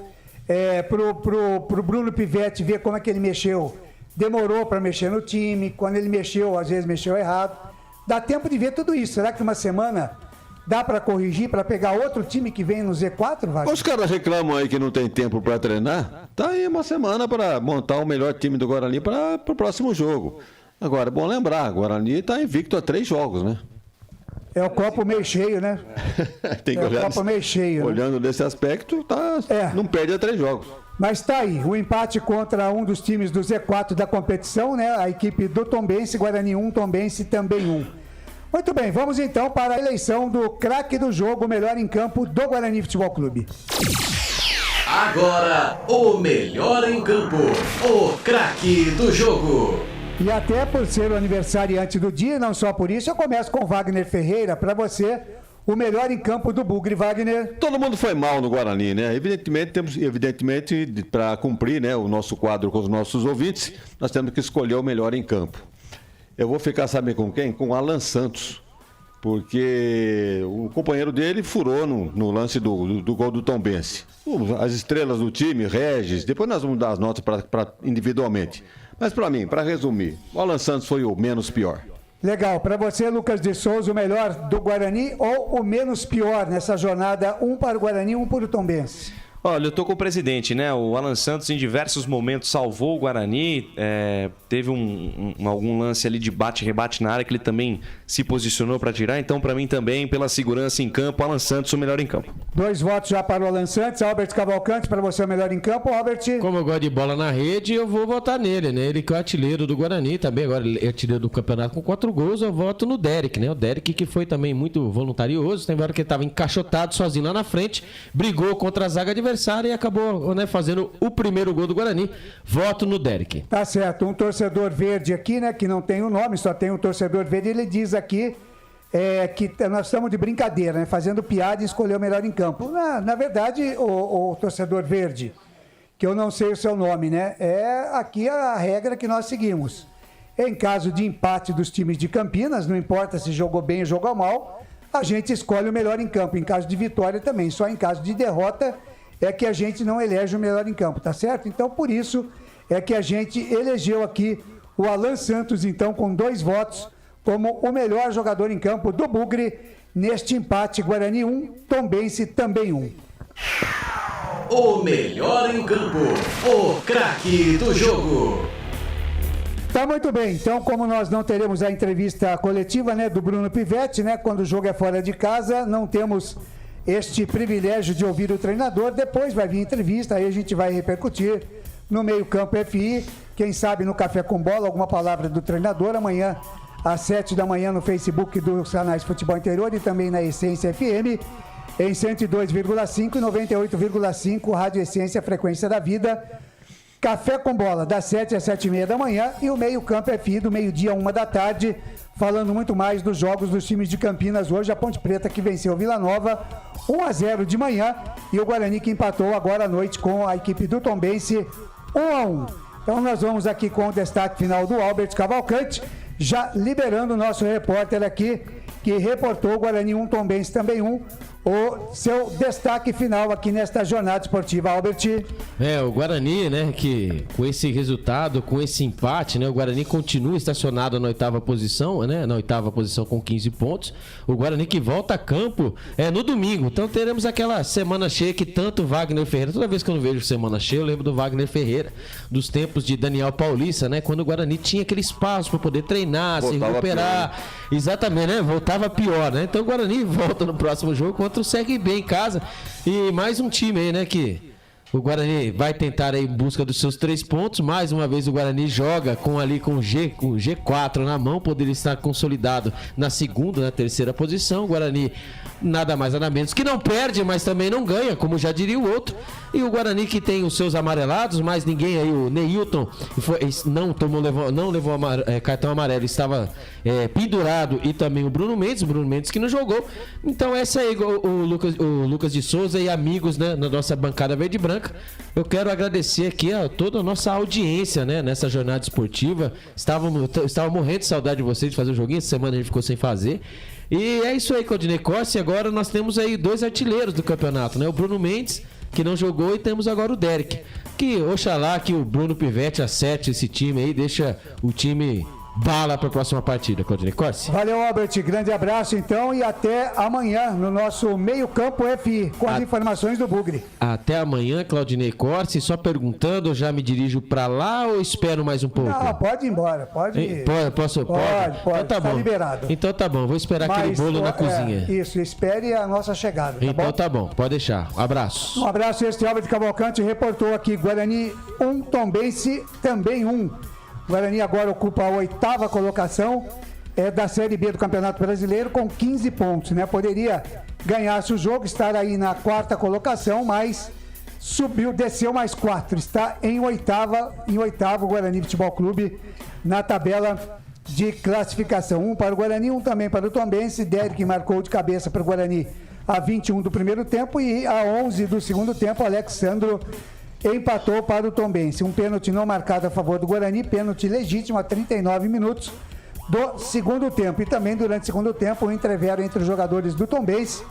pro Bruno Pivetti ver como é que ele mexeu. Demorou para mexer no time, quando ele mexeu, às vezes mexeu errado. Dá tempo de ver tudo isso. Será que uma semana dá para corrigir, para pegar outro time que vem no Z4, Wagner? Os caras reclamam aí que não tem tempo para treinar. Tá aí uma semana para montar o melhor time do Guarani para o próximo jogo. Agora, é bom lembrar, o Guarani está invicto a 3 jogos, né? É o copo meio cheio, né? Tem que olhar. O copo meio cheio. Olhando desse aspecto, não perde a 3 jogos. Mas tá aí, o empate contra um dos times do Z4 da competição, né? A equipe do Tombense, Guarani 1, Tombense também 1. Muito bem, vamos então para a eleição do craque do jogo, o melhor em campo do Guarani Futebol Clube. Agora, o melhor em campo, o craque do jogo. E até por ser o aniversariante do dia, não só por isso, eu começo com Wagner Ferreira, para você, o melhor em campo do Bugre, Wagner. Todo mundo foi mal no Guarani, né? Evidentemente, para cumprir, né, o nosso quadro com os nossos ouvintes, nós temos que escolher o melhor em campo. Eu vou ficar, sabe com quem? Com o Alan Santos, porque o companheiro dele furou no lance do gol do Tombense. As estrelas do time, Regis, depois nós vamos dar as notas individualmente. Mas para mim, para resumir, o Alan Santos foi o menos pior. Legal. Para você, Lucas de Souza, o melhor do Guarani ou o menos pior nessa jornada? Um para o Guarani, um para o Tombense. Olha, eu tô com o presidente, né? O Alan Santos em diversos momentos salvou o Guarani, teve algum lance ali de bate-rebate na área que ele também se posicionou para tirar, então para mim também, pela segurança em campo, Alan Santos o melhor em campo. 2 votos já para o Alan Santos. Albert Cavalcante, para você o melhor em campo, Albert? Como eu gosto de bola na rede, eu vou votar nele, né? Ele que é o artilheiro do Guarani, também agora ele é artilheiro do campeonato com 4 gols, eu voto no Derek, né? O Derek que foi também muito voluntarioso, tem hora que ele estava encaixotado sozinho lá na frente, brigou contra a zaga adversária e acabou, né, fazendo o primeiro gol do Guarani. Voto no Derek. Tá certo. Um torcedor verde aqui, né, que não tem o nome, só tem um torcedor verde, ele diz aqui que nós estamos de brincadeira, né, fazendo piada e escolher o melhor em campo. Na verdade, o torcedor verde, que eu não sei o seu nome, né, é aqui a regra que nós seguimos. Em caso de empate dos times de Campinas, não importa se jogou bem ou jogou mal, a gente escolhe o melhor em campo. Em caso de vitória também. Só em caso de derrota é que a gente não elege o melhor em campo, tá certo? Então, por isso é que a gente elegeu aqui o Alan Santos, então, com 2 votos, como o melhor jogador em campo do Bugre, neste empate. Guarani 1, Tombense também 1. O melhor em campo, o craque do jogo. Tá muito bem, então como nós não teremos a entrevista coletiva, né, do Bruno Pivetti, né, quando o jogo é fora de casa, não temos este privilégio de ouvir o treinador. Depois vai vir entrevista, aí a gente vai repercutir no Meio Campo FI, quem sabe no Café com Bola, alguma palavra do treinador. Amanhã às 7 da manhã no Facebook dos canais Futebol Interior e também na Essência FM, em 102,5 e 98,5, Rádio Essência, Frequência da Vida. Café com Bola, das 7 às 7h30 da manhã, e o Meio Campo FI do meio-dia, 1 da tarde, falando muito mais dos jogos dos times de Campinas hoje. A Ponte Preta que venceu o Vila Nova 1-0 de manhã, e o Guarani que empatou agora à noite com a equipe do Tombense 1-1. Então nós vamos aqui com o destaque final do Albert Cavalcante, já liberando o nosso repórter aqui, que reportou Guarani 1, Tombense também 1. O seu destaque final aqui nesta jornada esportiva, Albert. O Guarani, né, que com esse resultado, com esse empate, né, o Guarani continua estacionado na 8ª posição, né, na 8ª posição com 15 pontos. O Guarani que volta a campo no domingo. Então teremos aquela semana cheia que tanto Wagner Ferreira, toda vez que eu não vejo semana cheia, eu lembro do Wagner Ferreira, dos tempos de Daniel Paulista, né, quando o Guarani tinha aquele espaço para poder treinar, voltava se recuperar. Pior. Exatamente, né, voltava pior, né? Então o Guarani volta no próximo jogo contra o CRB em casa. E mais um time aí, né, que o Guarani vai tentar aí em busca dos seus 3 pontos. Mais uma vez o Guarani joga com o G4 na mão, poderia estar consolidado na 2ª, na 3ª posição. O Guarani nada mais nada menos que não perde, mas também não ganha, como já diria o outro. E o Guarani que tem os seus amarelados, mas ninguém aí, o Neilton não levou cartão amarelo, estava pendurado, e também o Bruno Mendes que não jogou. Então essa aí, o Lucas de Souza e amigos, né, na nossa bancada verde e branca. Eu quero agradecer aqui a toda a nossa audiência, né, nessa jornada esportiva. Estava morrendo de saudade de vocês de fazer o joguinho, essa semana a gente ficou sem fazer. E é isso aí, Claudinei Costa. E agora nós temos aí 2 artilheiros do campeonato, né? O Bruno Mendes, que não jogou, e temos agora o Derek. Que, oxalá que o Bruno Pivetti acerte esse time aí, deixa o time bala para a próxima partida, Claudinei Corsi. Valeu, Albert. Grande abraço, então, e até amanhã no nosso Meio Campo FI, com as informações do Bugre. Até amanhã, Claudinei Corsi. Só perguntando, eu já me dirijo para lá ou espero mais um pouco? Não, pode ir embora, pode ir. Posso? Pode. Então tá bom. Liberado. Então tá bom, vou esperar aquele bolo na cozinha. Isso, espere a nossa chegada, tá então bom? Tá bom, pode deixar. Um abraço. Um abraço, este Albert Cavalcante reportou aqui, Guarani 1, Tombense também 1. Guarani agora ocupa a 8ª colocação da Série B do Campeonato Brasileiro com 15 pontos, né? Poderia ganhar-se o jogo, estar aí na 4ª colocação, mas desceu mais 4, está em oitavo Guarani Futebol Clube na tabela de classificação. 1 para o Guarani, 1 também para o Tombense. Derek marcou de cabeça para o Guarani a 21 do primeiro tempo e a 11 do segundo tempo, Alexandro empatou para o Tombense. Um pênalti não marcado a favor do Guarani, pênalti legítimo a 39 minutos do segundo tempo. E também durante o segundo tempo, um entrevero entre os jogadores do Tombense,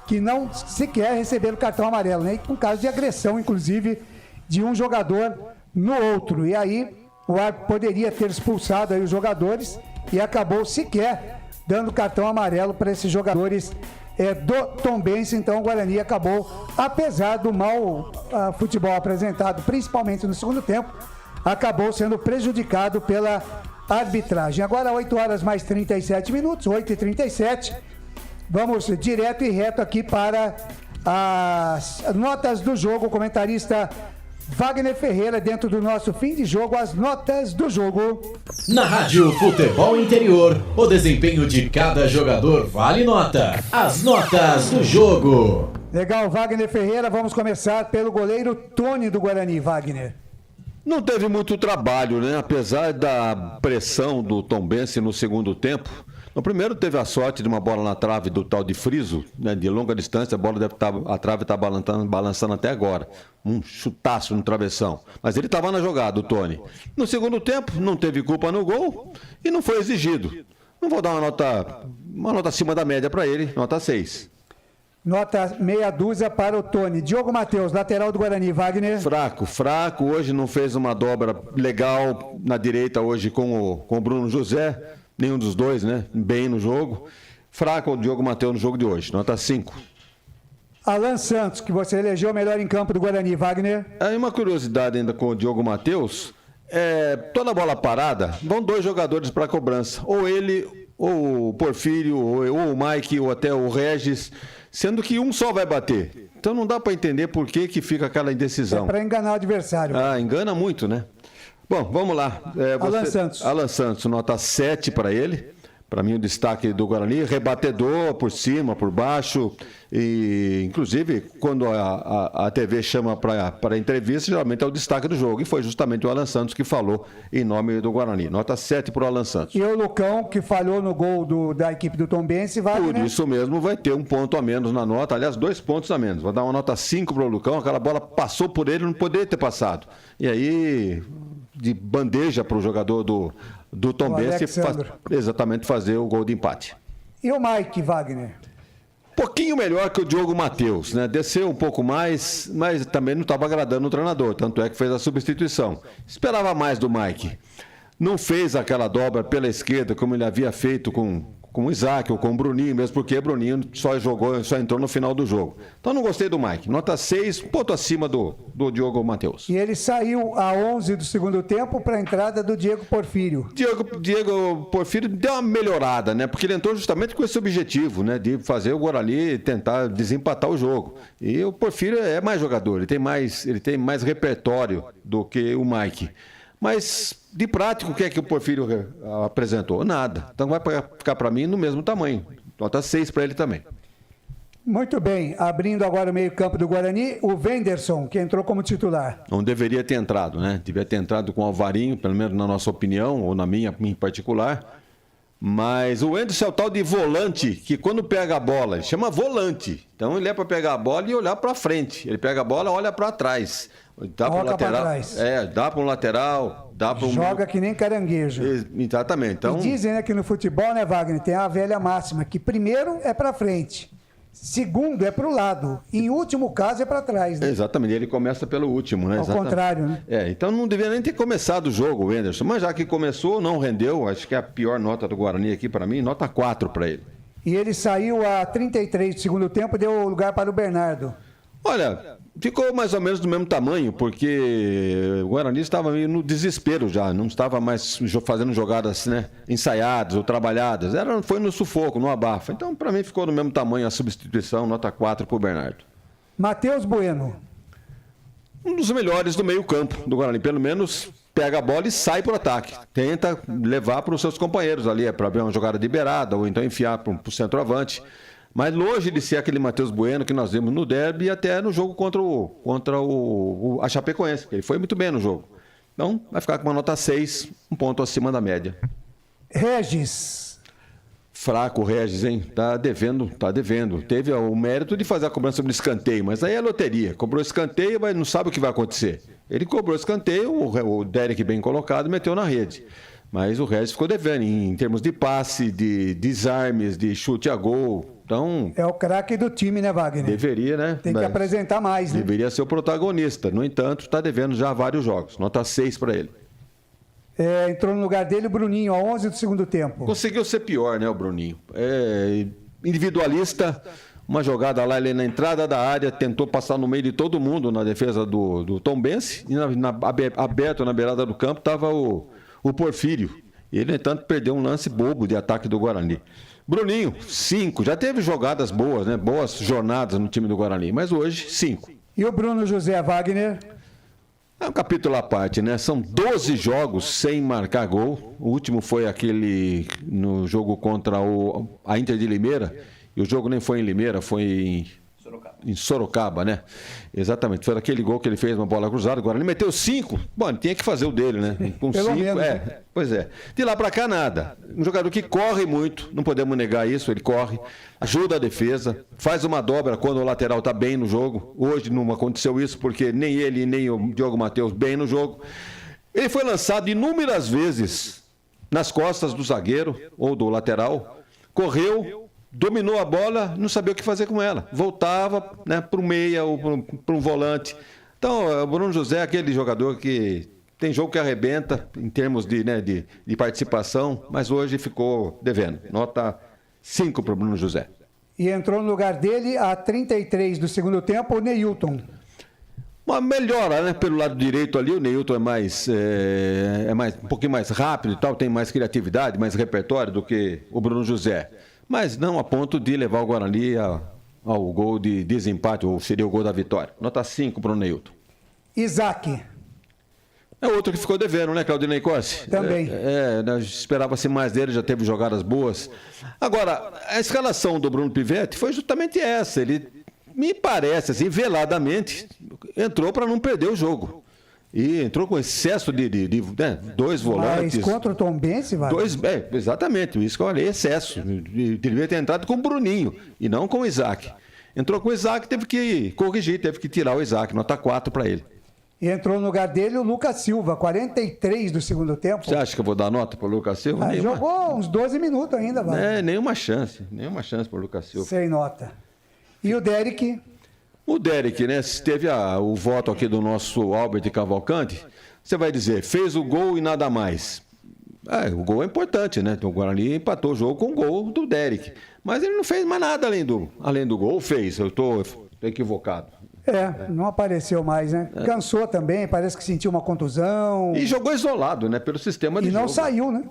que não sequer receberam cartão amarelo, né? Com caso de agressão, inclusive, de um jogador no outro. E aí, o árbitro poderia ter expulsado aí os jogadores e acabou sequer dando cartão amarelo para esses jogadores do Tombense. Então, o Guarani acabou, apesar do mau futebol apresentado, principalmente no segundo tempo, acabou sendo prejudicado pela arbitragem. Agora, 8 horas mais 37 minutos, 8h37. Vamos direto e reto aqui para as notas do jogo. O comentarista Wagner Ferreira, dentro do nosso fim de jogo, as notas do jogo. Na Rádio Futebol Interior, o desempenho de cada jogador vale nota. As notas do jogo. Legal, Wagner Ferreira. Vamos começar pelo goleiro Tony do Guarani. Wagner. Não teve muito trabalho, né? Apesar da pressão do Tombense no segundo tempo. No primeiro teve a sorte de uma bola na trave do tal de Friso, né, de longa distância, a trave está balançando até agora. Um chutaço no travessão. Mas ele estava na jogada, o Tony. No segundo tempo, não teve culpa no gol e não foi exigido. Não vou dar uma nota acima da média para ele, nota 6. Nota meia dúzia para o Tony. Diogo Matheus, lateral do Guarani. Wagner. Fraco. Hoje não fez uma dobra legal na direita hoje com o Bruno José. Nenhum dos dois, né? Bem no jogo. Fraco o Diogo Matheus no jogo de hoje. Nota 5. Alan Santos, que você elegeu o melhor em campo do Guarani. Wagner. Aí uma curiosidade ainda com o Diogo Matheus. Toda bola parada, vão 2 jogadores para a cobrança. Ou ele, ou o Porfírio, ou o Mike, ou até o Regis. Sendo que um só vai bater. Então não dá para entender por que fica aquela indecisão. É para enganar o adversário. Engana muito, né? Bom, vamos lá. Alan Santos, nota 7 para ele. Para mim, o destaque do Guarani, rebatedor por cima, por baixo. E, inclusive, quando a TV chama para entrevista, geralmente é o destaque do jogo. E foi justamente o Alan Santos que falou em nome do Guarani. Nota 7 para o Alan Santos. E o Lucão, que falhou no gol da equipe do Tombense, vai. Por isso mesmo, vai ter um ponto a menos na nota. Aliás, 2 pontos a menos. Vou dar uma nota 5 para o Lucão. Aquela bola passou por ele, não poderia ter passado. E aí, de bandeja para o jogador do Tombense, exatamente fazer o gol de empate. E o Mike, Wagner? Pouquinho melhor que o Diogo Matheus, né? Desceu um pouco mais, mas também não estava agradando o treinador, tanto é que fez a substituição. Esperava mais do Mike. Não fez aquela dobra pela esquerda como ele havia feito com o Isaac ou com o Bruninho, mesmo porque o Bruninho só entrou no final do jogo. Então não gostei do Mike. Nota 6, ponto acima do Diogo Matheus. E ele saiu a 11 do segundo tempo para a entrada do Diego Porfírio. Diego Porfírio deu uma melhorada, né? Porque ele entrou justamente com esse objetivo, né? De fazer o Guarani tentar desempatar o jogo. E o Porfírio é mais jogador, ele tem mais repertório do que o Mike. Mas, de prático, o que é que o Porfírio apresentou? Nada. Então vai ficar para mim no mesmo tamanho. Nota 6 para ele também. Muito bem. Abrindo agora o meio-campo do Guarani, o Wenderson, que entrou como titular. Não deveria ter entrado, né? Devia ter entrado com o Alvarinho, pelo menos na nossa opinião, ou na minha em particular. Mas o Wenderson é o tal de volante, que quando pega a bola, ele chama volante. Então ele é para pegar a bola e olhar para frente. Ele pega a bola, olha para trás. Dá para um lateral. Dá para um lateral, dá para um. Joga que nem caranguejo. Exatamente. Então. E dizem, né, que no futebol, né, Wagner, tem a velha máxima que primeiro é para frente, segundo é para o lado e em último caso é para trás, né? Exatamente. Ele começa pelo último, né? Ao contrário, né? Então não deveria nem ter começado o jogo, o Wenderson. Mas já que começou, não rendeu. Acho que é a pior nota do Guarani aqui para mim, nota 4 para ele. E ele saiu a 33 do segundo tempo, deu lugar para o Bernardo. Olha, ficou mais ou menos do mesmo tamanho, porque o Guarani estava meio no desespero já, não estava mais fazendo jogadas, né, ensaiadas ou trabalhadas, foi no sufoco, no abafa. Então, para mim, ficou do mesmo tamanho a substituição, nota 4 para o Bernardo. Matheus Bueno. Um dos melhores do meio-campo do Guarani, pelo menos pega a bola e sai para o ataque. Tenta levar para os seus companheiros ali, para ver uma jogada liberada ou então enfiar para o centroavante. Mas longe de ser aquele Matheus Bueno que nós vimos no derby e até no jogo contra a Chapecoense, que ele foi muito bem no jogo. Então, vai ficar com uma nota 6, um ponto acima da média. Regis. Fraco o Regis, hein? Tá devendo. Teve o mérito de fazer a cobrança do escanteio, mas aí é loteria. Cobrou escanteio, mas não sabe o que vai acontecer. Ele cobrou escanteio, o Derek bem colocado, meteu na rede. Mas o Regis ficou devendo em termos de passe, de desarmes, de chute a gol. Então, é o craque do time, né, Wagner? Deveria, né? Tem que apresentar mais, né? Deveria ser o protagonista. No entanto, está devendo já vários jogos. Nota 6 para ele. Entrou no lugar dele o Bruninho, a 11 do segundo tempo. Conseguiu ser pior, né, o Bruninho? Individualista, uma jogada lá, ele na entrada da área, tentou passar no meio de todo mundo na defesa do Tombense. E aberto na beirada do campo estava o Porfírio. E ele, no entanto, perdeu um lance bobo de ataque do Guarani. Bruninho, 5. Já teve jogadas boas, né? Boas jornadas no time do Guarani, mas hoje, 5. E o Bruno José Wagner? É um capítulo à parte, né? São 12 jogos sem marcar gol. O último foi aquele no jogo contra a Inter de Limeira. E o jogo nem foi em Limeira, foi em Sorocaba, né? Exatamente. Foi aquele gol que ele fez, uma bola cruzada. Agora ele meteu 5. Bom, ele tinha que fazer o dele, né? Com 5. Pois é. De lá pra cá, nada. Um jogador que corre muito, não podemos negar isso, ele corre, ajuda a defesa, faz uma dobra quando o lateral tá bem no jogo. Hoje não aconteceu isso, porque nem ele nem o Diogo Matheus bem no jogo. Ele foi lançado inúmeras vezes nas costas do zagueiro ou do lateral, correu, dominou a bola, não sabia o que fazer com ela. Voltava, né, para o meia ou para um volante. Então, o Bruno José é aquele jogador que tem jogo que arrebenta em termos de participação, mas hoje ficou devendo. Nota 5 para o Bruno José. E entrou no lugar dele, a 33 do segundo tempo, o Neilton. Uma melhora, né? Pelo lado direito ali, o Neilton é um pouquinho mais rápido e tal, tem mais criatividade, mais repertório do que o Bruno José. Mas não a ponto de levar o Guarani ao gol de desempate, ou seria o gol da vitória. Nota 5 para o Neilton. Isaac. É outro que ficou devendo, né, Claudinei Corsi? Também. Esperava-se mais dele, já teve jogadas boas. Agora, a escalação do Bruno Pivetti foi justamente essa. Ele, me parece, assim, veladamente, entrou para não perder o jogo. E entrou com excesso de dois volantes. Mas contra o Tombense, vai? Exatamente, isso que eu falei, excesso. Devia ter entrado com o Bruninho e não com o Isaac. Entrou com o Isaac, teve que corrigir, teve que tirar o Isaac, nota 4 para ele. E entrou no lugar dele o Lucas Silva, 43 do segundo tempo. Você acha que eu vou dar nota para o Lucas Silva? Jogou uns 12 minutos ainda, vai. Nenhuma chance para o Lucas Silva. Sem nota. E o Derek? O Derek, né, teve o voto aqui do nosso Albert Cavalcante, você vai dizer, fez o gol e nada mais. O gol é importante, né? O Guarani empatou o jogo com o gol do Derek. Mas ele não fez mais nada além do gol, fez. Eu estou equivocado. Não apareceu mais, né? Cansou também, parece que sentiu uma contusão. E jogou isolado, né? Pelo sistema de jogo. E não saiu, né?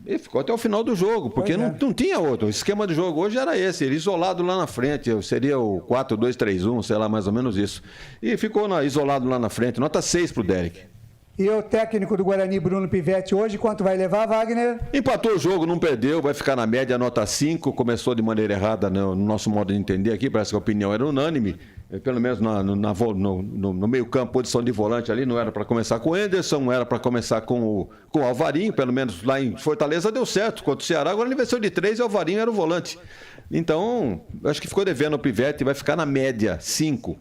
Ele ficou até o final do jogo, porque não tinha outro. O esquema do jogo hoje era esse, ele isolado lá na frente, seria o 4-2-3-1, sei lá, mais ou menos isso. E ficou isolado lá na frente, nota 6 pro Derek. E o técnico do Guarani, Bruno Pivetti, hoje, quanto vai levar, Wagner? Empatou o jogo, não perdeu, vai ficar na média, nota 5. Começou de maneira errada, né, no nosso modo de entender aqui, parece que a opinião era unânime. Pelo menos no meio campo, posição de volante ali, não era para começar com o Anderson, não era para começar com o Alvarinho, pelo menos lá em Fortaleza deu certo, contra o Ceará, agora ele venceu de 3 e o Alvarinho era o volante. Então, acho que ficou devendo o Pivetti, vai ficar na média, 5.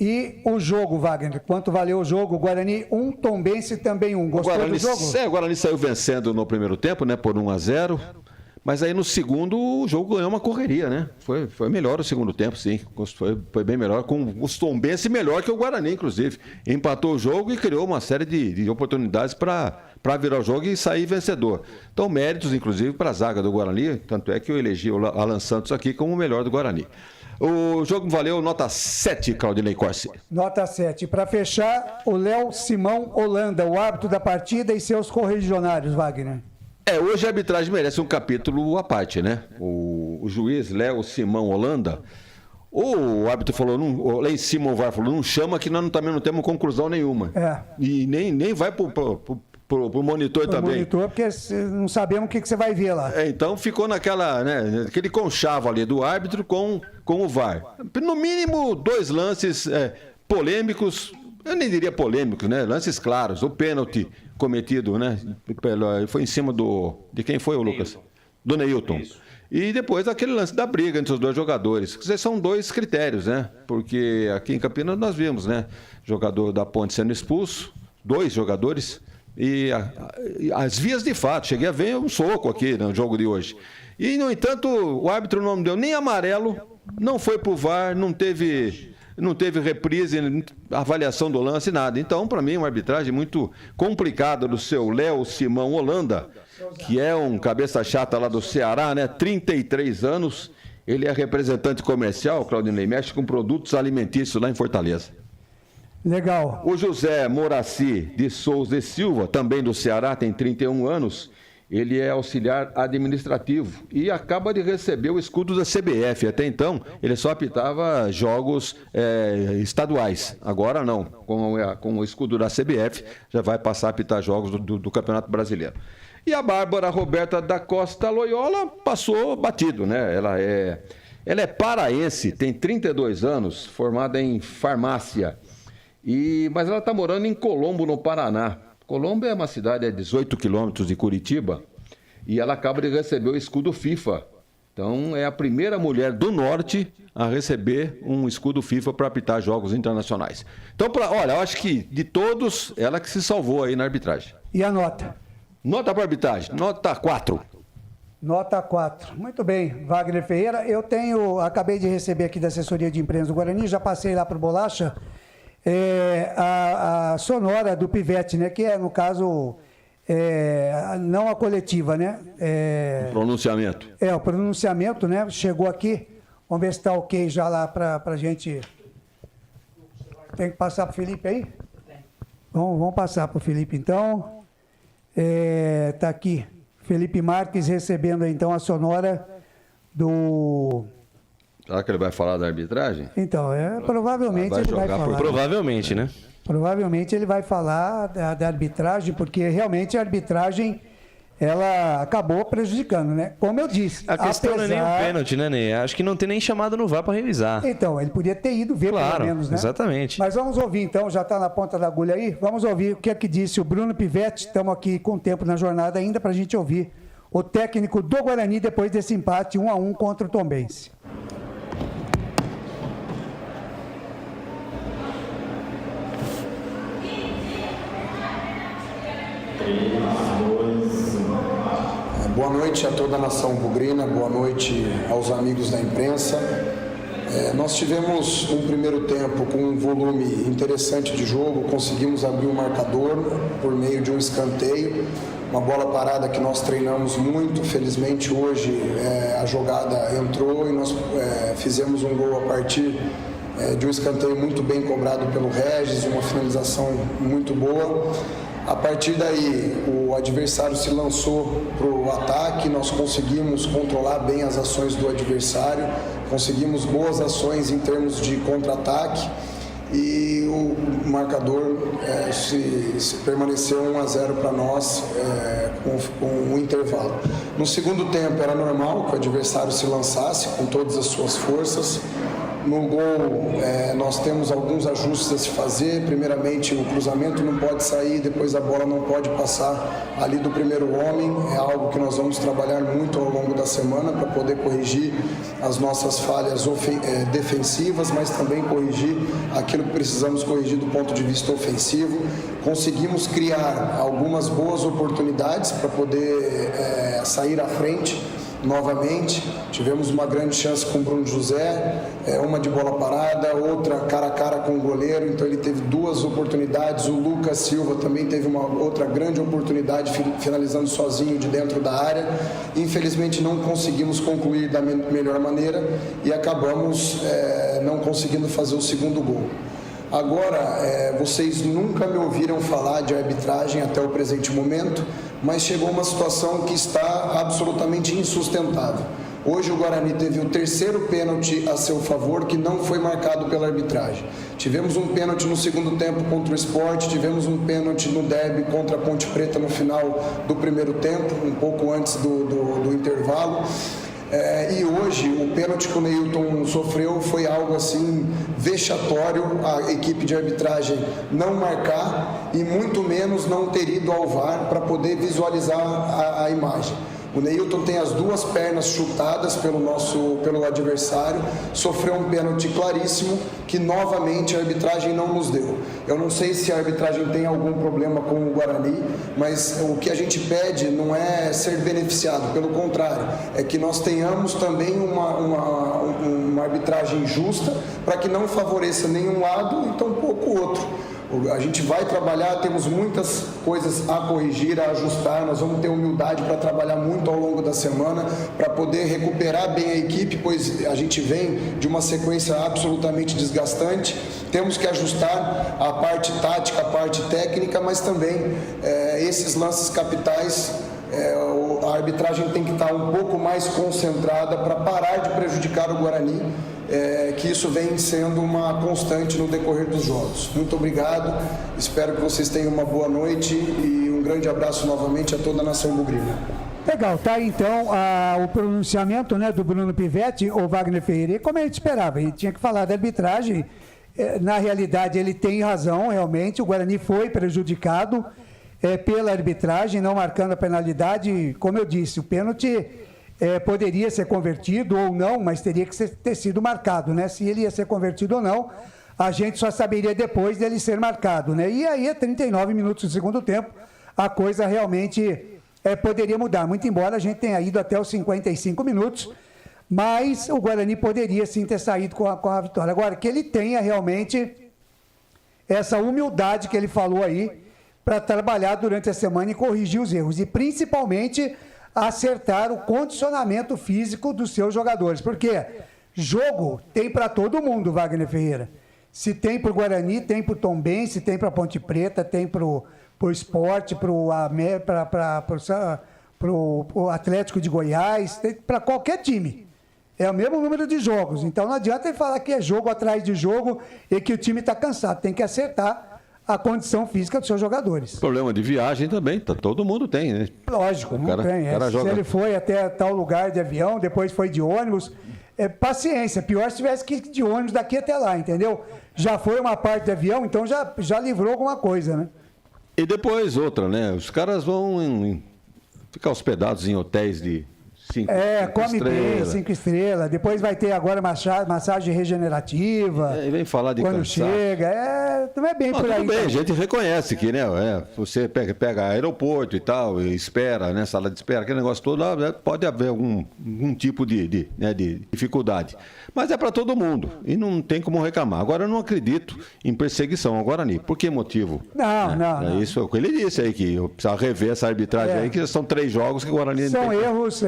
E o jogo, Wagner, quanto valeu o jogo? Guarani 1, Tombense também 1. Gostou do jogo? O Guarani saiu vencendo no primeiro tempo, né, por 1-0. Mas aí no segundo o jogo ganhou uma correria, né? Foi melhor o segundo tempo, sim. Foi bem melhor, com o Tombense melhor que o Guarani, inclusive. Empatou o jogo e criou uma série de oportunidades para virar o jogo e sair vencedor. Então, méritos, inclusive, para a zaga do Guarani. Tanto é que eu elegi o Alan Santos aqui como o melhor do Guarani. O jogo valeu nota 7, Claudinei Corsi. Nota 7. Para fechar, o Léo Simão Holanda, o árbitro da partida e seus correligionários, Wagner. Hoje a arbitragem merece um capítulo à parte, né? O juiz Léo Simão Holanda, o árbitro falou, lá em cima o VAR falou, não chama que nós também não temos conclusão nenhuma. E nem vai pro pro monitor também. Monitor, porque não sabemos o que você vai ver lá. Então ficou aquele conchavo ali do árbitro com o VAR. No mínimo, 2 lances polêmicos, eu nem diria polêmicos, né? Lances claros. O pênalti cometido, né? Foi em cima de quem foi, o Lucas? Do Neilton. E depois aquele lance da briga entre os 2 jogadores. São 2 critérios, né? Porque aqui em Campinas nós vimos, né? Jogador da Ponte sendo expulso, 2 jogadores. E as vias de fato, cheguei a ver um soco aqui no jogo de hoje. E, no entanto, o árbitro não deu nem amarelo, não foi pro VAR, não teve reprise, avaliação do lance, nada. Então, para mim, uma arbitragem muito complicada do seu Léo Simão Holanda, que é um cabeça chata lá do Ceará, né? 33 anos, ele é representante comercial, Claudinei, mexe com produtos alimentícios lá em Fortaleza. Legal. O José Moraci de Souza e Silva, também do Ceará, tem 31 anos. Ele é auxiliar administrativo e acaba de receber o escudo da CBF. Até então, ele só apitava jogos estaduais. Agora não. Com o escudo da CBF, já vai passar a apitar jogos do Campeonato Brasileiro. E a Bárbara Roberta da Costa Loyola passou batido, né? Ela é paraense, tem 32 anos, formada em farmácia. Mas ela está morando em Colombo, no Paraná. Colombo é uma cidade a 18 quilômetros de Curitiba e ela acaba de receber o escudo FIFA. Então, é a primeira mulher do Norte a receber um escudo FIFA para apitar jogos internacionais. Então, olha, eu acho que de todos, ela que se salvou aí na arbitragem. E a nota? Nota para arbitragem, nota 4. Nota 4. Muito bem, Wagner Ferreira. Acabei de receber aqui da assessoria de imprensa do Guarani, já passei lá para o Bolacha. A sonora do Pivete, né? Que é, no caso, não a coletiva, né? O pronunciamento. O pronunciamento, né? Chegou aqui. Vamos ver se está ok já lá para a gente. Tem que passar para o Felipe aí? Vamos passar para o Felipe, então. Está aqui. Felipe Marques recebendo, então, a sonora do... Será que ele vai falar da arbitragem? Então, provavelmente ele vai falar. Provavelmente, né? Provavelmente ele vai falar da arbitragem, porque realmente a arbitragem, ela acabou prejudicando, né? Como eu disse. A questão não é nem o pênalti, né, Ney? Acho que não tem nem chamado no VAR para revisar. Então, ele podia ter ido ver, claro, pelo menos, né? Exatamente. Mas vamos ouvir, então, já está na ponta da agulha aí, vamos ouvir o que é que disse o Bruno Pivete. Estamos aqui com tempo na jornada ainda para a gente ouvir o técnico do Guarani depois desse empate 1-1 contra o Tombense. Boa noite a toda a nação bugrina, boa noite aos amigos da imprensa. Nós tivemos um primeiro tempo com um volume interessante de jogo, conseguimos abrir o marcador por meio de um escanteio, uma bola parada que nós treinamos muito. Felizmente hoje a jogada entrou e nós fizemos um gol a partir de um escanteio muito bem cobrado pelo Regis, uma finalização muito boa. A partir daí, o adversário se lançou para o ataque, nós conseguimos controlar bem as ações do adversário, conseguimos boas ações em termos de contra-ataque e o marcador permaneceu 1-0 para nós com um intervalo. No segundo tempo era normal que o adversário se lançasse com todas as suas forças. No gol, nós temos alguns ajustes a se fazer. Primeiramente, o cruzamento não pode sair, depois a bola não pode passar ali do primeiro homem. É algo que nós vamos trabalhar muito ao longo da semana para poder corrigir as nossas falhas defensivas, mas também corrigir aquilo que precisamos corrigir do ponto de vista ofensivo. Conseguimos criar algumas boas oportunidades para poder sair à frente. Novamente, tivemos uma grande chance com o Bruno José, uma de bola parada, outra cara a cara com o goleiro, então ele teve 2 oportunidades. O Lucas Silva também teve uma outra grande oportunidade, finalizando sozinho de dentro da área. Infelizmente não conseguimos concluir da melhor maneira e acabamos não conseguindo fazer o segundo gol. Agora, vocês nunca me ouviram falar de arbitragem até o presente momento, mas chegou uma situação que está absolutamente insustentável. Hoje o Guarani teve o terceiro pênalti a seu favor que não foi marcado pela arbitragem. Tivemos um pênalti no segundo tempo contra o Sport, tivemos um pênalti no derby contra a Ponte Preta no final do primeiro tempo, um pouco antes do intervalo. E hoje o pênalti que o Neilton sofreu foi algo assim vexatório, a equipe de arbitragem não marcar e muito menos não ter ido ao VAR para poder visualizar a imagem. O Neilton tem as duas pernas chutadas pelo adversário, sofreu um pênalti claríssimo que novamente a arbitragem não nos deu. Eu não sei se a arbitragem tem algum problema com o Guarani, mas o que a gente pede não é ser beneficiado, pelo contrário, é que nós tenhamos também uma arbitragem justa para que não favoreça nenhum lado e tampouco o outro. A gente vai trabalhar, temos muitas coisas a corrigir, a ajustar, nós vamos ter humildade para trabalhar muito ao longo da semana, para poder recuperar bem a equipe, pois a gente vem de uma sequência absolutamente desgastante, temos que ajustar a parte tática, a parte técnica, mas também esses lances capitais, a arbitragem tem que estar um pouco mais concentrada para parar de prejudicar o Guarani, que isso vem sendo uma constante no decorrer dos jogos. Muito obrigado, espero que vocês tenham uma boa noite e um grande abraço novamente a toda a nação bugrina. Legal, tá então o pronunciamento, né, do Bruno Pivetti, o Wagner Ferreira, e como a gente esperava, ele tinha que falar da arbitragem. Na realidade ele tem razão, realmente, o Guarani foi prejudicado pela arbitragem, não marcando a penalidade. Como eu disse, o pênalti poderia ser convertido ou não, mas teria que ter sido marcado, né? Se ele ia ser convertido ou não, a gente só saberia depois dele ser marcado, né? E aí, a 39 minutos do segundo tempo, a coisa realmente poderia mudar, muito embora a gente tenha ido até os 55 minutos, mas o Guarani poderia sim ter saído com a vitória. Agora, que ele tenha realmente essa humildade que ele falou aí, para trabalhar durante a semana e corrigir os erros, e principalmente acertar o condicionamento físico dos seus jogadores, porque jogo tem para todo mundo, Wagner Ferreira. Se tem para o Guarani, tem para o Tombense, tem para a Ponte Preta, tem para o Sport, para o Atlético de Goiás, tem para qualquer time. É o mesmo número de jogos, então não adianta ele falar que é jogo atrás de jogo e que o time está cansado, tem que acertar a condição física dos seus jogadores. Problema de viagem também, todo mundo tem, né? Lógico, não tem. Se ele foi até tal lugar de avião, depois foi de ônibus, paciência, pior se tivesse que ir de ônibus daqui até lá, entendeu? Já foi uma parte de avião, então já livrou alguma coisa, né? E depois outra, né? Os caras vão ficar hospedados em hotéis de 5 come estrelas. Bem, 5 estrelas. Depois vai ter agora massagem regenerativa. E vem falar de quando cansar. Chega. Não é bem por aí. Tudo bem, a gente reconhece que, né? Você pega aeroporto e tal, e espera, né? Sala de espera, aquele negócio todo lá, pode haver algum tipo de dificuldade. Mas é para todo mundo. E não tem como reclamar. Agora, eu não acredito em perseguição ao Guarani. Por que motivo? Não. Isso é o que ele disse aí, que precisa rever essa arbitragem aí, que são 3 jogos que o Guarani são erros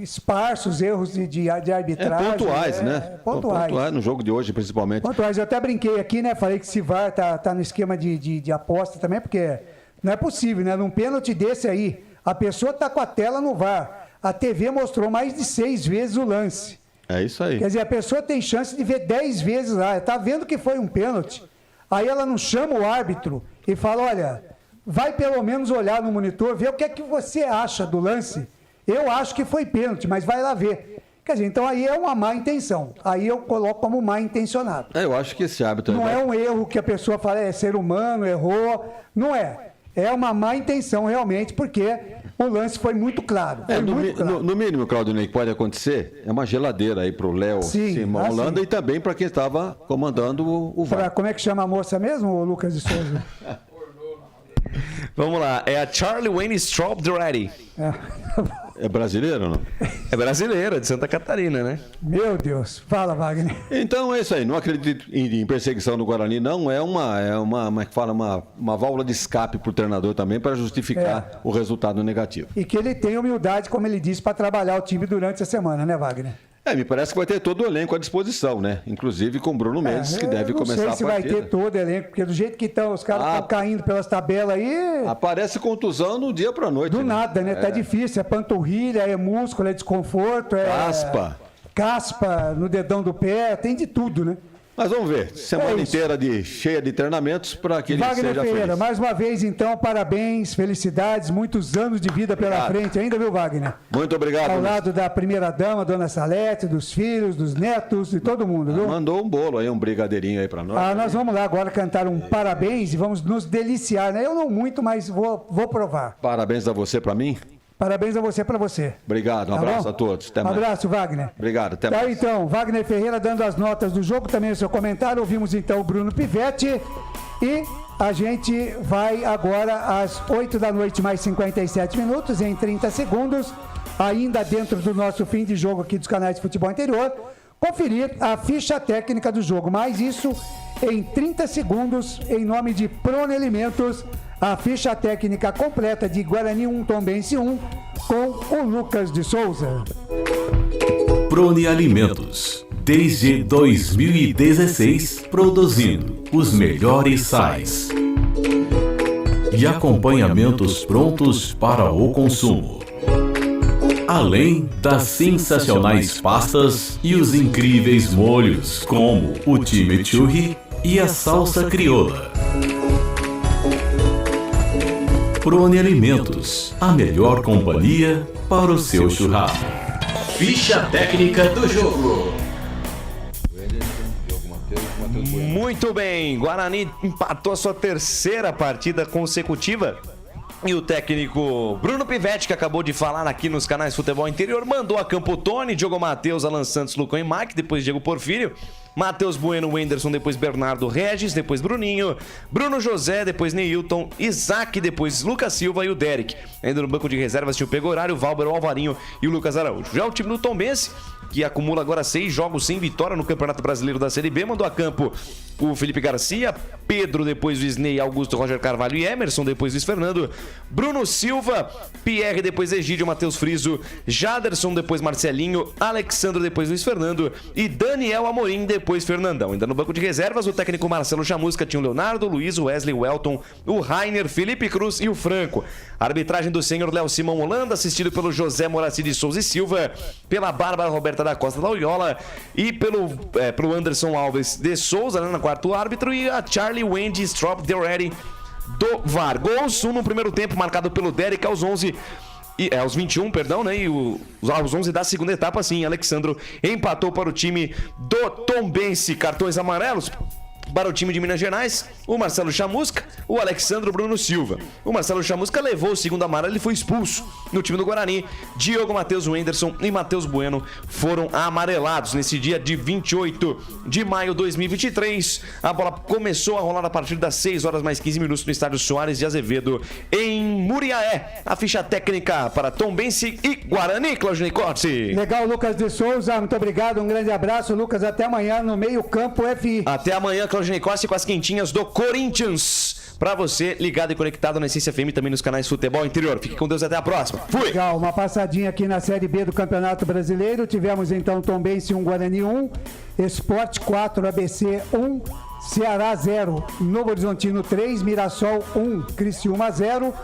esparsos, erros de arbitragem. Pontuais, né? Pontuais. No jogo de hoje, principalmente. Pontuais. Eu até brinquei aqui, né? Falei que esse VAR tá no esquema de aposta também, porque não é possível, né? Num pênalti desse aí, a pessoa tá com a tela no VAR. A TV mostrou mais de 6 vezes o lance. É isso aí. Quer dizer, a pessoa tem chance de ver 10 vezes lá. Tá vendo que foi um pênalti. Aí ela não chama o árbitro e fala, olha, vai pelo menos olhar no monitor, ver o que é que você acha do lance. Eu acho que foi pênalti, mas vai lá ver. Quer dizer, então aí é uma má intenção. Aí eu coloco como mal intencionado. Eu acho que esse árbitro... Não é um erro que a pessoa fala, é ser humano, errou. Não é. É uma má intenção realmente, porque o lance foi muito claro. No mínimo, Claudinei, que pode acontecer, é uma geladeira aí pro Léo Simão Holanda e também para quem estava comandando o VAR. Como é que chama a moça mesmo, Lucas de Souza? Vamos lá, é a Charlie Wayne Strawberry. É brasileiro ou não? É brasileira, de Santa Catarina, né? Meu Deus, fala, Wagner. Então é isso aí, não acredito em perseguição do Guarani, não. É uma válvula de escape para o treinador também, para justificar o resultado negativo. E que ele tem humildade, como ele disse, para trabalhar o time durante a semana, né, Wagner? Me parece que vai ter todo o elenco à disposição, né? Inclusive com o Bruno Mendes, que deve começar a partida. Não sei se vai ter todo o elenco, porque do jeito que estão, os caras estão caindo pelas tabelas aí... Aparece contusão do dia pra noite. Do nada, né? Tá difícil, é panturrilha, é músculo, é desconforto, é... Caspa no dedão do pé, tem de tudo, né? Mas vamos ver, semana inteira cheia de treinamentos para que ele Wagner seja Ferreira, feliz. mais uma vez, então, parabéns, felicidades, muitos anos de vida pela frente ainda, viu, Wagner? Muito obrigado. Ao lado da primeira-dama, Dona Salete, dos filhos, dos netos, de todo mundo, viu? Mandou um bolo aí, um brigadeirinho aí para nós. Nós vamos lá agora cantar um parabéns e vamos nos deliciar, né? Eu não muito, mas vou provar. Parabéns a você para mim. Parabéns a você para você. Obrigado, um abraço a todos. Até mais. Um abraço, Wagner. Obrigado, até mais. Então, Wagner Ferreira dando as notas do jogo, também o seu comentário. Ouvimos então o Bruno Pivetti e a gente vai agora às 8 da noite, mais 57 minutos, em 30 segundos, ainda dentro do nosso fim de jogo aqui dos canais de futebol interior, conferir a ficha técnica do jogo. Mas isso em 30 segundos, em nome de Prone Alimentos, a ficha técnica completa de Guarani 1, Tombense 1, com o Lucas de Souza. Prone Alimentos, desde 2016, produzindo os melhores sais e acompanhamentos prontos para o consumo. Além das sensacionais pastas e os incríveis molhos, como o chimichurri e a salsa crioula. Prone Alimentos, a melhor companhia para o seu churrasco. Ficha técnica do jogo. Muito bem, Guarani empatou a sua terceira partida consecutiva. E o técnico Bruno Pivetti, que acabou de falar aqui nos canais Futebol Interior, mandou a campo Tony, Diogo Matheus, Alan Santos, Lucão e Mike, depois Diego Porfírio, Matheus Bueno, Wenderson, depois Bernardo Regis, depois Bruninho, Bruno José, depois Neilton, Isaac, depois Lucas Silva e o Derek. Ainda no banco de reservas tinha o Pegoraro, o Valber, o Alvarinho e o Lucas Araújo. Já o time do Tombense, que acumula agora 6 jogos sem vitória no Campeonato Brasileiro da Série B, mandou a campo o Felipe Garcia, Pedro, depois o Isnei, Augusto, Roger Carvalho e Emerson, depois Luiz Fernando, Bruno Silva, Pierre, depois Egídio, Matheus Friso, Jaderson, depois Marcelinho, Alexandro, depois Luiz Fernando e Daniel Amorim, depois Fernandão. Ainda no banco de reservas, o técnico Marcelo Chamusca tinha o Leonardo, Luiz, o Wesley, o Elton, o Rainer, Felipe Cruz e o Franco. A arbitragem do senhor Léo Simão Holanda, assistido pelo José Moraci de Souza e Silva, pela Bárbara Roberta da Costa da Loyola e pelo Anderson Alves de Souza, né, na quarto árbitro, e a Charlie Wendy Strop Deretti do VAR. Gols, no primeiro tempo, marcado pelo Derek aos 21, perdão, né? E aos 11 da segunda etapa, sim, Alexandro empatou para o time do Tombense. Cartões amarelos para o time de Minas Gerais, o Marcelo Chamusca, o Alexandro Bruno Silva. O Marcelo Chamusca levou o segundo amarelo, ele foi expulso. No time do Guarani, Diogo Matheus Wenderson e Matheus Bueno foram amarelados. Nesse dia de 28 de maio de 2023, a bola começou a rolar a partir das 6 horas mais 15 minutos no estádio Soares de Azevedo, em Muriaé. A ficha técnica para Tombense e Guarani, Claudinei Corsi. Legal, Lucas de Souza, muito obrigado, um grande abraço, Lucas, até amanhã no Meio Campo FI. Até amanhã, Claudinei Corsi, com as quentinhas do Corinthians, pra você ligado e conectado na Essência FM, também nos canais Futebol Interior. Fique com Deus, até a próxima. Fui! Legal, uma passadinha aqui na Série B do Campeonato Brasileiro. Tivemos então Tombense 1, Guarani 1, Sport 4, ABC 1, Ceará 0, Novo Horizontino 3, Mirassol 1, Criciúma 0,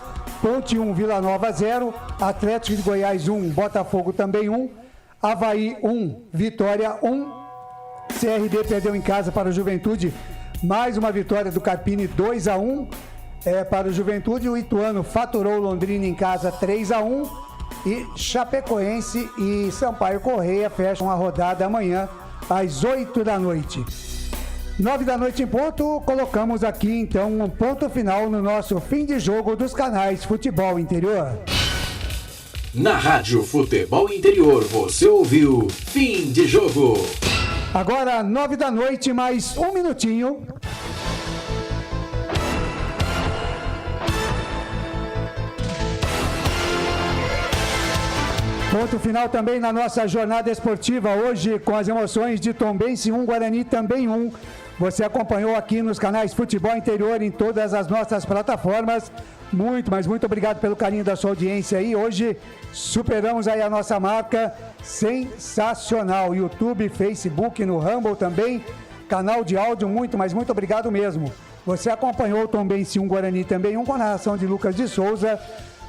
Ponte 1, Vila Nova 0, Atlético de Goiás 1, Botafogo também 1, Avaí 1, Vitória 1, CRB perdeu em casa para o Juventude, mais uma vitória do Carpini 2-1 para o Juventude. O Ituano faturou Londrina em casa 3-1 e Chapecoense e Sampaio Correia fecham a rodada amanhã às 8 da noite. 9 da noite em ponto, colocamos aqui então um ponto final no nosso fim de jogo dos canais Futebol Interior. Na Rádio Futebol Interior, você ouviu Fim de Jogo. Agora, 9 da noite, mais um minutinho. Ponto final também na nossa jornada esportiva hoje, com as emoções de Tombense 1, Guarani também 1. Você acompanhou aqui nos canais Futebol Interior em todas as nossas plataformas. Muito, mas muito obrigado pelo carinho da sua audiência aí. Hoje superamos aí a nossa marca. Sensacional. YouTube, Facebook, no Rumble também. Canal de áudio, muito, mas muito obrigado mesmo. Você acompanhou o Tombense 1 Guarani também, com a narração de Lucas de Souza.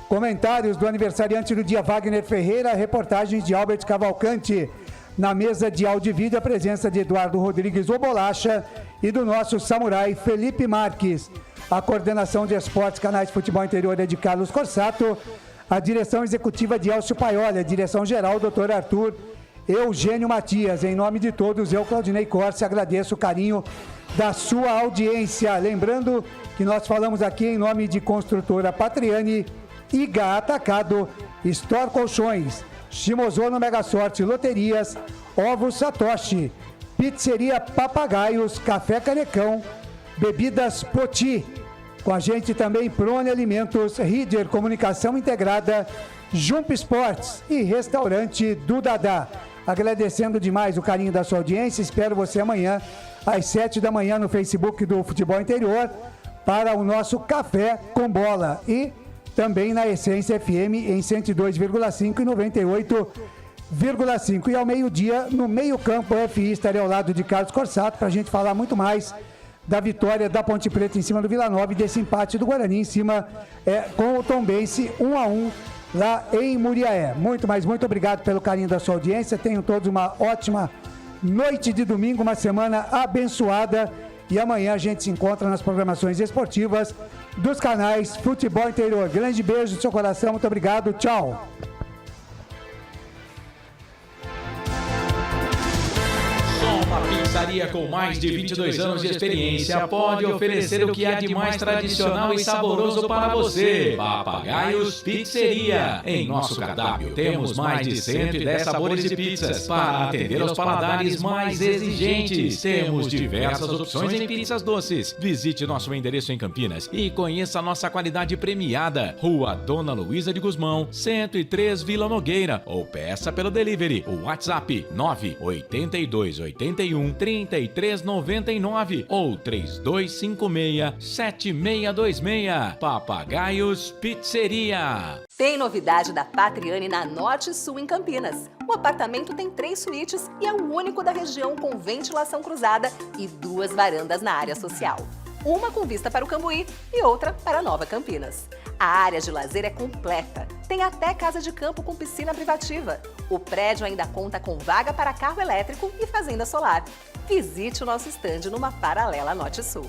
Comentários do aniversariante do dia, Wagner Ferreira. Reportagens de Albert Cavalcante. Na mesa de áudio e vídeo, a presença de Eduardo Rodrigues, o Bolacha, e do nosso samurai Felipe Marques. A coordenação de esportes, canais de futebol interior é de Carlos Corsato. A direção executiva de Elcio Paioli. A direção geral, Dr. Arthur Eugênio Matias. Em nome de todos, eu, Claudinei Corse, agradeço o carinho da sua audiência. Lembrando que nós falamos aqui em nome de Construtora Patriani, Iga Atacado, Store Colchões, Shimozono Mega Sorte Loterias, Ovos Satoshi, Pizzeria Papagaios, Café Canecão, Bebidas Poti. Com a gente também Prone Alimentos, Ridger Comunicação Integrada, Jump Esportes e Restaurante do Dadá. Agradecendo demais o carinho da sua audiência. Espero você amanhã às 7 da manhã no Facebook do Futebol Interior para o nosso Café com Bola. E também na Essência FM em 102,5 e 98,5. E ao meio-dia, no meio-campo FI, estarei ao lado de Carlos Corsato para a gente falar muito mais da vitória da Ponte Preta em cima do Vila Nova e desse empate do Guarani em cima com o Tombense 1-1 lá em Muriaé. Muito, mas muito obrigado pelo carinho da sua audiência. Tenham todos uma ótima noite de domingo, uma semana abençoada. E amanhã a gente se encontra nas programações esportivas dos canais Futebol Interior. Grande beijo no seu coração, muito obrigado, tchau. Uma pizzaria com mais de 22 anos de experiência pode oferecer o que há de mais tradicional e saboroso para você. Papagaios Pizzeria. Em nosso cardápio temos mais de 110 sabores de pizzas para atender aos paladares mais exigentes. Temos diversas opções em pizzas doces. Visite nosso endereço em Campinas e conheça a nossa qualidade premiada. Rua Dona Luísa de Guzmão, 103 Vila Nogueira, ou peça pelo delivery. O WhatsApp 98281 3399 ou 3256-7626. Papagaios Pizzeria. Tem novidade da Patriani na Norte Sul em Campinas. O apartamento tem 3 suítes e é o único da região com ventilação cruzada e 2 varandas na área social. Uma com vista para o Cambuí e outra para Nova Campinas. A área de lazer é completa. Tem até casa de campo com piscina privativa. O prédio ainda conta com vaga para carro elétrico e fazenda solar. Visite o nosso estande numa paralela Norte Sul.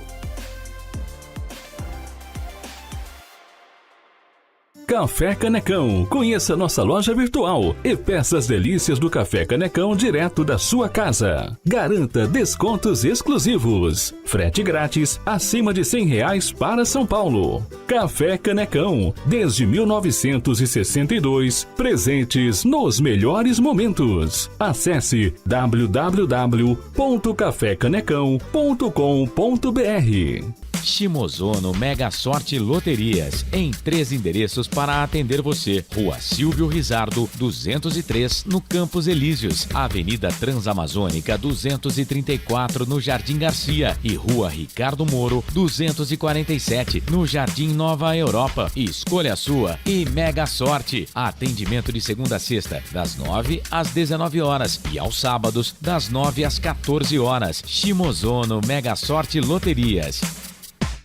Café Canecão. Conheça nossa loja virtual e peça as delícias do Café Canecão direto da sua casa. Garanta descontos exclusivos. Frete grátis acima de R$100 para São Paulo. Café Canecão. Desde 1962, presentes nos melhores momentos. Acesse www.cafecanecão.com.br. Shimozono Mega Sorte Loterias, em 3 endereços para atender você. Rua Silvio Rizardo, 203, no Campos Elíseos, Avenida Transamazônica, 234, no Jardim Garcia, e Rua Ricardo Moro, 247, no Jardim Nova Europa. Escolha a sua e Mega Sorte. Atendimento de segunda a sexta, das 9 às 19 horas e aos sábados, das 9 às 14 horas. Shimozono Mega Sorte Loterias.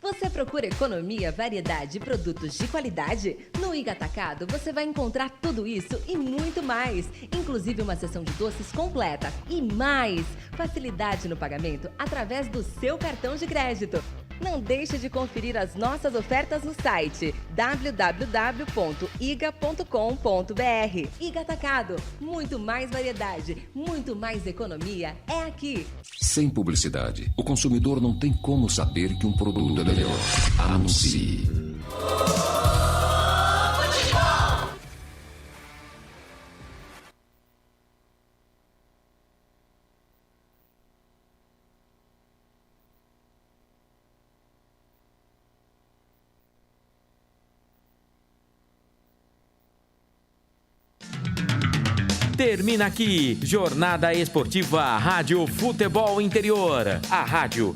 Você procura economia, variedade e produtos de qualidade? No Iga Atacado você vai encontrar tudo isso e muito mais, inclusive uma seção de doces completa e mais facilidade no pagamento através do seu cartão de crédito. Não deixe de conferir as nossas ofertas no site www.iga.com.br. Iga Atacado, muito mais variedade, muito mais economia é aqui. Sem publicidade, o consumidor não tem como saber que um produto é melhor. Anuncie. Termina aqui, Jornada Esportiva Rádio Futebol Interior. A rádio